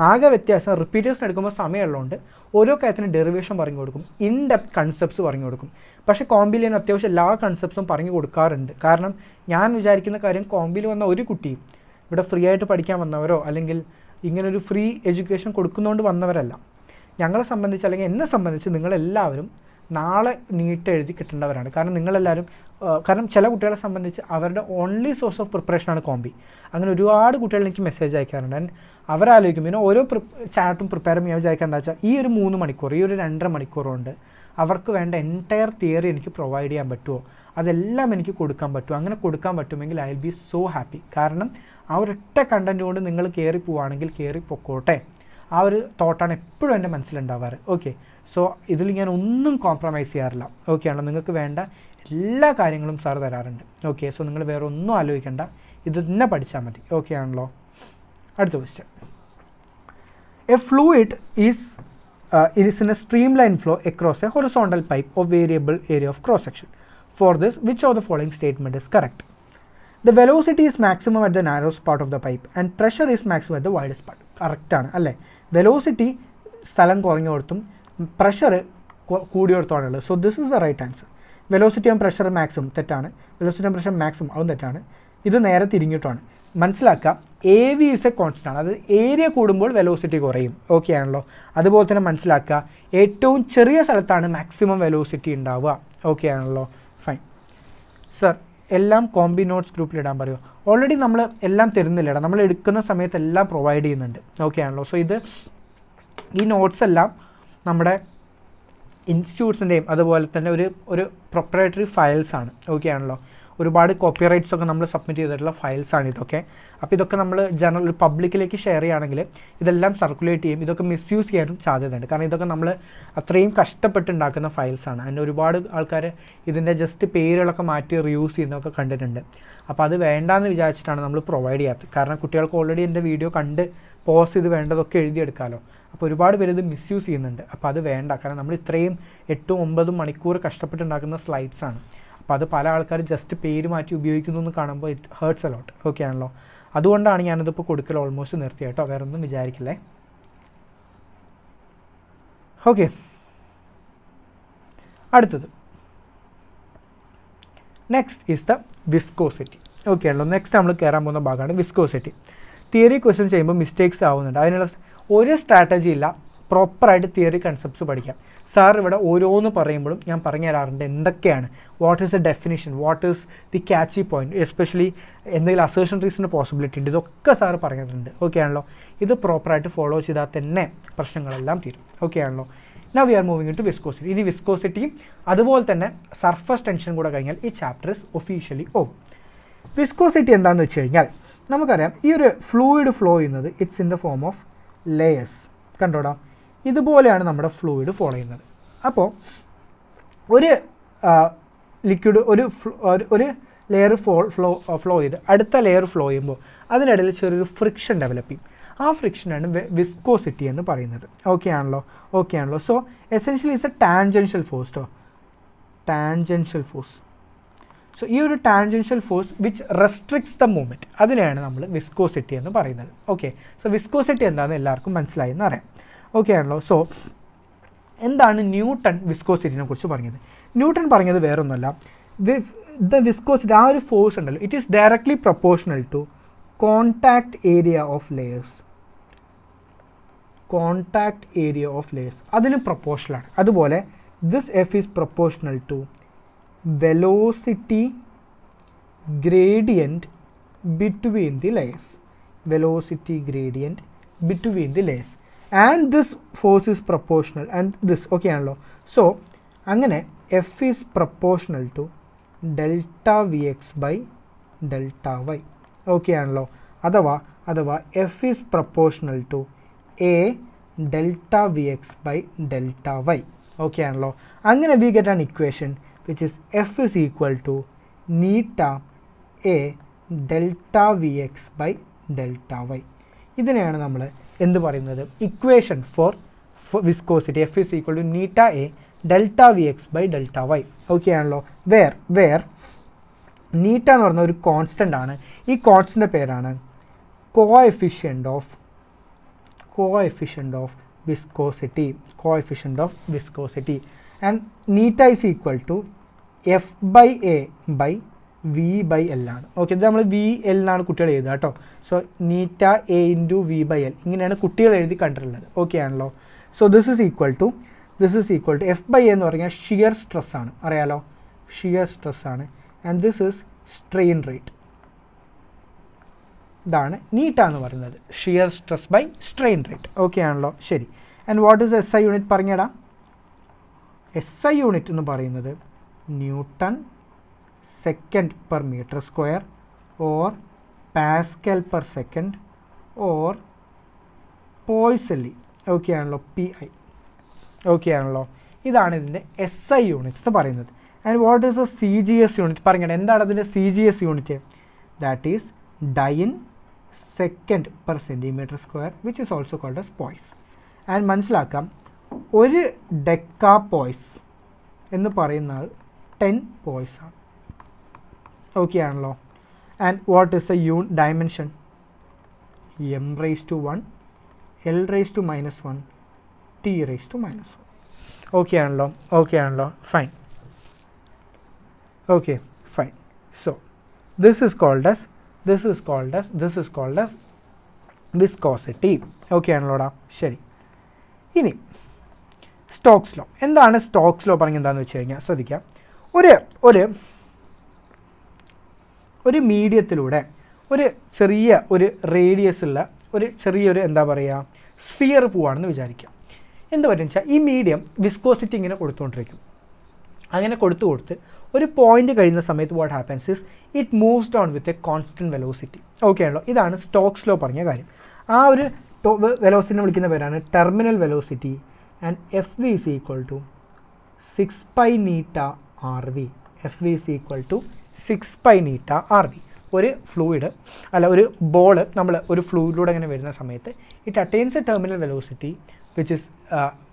ആകെ വ്യത്യാസം റിപ്പീറ്റേഴ്സിന് എടുക്കുമ്പോൾ സമയമുള്ളതുകൊണ്ട് ഓരോ കാര്യത്തിനും ഡെറിവേഷൻ പറഞ്ഞു കൊടുക്കും, ഇൻ ഡെപ്ത് കൺസെപ്റ്റ്സ് പറഞ്ഞു കൊടുക്കും. പക്ഷേ കോമ്പിയിൽ ഞാൻ അത്യാവശ്യം എല്ലാ കൺസെപ്റ്റ്സും പറഞ്ഞു കൊടുക്കാറുണ്ട്. കാരണം ഞാൻ വിചാരിക്കുന്ന കാര്യം, കോമ്പിയിൽ വന്ന ഒരു കുട്ടിയും ഇവിടെ ഫ്രീ ആയിട്ട് പഠിക്കാൻ വന്നവരോ അല്ലെങ്കിൽ ഇങ്ങനൊരു ഫ്രീ എഡ്യൂക്കേഷൻ കൊടുക്കുന്നതുകൊണ്ട് വന്നവരല്ല. ഞങ്ങളെ സംബന്ധിച്ച് അല്ലെങ്കിൽ എന്നെ സംബന്ധിച്ച് നിങ്ങളെല്ലാവരും നാളെ നീറ്റ് എഴുതി കിട്ടേണ്ടവരാണ്. കാരണം നിങ്ങളെല്ലാവരും കാരണം ചില കുട്ടികളെ സംബന്ധിച്ച് അവരുടെ ഓൺലി സോഴ്സ് ഓഫ് പ്രിപ്പറേഷനാണ് കോമ്പി. അങ്ങനെ ഒരുപാട് കുട്ടികൾ എനിക്ക് മെസ്സേജ് അയക്കാറുണ്ട്. ആൻഡ് അവരാലോചിക്കും പിന്നെ ഓരോ ചാറ്റും പ്രിപ്പയർ ചെയ്യാൻ വിചാരിക്കുക എന്താ വെച്ചാൽ ഈ ഒരു 3 മണിക്കൂർ, ഈ ഒരു 2.5 മണിക്കൂർ കൊണ്ട് അവർക്ക് വേണ്ട എൻറ്റയർ തിയറി എനിക്ക് പ്രൊവൈഡ് ചെയ്യാൻ പറ്റുമോ, അതെല്ലാം എനിക്ക് കൊടുക്കാൻ പറ്റുമോ? അങ്ങനെ കൊടുക്കാൻ പറ്റുമെങ്കിൽ I will be so happy. കാരണം ആ ഒരൊറ്റ കണ്ടൻറ്റ് കൊണ്ട് നിങ്ങൾ കയറി പോവുകയാണെങ്കിൽ കയറി പൊക്കോട്ടെ, ആ ഒരു തോട്ടാണ് എപ്പോഴും എൻ്റെ മനസ്സിലുണ്ടാവാറ്. ഓക്കെ, സോ ഇതിൽ ഞാൻ ഒന്നും കോംപ്രമൈസ് ചെയ്യാറില്ല. ഓക്കെ ആണല്ലോ? നിങ്ങൾക്ക് വേണ്ട എല്ലാ കാര്യങ്ങളും സാർ തരാറുണ്ട്. ഓക്കെ, സോ നിങ്ങൾ വേറെ ഒന്നും ആലോചിക്കേണ്ട, ഇത് തന്നെ പഠിച്ചാൽ മതി. ഓക്കെ ആണല്ലോ? അടുത്ത question. A fluid is in A streamline flow across a horizontal pipe of variable area of cross section. For this, which of the following statement is correct? The velocity is maximum at the narrowest part of the pipe and pressure is maximum at the widest part. Correct ആണ് അല്ലേ? Velocity സ്ഥലം കുറഞ്ഞോടത്തും pressure കൂടിയോടത്താണുള്ളത്. So this is the right answer. Velocity and pressure maximum തെറ്റാണ്, velocity and pressure maximum അതും തെറ്റാണ്. ഇത് നേരെ തിരിഞ്ഞിട്ടാണ്. മനസ്സിലാക്കുക, A V is a constant ആണ്, അത് ഏരിയ കൂടുമ്പോൾ വെലോസിറ്റി കുറയും. ഓക്കെ ആണല്ലോ? അതുപോലെ തന്നെ മനസ്സിലാക്കുക, ഏറ്റവും ചെറിയ സ്ഥലത്താണ് മാക്സിമം വെലോസിറ്റി ഉണ്ടാവുക. ഓക്കെ ആണല്ലോ? ഫൈൻ. സർ, എല്ലാം കോമ്പി നോട്ട്സ് ഗ്രൂപ്പിൽ ഇടാൻ പറയുമോ? ഓൾറെഡി നമ്മൾ എല്ലാം തരുന്നില്ല, നമ്മൾ എടുക്കുന്ന സമയത്ത് എല്ലാം പ്രൊവൈഡ് ചെയ്യുന്നുണ്ട്. ഓക്കെ ആണല്ലോ? സോ ഈ നോട്ട്സ് എല്ലാം നമ്മുടെ ഇൻസ്റ്റിറ്റ്യൂട്ട്സിൻ്റെയും അതുപോലെ തന്നെ ഒരു പ്രൊപ്രൈറ്ററി ഫയൽസാണ്. ഓക്കെ ആണല്ലോ? ഒരുപാട് കോപ്പിറൈറ്റ്സ് ഒക്കെ നമ്മൾ സബ്മിറ്റ് ചെയ്തിട്ടുള്ള ഫയൽസാണ് ഇതൊക്കെ. അപ്പോൾ ഇതൊക്കെ നമ്മൾ ജനറൽ പബ്ലിക്കിലേക്ക് ഷെയർ ചെയ്യുകയാണെങ്കിൽ ഇതെല്ലാം സർക്കുലേറ്റ് ചെയ്യും, ഇതൊക്കെ മിസ്യൂസ് ചെയ്യാനും സാധ്യതയുണ്ട്. കാരണം ഇതൊക്കെ നമ്മൾ അത്രയും കഷ്ടപ്പെട്ടുണ്ടാക്കുന്ന ഫയൽസാണ്. അതിൻ്റെ ഒരുപാട് ആൾക്കാർ ഇതിൻ്റെ ജസ്റ്റ് പേരുകളൊക്കെ മാറ്റി റീയൂസ് ചെയ്യുന്നതൊക്കെ കണ്ടിട്ടുണ്ട്. അപ്പോൾ അത് വേണ്ടാന്ന് വിചാരിച്ചിട്ടാണ് നമ്മൾ പ്രൊവൈഡ് ചെയ്യാത്തത്. കാരണം കുട്ടികൾക്ക് ഓൾറെഡി എൻ്റെ വീഡിയോ കണ്ട് പോസ് ചെയ്ത് വേണ്ടതൊക്കെ എഴുതിയെടുക്കാമല്ലോ. അപ്പോൾ ഒരുപാട് പേര് ഇത് മിസ്യൂസ് ചെയ്യുന്നുണ്ട്. അപ്പോൾ അത് വേണ്ട. കാരണം നമ്മൾ ഇത്രയും 8-9 മണിക്കൂർ കഷ്ടപ്പെട്ടുണ്ടാക്കുന്ന സ്ലൈഡ്സാണ്. അപ്പോൾ അത് പല ആൾക്കാർ ജസ്റ്റ് പേര് മാറ്റി ഉപയോഗിക്കുന്നു എന്ന് കാണുമ്പോൾ ഇറ്റ് ഹേർട്സ് അലോട്ട്. ഓക്കെ ആണല്ലോ? അതുകൊണ്ടാണ് ഞാനിതിപ്പോൾ കൊടുക്കൽ ഓൾമോസ്റ്റ് നിർത്തി കേട്ടോ, വേറെ ഒന്നും വിചാരിക്കില്ലേ. ഓക്കെ, അടുത്തത് next is the viscosity. Okay ആണല്ലോ? നെക്സ്റ്റ് നമ്മൾ കയറാൻ പോകുന്ന ഭാഗമാണ് വിസ്കോസിറ്റി. തിയറി ക്വസ്റ്റ്യൻ ചെയ്യുമ്പോൾ മിസ്റ്റേക്സ് ആവുന്നുണ്ട്. അതിനുള്ള ഒരു സ്ട്രാറ്റജി ഇല്ല, പ്രോപ്പറായിട്ട് തിയറി കൺസെപ്റ്റ്സ് പഠിക്കാം. സാർ ഇവിടെ ഓരോന്ന് പറയുമ്പോഴും ഞാൻ പറഞ്ഞു തരാറുണ്ട് എന്തൊക്കെയാണ്, what is the definition, what is the catchy point, especially എന്തെങ്കിലും അസേർഷൻ റീസണിൻ്റെ പോസിബിലിറ്റി ഉണ്ട്, ഇതൊക്കെ സാർ പറഞ്ഞിട്ടുണ്ട്. ഓക്കെ ആണല്ലോ? ഇത് പ്രോപ്പറായിട്ട് ഫോളോ ചെയ്താൽ തന്നെ പ്രശ്നങ്ങളെല്ലാം തീരും. ഓക്കെ ആണല്ലോ? Now we are moving to viscosity. ഇനി വിസ്കോസിറ്റിയും അതുപോലെ തന്നെ സർഫസ് ടെൻഷൻ കൂടെ കഴിഞ്ഞാൽ ഈ chapter is officially over. Viscosity എന്താണെന്ന് വെച്ച് കഴിഞ്ഞാൽ നമുക്കറിയാം ഈ ഒരു ഫ്ലൂയിഡ് ഫ്ലോ ചെയ്യുന്നത് it's in the form of layers. കണ്ടോടാ, ഇതുപോലെയാണ് നമ്മുടെ ഫ്ലൂയിഡ് ഫോളോ ചെയ്യുന്നത്. അപ്പോൾ ഒരു ലിക്വിഡ് ഒരു ലെയർ ഫ്ലോ ചെയ്ത് അടുത്ത ലെയർ ഫ്ലോ ചെയ്യുമ്പോൾ അതിനിടയിൽ ചെറിയൊരു ഫ്രിക്ഷൻ ഡെവലപ്പ് ചെയ്യും. ആ ഫ്രിക്ഷനാണ് വിസ്കോസിറ്റി എന്ന് പറയുന്നത്. ഓക്കെ ആണല്ലോ. So essentially it's A tangential force കേട്ടോ, ടാൻജൻഷ്യൽ ഫോഴ്സ്. സോ ഈ ഒരു tangential force which restricts the movement, അതിനെയാണ് നമ്മൾ വിസ്കോസിറ്റി എന്ന് പറയുന്നത്. ഓക്കെ, സോ വിസ്കോസിറ്റി എന്താണെന്ന് എല്ലാവർക്കും മനസ്സിലായി എന്ന് അറിയാം. ഓക്കെ ആണല്ലോ. സോ എന്താണ് ന്യൂട്ടൺ വിസ്കോസിറ്റിനെ കുറിച്ച് പറഞ്ഞത്? ന്യൂട്ടൺ പറഞ്ഞത് വേറൊന്നുമല്ല, ദ വിസ്കോസിറ്റി, ആ ഒരു ഫോഴ്സ് ഉണ്ടല്ലോ, it is directly proportional to contact area of layers. Contact area of layers അതിന് പ്രൊപ്പോർഷണലാണ്. അതുപോലെ this F is proportional to velocity gradient between the layers. Velocity gradient between the layers and this force is proportional and this. Okay ആണല്ലോ. So അങ്ങനെ F is proportional to delta V X by delta Y. Okay ആണല്ലോ. അഥവാ F is proportional to a delta V X by delta Y. Okay ആണല്ലോ. അങ്ങനെ we get an equation which is F is equal to eta A delta V X by delta Y. ഇതിനെയാണ് നമ്മൾ എന്ത് പറയുന്നത്? Equation for viscosity. F is equal to eta A delta V X by delta Y. Okay ആണല്ലോ. Where eta എന്ന് പറഞ്ഞ ഒരു constant ആണ്. ഈ കോൺസ്റ്റൻ്റെ പേരാണ് coefficient of viscosity. And eta is equal to F by A by V by L ആണ്. Okay, ഇത് നമ്മൾ വി എൽ എന്നാണ് കുട്ടികൾ എഴുതുക കേട്ടോ. So eta A into V by L, ഇങ്ങനെയാണ് കുട്ടികൾ എഴുതി കണ്ടിട്ടുള്ളത്. ഓക്കെ ആണല്ലോ. So this is equal to F by എന്ന് പറഞ്ഞാൽ ഷിയർ സ്ട്രെസ് ആണ്, അറിയാലോ, ഷിയർ സ്ട്രെസ് ആണ്. And this is strain rate. ഇതാണ് നീറ്റ എന്ന് പറയുന്നത്, shear stress by strain rate. Okay ആണല്ലോ, ശരി. And what is S I unit പറഞ്ഞേടാ? എസ് ഐ യൂണിറ്റ് എന്ന് പറയുന്നത് newton second per metre square or pascal per second or poiseuille. Okay ആണല്ലോ, P I. Okay ആണല്ലോ. ഇതാണ് ഇതിൻ്റെ എസ് ഐ യൂണിറ്റ്സ് എന്ന് പറയുന്നത്. And what is a C G S unit പറയണേ? എന്താണ് അതിൻ്റെ C G S unit? That is dyne second per centimetre square which is also called as poise. And മനസ്സിലാക്കാം, ഒരു ഡെക്കാ പോയ്സ് എന്ന് പറയുന്നത് 10 പോയ്സ് ആണ്. ഓക്കെ ആണല്ലോ. And what is a dimension? M raise to 1 L raise to -1 T raise to -1. Okay ആണല്ലോ. Fine. Okay, fine. So this is called as viscosity. Okay ആണല്ലോടാ, ശരി. ഇനി സ്റ്റോക്സ് ലോ. എന്താണ് സ്റ്റോക്സ് ലോ പറഞ്ഞത്? എന്താണെന്ന് വെച്ച് കഴിഞ്ഞാൽ ശ്രദ്ധിക്കാം, ഒരു മീഡിയത്തിലൂടെ ഒരു ചെറിയ ഒരു റേഡിയസ് ഉള്ള ഒരു ചെറിയൊരു എന്താ പറയുക സ്ഫിയർ പോവാണെന്ന് വിചാരിക്കാം. എന്ത് പറ്റും വെച്ചാൽ ഈ മീഡിയം വിസ്കോസിറ്റി ഇങ്ങനെ കൊടുത്തുകൊണ്ടിരിക്കും. അങ്ങനെ കൊടുത്ത് ഒരു പോയിന്റ് കഴിയുന്ന സമയത്ത് what happens is it moves down with a constant velocity. Okay ആണല്ലോ. ഇതാണ് സ്റ്റോക്സ് ലോ പറഞ്ഞ കാര്യം. ആ ഒരു വെലോസിറ്റിനെ വിളിക്കുന്ന പേരാണ് terminal velocity. And F V is equal to 6 pi eta R V. F V is equal to 6 pi eta R V. ഒരു ഫ്ലൂയിഡ് ഒരു ബോൾ നമ്മൾ ഒരു ഫ്ലൂയിഡിലൂടെ അങ്ങനെ വരുന്ന സമയത്ത് it attains a terminal velocity which is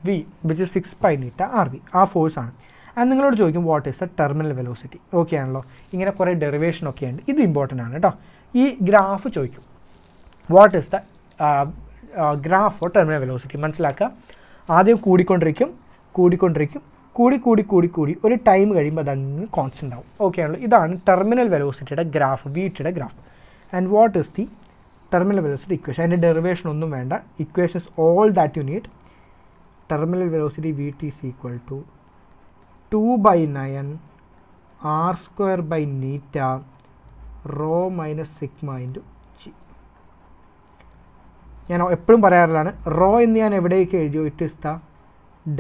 V which is 6 pi eta R V. ആ ഫോഴ്സാണ്. ആൻഡ് നിങ്ങളോട് ചോദിക്കും what is the terminal velocity. Okay ആണല്ലോ. ഇങ്ങനെ കുറേ ഡെറിവേഷനൊക്കെ ഉണ്ട്, ഇത് ഇമ്പോർട്ടൻ്റ് ആണ് കേട്ടോ. ഈ ഗ്രാഫ് ചോദിക്കും what is the graph four terminal velocity. മനസ്സിലാക്കുക, ആദ്യം കൂടിക്കൊണ്ടിരിക്കും കൂടി ഒരു ടൈം കഴിയുമ്പോൾ അതങ്ങ് കോൺസ്റ്റൻ്റ് ആവും. ഓക്കെ ആണല്ലോ. ഇതാണ് ടെർമിനൽ വെലോസിറ്റിയുടെ ഗ്രാഫ്, വിടിയുടെ graph. And what is the terminal velocity equation? അതിൻ്റെ ഡെറിവേഷൻ ഒന്നും വേണ്ട, equations all that you need. Terminal velocity V T is equal to 2/9 r square by neta rho minus sigma into g. ഞാൻ എപ്പോഴും പറയാറുള്ളതാണ്, raw എന്ന് ഞാൻ എവിടേക്ക് എഴുതിയോ it is the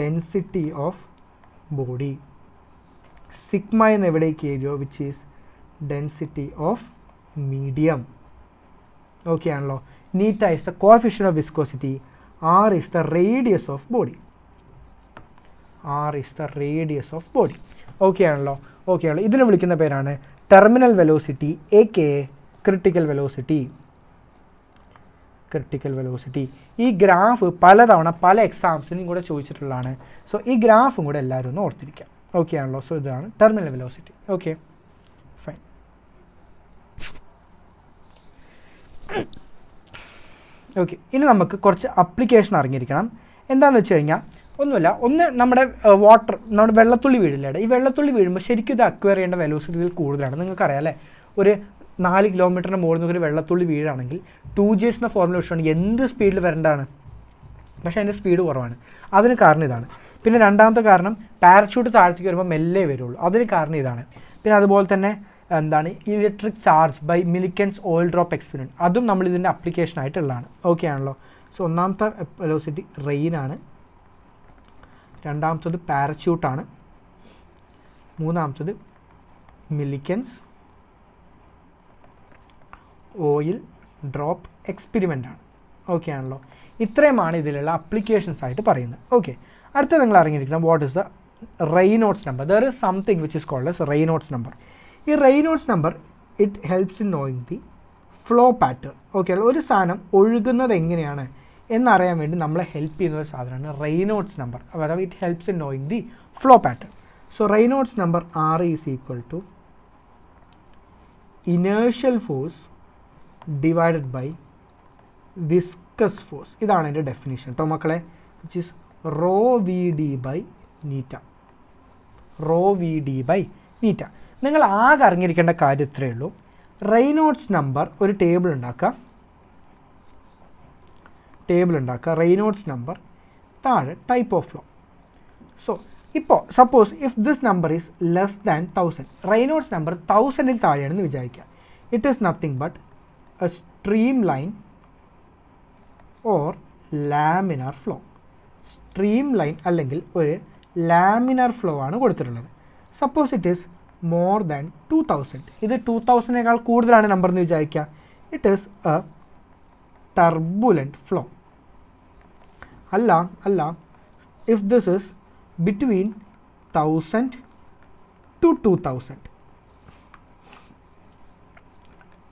density of body. Sigma എന്ന് എവിടേക്ക് എഴുതിയോ which is density of medium. Okay ആണല്ലോ. Eta is the coefficient of viscosity, R is the radius of body, R is the radius of body. Okay ആണല്ലോ. Okay ആണല്ലോ. ഇതിനെ വിളിക്കുന്ന പേരാണ് terminal velocity AKA critical velocity. Critical velocity. ഈ graph പലതവണ പല എക്സാംസിനും കൂടെ ചോദിച്ചിട്ടുള്ളതാണ്. സോ ഈ ഗ്രാഫും കൂടെ എല്ലാവരും ഒന്ന് ഓർത്തിരിക്കാം. ഓക്കെ ആണല്ലോ. സോ ഇതാണ് terminal velocity. Okay fine. Okay, ഇനി നമുക്ക് കുറച്ച് അപ്ലിക്കേഷൻ അറിഞ്ഞിരിക്കണം. എന്താണെന്ന് വെച്ച് കഴിഞ്ഞാൽ ഒന്നുമില്ല, ഒന്ന് നമ്മുടെ നമ്മുടെ വെള്ളത്തുള്ളി വീഴില്ലേടെ, ഈ വെള്ളത്തുള്ളി വീഴുമ്പോൾ ശരിക്കും ഇത് അക്വയർ ചെയ്യേണ്ട വെലോസിറ്റി ഇതിൽ കൂടുതലാണ്. നിങ്ങൾക്കറിയാം അല്ലേ, ഒരു 4 കിലോമീറ്ററിന് മുകളിൽ നിന്ന് ഒരു വെള്ളത്തുള്ളി വീഴാണെങ്കിൽ 2Gs എന്ന ഫോർമുല വെച്ചിട്ടുണ്ടെങ്കിൽ എന്ത് സ്പീഡിൽ വരേണ്ടതാണ്, പക്ഷേ അതിൻ്റെ സ്പീഡ് കുറവാണ്. അതിന് കാരണം ഇതാണ്. പിന്നെ രണ്ടാമത്തെ കാരണം പാരച്യൂട്ട് താഴത്തേക്ക് വരുമ്പോൾ മെല്ലെ വരുള്ളൂ, അതിന് കാരണം ഇതാണ്. പിന്നെ അതുപോലെ തന്നെ എന്താണ് electric charge by Millikan's oil drop experiment, അതും നമ്മൾ ഇതിൻ്റെ അപ്ലിക്കേഷനായിട്ടുള്ളതാണ്. ഓക്കെ ആണല്ലോ. സോ ഒന്നാമത്തെ വെലോസിറ്റി റെയിനാണ്, രണ്ടാമത്തത് പാരച്യൂട്ടാണ്, മൂന്നാമത്തത് മിലിക്കൻസ് ഓയിൽ ഡ്രോപ്പ് എക്സ്പെരിമെൻ്റ് ആണ്. ഓക്കെ ആണല്ലോ. ഇത്രയുമാണ് ഇതിലുള്ള അപ്ലിക്കേഷൻസ് ആയിട്ട് പറയുന്നത്. ഓക്കെ, അടുത്ത നിങ്ങൾ അറിഞ്ഞിരിക്കണം what is the Reynolds number. There is something which is called as Reynolds number. ഈ Reynolds number it helps in knowing the flow pattern. Okay, ഒരു സാധനം ഒഴുകുന്നത് എങ്ങനെയാണ് എന്നറിയാൻ വേണ്ടി നമ്മളെ ഹെൽപ്പ് ചെയ്യുന്ന ഒരു സാധനമാണ് റെയ്നോൾഡ്സ് നമ്പർ. അതായത് it helps in knowing the flow pattern. So Reynolds number R is equal to inertial force divided by viscous force. ഇതാണ് എൻ്റെ ഡെഫിനിഷൻ കേട്ടോ മക്കളെ, which is rho V D by eta. Rho V D by eta. നിങ്ങൾ ആകെ അറിഞ്ഞിരിക്കേണ്ട കാര്യം ഇത്രയേ ഉള്ളൂ. റെയ്നോൾഡ്സ് നമ്പർ ഒരു ടേബിൾ ഉണ്ടാക്കുക, റെയ്നോൾഡ്സ് നമ്പർ താഴെ ടൈപ്പ് ഓഫ് ഫ്ലോ. സോ ഇപ്പോൾ suppose if this number is less than 1000, Reynolds number 1000-ൽ താഴെയാണെന്ന് വിചാരിക്കുക. It is nothing but a streamline or laminar flow. Streamline അല്ലെങ്കിൽ ഒരു ലാമിനാർ ഫ്ലോ ആണ് കൊടുത്തിട്ടുള്ളത്. Suppose it is more than 2000, ഇത് 2000-നേക്കാൾ കൂടുതലാണ് നമ്പർ എന്ന് വിചാരിക്കുക. It is a turbulent flow. അല്ല if this is between 1000 to 2000,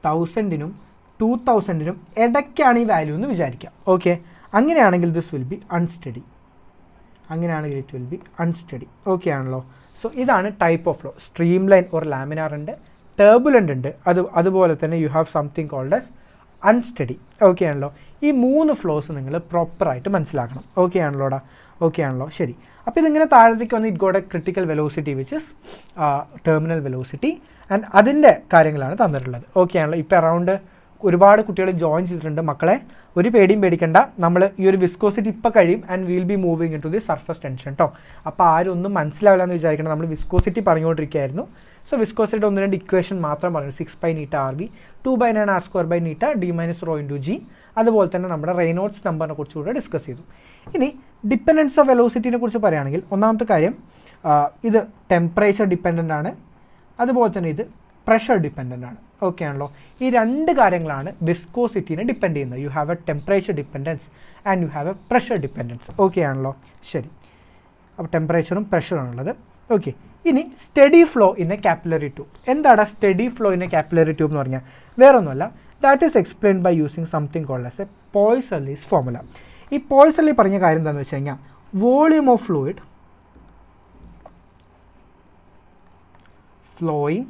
1000-നും 2000-നും ഇടയ്ക്കാണ് ഈ വാല്യൂ എന്ന് വിചാരിക്കാം. ഓക്കെ, അങ്ങനെയാണെങ്കിൽ this will be unsteady. It will be unsteady. Okay ആണല്ലോ. സോ ഇതാണ് type of flow. Streamline or laminar ഉണ്ട്, ടർബുലൻ്റ് ഉണ്ട്, അതുപോലെ തന്നെ you have something called as unsteady. Okay ആണല്ലോ. ഈ 3 ഫ്ലോസ് നിങ്ങൾ പ്രോപ്പറായിട്ട് മനസ്സിലാക്കണം. ഓക്കെ ആണല്ലോടാ. ഓക്കെ ആണല്ലോ. ശരി, അപ്പോൾ ഇതിങ്ങനെ താഴത്തേക്ക് വന്ന് it got A critical velocity which is terminal velocity and അതിൻ്റെ കാര്യങ്ങളാണ് തന്നിട്ടുള്ളത്. ഓക്കെ ആണല്ലോ. ഇപ്പോൾ അറൗണ്ട് ഒരുപാട് കുട്ടികൾ ജോയിൻ ചെയ്തിട്ടുണ്ട് മക്കളെ, ഒരു പേടിയും പേടിക്കണ്ട. നമ്മൾ ഈ ഒരു വിസ്കോസിറ്റി ഇപ്പോൾ കഴിയും and will be moving in to the surface tension കേട്ടോ. അപ്പോൾ ആരും ഒന്നും മനസ്സിലാവില്ല എന്ന് വിചാരിക്കണം. നമ്മൾ വിസ്കോസിറ്റി പറഞ്ഞുകൊണ്ടിരിക്കുകയായിരുന്നു. സോ വിസ്കോസിറ്റി 1-2 ഇക്വേഷൻ മാത്രം പറഞ്ഞു. 6π നീറ്റ RV, 2/9 R² നീറ്റ D - ρ × G. അതുപോലെ തന്നെ നമ്മുടെ റെയ്നോൾഡ്സ് നമ്പറിനെ കുറിച്ച് കൂടെ ഡിസ്കസ് ചെയ്തു. ഇനി ഡിപ്പെൻഡൻസ് ഓഫ് വെലോസിറ്റിനെ കുറിച്ച് പറയുകയാണെങ്കിൽ ഒന്നാമത്തെ കാര്യം ഇത് ടെമ്പറേച്ചർ ഡിപ്പെൻഡൻ്റ് ആണ്, അതുപോലെ തന്നെ ഇത് പ്രഷർ ഡിപ്പെൻഡൻ്റ് ആണ്. ഓക്കെ ആണല്ലോ. ഈ 2 കാര്യങ്ങളാണ് വിസ്കോസിറ്റിനെ ഡിപ്പെൻഡ് ചെയ്യുന്നത്. You have a temperature dependence and you have a pressure dependence. Okay ആണല്ലോ. ശരി, അപ്പോൾ ടെമ്പറേച്ചറും പ്രഷറാണുള്ളത്. ഓക്കെ, ഇനി steady flow in a capillary tube. എന്താണ് steady flow in a capillary tube എന്ന് പറഞ്ഞാൽ വേറൊന്നുമല്ല, that is explained by using something called as a Poiseuille's formula. ഈ പോയ്സൺലി പറഞ്ഞ കാര്യം എന്താണെന്ന് വെച്ച് കഴിഞ്ഞാൽ volume of fluid flowing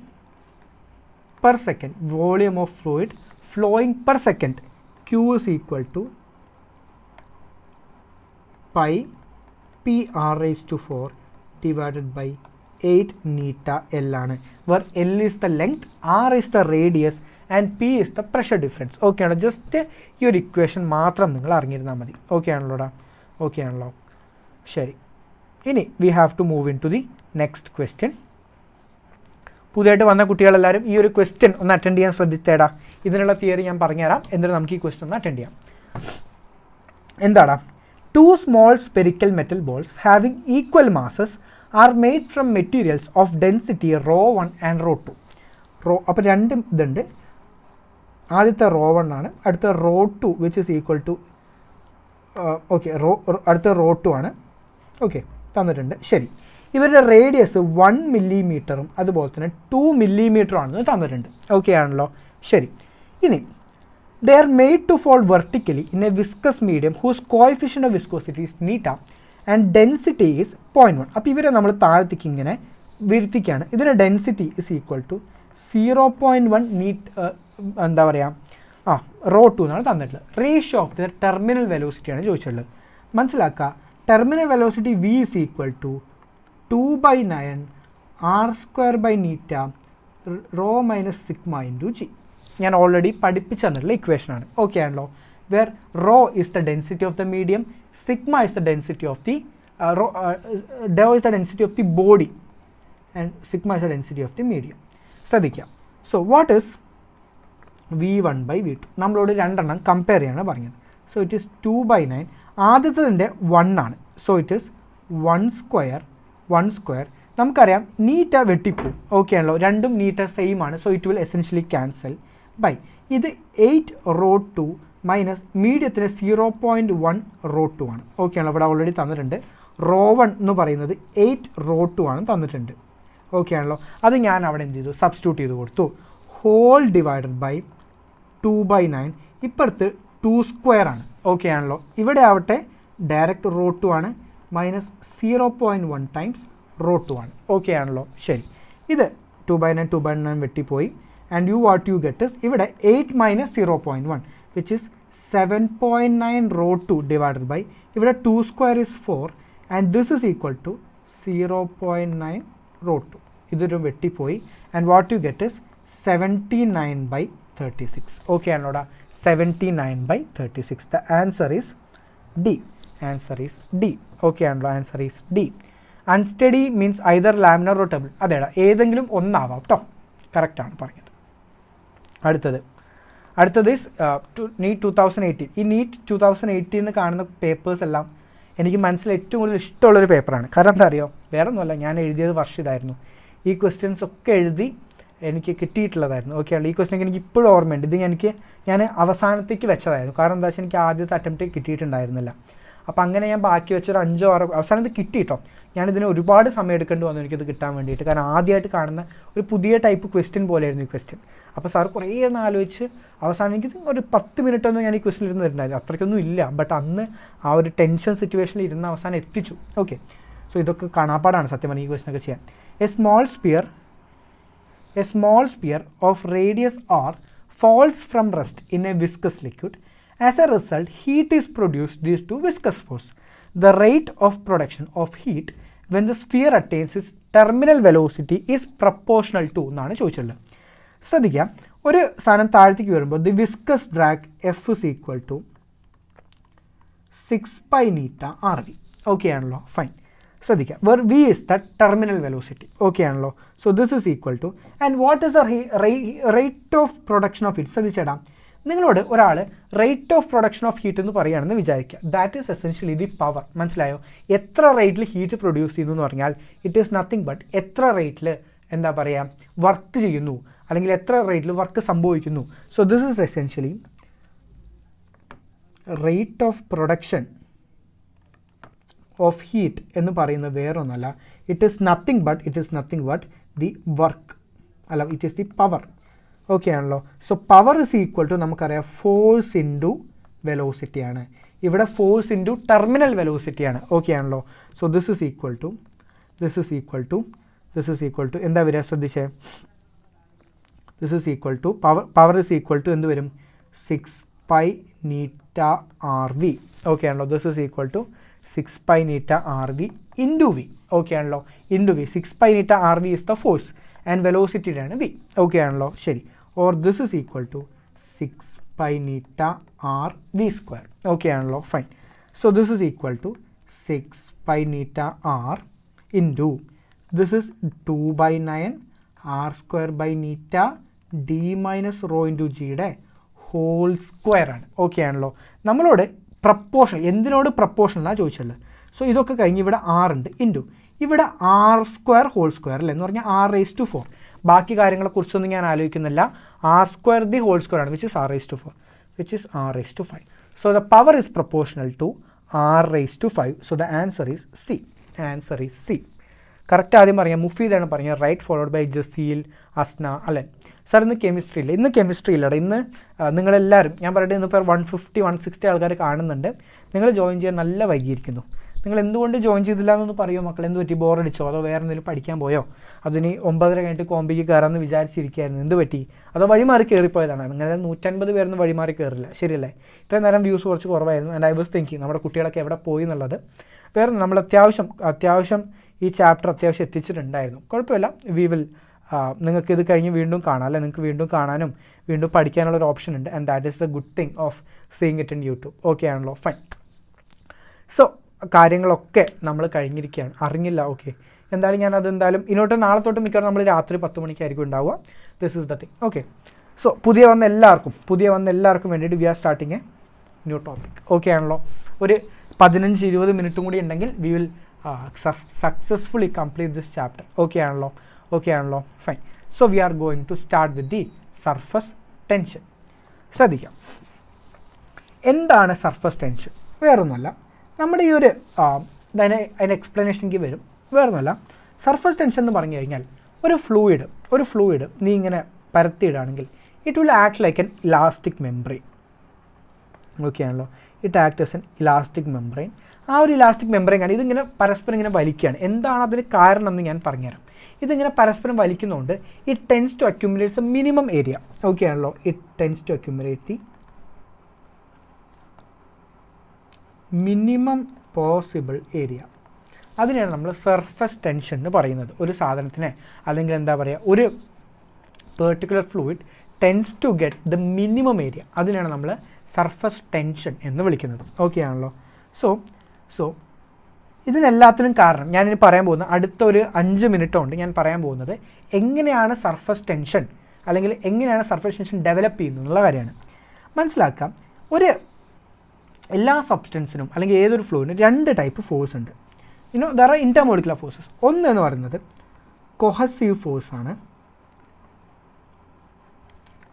per second, volume of fluid flowing per second, Q is equal to pi PR raised to 4 divided by 8 neta L ആണ്, where L is the length, R is the radius and P is the pressure difference. Okay ആണല്ലോ. Just ഈ ഒരു equation മാത്രം നിങ്ങൾ അറിഞ്ഞിരുന്നാൽ മതി. Okay ആണല്ലോടാ. Okay ആണല്ലോ. ശരി, ഇനി we have to move in to the next question. പുതിയതായിട്ട് വന്ന കുട്ടികളെല്ലാവരും ഈ ഒരു ക്വസ്റ്റ്യൻ ഒന്ന് അറ്റൻഡ് ചെയ്യാൻ ശ്രദ്ധിച്ചേടാ. ഇതിനുള്ള തിയറി ഞാൻ പറഞ്ഞുതരാം, എന്നിട്ട് നമുക്ക് ഈ ക്വസ്റ്റ്യൻ ഒന്ന് അറ്റൻഡ് ചെയ്യാം. എന്താടാ? 2 small spherical metal balls having equal masses are made from materials of density ρ1 and ρ2. അപ്പോൾ 2 ഇതുണ്ട്. ആദ്യത്തെ റോ 1 ആണ്, അടുത്ത rho 2 which is equal to okay അടുത്ത റോ 2 ആണ്. ഓക്കെ തന്നിട്ടുണ്ട്. ശരി, ഇവരുടെ റേഡിയസ് 1 മില്ലിമീറ്ററും അതുപോലെ തന്നെ 2 മില്ലിമീറ്ററും ആണെന്ന് തന്നിട്ടുണ്ട്. ഓക്കെ ആണല്ലോ. ശരി, ഇനി they are made to fall vertically in a viscous medium whose coefficient of viscosity is neta and density is 0.1. അപ്പോൾ ഇവരെ നമ്മൾ താഴത്തേക്ക് ഇങ്ങനെ വിരുത്തിക്കുകയാണ്. ഇതിൻ്റെ ഡെൻസിറ്റി ഇസ് ഈക്വൽ ടു 0.1 എന്താ പറയുക റോ 2 എന്നാണ് തന്നിട്ടുള്ളത്. റേഷ്യോ ഓഫ് ദ ടെർമിനൽ വെലോസിറ്റിയാണ് ചോദിച്ചിട്ടുള്ളത്. മനസ്സിലാക്കുക, terminal velocity V is equal to 2/9 r² eta rho minus sigma into G. ഞാൻ ഓൾറെഡി പഠിപ്പിച്ചു തന്നിട്ടുള്ള ഇക്വേഷനാണ്. ഓക്കെ ആണല്ലോ. Where rho is the density of the medium, sigma is the density of the ഡോ is the density of the body and sigma is the density of the medium. ശ്രദ്ധിക്കാം. So what is V1/V2? നമ്മളോട് രണ്ടെണ്ണം compare ചെയ്യാണ് പറഞ്ഞത്. So it is 2/9. ആദ്യത്തതിൻ്റെ 1 ആണ്. So it is 1² നമുക്കറിയാം നീറ്റ വെട്ടിപ്പോവും. Okay ആണല്ലോ, രണ്ടും നീറ്റ സെയിം ആണ്. So it will essentially cancel by ഇത് 8 റോ 2 മൈനസ് മീഡിയത്തിന് 0.1 റോ 2 ആണ്. ഓക്കെ ആണല്ലോ, ഇവിടെ ഓൾറെഡി തന്നിട്ടുണ്ട്. റോ 1 എന്ന് പറയുന്നത് 8 റോ 2 ആണ് തന്നിട്ടുണ്ട്. ഓക്കെ ആണല്ലോ, അത് ഞാൻ അവിടെ എന്ത് ചെയ്തു, സബ്സ്റ്റിറ്റ്യൂട്ട് ചെയ്ത് കൊടുത്തു. Whole divided by 2/9. ഇപ്പുറത്ത് 2² ആണ്. ഓക്കെ ആണല്ലോ, ഇവിടെ ആവട്ടെ ഡയറക്റ്റ് റോ 2 ആണ് മൈനസ് 0.1 ടൈംസ് റോ 2 ആണ്. ഓക്കെ ആണല്ലോ. ശരി, ഇത് 2/9 വെട്ടിപ്പോയി. And what you get is ഇവിടെ 8 minus 0.1 which is 7.9 rho 2 divided by ഇവിടെ 2² is 4 and this is equal to 0.9 rho 2. ഇതൊരു വെട്ടിപ്പോയി. And what you get is 79/36. Okay ആണോടാ, 79/36. The answer is D. Answer is D. Okay ആണല്ലോ, answer is D. Unsteady means either laminar or turbulent. അതേടാ, ഏതെങ്കിലും ഒന്നാവാം കേട്ടോ. കറക്റ്റാണ് പറഞ്ഞത്. അടുത്തത് ഈസ് നീറ്റ് 2018. ഈ നീറ്റ് 2018 കാണുന്ന പേപ്പേഴ്സ് എല്ലാം എനിക്ക് മനസ്സിൽ ഏറ്റവും കൂടുതൽ ഇഷ്ടമുള്ളൊരു പേപ്പറാണ്. കാരണം എന്താ അറിയോ, വേറെ ഒന്നുമല്ല, ഞാൻ എഴുതിയത് വർഷം ഇതായിരുന്നു. ഈ ക്വസ്റ്റ്യൻസ് ഒക്കെ എഴുതി എനിക്ക് കിട്ടിയിട്ടുള്ളതായിരുന്നു. ഓക്കെ ആണല്ലോ, ഈ ക്വസ്റ്റ്യൻ എനിക്ക് ഇപ്പോഴും ഓർമ്മയുണ്ട്. ഇത് ഞാൻ അവസാനത്തേക്ക് വെച്ചതായിരുന്നു. കാരണം എന്താ വെച്ചാൽ എനിക്ക് ആദ്യത്തെ അറ്റംപ്റ്റ് കിട്ടിയിട്ടുണ്ടായിരുന്നില്ല. അപ്പോൾ അങ്ങനെ ഞാൻ ബാക്കി വെച്ചൊരു 5-6 അവസാനം ഇത് കിട്ടി കേട്ടോ. ഞാനിതിന് ഒരുപാട് സമയം എടുക്കേണ്ടി വന്നു എനിക്കിത് കിട്ടാൻ വേണ്ടിയിട്ട്. കാരണം ആദ്യമായിട്ട് കാണുന്ന ഒരു പുതിയ ടൈപ്പ് ക്വസ്റ്റ്യൻ പോലെയായിരുന്നു ഈ ക്വസ്റ്റ്യൻ. അപ്പോൾ സാർ കുറേ ഒന്ന് ആലോചിച്ച് അവസാനം എനിക്ക് ഒരു 10 മിനിറ്റൊന്നും ഞാൻ ഈ ക്വസ്റ്റ്യൻ ഇരുന്ന് തരുന്നുണ്ടായിരുന്നു. അത്രയ്ക്കൊന്നും ഇല്ല, ബട്ട് അന്ന് ആ ഒരു ടെൻഷൻ സിറ്റുവേഷനിൽ ഇരുന്ന് അവസാനം എത്തിച്ചു. ഓക്കെ, സോ ഇതൊക്കെ കാണാപ്പാടാണ് സത്യം പറഞ്ഞാൽ ഈ ക്വസ്റ്റ്യനൊക്കെ ചെയ്യാൻ. A small sphere of radius r falls from rest in a viscous liquid. As a result, heat is produced due to viscous force. The rate of production of heat when the sphere attains its terminal velocity is proportional to എന്നാണ് ചോദിച്ചിട്ടുള്ളത്. ശ്രദ്ധിക്കുക, ഒരു സാധനം താഴത്തേക്ക് വരുമ്പോൾ the viscous drag F is equal to 6π∗r v. Okay ആണല്ലോ, fine. ശ്രദ്ധിക്കുക, where V is the terminal velocity. Okay ആണല്ലോ, so this is equal to and what is the rate of production of heat. ശ്രദ്ധിച്ചേടാ, നിങ്ങളോട് ഒരാൾ rate of production of heat എന്ന് പറയുകയാണെന്ന് വിചാരിക്കുക. That is essentially the power. മനസ്സിലായോ? എത്ര റേറ്റിൽ ഹീറ്റ് പ്രൊഡ്യൂസ് ചെയ്യുന്നു എന്ന് പറഞ്ഞാൽ ഇറ്റ് ഈസ് നത്തിങ് ബട്ട് എത്ര റേറ്റിൽ എന്താ പറയുക വർക്ക് ചെയ്യുന്നു, അല്ലെങ്കിൽ എത്ര റേറ്റിൽ വർക്ക് സംഭവിക്കുന്നു. So this is essentially rate of production of heat എന്ന് പറയുന്നത് വേറൊന്നല്ല, it is nothing but the work, അല്ല it is the power. Okay ആണല്ലോ, so power is equal to നമുക്കറിയാം ഫോഴ്സ് ഇൻറ്റു വെലോസിറ്റി ആണ്. ഇവിടെ ഫോഴ്സ് ഇൻറ്റു ടെർമിനൽ വെലോസിറ്റി ആണ്. Okay ആണല്ലോ, so this is equal to എന്താ വരിക ശ്രദ്ധിച്ചേ, this is equal to power is equal to എന്ത് വരും 6π∗r v. ഓക്കെ ആണല്ലോ, this is equal to 6π∗r v into V. Okay ആണല്ലോ, into V. 6π∗r v is the force and വെലോസിറ്റിയുടെ V. Okay ആണല്ലോ, ശരി. Or this is equal to 6π∗r v². Okay ആണല്ലോ, fine. So this is equal to 6π∗r into this is 2/9 r² d minus rho into ജിയുടെ whole square ആണ്. Okay ആണല്ലോ, നമ്മളോട് proportion എന്തിനോട് proportion എന്നാണ് ചോദിച്ചുള്ളത്. So ഇതൊക്കെ കഴിഞ്ഞ് ഇവിടെ r ഉണ്ട് ഇൻറ്റു ഇവിടെ r² ഹോൾ സ്ക്വയർ അല്ലേ എന്ന് പറഞ്ഞാൽ r⁴. ബാക്കി കാര്യങ്ങളെക്കുറിച്ചൊന്നും ഞാൻ ആലോചിക്കുന്നില്ല. r² the whole square ആണ്, which is r⁴, which is r⁵. So the power is proportional to r⁵. So the answer is C. Answer is C. Correct ആദ്യം പറയാം, മുഫീദാണ് പറഞ്ഞത്, right followed by Jaseel, Asna, Alan. Sir ഇന്ന് chemistry ഇല്ല, ഇന്ന് chemistry ഇല്ലടാ. ഇന്ന് നിങ്ങളെല്ലാവരും, ഞാൻ പറയട്ടെ, ഇന്നിപ്പോൾ 150-160 ആൾക്കാർ കാണുന്നുണ്ട്. നിങ്ങൾ ജോയിൻ ചെയ്യാൻ നല്ല വൈകിയിരിക്കുന്നു. നിങ്ങൾ എന്തുകൊണ്ട് ജോയിൻ ചെയ്തില്ല എന്നൊന്ന് പറയുമോ മക്കൾ? എന്ത് പറ്റി? ബോറടിച്ചോ? അതോ വേറെ എന്തെങ്കിലും പഠിക്കാൻ പോയോ? അതിന് 9:30 കഴിഞ്ഞിട്ട് കോമ്പിക്ക് കയറാമെന്ന് വിചാരിച്ചിരിക്കുകയായിരുന്നു, എന്ത് പറ്റി? അതോ വഴിമാറി കയറിപ്പോയതാണ്? നിങ്ങൾ 150 പേരൊന്നും വഴിമാറി കയറില്ല, ശരിയല്ലേ? ഇത്രയും നേരം വ്യൂസ് കുറച്ച് കുറവായിരുന്നു. ആൻഡ് ഐ വാസ് തിങ്കിങ് നമ്മുടെ കുട്ടികളൊക്കെ എവിടെ പോയി എന്നുള്ളത്. വേറെ നമ്മൾ അത്യാവശ്യം ഈ ചാപ്റ്റർ അത്യാവശ്യം എത്തിച്ചിട്ടുണ്ടായിരുന്നു. കുഴപ്പമില്ല, വി വിൽ നിങ്ങൾക്ക് ഇത് കഴിഞ്ഞ് വീണ്ടും കാണാം, അല്ലെ? നിങ്ങൾക്ക് വീണ്ടും കാണാനും വീണ്ടും പഠിക്കാനുള്ളൊരു ഓപ്ഷൻ ഉണ്ട്. And that is the good thing of seeing it in YouTube. Okay ആണല്ലോ, ഫൈൻ. സോ കാര്യങ്ങളൊക്കെ നമ്മൾ കഴിഞ്ഞിരിക്കുകയാണ്, അറിഞ്ഞില്ല. ഓക്കെ, എന്തായാലും ഞാനതെന്തായാലും ഇങ്ങോട്ട് നാളെ തൊട്ട് മിക്കവാറും നമ്മൾ രാത്രി 10 മണിക്കായിരിക്കും ഉണ്ടാവുക. This is the thing. Okay, so പുതിയ വന്ന എല്ലാവർക്കും വേണ്ടിയിട്ട് we are starting a new topic. Okay ആണല്ലോ? ഒരു 15-20 മിനിറ്റും കൂടി ഉണ്ടെങ്കിൽ we will successfully complete this chapter. Okay ആണല്ലോ, fine. So we are going to start with the surface tension. ശ്രദ്ധിക്കാം, എന്താണ് സർഫസ് ടെൻഷൻ? വേറൊന്നുമല്ല, നമ്മുടെ ഈ ഒരു അതിന് എക്സ്പ്ലനേഷനിലേക്ക് വരും. വേറൊന്നുമല്ല, സർഫസ് ടെൻഷൻ എന്ന് പറഞ്ഞു കഴിഞ്ഞാൽ ഒരു ഫ്ലൂയിഡ് നീ ഇങ്ങനെ പരത്തിയിടുകയാണെങ്കിൽ it will act like an elastic membrane. Okay ആണല്ലോ, it act as an elastic membrane. ആ ഒരു ഇലാസ്റ്റിക് മെംബ്രെയിൻ ആണ് ഇതിങ്ങനെ പരസ്പരം ഇങ്ങനെ വലിക്കുകയാണ്. എന്താണ് അതിന് കാരണം എന്ന് ഞാൻ പറഞ്ഞുതരാം. ഇതിങ്ങനെ പരസ്പരം വലിക്കുന്നതുകൊണ്ട് it tends to accumulates a minimum area. Okay ആണല്ലോ, it tends to accumulate the minimum possible area. അതിനെയാണ് നമ്മൾ സർഫസ് ടെൻഷൻ എന്ന് പറയുന്നത്. ഒരു സാധനത്തിനെ അല്ലെങ്കിൽ എന്താ പറയുക, ഒരു particular fluid tends to get the minimum area, അതിനാണ് നമ്മൾ സർഫസ് ടെൻഷൻ എന്ന് വിളിക്കുന്നത്. ഓക്കെ ആണല്ലോ? സോ ഇതിനെല്ലാത്തിനും കാരണം ഞാനിനി പറയാൻ പോകുന്നത് അടുത്ത ഒരു 5 മിനിറ്റ് കൊണ്ട് ഞാൻ പറയാൻ പോകുന്നത് എങ്ങനെയാണ് സർഫസ് ടെൻഷൻ അല്ലെങ്കിൽ എങ്ങനെയാണ് സർഫസ് ടെൻഷൻ ഡെവലപ്പ് ചെയ്യുന്നത് എന്നുള്ള കാര്യമാണ്. മനസ്സിലാക്കാം, എല്ലാ സബ്സ്റ്റൻസിനും അല്ലെങ്കിൽ ഏതൊരു ഫ്ലൂയിഡിനും 2 ടൈപ്പ് ഫോഴ്സ് ഉണ്ട്. There are intermolecular forces. ഒന്ന് എന്ന് പറയുന്നത് കൊഹസീവ് ഫോഴ്സ് ആണ്,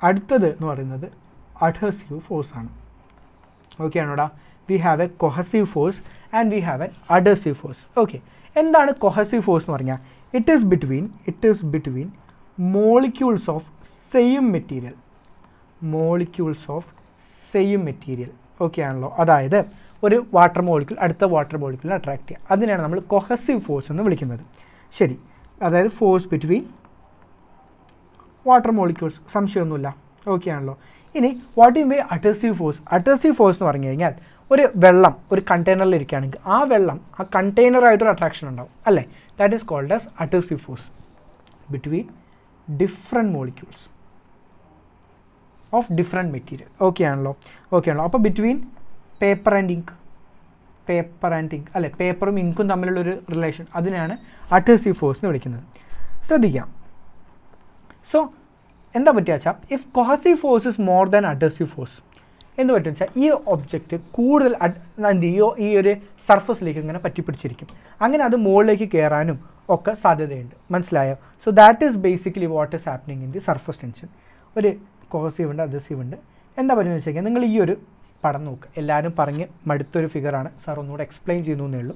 അടുത്തത് എന്ന് പറയുന്നത് അഡ്ഹസീവ് ഫോഴ്സ് ആണ്. ഓക്കെ ആണോടാ? We have a cohesive force and we have an adhesive force. Okay, എന്താണ് കൊഹസീവ് ഫോഴ്സ് എന്ന് പറഞ്ഞാൽ? It is between molecules of same material. Okay ആണല്ലോ? അതായത് ഒരു വാട്ടർ മോളിക്യൂൾ അടുത്ത വാട്ടർ മോളിക്യൂളിനെ അട്രാക്ട് ചെയ്യുക, അതിനാണ് നമ്മൾ കൊഹസീവ് ഫോഴ്സ് എന്ന് വിളിക്കുന്നത്. ശരി, അതായത് ഫോഴ്സ് ബിറ്റ്വീൻ വാട്ടർ മോളിക്യൂൾസ്, സംശയമൊന്നുമില്ല. ഓക്കെ ആണല്ലോ? ഇനി what you may adhesive force? Adhesive force എന്ന് പറഞ്ഞു കഴിഞ്ഞാൽ ഒരു വെള്ളം ഒരു കണ്ടെയ്നറിൽ ഇരിക്കുകയാണെങ്കിൽ ആ വെള്ളം ആ കണ്ടെയ്നറായിട്ടൊരു അട്രാക്ഷൻ ഉണ്ടാവും, അല്ലേ? That is called as adhesive force between different molecules of different material. Okay ആണല്ലോ? അപ്പോൾ ബിറ്റ്വീൻ പേപ്പർ ആൻഡ് ഇങ്ക് അല്ലെ, പേപ്പറും ഇങ്കും തമ്മിലുള്ളൊരു റിലേഷൻ, അതിനാണ് അഡ്ഹസീവ് ഫോഴ്സ് എന്ന് വിളിക്കുന്നത്. ശ്രദ്ധിക്കാം. സോ എന്താ പറ്റുക വെച്ചാൽ, if cohesive force is more than adhesive force, എന്ത് പറ്റും വെച്ചാൽ ഈ ഒബ്ജക്റ്റ് കൂടുതൽ ഈ ഒരു സർഫസിലേക്ക് ഇങ്ങനെ പറ്റിപ്പിടിച്ചിരിക്കും. അങ്ങനെ അത് മുകളിലേക്ക് കയറാനും ഒക്കെ സാധ്യതയുണ്ട്. മനസ്സിലായോ? So that is basically what is happening in the surface tension. ഒരു കൊഹസീവ് ഉണ്ട്, അഡ്ഹസീവ് ഉണ്ട്. എന്താ പറയുന്നത് വെച്ച് കഴിഞ്ഞാൽ, നിങ്ങൾ ഈ ഒരു പടം നോക്കുക. എല്ലാവരും പറഞ്ഞ് മടുത്തൊരു ഫിഗറാണ്, സാർ ഒന്നുകൂടെ എക്സ്പ്ലെയിൻ ചെയ്യുന്നു എന്നേ ഉള്ളൂ.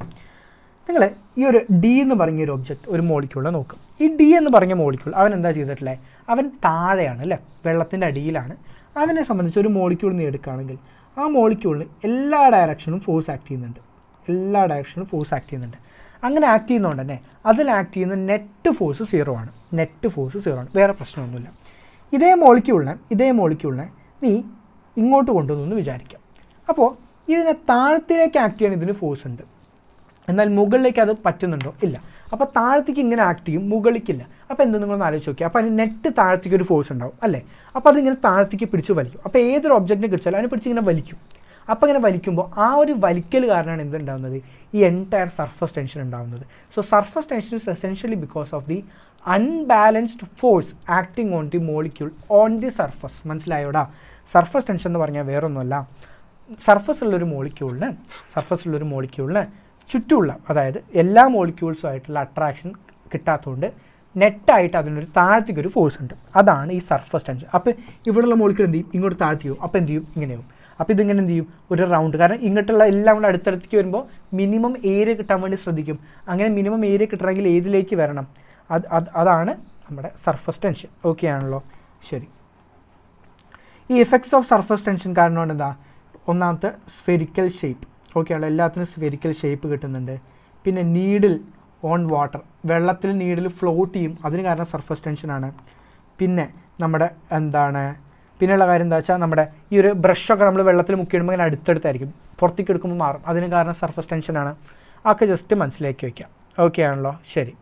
നിങ്ങൾ ഈ ഒരു ഡി എന്ന് പറഞ്ഞ ഒരു ഒബ്ജക്റ്റ്, ഒരു മോളിക്യൂളിനെ നോക്കും. ഈ ഡി എന്ന് പറഞ്ഞ മോളിക്യൂൾ അവൻ എന്താ ചെയ്തിട്ടില്ലേ? അവൻ താഴെയാണ്, അല്ലേ? വെള്ളത്തിൻ്റെ അടിയിലാണ്. അവനെ സംബന്ധിച്ച് ഒരു മോളിക്യൂൾ നീ എടുക്കുകയാണെങ്കിൽ ആ മോളിക്യൂളിന് എല്ലാ ഡയറക്ഷനും ഫോഴ്സ് ആക്ട് ചെയ്യുന്നുണ്ട്. അങ്ങനെ ആക്ട് ചെയ്യുന്നതുകൊണ്ട് തന്നെ അതിൽ ആക്ട് ചെയ്യുന്ന നെറ്റ് ഫോഴ്സ് 0 ആണ്. വേറെ പ്രശ്നമൊന്നുമില്ല. ഇതേ മോളിക്യൂളിനെ നീ ഇങ്ങോട്ട് കൊണ്ടുവന്നു വിചാരിക്കാം. അപ്പോൾ ഇതിനെ താഴത്തിലേക്ക് ആക്ട് ചെയ്യാൻ ഇതിന് ഫോഴ്സ് ഉണ്ട്, എന്നാൽ മുകളിലേക്ക് അത് പറ്റുന്നുണ്ടോ? ഇല്ല. അപ്പോൾ താഴത്തേക്ക് ഇങ്ങനെ ആക്ട് ചെയ്യും, മുകളിലേക്കില്ല. അപ്പോൾ എന്ത് നിങ്ങളൊന്ന് ആലോചിച്ച് നോക്കിയാൽ, അപ്പോൾ അതിന് നെറ്റ് താഴത്തേക്ക് ഒരു ഫോഴ്സ് ഉണ്ടാവും, അല്ലേ? അപ്പോൾ അതിങ്ങനെ താഴത്തേക്ക് പിടിച്ച് വലിക്കും. അപ്പോൾ ഏതൊരു ഒബ്ജക്റ്റിനെ പിടിച്ചാലും അതിനെ പിടിച്ച് ഇങ്ങനെ വലിക്കും. അപ്പോൾ ഇങ്ങനെ വലിക്കുമ്പോൾ ആ ഒരു വലിക്കൽ കാരണമാണ് എന്തുണ്ടാകുന്നത്? ഈ എൻറ്റയർ സർഫസ് ടെൻഷൻ ഉണ്ടാകുന്നത്. So surface tension is essentially because of the unbalanced force acting on the molecule on the surface. മനസ്സിലായോടാ? സർഫസ് ടെൻഷൻ എന്ന് പറഞ്ഞാൽ വേറൊന്നുമല്ല, സർഫസിലുള്ളൊരു മോളിക്യൂളിന് ചുറ്റുമുള്ള, അതായത് എല്ലാ മോളിക്യൂൾസുമായിട്ടുള്ള അട്രാക്ഷൻ കിട്ടാത്തതുകൊണ്ട് നെറ്റായിട്ട് അതിനൊരു താഴത്തേക്കൊരു ഫോഴ്സ് ഉണ്ട്, അതാണ് ഈ സർഫസ് ടെൻഷൻ. അപ്പോൾ ഇവിടെയുള്ള മോളിക്കൂൾ എന്ത് ചെയ്യും, ഇങ്ങോട്ട് താഴ്ത്തിയോ, അപ്പോൾ എന്ത് ചെയ്യും, ഇങ്ങനെയാവും. അപ്പോൾ ഇതിങ്ങനെ എന്ത് ചെയ്യും, ഒരു റൗണ്ട്, കാരണം ഇങ്ങോട്ടുള്ള എല്ലാം കൂടെ അടുത്തടുത്തേക്ക് വരുമ്പോൾ മിനിമം ഏരിയ കിട്ടാൻ വേണ്ടി ശ്രദ്ധിക്കും. അങ്ങനെ മിനിമം ഏരിയ കിട്ടണമെങ്കിൽ ഏതിലേക്ക് വരണം, അതാണ് നമ്മുടെ സർഫസ് ടെൻഷൻ. ഓക്കെ ആണല്ലോ, ശരി. ഈ എഫക്ട്സ് ഓഫ് സർഫസ് ടെൻഷൻ കാരണം കൊണ്ട് എന്താ, ഒന്നാമത്തെ സ്ഫെരിക്കൽ ഷേപ്പ്. ഓക്കെ ആണല്ലോ, എല്ലാത്തിനും സ്ഫെരിക്കൽ ഷേപ്പ് കിട്ടുന്നുണ്ട്. പിന്നെ നീഡിൽ ഓൺ വാട്ടർ, വെള്ളത്തിൽ നീഡിൽ ഫ്ലോട്ട് ചെയ്യും, അതിന് കാരണം സർഫസ് ടെൻഷനാണ്. പിന്നെ നമ്മുടെ എന്താണ്, പിന്നെയുള്ള കാര്യം എന്താ വെച്ചാൽ നമ്മുടെ ഈ ഒരു ബ്രഷൊക്കെ നമ്മൾ വെള്ളത്തിൽ മുക്കിയിടുമ്പോൾ ഇങ്ങനെ അടുത്തടുത്തായിരിക്കും, പുറത്തേക്ക് എടുക്കുമ്പോൾ മാറും, അതിന് കാരണം സർഫസ് ടെൻഷനാണ്. അതൊക്കെ ജസ്റ്റ് മനസ്സിലാക്കി വയ്ക്കാം. ഓക്കെ ആണല്ലോ, ശരി.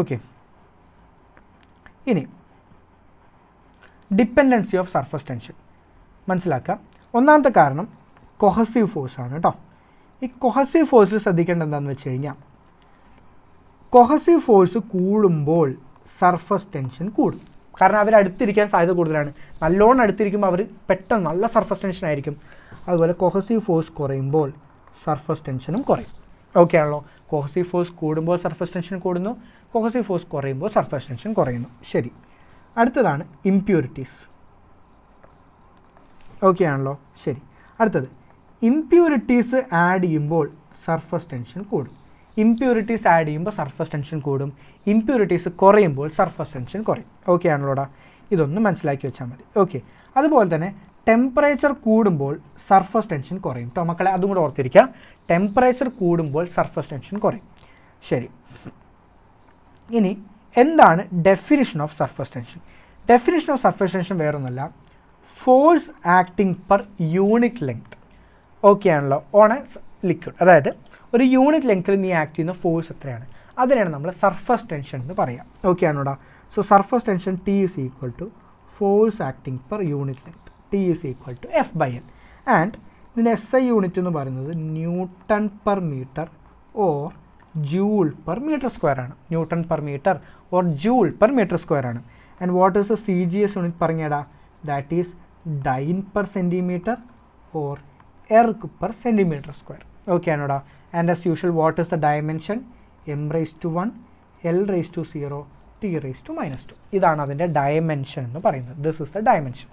ഓക്കെ, ഇനി ഡിപ്പെൻഡൻസി ഓഫ് സർഫസ് ടെൻഷൻ മനസ്സിലാക്കാം. ഒന്നാമത്തെ കാരണം കൊഹസീവ് ഫോഴ്സാണ് കേട്ടോ. ഈ കൊഹസീവ് ഫോഴ്സിൽ ശ്രദ്ധിക്കേണ്ടത് എന്താണെന്ന് വെച്ച് കഴിഞ്ഞാൽ, കൊഹസീവ് ഫോഴ്സ് കൂടുമ്പോൾ സർഫസ് ടെൻഷൻ കൂടും. കാരണം അവർ അടുത്തിരിക്കാൻ സാധ്യത കൂടുതലാണ്. നല്ലോണം അടുത്തിരിക്കുമ്പോൾ അവർ പെട്ടെന്ന് നല്ല സർഫസ് ടെൻഷൻ ആയിരിക്കും. അതുപോലെ കൊഹസീവ് ഫോഴ്സ് കുറയുമ്പോൾ സർഫസ് ടെൻഷനും കുറയും. ഓക്കെ ആണല്ലോ, കൊഹസീവ് ഫോഴ്സ് കൂടുമ്പോൾ സർഫസ് ടെൻഷൻ കൂടുന്നു, കൊഹസീവ് ഫോഴ്സ് കുറയുമ്പോൾ സർഫസ് ടെൻഷൻ കുറയുന്നു. ശരി, അടുത്തതാണ് ഇംപ്യൂരിറ്റീസ്. ഓക്കെ ആണല്ലോ, ശരി. അടുത്തത് ഇംപ്യൂരിറ്റീസ് ആഡ് ചെയ്യുമ്പോൾ സർഫസ് ടെൻഷൻ കൂടും. ഇംപ്യൂരിറ്റീസ് ആഡ് ചെയ്യുമ്പോൾ സർഫസ് ടെൻഷൻ കൂടും, ഇംപ്യൂരിറ്റീസ് കുറയുമ്പോൾ സർഫസ് ടെൻഷൻ കുറയും. ഓക്കെ ആണല്ലോടാ, ഇതൊന്ന് മനസ്സിലാക്കി വെച്ചാൽ മതി. ഓക്കെ, അതുപോലെ തന്നെ ടെമ്പറേച്ചർ കൂടുമ്പോൾ സർഫസ് ടെൻഷൻ കുറയും കേട്ടോ മക്കളെ, അതും കൂടെ ഓർത്തിരിക്കുക. ടെമ്പറേച്ചർ കൂടുമ്പോൾ സർഫസ് ടെൻഷൻ കുറയും. ശരി, ഇനി എന്താണ് definition of surface tension? Definition of surface tension വേറൊന്നുമല്ല, force acting per unit length. Okay ആണല്ലോ, ഓൺ എ ലിക്വിഡ്, അതായത് ഒരു യൂണിറ്റ് ലെങ്ത്തിൽ നീ ആക്ട് ചെയ്യുന്ന ഫോഴ്സ് എത്രയാണ്, അതിനാണ് നമ്മൾ സർഫസ് ടെൻഷൻ എന്ന് പറയാം. ഓക്കെ ആണോടാ, so surface tension T is equal to force acting per unit length, T is equal to F/L. And ഇതിൻ്റെ SI യൂണിറ്റ് എന്ന് പറയുന്നത് newton per metre or joule per metre square ആണ്. Newton per metre or joule per metre square ആണ്. And what is the CGS unit പറഞ്ഞേടാ, that is dyne per centimetre or erg per centimetre square. Okay ആണോടാ, and as usual what is the dimension, m⁻1 l⁻0 t⁻². ഇതാണ് അതിൻ്റെ dimension എന്ന് പറയുന്നത്. This is the dimension.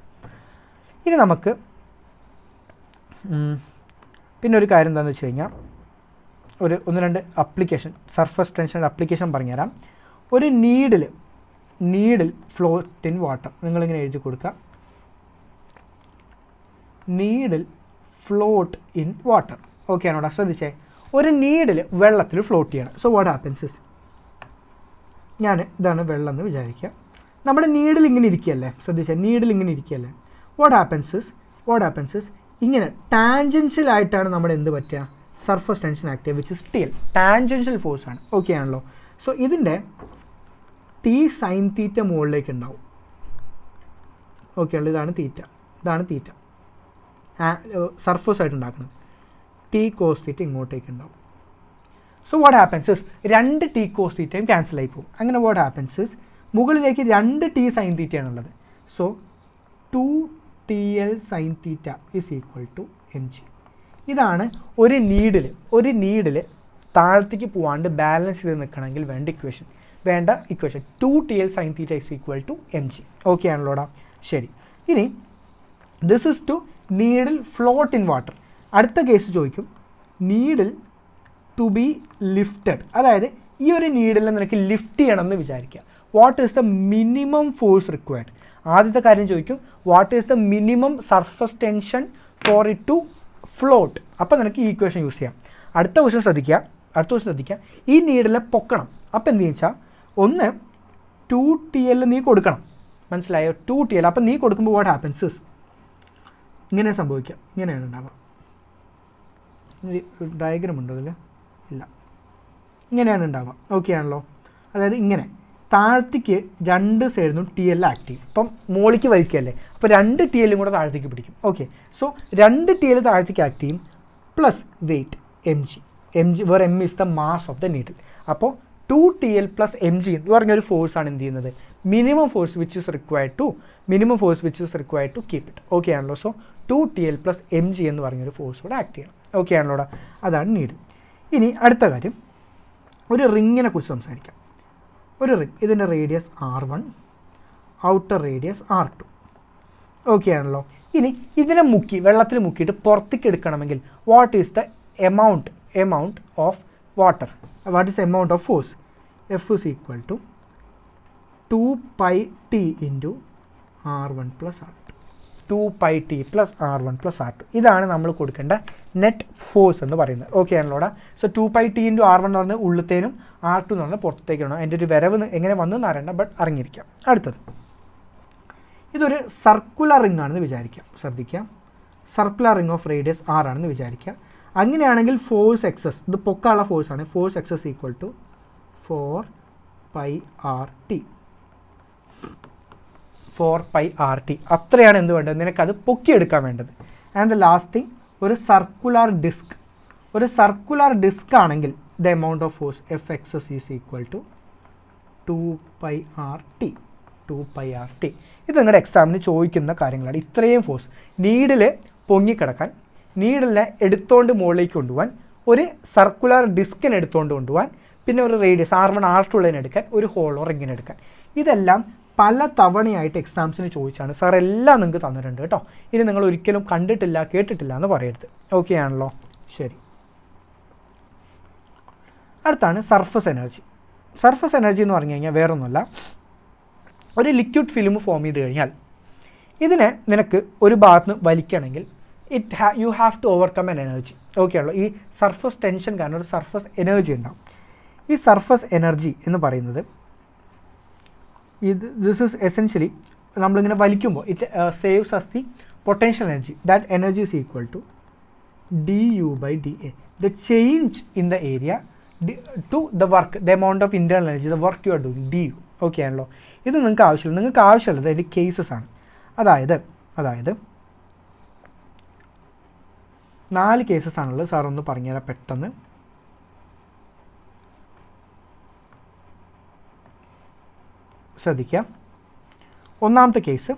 ഇനി നമുക്ക് പിന്നെ ഒരു കാര്യം എന്താണെന്ന് വെച്ച് കഴിഞ്ഞാൽ, ഒന്ന് രണ്ട് അപ്ലിക്കേഷൻ, സർഫസ് ടെൻഷൻ്റെ അപ്ലിക്കേഷൻ പറഞ്ഞുതരാം. ഒരു നീഡിൽ ഫ്ലോട്ട് ഇൻ വാട്ടർ, നിങ്ങളിങ്ങനെ എഴുതി കൊടുക്കുക, needle float in water. Okay ആണോടാ, ശ്രദ്ധിച്ചേ, ഒരു നീഡിൽ വെള്ളത്തിൽ ഫ്ലോട്ട് ചെയ്യണം. സോ വാട്ട് ഹാപ്പൻസ് ഇസ്, ഇതാണ് വെള്ളം എന്ന് വിചാരിക്കുക, നമ്മുടെ നീഡിൽ ഇങ്ങനെ ഇരിക്കുകയല്ലേ, ശ്രദ്ധിച്ചേ, നീഡിൽ ഇങ്ങനെ ഇരിക്കുകയല്ലേ. വാട്ട് ഹാപ്പൻസ് ഇസ് ഇങ്ങനെ ടാൻജൻഷ്യൽ ആയിട്ടാണ് നമ്മുടെ എന്ത് പറ്റുക, സർഫസ് ടെൻഷൻ ആക്ട് ചെയ്യുക, which is TL, tangential force ആണ്. ഓക്കെ ആണല്ലോ, സോ ഇതിൻ്റെ T സൈൻ തീറ്റ മുകളിലേക്ക് ഉണ്ടാവും. ഓക്കെ ആണല്ലോ, ഇതാണ് തീറ്റ സർഫസ് ആയിട്ട് ഉണ്ടാക്കുന്നത്. T കോസ് തീറ്റ ഇങ്ങോട്ടേക്ക് ഉണ്ടാവും. സോ വാട്ട് ഹാപ്പൻസ് ഇസ് രണ്ട് T കോസ് തീറ്റയും ക്യാൻസൽ ആയി പോകും. അങ്ങനെ വാട്ട് ഹാപ്പൻസ് ഇസ് മുകളിലേക്ക് രണ്ട് T സൈൻ തീറ്റയാണുള്ളത്. So 2TL sine theta is equal to mg. ഇതാണ് ഒരു നീഡിൽ താഴത്തേക്ക് പോകാണ്ട് ബാലൻസ് ചെയ്ത് നിൽക്കണമെങ്കിൽ വേണ്ട equation 2TL sine theta is equal to mg. Okay ആണല്ലോടാ, ശരി. ഇനി this is to needle float in water. അടുത്ത കേസ് ചോദിക്കും, നീഡിൽ ടു ബി ലിഫ്റ്റഡ്, അതായത് ഈ ഒരു നീഡിൽ നിനക്ക് ലിഫ്റ്റ് ചെയ്യണമെന്ന് വിചാരിക്കുക. What is the minimum force required? ആദ്യത്തെ കാര്യം ചോദിക്കും, what is the minimum surface tension for it to float? അപ്പോൾ നിനക്ക് ഈ ഇക്വേഷൻ യൂസ് ചെയ്യാം. അടുത്ത ക്വസ്റ്റൻ ശ്രദ്ധിക്കുക, ഈ നീഡിലെ പൊക്കണം. അപ്പോൾ എന്ത് വെച്ചാൽ ഒന്ന് 2TL നീ കൊടുക്കണം, മനസ്സിലായോ, 2TL. അപ്പം നീ കൊടുക്കുമ്പോൾ വാട്ട് ഹാപ്പൻസ് ഇങ്ങനെ സംഭവിക്കാം, ഇങ്ങനെയാണ് ഉണ്ടാവുക. ഡയഗ്രാം ഉണ്ടോ അതിൽ? ഇല്ല, ഇങ്ങനെയാണ് ഉണ്ടാവുക. ഓക്കെ ആണല്ലോ, അതായത് ഇങ്ങനെ താഴത്തേക്ക് രണ്ട് സൈഡിൽ നിന്നും TL ആക്ട് ചെയ്യും. ഇപ്പം മോളിക്ക് വലിക്കുകയല്ലേ, അപ്പോൾ രണ്ട് TL കൂടെ താഴത്തേക്ക് പിടിക്കും. ഓക്കെ, സോ രണ്ട് TL താഴത്തേക്ക് ആക്ട് ചെയ്യും, plus weight mg, where m is the mass of the needle. അപ്പോൾ 2TL പ്ലസ് mg എന്ന് പറഞ്ഞൊരു ഫോഴ്സാണ് എന്ത് ചെയ്യുന്നത്, minimum force which is required to keep it. Okay ആണല്ലോ, സോ 2TL പ്ലസ് mg എന്ന് പറഞ്ഞൊരു ഫോഴ്സ് കൂടെ ആക്ട് ചെയ്യണം. ഓക്കെ ആണല്ലോടാ, അതാണ് നീഡിൽ. ഇനി അടുത്ത കാര്യം, ഒരു റിങ്ങിനെ കുറിച്ച് സംസാരിക്കാം. ഒരു റിങ്, ഇതിൻ്റെ radius R1, outer radius R2. Okay ആണല്ലോ. ഇനി ഇതിനെ വെള്ളത്തിൽ മുക്കിയിട്ട് പുറത്തേക്ക് എടുക്കണമെങ്കിൽ what is the amount of water, what is amount of force? F is equal to 2πt into R1 plus R2. 2πt plus R1 plus R2. ഇതാണ് നമ്മൾ കൊടുക്കേണ്ട നെറ്റ് ഫോഴ്സ് എന്ന് പറയുന്നത്. ഓക്കെ ആണല്ലോടാ. സോ 2πt into R1 എന്ന് പറഞ്ഞാൽ ഉള്ളിത്തേനും R2 എന്ന് പറഞ്ഞാൽ പുറത്തേക്കാണ്. അതിൻ്റെ ഒരു വരവ് എങ്ങനെ വന്നെന്ന് അറിയണ്ട, ബട്ട് അറിഞ്ഞിരിക്കാം. അടുത്തത്, ഇതൊരു സർക്കുലർ റിംഗ് ആണെന്ന് വിചാരിക്കാം. ശ്രദ്ധിക്കാം, circular ring of radius R ആണെന്ന് വിചാരിക്കാം. അങ്ങനെയാണെങ്കിൽ ഫോഴ്സ് എക്സസ്, ഇത് പൊക്കാനുള്ള ഫോഴ്സാണ്. Force excess equal to 4πRT. 4πRT അത്രയാണ് എന്ത് വേണ്ടത്? നിനക്കത് പൊക്കിയെടുക്കാൻ വേണ്ടത്. ആൻഡ് ദ ലാസ്റ്റ് തിങ്, ഒരു സർക്കുലർ ഡിസ്ക് ആണെങ്കിൽ the amount of force F excess is equal to 2πRT. ഇത് നിങ്ങളുടെ എക്സാമിന് ചോദിക്കുന്ന കാര്യങ്ങളാണ്. ഇത്രയും ഫോഴ്സ് നീഡിൽ പൊങ്ങിക്കിടക്കാൻ, നീഡിലിനെ എടുത്തുകൊണ്ട് മുകളിലേക്ക് കൊണ്ടുപോകാൻ, ഒരു സർക്കുലർ ഡിസ്കിനെ എടുത്തുകൊണ്ട് കൊണ്ടുപോകാൻ, പിന്നെ ഒരു റേഡിയസ് R1 R2 ഉള്ളതിനെ എടുക്കാൻ, ഒരു ഹോളോ റിങ്ങിനെ എടുക്കാൻ. ഇതെല്ലാം പല തവണയായിട്ട് എക്സാംസിന് ചോദിച്ചാണ്. സാർ എല്ലാം നിങ്ങൾക്ക് തന്നിട്ടുണ്ട് കേട്ടോ. ഇനി നിങ്ങൾ ഒരിക്കലും കണ്ടിട്ടില്ല കേട്ടിട്ടില്ല എന്ന് പറയരുത്. ഓക്കെ ആണല്ലോ, ശരി. അടുത്താണ് സർഫസ് എനർജി. സർഫസ് എനർജി എന്ന് പറഞ്ഞു കഴിഞ്ഞാൽ വേറൊന്നുമല്ല, ഒരു ലിക്വിഡ് ഫിലിം ഫോം ചെയ്ത് കഴിഞ്ഞാൽ ഇതിനെ നിനക്ക് ഒരു ഭാഗത്ത് നിന്ന് വലിക്കണമെങ്കിൽ you have to overcome an energy. Okay ആണല്ലോ. ഈ സർഫസ് ടെൻഷൻ കാരണം ഒരു സർഫസ് എനർജി ഉണ്ടാവും. ഈ സർഫസ് എനർജി എന്ന് പറയുന്നത് ദിസ് ഈസ് എസെൻഷ്യലി നമ്മളിങ്ങനെ വലിക്കുമ്പോൾ it saves us the potential energy. That energy is equal to du/dA, the change in the area to the work, the amount of internal energy, the work you are doing, du. Okay ആണല്ലോ. ഇത് നിങ്ങൾക്ക് ആവശ്യമുള്ളത് അതിൻ്റെ cases ആണ്. അതായത് 4 cases ആണുള്ളത്. Sir ഒന്ന് പറഞ്ഞുതരാം പെട്ടെന്ന്. ശ്രദ്ധിക്കുക. ഒന്നാമത്തെ case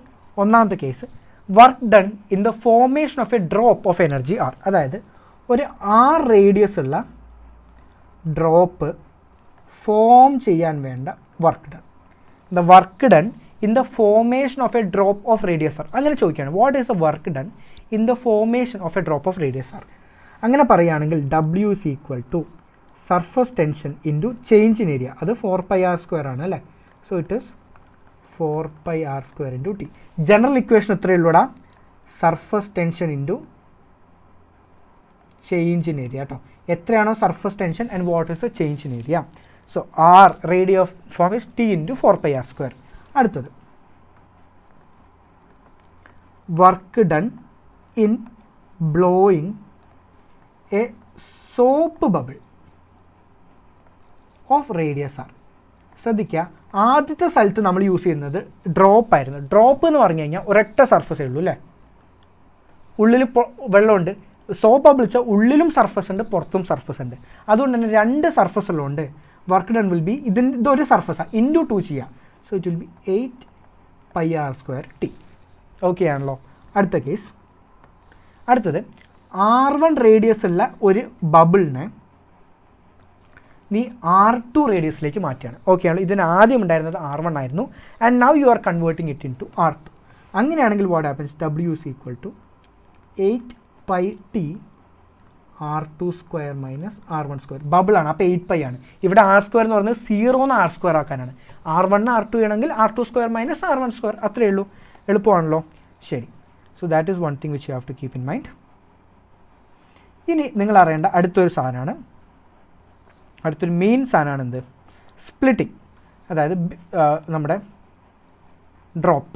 work done in the formation of A drop of energy R. അതായത് ഒരു R റേഡിയസ് ഉള്ള ഡ്രോപ്പ് ഫോം ചെയ്യാൻ വേണ്ട work done. The work done in the formation of A drop of radius R. അങ്ങനെ ചോദിക്കുകയാണ്, what is the work done in the formation of A drop of radius R. അങ്ങനെ പറയുകയാണെങ്കിൽ W is equal to surface tension into change in area. അത് 4πr² ആണ് അല്ലേ. So it is 4πr² into T. General equation ഇത്രയേ ഉള്ളൂടാ, surface tension into change in area കേട്ടോ. എത്രയാണോ surface tension and what is the change in area. So R radius of form is T into 4πr². അടുത്തത്, work done in blowing a soap bubble of radius R. ശ്രദ്ധിക്കുക, ആദ്യത്തെ സ്ഥലത്ത് നമ്മൾ use ചെയ്യുന്നത് drop ആയിരുന്നു. Drop എന്ന് പറഞ്ഞു കഴിഞ്ഞാൽ ഒരൊറ്റ സർഫസേ ഉള്ളൂ അല്ലേ. ഉള്ളിൽ വെള്ളമുണ്ട്. സോപ്പ് ബബിൾ വെച്ചാൽ ഉള്ളിലും സർഫസ് ഉണ്ട് പുറത്തും സർഫസ് ഉണ്ട്. അതുകൊണ്ട് തന്നെ 2 സർഫസ് ഉള്ളതുകൊണ്ട് വർക്ക് ഡൺ വിൽ ബി ഇതൊരു സർഫസാണ് ഇൻറ്റു 2 ചെയ്യാം. So it will B 8πr²T. Okay ആണല്ലോ. അടുത്തത് R1 റേഡിയസ് ഉള്ള ഒരു ബബിളിനെ നീ R2 റേഡിയസിലേക്ക് മാറ്റുകയാണ്. ഓക്കെ ആണല്ലോ. ഇതിന് ആദ്യം ഉണ്ടായിരുന്നത് R1 ആയിരുന്നു. And now you are converting it into R2. അങ്ങനെയാണെങ്കിൽ what happens? W is equal to 8πT R2² - R1². ബബിളാണ്, അപ്പോൾ 8π ആണ്. ഇവിടെ R² എന്ന് പറയുന്നത് 0 R² ആക്കാനാണ്. R1 R2 ആണെങ്കിൽ R2² - R1². അത്രയേ ഉള്ളൂ. എളുപ്പമാണല്ലോ. ശരി. So that is one thing which you have to keep in mind. ഇനി നിങ്ങൾ അറിയേണ്ട അടുത്തൊരു മെയിൻ സാധനമാണ് എന്ത്? സ്പ്ലിറ്റിംഗ്. അതായത് നമ്മുടെ ഡ്രോപ്പ്.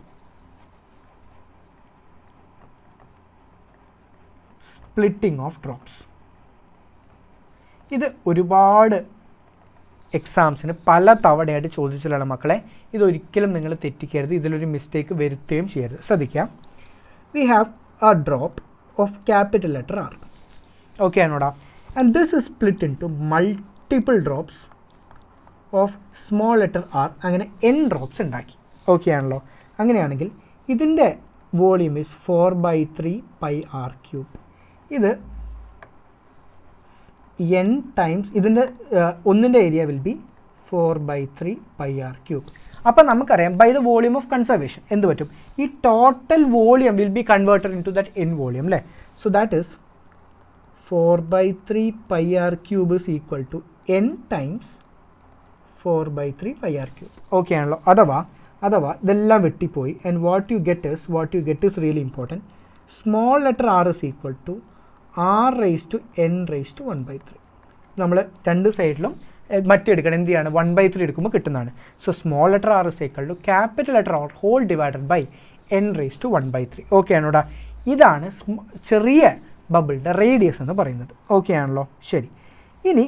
Splitting of drops. ഇത് ഒരുപാട് എക്സാംസിന് പല തവണയായിട്ട് ചോദിച്ചിട്ടുള്ള മക്കളെ, ഇതൊരിക്കലും നിങ്ങൾ തെറ്റിക്കരുത്. ഇതിലൊരു മിസ്റ്റേക്ക് വരുത്തുകയും ചെയ്യരുത്. ശ്രദ്ധിക്കാം. We have a drop of capital letter R. Okay ആണോടാ. And this is split into multiple drops of small letter R. അങ്ങനെ n ഡ്രോപ്സ് ഉണ്ടാക്കി. ഓക്കെ ആണല്ലോ. അങ്ങനെയാണെങ്കിൽ ഇതിൻ്റെ വോളിയം ഈസ് 4/3πr³. ഇത് n ടൈംസ് ഇതിൻ്റെ ഒന്നിൻ്റെ area will be 4/3 pi r cube. അപ്പോൾ നമുക്കറിയാം by the volume of conservation എന്ത് പറ്റും, ഈ total volume will be converted in to that n volume അല്ലേ. So that is 4/3 pi r cube is equal to n times 4/3 pi r cube. Okay ആണല്ലോ. അഥവാ ഇതെല്ലാം വെട്ടിപ്പോയി. And what you get is really important. Small letter r is equal to r raised to n raised to 1/3. നമ്മൾ രണ്ട് സൈഡിലും മറ്റെടുക്കണം. എന്ത് ചെയ്യാണ്, 1/3 എടുക്കുമ്പോൾ കിട്ടുന്നതാണ്. So small letter r is equal to capital letter r whole divided by n raised to 1/3. Okay ആണോടാ. ഇതാണ് ചെറിയ ബബിളിൻ്റെ റേഡിയസ് എന്ന് പറയുന്നത്. ഓക്കെ ആണല്ലോ. ശരി. ഇനി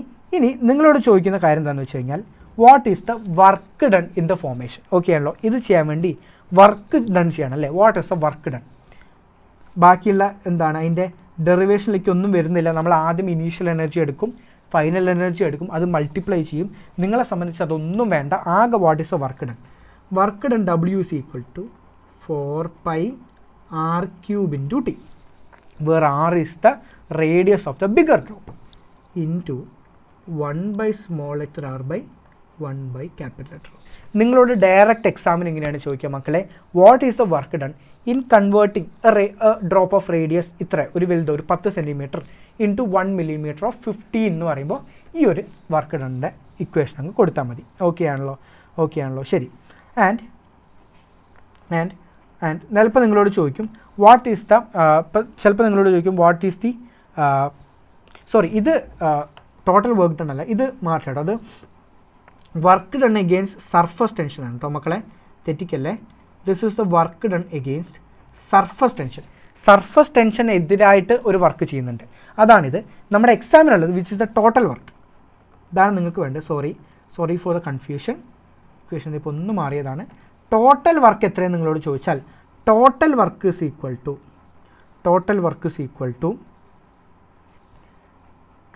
നിങ്ങളോട് ചോദിക്കുന്ന കാര്യം എന്താണെന്ന് വെച്ച് കഴിഞ്ഞാൽ what is the work done in the formation. Okay ആണല്ലോ. ഇത് ചെയ്യാൻ വേണ്ടി വർക്ക് ഡൺ ചെയ്യണം അല്ലേ. What is the work done. ബാക്കിയുള്ള എന്താണ് അതിൻ്റെ ഡെറിവേഷനിലേക്ക് ഒന്നും വരുന്നില്ല. നമ്മൾ ആദ്യം ഇനീഷ്യൽ എനർജി എടുക്കും, ഫൈനൽ എനർജി എടുക്കും, അത് മൾട്ടിപ്ലൈ ചെയ്യും. നിങ്ങളെ സംബന്ധിച്ച് അതൊന്നും വേണ്ട. ആകെ what is the work done. Work done W is equal to 4 pi r cube into t, where r is the radius of the bigger drop, into 1 by small letter r by 1 by capital letter R. നിങ്ങളോട് direct എക്സാമിന് എങ്ങനെയാണ് ചോദിക്കുക മക്കളെ, what is the work done in converting drop of radius ഇത്ര ഒരു വലുത് ഒരു 10 centimetre into 1 millimetre of 15 എന്ന് പറയുമ്പോൾ ഈ ഒരു വർക്ക് ഡണ്ണിൻ്റെ ഇക്വേഷൻ അങ്ങ് കൊടുത്താൽ മതി. ഓക്കെ ആണല്ലോ. ശരി. ആൻഡ് ചിലപ്പോൾ നിങ്ങളോട് ചോദിക്കും what is the what is the ഇത് ടോട്ടൽ വർക്ക് ഡൺ അല്ല, ഇത് മാറ്റട്ടോ. അത് work done against surface tension ആണ് കേട്ടോ മക്കളെ, തെറ്റിക്കല്ലേ. This is the work done against surface tension. Surface ടെൻഷന് എതിരായിട്ട് ഒരു വർക്ക് ചെയ്യുന്നുണ്ട്. അതാണിത് നമ്മുടെ എക്സാമിനുള്ളത്, which is the total work. ഇതാണ് നിങ്ങൾക്ക് വേണ്ടത്. Sorry for the confusion. Equation ഇപ്പോൾ ഒന്ന് മാറിയതാണ്. ടോട്ടൽ വർക്ക് എത്രയെന്ന് നിങ്ങളോട് ചോദിച്ചാൽ total work is equal to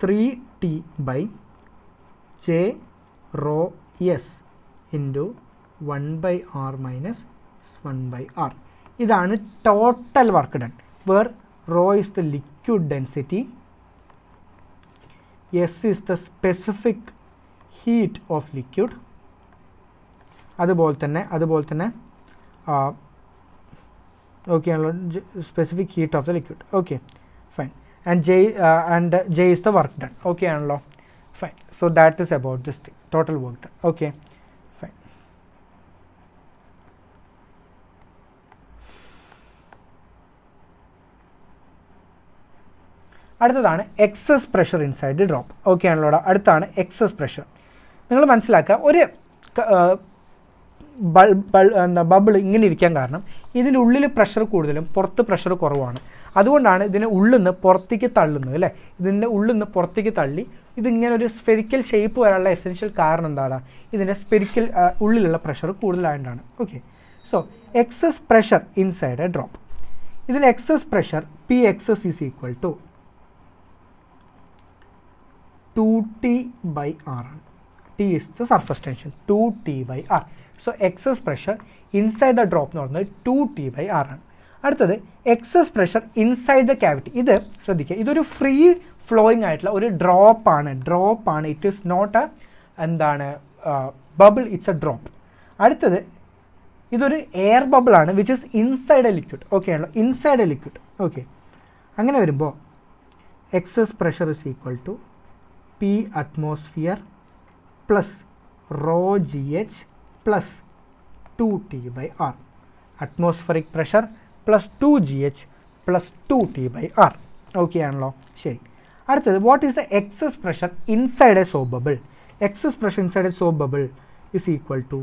3t by j rho s into 1 by r minus 1 by r. ഇതാണ് total work done, where rho is the liquid density, s is the specific heat of liquid, അതുപോലെ തന്നെ okay ആണല്ലോ, specific heat of the liquid. Okay fine. And j is the work done. Okay ആണല്ലോ. Fine. So that is about this thing, total work done. Okay fine. അടുത്തതാണ് excess pressure inside the drop. Okay ആണല്ലോ. അടുത്താണ് excess pressure. നിങ്ങൾ മനസ്സിലാക്കുക, ഒരു bubble ഇങ്ങനെ ഇരിക്കാൻ കാരണം ഇതിൻ്റെ ഉള്ളിൽ പ്രഷർ കൂടുതലും പുറത്ത് പ്രഷർ കുറവാണ്. അതുകൊണ്ടാണ് ഇതിനെ ഉള്ളിൽ നിന്ന് പുറത്തേക്ക് തള്ളുന്നത് അല്ലേ. ഇതിൻ്റെ ഉള്ളിൽ നിന്ന് പുറത്തേക്ക് തള്ളി ഇതിങ്ങനെ ഒരു സ്പെരിക്കൽ ഷേപ്പ് വരാനുള്ള എസെൻഷ്യൽ കാരണം എന്താണ്, ഇതിൻ്റെ സ്പെരിക്കൽ ഉള്ളിലുള്ള പ്രഷർ കൂടുതലായതുകൊണ്ടാണ്. Okay. So excess pressure inside a drop. ഇതിൽ excess pressure P excess is equal to 2t by r ആണ്. T is the surface tension, 2t by r. So excess pressure inside the drop എന്ന് പറയുന്നത് 2t by r ആണ്. അടുത്തത് excess pressure inside the cavity. ഇത് ശ്രദ്ധിക്കുക, ഇതൊരു free flowing ആയിട്ടുള്ള ഒരു ഡ്രോപ്പാണ്. It is not a bubble, it's a drop. അടുത്തത് ഇതൊരു എയർ ബബിളാണ് which is inside a liquid. Okay ആണല്ലോ, ഇൻസൈഡ് എ ലിക്വിഡ്. ഓക്കെ. അങ്ങനെ വരുമ്പോൾ excess pressure is equal to P atmosphere plus rho GH plus 2T by R. Atmospheric pressure plus 2GH plus 2T by R. Okay ആണല്ലോ. ശരി. അടുത്തത് what is the excess pressure inside a soap bubble. Excess pressure inside a soap bubble is equal to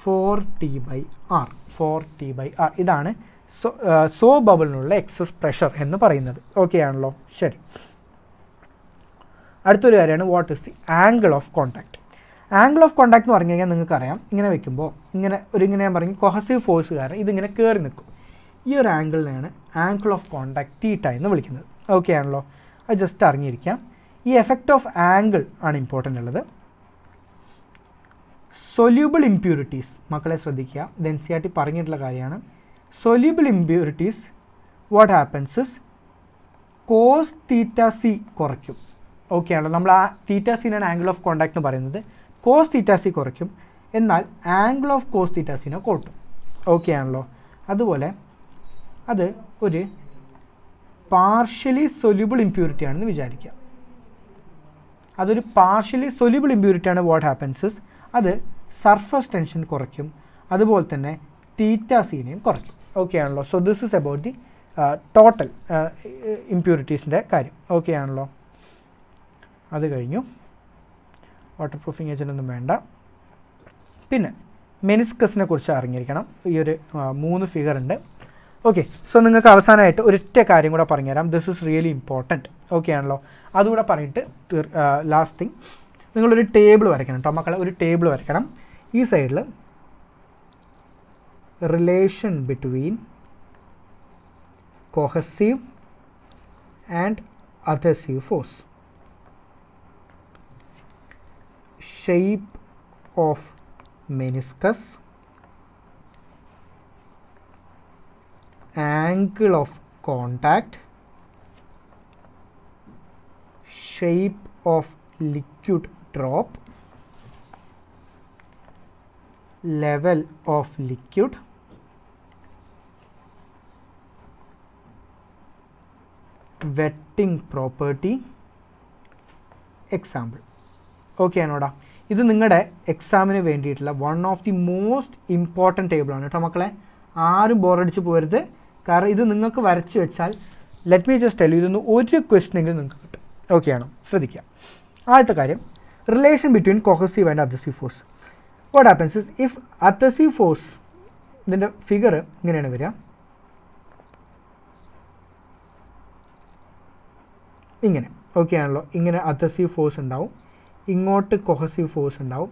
4T by R. 4T by R. ഇതാണ് soap ബബിളിനുള്ള excess pressure എന്ന് പറയുന്നത്. Okay ആണല്ലോ. ശരി. അടുത്തൊരു കാര്യമാണ് what is the angle of contact. Angle of contact എന്ന് പറഞ്ഞു കഴിഞ്ഞാൽ നിങ്ങൾക്കറിയാം, ഇങ്ങനെ വെക്കുമ്പോൾ ഇങ്ങനെ ഞാൻ പറഞ്ഞു കൊഹസീവ് ഫോഴ്സ് കാരണം ഇതിങ്ങനെ കയറി നിൽക്കും. ഈ ഒരു ആംഗിളിനെയാണ് ആംഗിൾ ഓഫ് കോൺടാക്ട് തീറ്റ എന്ന് വിളിക്കുന്നത്. ഓക്കെ ആണല്ലോ. അത് ജസ്റ്റ് അറിഞ്ഞിരിക്കാം. ഈ എഫക്റ്റ് ഓഫ് ആംഗിൾ ആണ് ഇമ്പോർട്ടൻ്റ് ഉള്ളത്. സൊല്യൂബിൾ ഇംപ്യൂരിറ്റീസ് മക്കളെ ശ്രദ്ധിക്കുക, ഇത് NCERT പറഞ്ഞിട്ടുള്ള കാര്യമാണ്. Soluble impurities what happens is cos theta C കുറയ്ക്കും. ഓക്കെ ആണല്ലോ. നമ്മൾ ആ തീറ്റ സീനാണ് ആംഗിൾ ഓഫ് കോണ്ടാക്ട് എന്ന് പറയുന്നത്. കോസ് തീറ്റ സി കുറയ്ക്കും, എന്നാൽ ആംഗിൾ ഓഫ് കോസ് തീറ്റ സീനെ കൂട്ടും. ഓക്കെ ആണല്ലോ. അതുപോലെ അത് ഒരു പാർഷ്യലി സൊല്യൂബിൾ ഇമ്പ്യൂരിറ്റി ആണെന്ന് വിചാരിക്കുക. അതൊരു പാർഷ്യലി സൊല്യൂബിൾ ഇമ്പ്യൂരിറ്റി ആണ്. വാട്ട് ഹാപ്പൻസ്, അത് സർഫസ് ടെൻഷൻ കുറയ്ക്കും, അതുപോലെ തന്നെ തീറ്റ സീനെയും കുറയ്ക്കും. ഓക്കെ ആണല്ലോ. So this is about the total ഇമ്പ്യൂരിറ്റീസിൻ്റെ കാര്യം. ഓക്കെ ആണല്ലോ. അത് കഴിഞ്ഞു. വാട്ടർ പ്രൂഫിങ് ഏജൻ്റ് ഒന്നും വേണ്ട. പിന്നെ മെനിസ്കസിനെ കുറിച്ച് അറിഞ്ഞിരിക്കണം. ഈ ഒരു 3 ഫിഗർ ഉണ്ട്. ഓക്കെ. സോ നിങ്ങൾക്ക് അവസാനമായിട്ട് ഒരൊറ്റ കാര്യം കൂടെ പറഞ്ഞുതരാം. This is really important. Okay ആണല്ലോ. അതുകൂടെ പറഞ്ഞിട്ട് ലാസ്റ്റ് തിങ്, നിങ്ങളൊരു ടേബിൾ വരയ്ക്കണം കേട്ടോ മക്കളെ. ഒരു ടേബിൾ വരയ്ക്കണം. ഈ സൈഡിൽ relation between cohesive and adhesive force, shape of meniscus, angle of contact, shape of liquid drop, level of liquid, wetting property, example. Okay ആണോടാ. ഇത് നിങ്ങളുടെ എക്സാമിന് വേണ്ടിയിട്ടുള്ള one of the most important ടേബിളാണ് കേട്ടോ മക്കളെ. ആരും ബോറടിച്ച് പോരുത്. കാരണം ഇത് നിങ്ങൾക്ക് വരച്ച് വെച്ചാൽ, let me just tell you, ഇതൊന്ന് ഒരു ക്വസ്റ്റനെങ്കിലും നിങ്ങൾക്ക് കിട്ടും. ഓക്കെ ആണോ? ശ്രദ്ധിക്കുക. ആദ്യത്തെ കാര്യം, relation between cohesive and adhesive force. What happens is if adhesive force, ഇതിൻ്റെ ഫിഗർ ഇങ്ങനെയാണ് വരിക. ഇങ്ങനെ. ഓക്കെ ആണല്ലോ. ഇങ്ങനെ അധസീവ് ഫോഴ്സ് ഉണ്ടാവും, ഇങ്ങോട്ട് കൊഹസീവ് ഫോഴ്സ് ഉണ്ടാവും,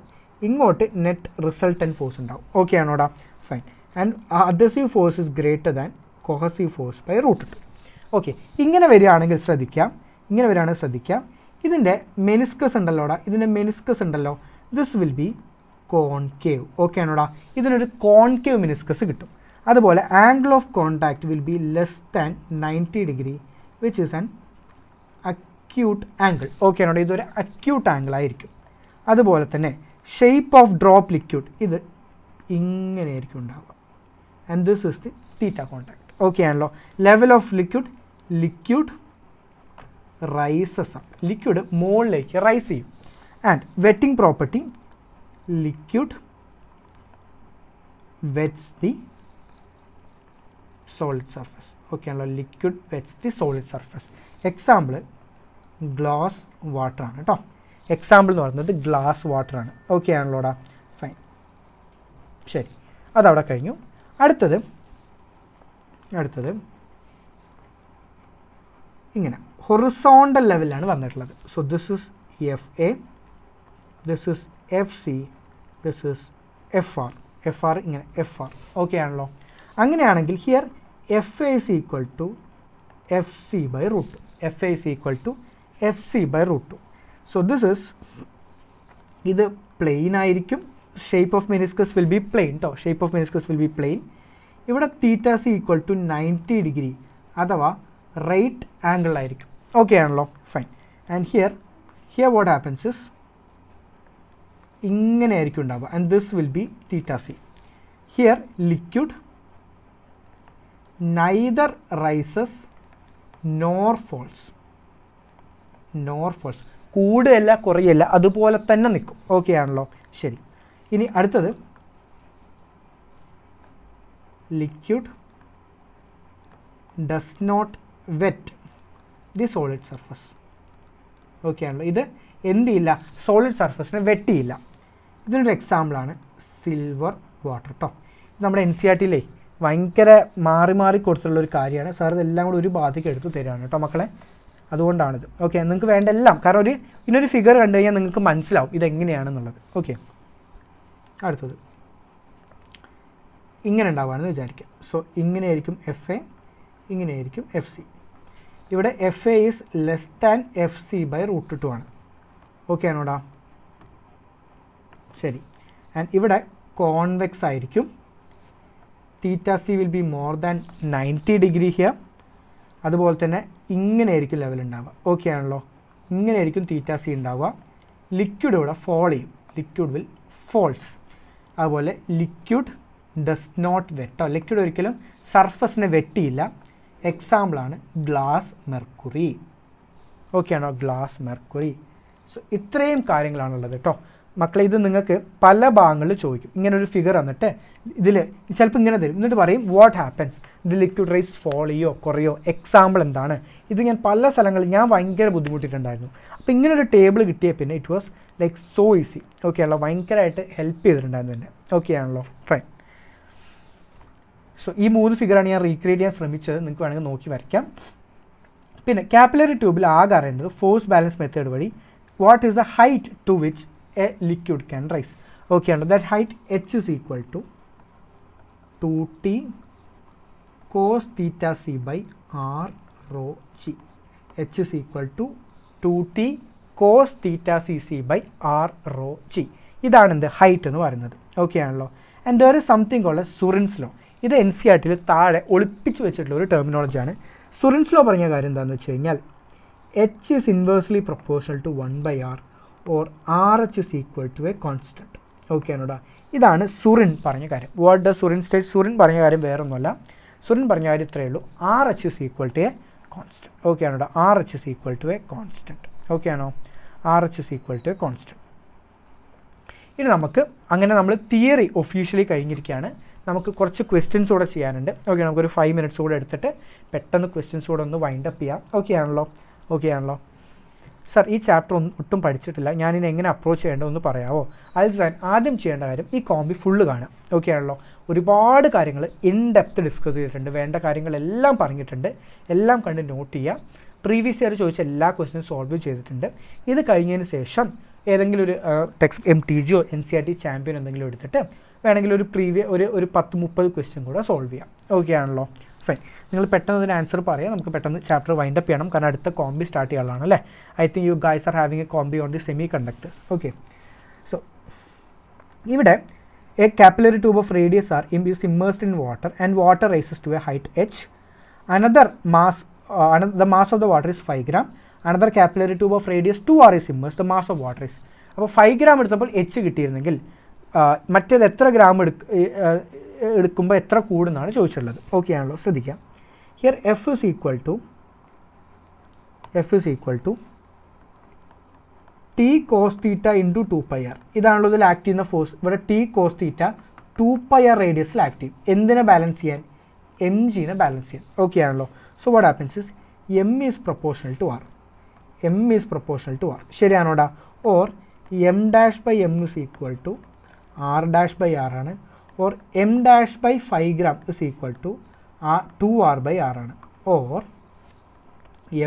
ഇങ്ങോട്ട് നെറ്റ് റിസൾട്ടൻറ്റ് ഫോഴ്സ് ഉണ്ടാവും. ഓക്കെ ആണോടാ? Fine. And adhesive force is greater than cohesive force by √2. Okay. ഇങ്ങനെ വരികയാണെങ്കിൽ ശ്രദ്ധിക്കാം. ഇതിൻ്റെ മെനിസ്കസ് ഉണ്ടല്ലോടാ, ഇതിൻ്റെ മെനിസ്കസ് ഉണ്ടല്ലോ, this will be concave. Okay ആണോടാ? ഇതിനൊരു കോൺകേവ് മെനിസ്കസ് കിട്ടും. അതുപോലെ angle of contact will be less than 90 degree, which is an acute angle. Okay ആണോ? ഇതൊരു അക്യൂട്ട് ആംഗിൾ ആയിരിക്കും. അതുപോലെ തന്നെ ഷേപ്പ് ഓഫ് ഡ്രോപ്പ് ലിക്വിഡ്, ഇത് ഇങ്ങനെയായിരിക്കും ഉണ്ടാവുക. And this is the theta contact. Okay ആണല്ലോ. Level of liquid rises up, liquid മുകളിലേക്ക് റൈസ് ചെയ്യും. And wetting property, liquid wets the solid surface. Okay ആണല്ലോ. Liquid wets the solid surface. Example glass water ആണ് കേട്ടോ. Example എന്ന് പറയുന്നത് glass water ആണ്. Okay ആണല്ലോടാ? ഫൈൻ. ശരി, അതവിടെ കഴിഞ്ഞു. അടുത്തത് ഇങ്ങനെ ഹൊറിസോണ്ടൽ ലെവലിലാണ് വന്നിട്ടുള്ളത്. So this is FA, this is FC, this is FR, ഇങ്ങനെ FR. ഓക്കെ ആണല്ലോ? അങ്ങനെയാണെങ്കിൽ here FA is equal to FC by √2. FA is equal to FC by √2. So this is, ഇത് പ്ലെയിൻ ആയിരിക്കും. Shape of meniscus will be plain കേട്ടോ. Shape of meniscus will be plain. ഇവിടെ theta C equal to 90 degree അഥവാ right angle ആയിരിക്കും. Okay ആണല്ലോ? Fine. And here what happens is, ഇങ്ങനെ ആയിരിക്കും ഉണ്ടാവുക. And this will be theta C. Here liquid neither rises nor falls. കൂടുകയല്ല കുറയല്ല, അതുപോലെ തന്നെ നിൽക്കും. ഓക്കെ ആണല്ലോ? ശരി. ഇനി അടുത്തത് liquid does not wet the solid surface. Okay ആണല്ലോ? ഇത് എന്ത് ചെയ്യില്ല, സോളിഡ് സർഫസിനെ വെട്ടിയില്ല. ഇതിനൊരു എക്സാമ്പിളാണ് സിൽവർ വാട്ടർ കേട്ടോ. നമ്മുടെ NCERT ഭയങ്കര മാറി കൊടുത്തിട്ടുള്ളൊരു കാര്യമാണ്. സാർ ഇതെല്ലാം കൂടി ഒരു ബാധിക്ക് എടുത്ത് തരികയാണ് കേട്ടോ മക്കളെ. അതുകൊണ്ടാണിത്. ഓക്കെ, നിങ്ങൾക്ക് വേണ്ട എല്ലാം, കാരണം ഇതിനൊരു ഫിഗർ കണ്ടു കഴിഞ്ഞാൽ നിങ്ങൾക്ക് മനസ്സിലാവും ഇതെങ്ങനെയാണെന്നുള്ളത്. ഓക്കെ, അടുത്തത് ഇങ്ങനെ ഉണ്ടാവുകയാണെന്ന് വിചാരിക്കുക. സോ ഇങ്ങനെയായിരിക്കും FA, ഇങ്ങനെയായിരിക്കും FC. ഇവിടെ FA is less than FC by √2 ആണ്. ഓക്കെ ആണോടാ? ശരി. ആൻഡ് ഇവിടെ കോൺവെക്സ് ആയിരിക്കും. Theta C will be more than 90 degree here. അതുപോലെ തന്നെ ഇങ്ങനെയായിരിക്കും ലെവൽ ഉണ്ടാവുക. ഓക്കെ ആണല്ലോ? ഇങ്ങനെയായിരിക്കും തീറ്റ സി ഉണ്ടാവുക. ലിക്വിഡ് ഇവിടെ ഫോൾ ചെയ്യും, ലിക്വിഡ് വിൽ ഫോൾസ്. അതുപോലെ ലിക്വിഡ് ഡസ് നോട്ട് വെട്ടോ, ലിക്വിഡ് ഒരിക്കലും സർഫസിനെ വെട്ടിയില്ല. എക്സാമ്പിളാണ് ഗ്ലാസ് മെർക്കുറി. ഓക്കെ ആണോ, ഗ്ലാസ് മെർക്കുറി. സോ ഇത്രയും കാര്യങ്ങളാണുള്ളത് കേട്ടോ മക്കളെ. ഇത് നിങ്ങൾക്ക് പല ഭാഗങ്ങളിൽ ചോദിക്കും. ഇങ്ങനെ ഒരു ഫിഗർ വന്നിട്ട് ഇതിൽ ചിലപ്പോൾ ഇങ്ങനെ തരും, എന്നിട്ട് പറയും വാട്ട് ഹാപ്പൻസ്, ഇത് ലിക്വിഡ് റേസ് ഫോൾ ചെയ്യോ കുറയോ, എക്സാമ്പിൾ എന്താണ്. ഇത് ഞാൻ പല സ്ഥലങ്ങളിൽ ഞാൻ ഭയങ്കര ബുദ്ധിമുട്ടിയിട്ടുണ്ടായിരുന്നു. അപ്പോൾ ഇങ്ങനെ ഒരു ടേബിൾ കിട്ടിയ പിന്നെ it was like so easy. Okay ആണല്ലോ, ഭയങ്കരമായിട്ട് ഹെൽപ്പ് ചെയ്തിട്ടുണ്ടായിരുന്നു എന്നെ. ഓക്കെ ആണല്ലോ, ഫൈൻ. സോ ഈ 3 ഫിഗറാണ് ഞാൻ റീക്രിയേറ്റ് ചെയ്യാൻ ശ്രമിച്ചത്, നിങ്ങൾക്ക് വേണമെങ്കിൽ നോക്കി വരയ്ക്കാം. പിന്നെ കാപ്പിലറി ട്യൂബിൽ ആകെ അറിയേണ്ടത് ഫോഴ്സ് ബാലൻസ് മെത്തേഡ് വഴി what is the height to which a liquid can rise. Okay ആണല്ലോ, that height H is equal to 2t cos theta c by r rho g. h is equal to 2t cos theta c by r rho g. ഇതാണ് എന്ത് height എന്ന് പറയുന്നത്. Okay ആണല്ലോ. And there is something called Jurin's law. ഇത് NCERT താഴെ ഒളിപ്പിച്ച് വെച്ചിട്ടുള്ള ഒരു ടെർമിനോളജിയാണ്. സുറിൻസ് ലോ പറഞ്ഞ കാര്യം എന്താണെന്ന് വെച്ച് കഴിഞ്ഞാൽ h is inversely proportional to 1/r or RH is equal to a constant. Okay ആണോടാ, ഇതാണ് സുറിൻ പറഞ്ഞ കാര്യം. What da സുറിൻ state? സുറിൻ പറഞ്ഞ കാര്യം വേറൊന്നുമല്ല, സുറിൻ പറഞ്ഞ കാര്യം ഇത്രയേ ഉള്ളൂ, RH is equal to a constant. Okay ആണോടാ, RH is equal to a constant. Okay ആണോ, RH is equal to a constant. ഇനി നമുക്ക് അങ്ങനെ നമ്മൾ തിയറി ഒഫീഷ്യലി കഴിഞ്ഞിരിക്കുകയാണ്. നമുക്ക് കുറച്ച് ക്വസ്റ്റ്യൻസ് കൂടെ ചെയ്യാനുണ്ട്. ഓക്കെ, നമുക്കൊരു 5 minutes കൂടെ എടുത്തിട്ട് പെട്ടെന്ന് ക്വസ്റ്റ്യൻസ് കൂടെ ഒന്ന് വൈൻഡ് അപ്പ് ചെയ്യാം. ഓക്കെ ആണല്ലോ, ഓക്കെ ആണല്ലോ. സർ ഈ ചാപ്റ്റർ ഒട്ടും പഠിച്ചിട്ടില്ല, ഞാനിനി എങ്ങനെ അപ്രോച്ച് ചെയ്യേണ്ടത് ഒന്ന് പറയാമോ? ആദ്യം ചെയ്യേണ്ട കാര്യം ഈ കോമ്പി ഫുള്ള് കാണാം. ഓക്കെ ആണല്ലോ, ഒരുപാട് കാര്യങ്ങൾ ഇൻ ഡെപ്ത് ഡിസ്കസ് ചെയ്തിട്ടുണ്ട്, വേണ്ട കാര്യങ്ങളെല്ലാം പറഞ്ഞിട്ടുണ്ട്, എല്ലാം കണ്ട് നോട്ട് ചെയ്യുക. പ്രീവിയസ് ഇയർ ചോദിച്ച എല്ലാ ക്വസ്റ്റ്യനും സോൾവ് ചെയ്തിട്ടുണ്ട്. ഇത് കഴിഞ്ഞതിന് ശേഷം ഏതെങ്കിലും ഒരു ടെക്സ്റ്റ് MTGയോ NCERT ചാമ്പ്യൻ എന്തെങ്കിലും എടുത്തിട്ട് വേണമെങ്കിൽ ഒരു ഒരു 10-30 ക്വസ്റ്റ്യൻ കൂടെ സോൾവ് ചെയ്യാം. ഓക്കെ ആണല്ലോ, ഫൈൻ. നിങ്ങൾ പെട്ടെന്ന് അതിന് ആൻസർ പറയാം, നമുക്ക് പെട്ടെന്ന് ചാപ്റ്റർ വൈൻഡ് അപ്പ് ചെയ്യണം, കാരണം അടുത്ത കോമ്പി സ്റ്റാർട്ട് ചെയ്യാനുള്ളതാണ് അല്ലേ. I think you guys are having a combi on the semiconductors. Okay, so ഇവിടെ എ capillary tube of radius r is immersed in water and water rises to a height h. The mass of the water is 5 gram. Another capillary tube of radius 2r is immersed. The mass of water is. അപ്പോൾ 5 gram എടുത്തപ്പോൾ h കിട്ടിയിരുന്നെങ്കിൽ മറ്റേത് എത്ര gram എടുക്കുമ്പോൾ എത്ര കൂടുന്നാണ് ചോദിച്ചിട്ടുള്ളത്. Okay ആണല്ലോ, ശ്രദ്ധിക്കാം. Here F is equal to T cos theta into 2πr. ഇതാണല്ലോ ഇതിൽ ആക്ട് ചെയ്യുന്ന ഫോഴ്സ്. ഇവിടെ T cos theta 2πr റേഡിയസിൽ ആക്ട് ചെയ്യും. എന്തിനെ ബാലൻസ് ചെയ്യാൻ? mgനെ ബാലൻസ് ചെയ്യാൻ. ഓക്കെ ആണല്ലോ. So what happens is m is proportional to r. m is proportional to r. ശരിയാണോടാ? Or m dash by m is equal to r dash by r ആണ്. Or m dash by 5 gram is equal to 2r by r ആണ്. Or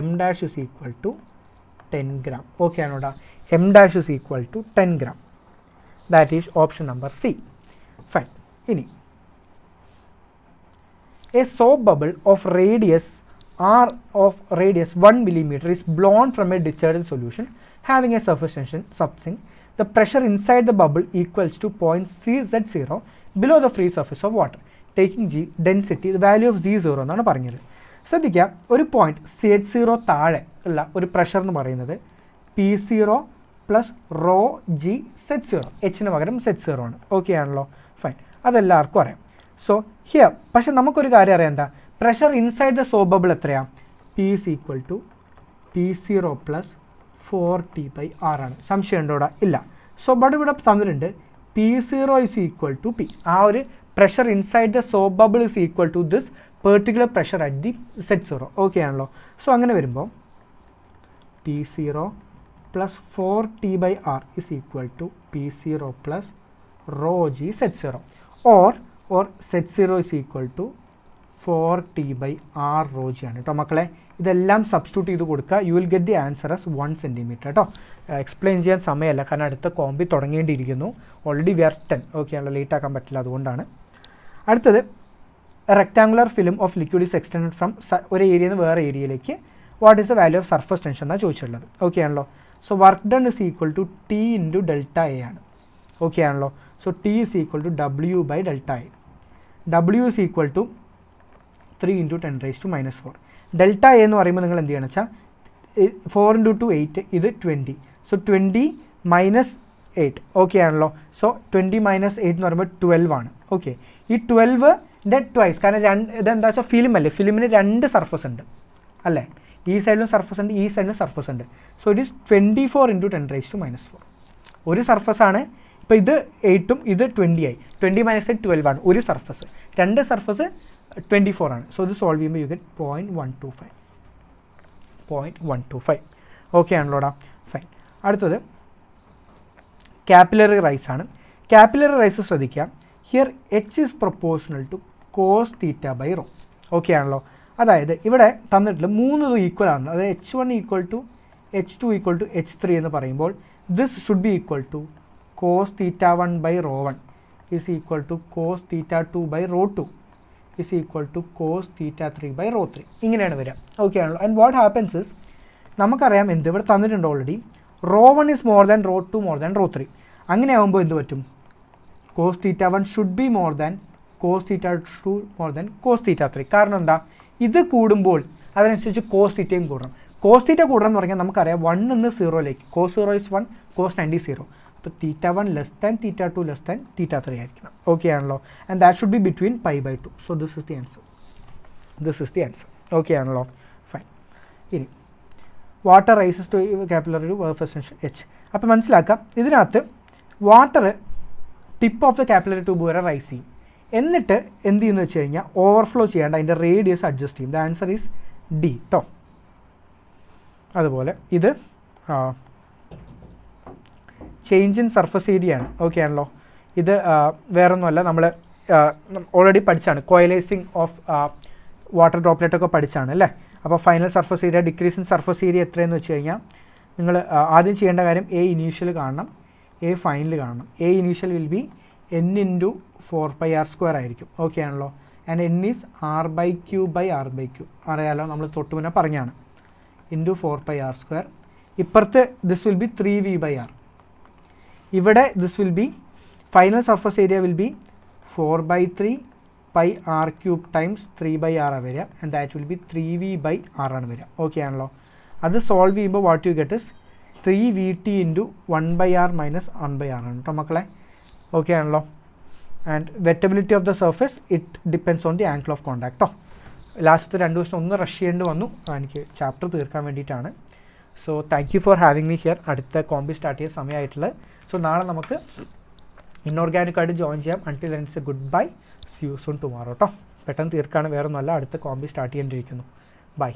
m dash is equal to 10 gram. Okay ആണോടാ? m dash is equal to 10 gram. That is option number C. Fine. ഇനി a soap bubble of radius 1 millimeter is blown from a detergent solution having a surface tension something. The pressure inside the bubble equals to point CZ0 below the free surface of water. Taking G density, the value of Z0 എന്നാണ് പറഞ്ഞത്. ശ്രദ്ധിക്കുക, ഒരു point CH0 താഴെ ഉള്ള ഒരു pressure എന്ന് പറയുന്നത് P0 plus rho g Z0. എച്ചിന് പകരം Z0 ആണ്. ഓക്കെ ആണല്ലോ, ഫൈൻ. അതെല്ലാവർക്കും അറിയാം. സോ ഹിയർ പക്ഷെ നമുക്കൊരു കാര്യം അറിയാം, എന്താ pressure inside the soap bubble എത്രയാണ്? P is equal to P0 plus 4T/R ആണ്. സംശയം ഉണ്ടോടാ? ഇല്ല. സോ ഇവിടെ തന്നിട്ടുണ്ട് P0 is equal to P. ആ ഒരു pressure inside the soap bubble is equal to this particular pressure at the Z0. Okay ആണല്ലോ. സോ അങ്ങനെ വരുമ്പോൾ P0 plus 4T/R is equal to P0 plus rho g Z0. Or Z0 is equal to 4T/R rho G ആണ് കേട്ടോ മക്കളെ. ഇതെല്ലാം substitute ചെയ്ത് കൊടുക്കുക. You will get the answer as 1 centimeter കേട്ടോ. എക്സ്പ്ലെയിൻ ചെയ്യാൻ സമയമല്ല, കാരണം അടുത്ത കോമ്പി തുടങ്ങേണ്ടിയിരിക്കുന്നു. Already we are 10. ഓക്കെ ആണല്ലോ, ലേറ്റ് ആക്കാൻ പറ്റില്ല, അതുകൊണ്ടാണ്. അടുത്തത് rectangular film of liquid is extend from ഒരു ഏരിയയിൽ നിന്ന് വേറെ ഏരിയയിലേക്ക്. What is the value of surface tension എന്നാണ് ചോദിച്ചിട്ടുള്ളത്. ഓക്കെ ആണല്ലോ. So work done is equal to T into delta A ആണ്. ഓക്കെ ആണല്ലോ. So T is equal to W/Δ A. W is equal to 3 × 10⁻⁻⁴. Delta A എന്ന് പറയുമ്പോൾ നിങ്ങൾ എന്ത് ചെയ്യണം വെച്ചാൽ 4 into 2 8, ഇത് 20. So 20 minus 8, ഓക്കെ ആണല്ലോ. സോ 20 minus 8 എന്ന് പറയുമ്പോൾ 12 ആണ്. ഓക്കെ, ഈ 12ൻ്റെ ട്വൈസ്, കാരണം ഇതെന്താ വെച്ചാൽ ഫിലിം അല്ലേ, ഫിലിമിന് 2 സർഫസ് ഉണ്ട് അല്ലേ, ഈ സൈഡിലും സർഫസ് ഉണ്ട്, ഈ സൈഡിലും സർഫസ് ഉണ്ട്. So it is 24 into 10 raised to minus 4. ഒരു സർഫസാണ്. ഇപ്പോൾ ഇത് 8ഉം ഇത് 20 ആയി. 20 minus 8 12 ആണ്. ഒരു സർഫസ്, 2 സർഫസ് 24 ആണ്. സോ ഇത് സോൾവ് ചെയ്യുമ്പോൾ യു ഗെറ്റ് 0.125. ഓക്കെ ആണല്ലോടാ, ഫൈൻ. അടുത്തത് കാപ്പിലറി റൈസ് ആണ്. കാപ്പിലറി റൈസ് ശ്രദ്ധിക്കുക. Here H is proportional to cos theta by rho. Okay ആണല്ലോ. അതായത് ഇവിടെ തന്നിട്ടുള്ള 3 ഈക്വൽ ആണ്. അതായത് H1 equal to H2 equal to H3 എന്ന് പറയുമ്പോൾ this should be equal to cos theta 1 by rho 1 is equal to cos theta 2 by rho 2 is equal to cos theta 3 by rho 3. ഇങ്ങനെയാണ് വരിക. Okay ആണല്ലോ. And what happens is, നമുക്കറിയാം എന്ത് ഇവിടെ തന്നിട്ടുണ്ട് already, rho 1 is more than rho 2 more than rho 3. അങ്ങനെ ആകുമ്പോൾ എന്ത് പറ്റും, cos theta 1 should be more than cos theta 2 more than cos theta 3. കാരണം എന്താ, ഇത് കൂടുമ്പോൾ അതിനനുസരിച്ച് കോസ് തീറ്റയും കൂടണം. കോസ് തീറ്റ കൂടണം എന്ന് പറഞ്ഞാൽ നമുക്കറിയാം 1 നിന്ന് 0ലേക്ക്, കോസ് 0 ഈസ് 1, കോസ് 90 0. അപ്പോൾ theta 1 less than theta 2 less than theta 3 ആയിരിക്കണം. ഓക്കെ ആണല്ലോ. And that should be between pi by 2. So this is the answer. Okay ആണല്ലോ, ഫൈൻ. ഇനി water rises to capillary to extension H. അപ്പോൾ മനസ്സിലാക്കാം, ഇതിനകത്ത് water tip of the capillary tube വരെ rise ചെയ്യും. എന്നിട്ട് എന്ത് ചെയ്യുന്നു വെച്ച് കഴിഞ്ഞാൽ ഓവർഫ്ലോ ചെയ്യാണ്ട് അതിൻ്റെ റേഡിയസ് അഡ്ജസ്റ്റ് ചെയ്യും. ദ ആൻസർ ഈസ് ഡി ട്ടോ. അതുപോലെ ഇത് ചേഞ്ച് ഇൻ സർഫസ് ഏരിയ ആണ്. ഓക്കെ ആണല്ലോ. ഇത് വേറൊന്നുമല്ല, നമ്മൾ ഓൾറെഡി പഠിച്ചാണ്, കോയിലൈസിങ് ഓഫ് വാട്ടർ ഡ്രോപ്ലെറ്റ് ഒക്കെ പഠിച്ചാണ് അല്ലേ. അപ്പോൾ final surface area, decrease in surface area എത്രയെന്ന് വെച്ച് കഴിഞ്ഞാൽ നിങ്ങൾ ആദ്യം ചെയ്യേണ്ട കാര്യം എ ഇനീഷ്യൽ കാണണം, എ ഫൈനൽ കാണണം. A initial will be n into 4πr² ആയിരിക്കും. ഓക്കെ ആണല്ലോ. And n is r/q by r/q. അറിയാലോ, നമ്മൾ തൊട്ട് മുന്നേ പറഞ്ഞാണ്, ഇൻറ്റു 4πr². ഇപ്പുറത്ത് ദിസ് വിൽ ബി 3v/r. ഇവിടെ this will B final surface area will be 4/3 πr³ times 3/r വരിക. And that will be 3v/r ആണ് വരിക. ഓക്കെ ആണല്ലോ. അത് സോൾവ് ചെയ്യുമ്പോൾ what you get is 3vt into 1/r minus 1/r ആണ് കേട്ടോ മക്കളെ. ഓക്കെ ആണല്ലോ. And wettability of the surface it depends on the angle of contact കേട്ടോ. ലാസ്റ്റത്തെ 2 ദിവസം ഒന്ന് റഷ് ചെയ്യേണ്ടി വന്നു എനിക്ക് ചാപ്റ്റർ തീർക്കാൻ വേണ്ടിയിട്ടാണ്. So thank you for having me here. അടുത്ത കോമ്പി സ്റ്റാർട്ട് ചെയ്യാൻ സമയമായിട്ടുള്ളത്. സോ നാളെ നമുക്ക് ഇൻഓർഗാനിക്കായിട്ട് ജോയിൻ ചെയ്യാം. Until then it's a goodbye. See you soon tomorrow കേട്ടോ. പെട്ടെന്ന് തീർക്കാണ്, വേറെ ഒന്നുമല്ല, അടുത്ത കോമ്പി സ്റ്റാർട്ട് ചെയ്യേണ്ടിയിരിക്കുന്നു. ബൈ.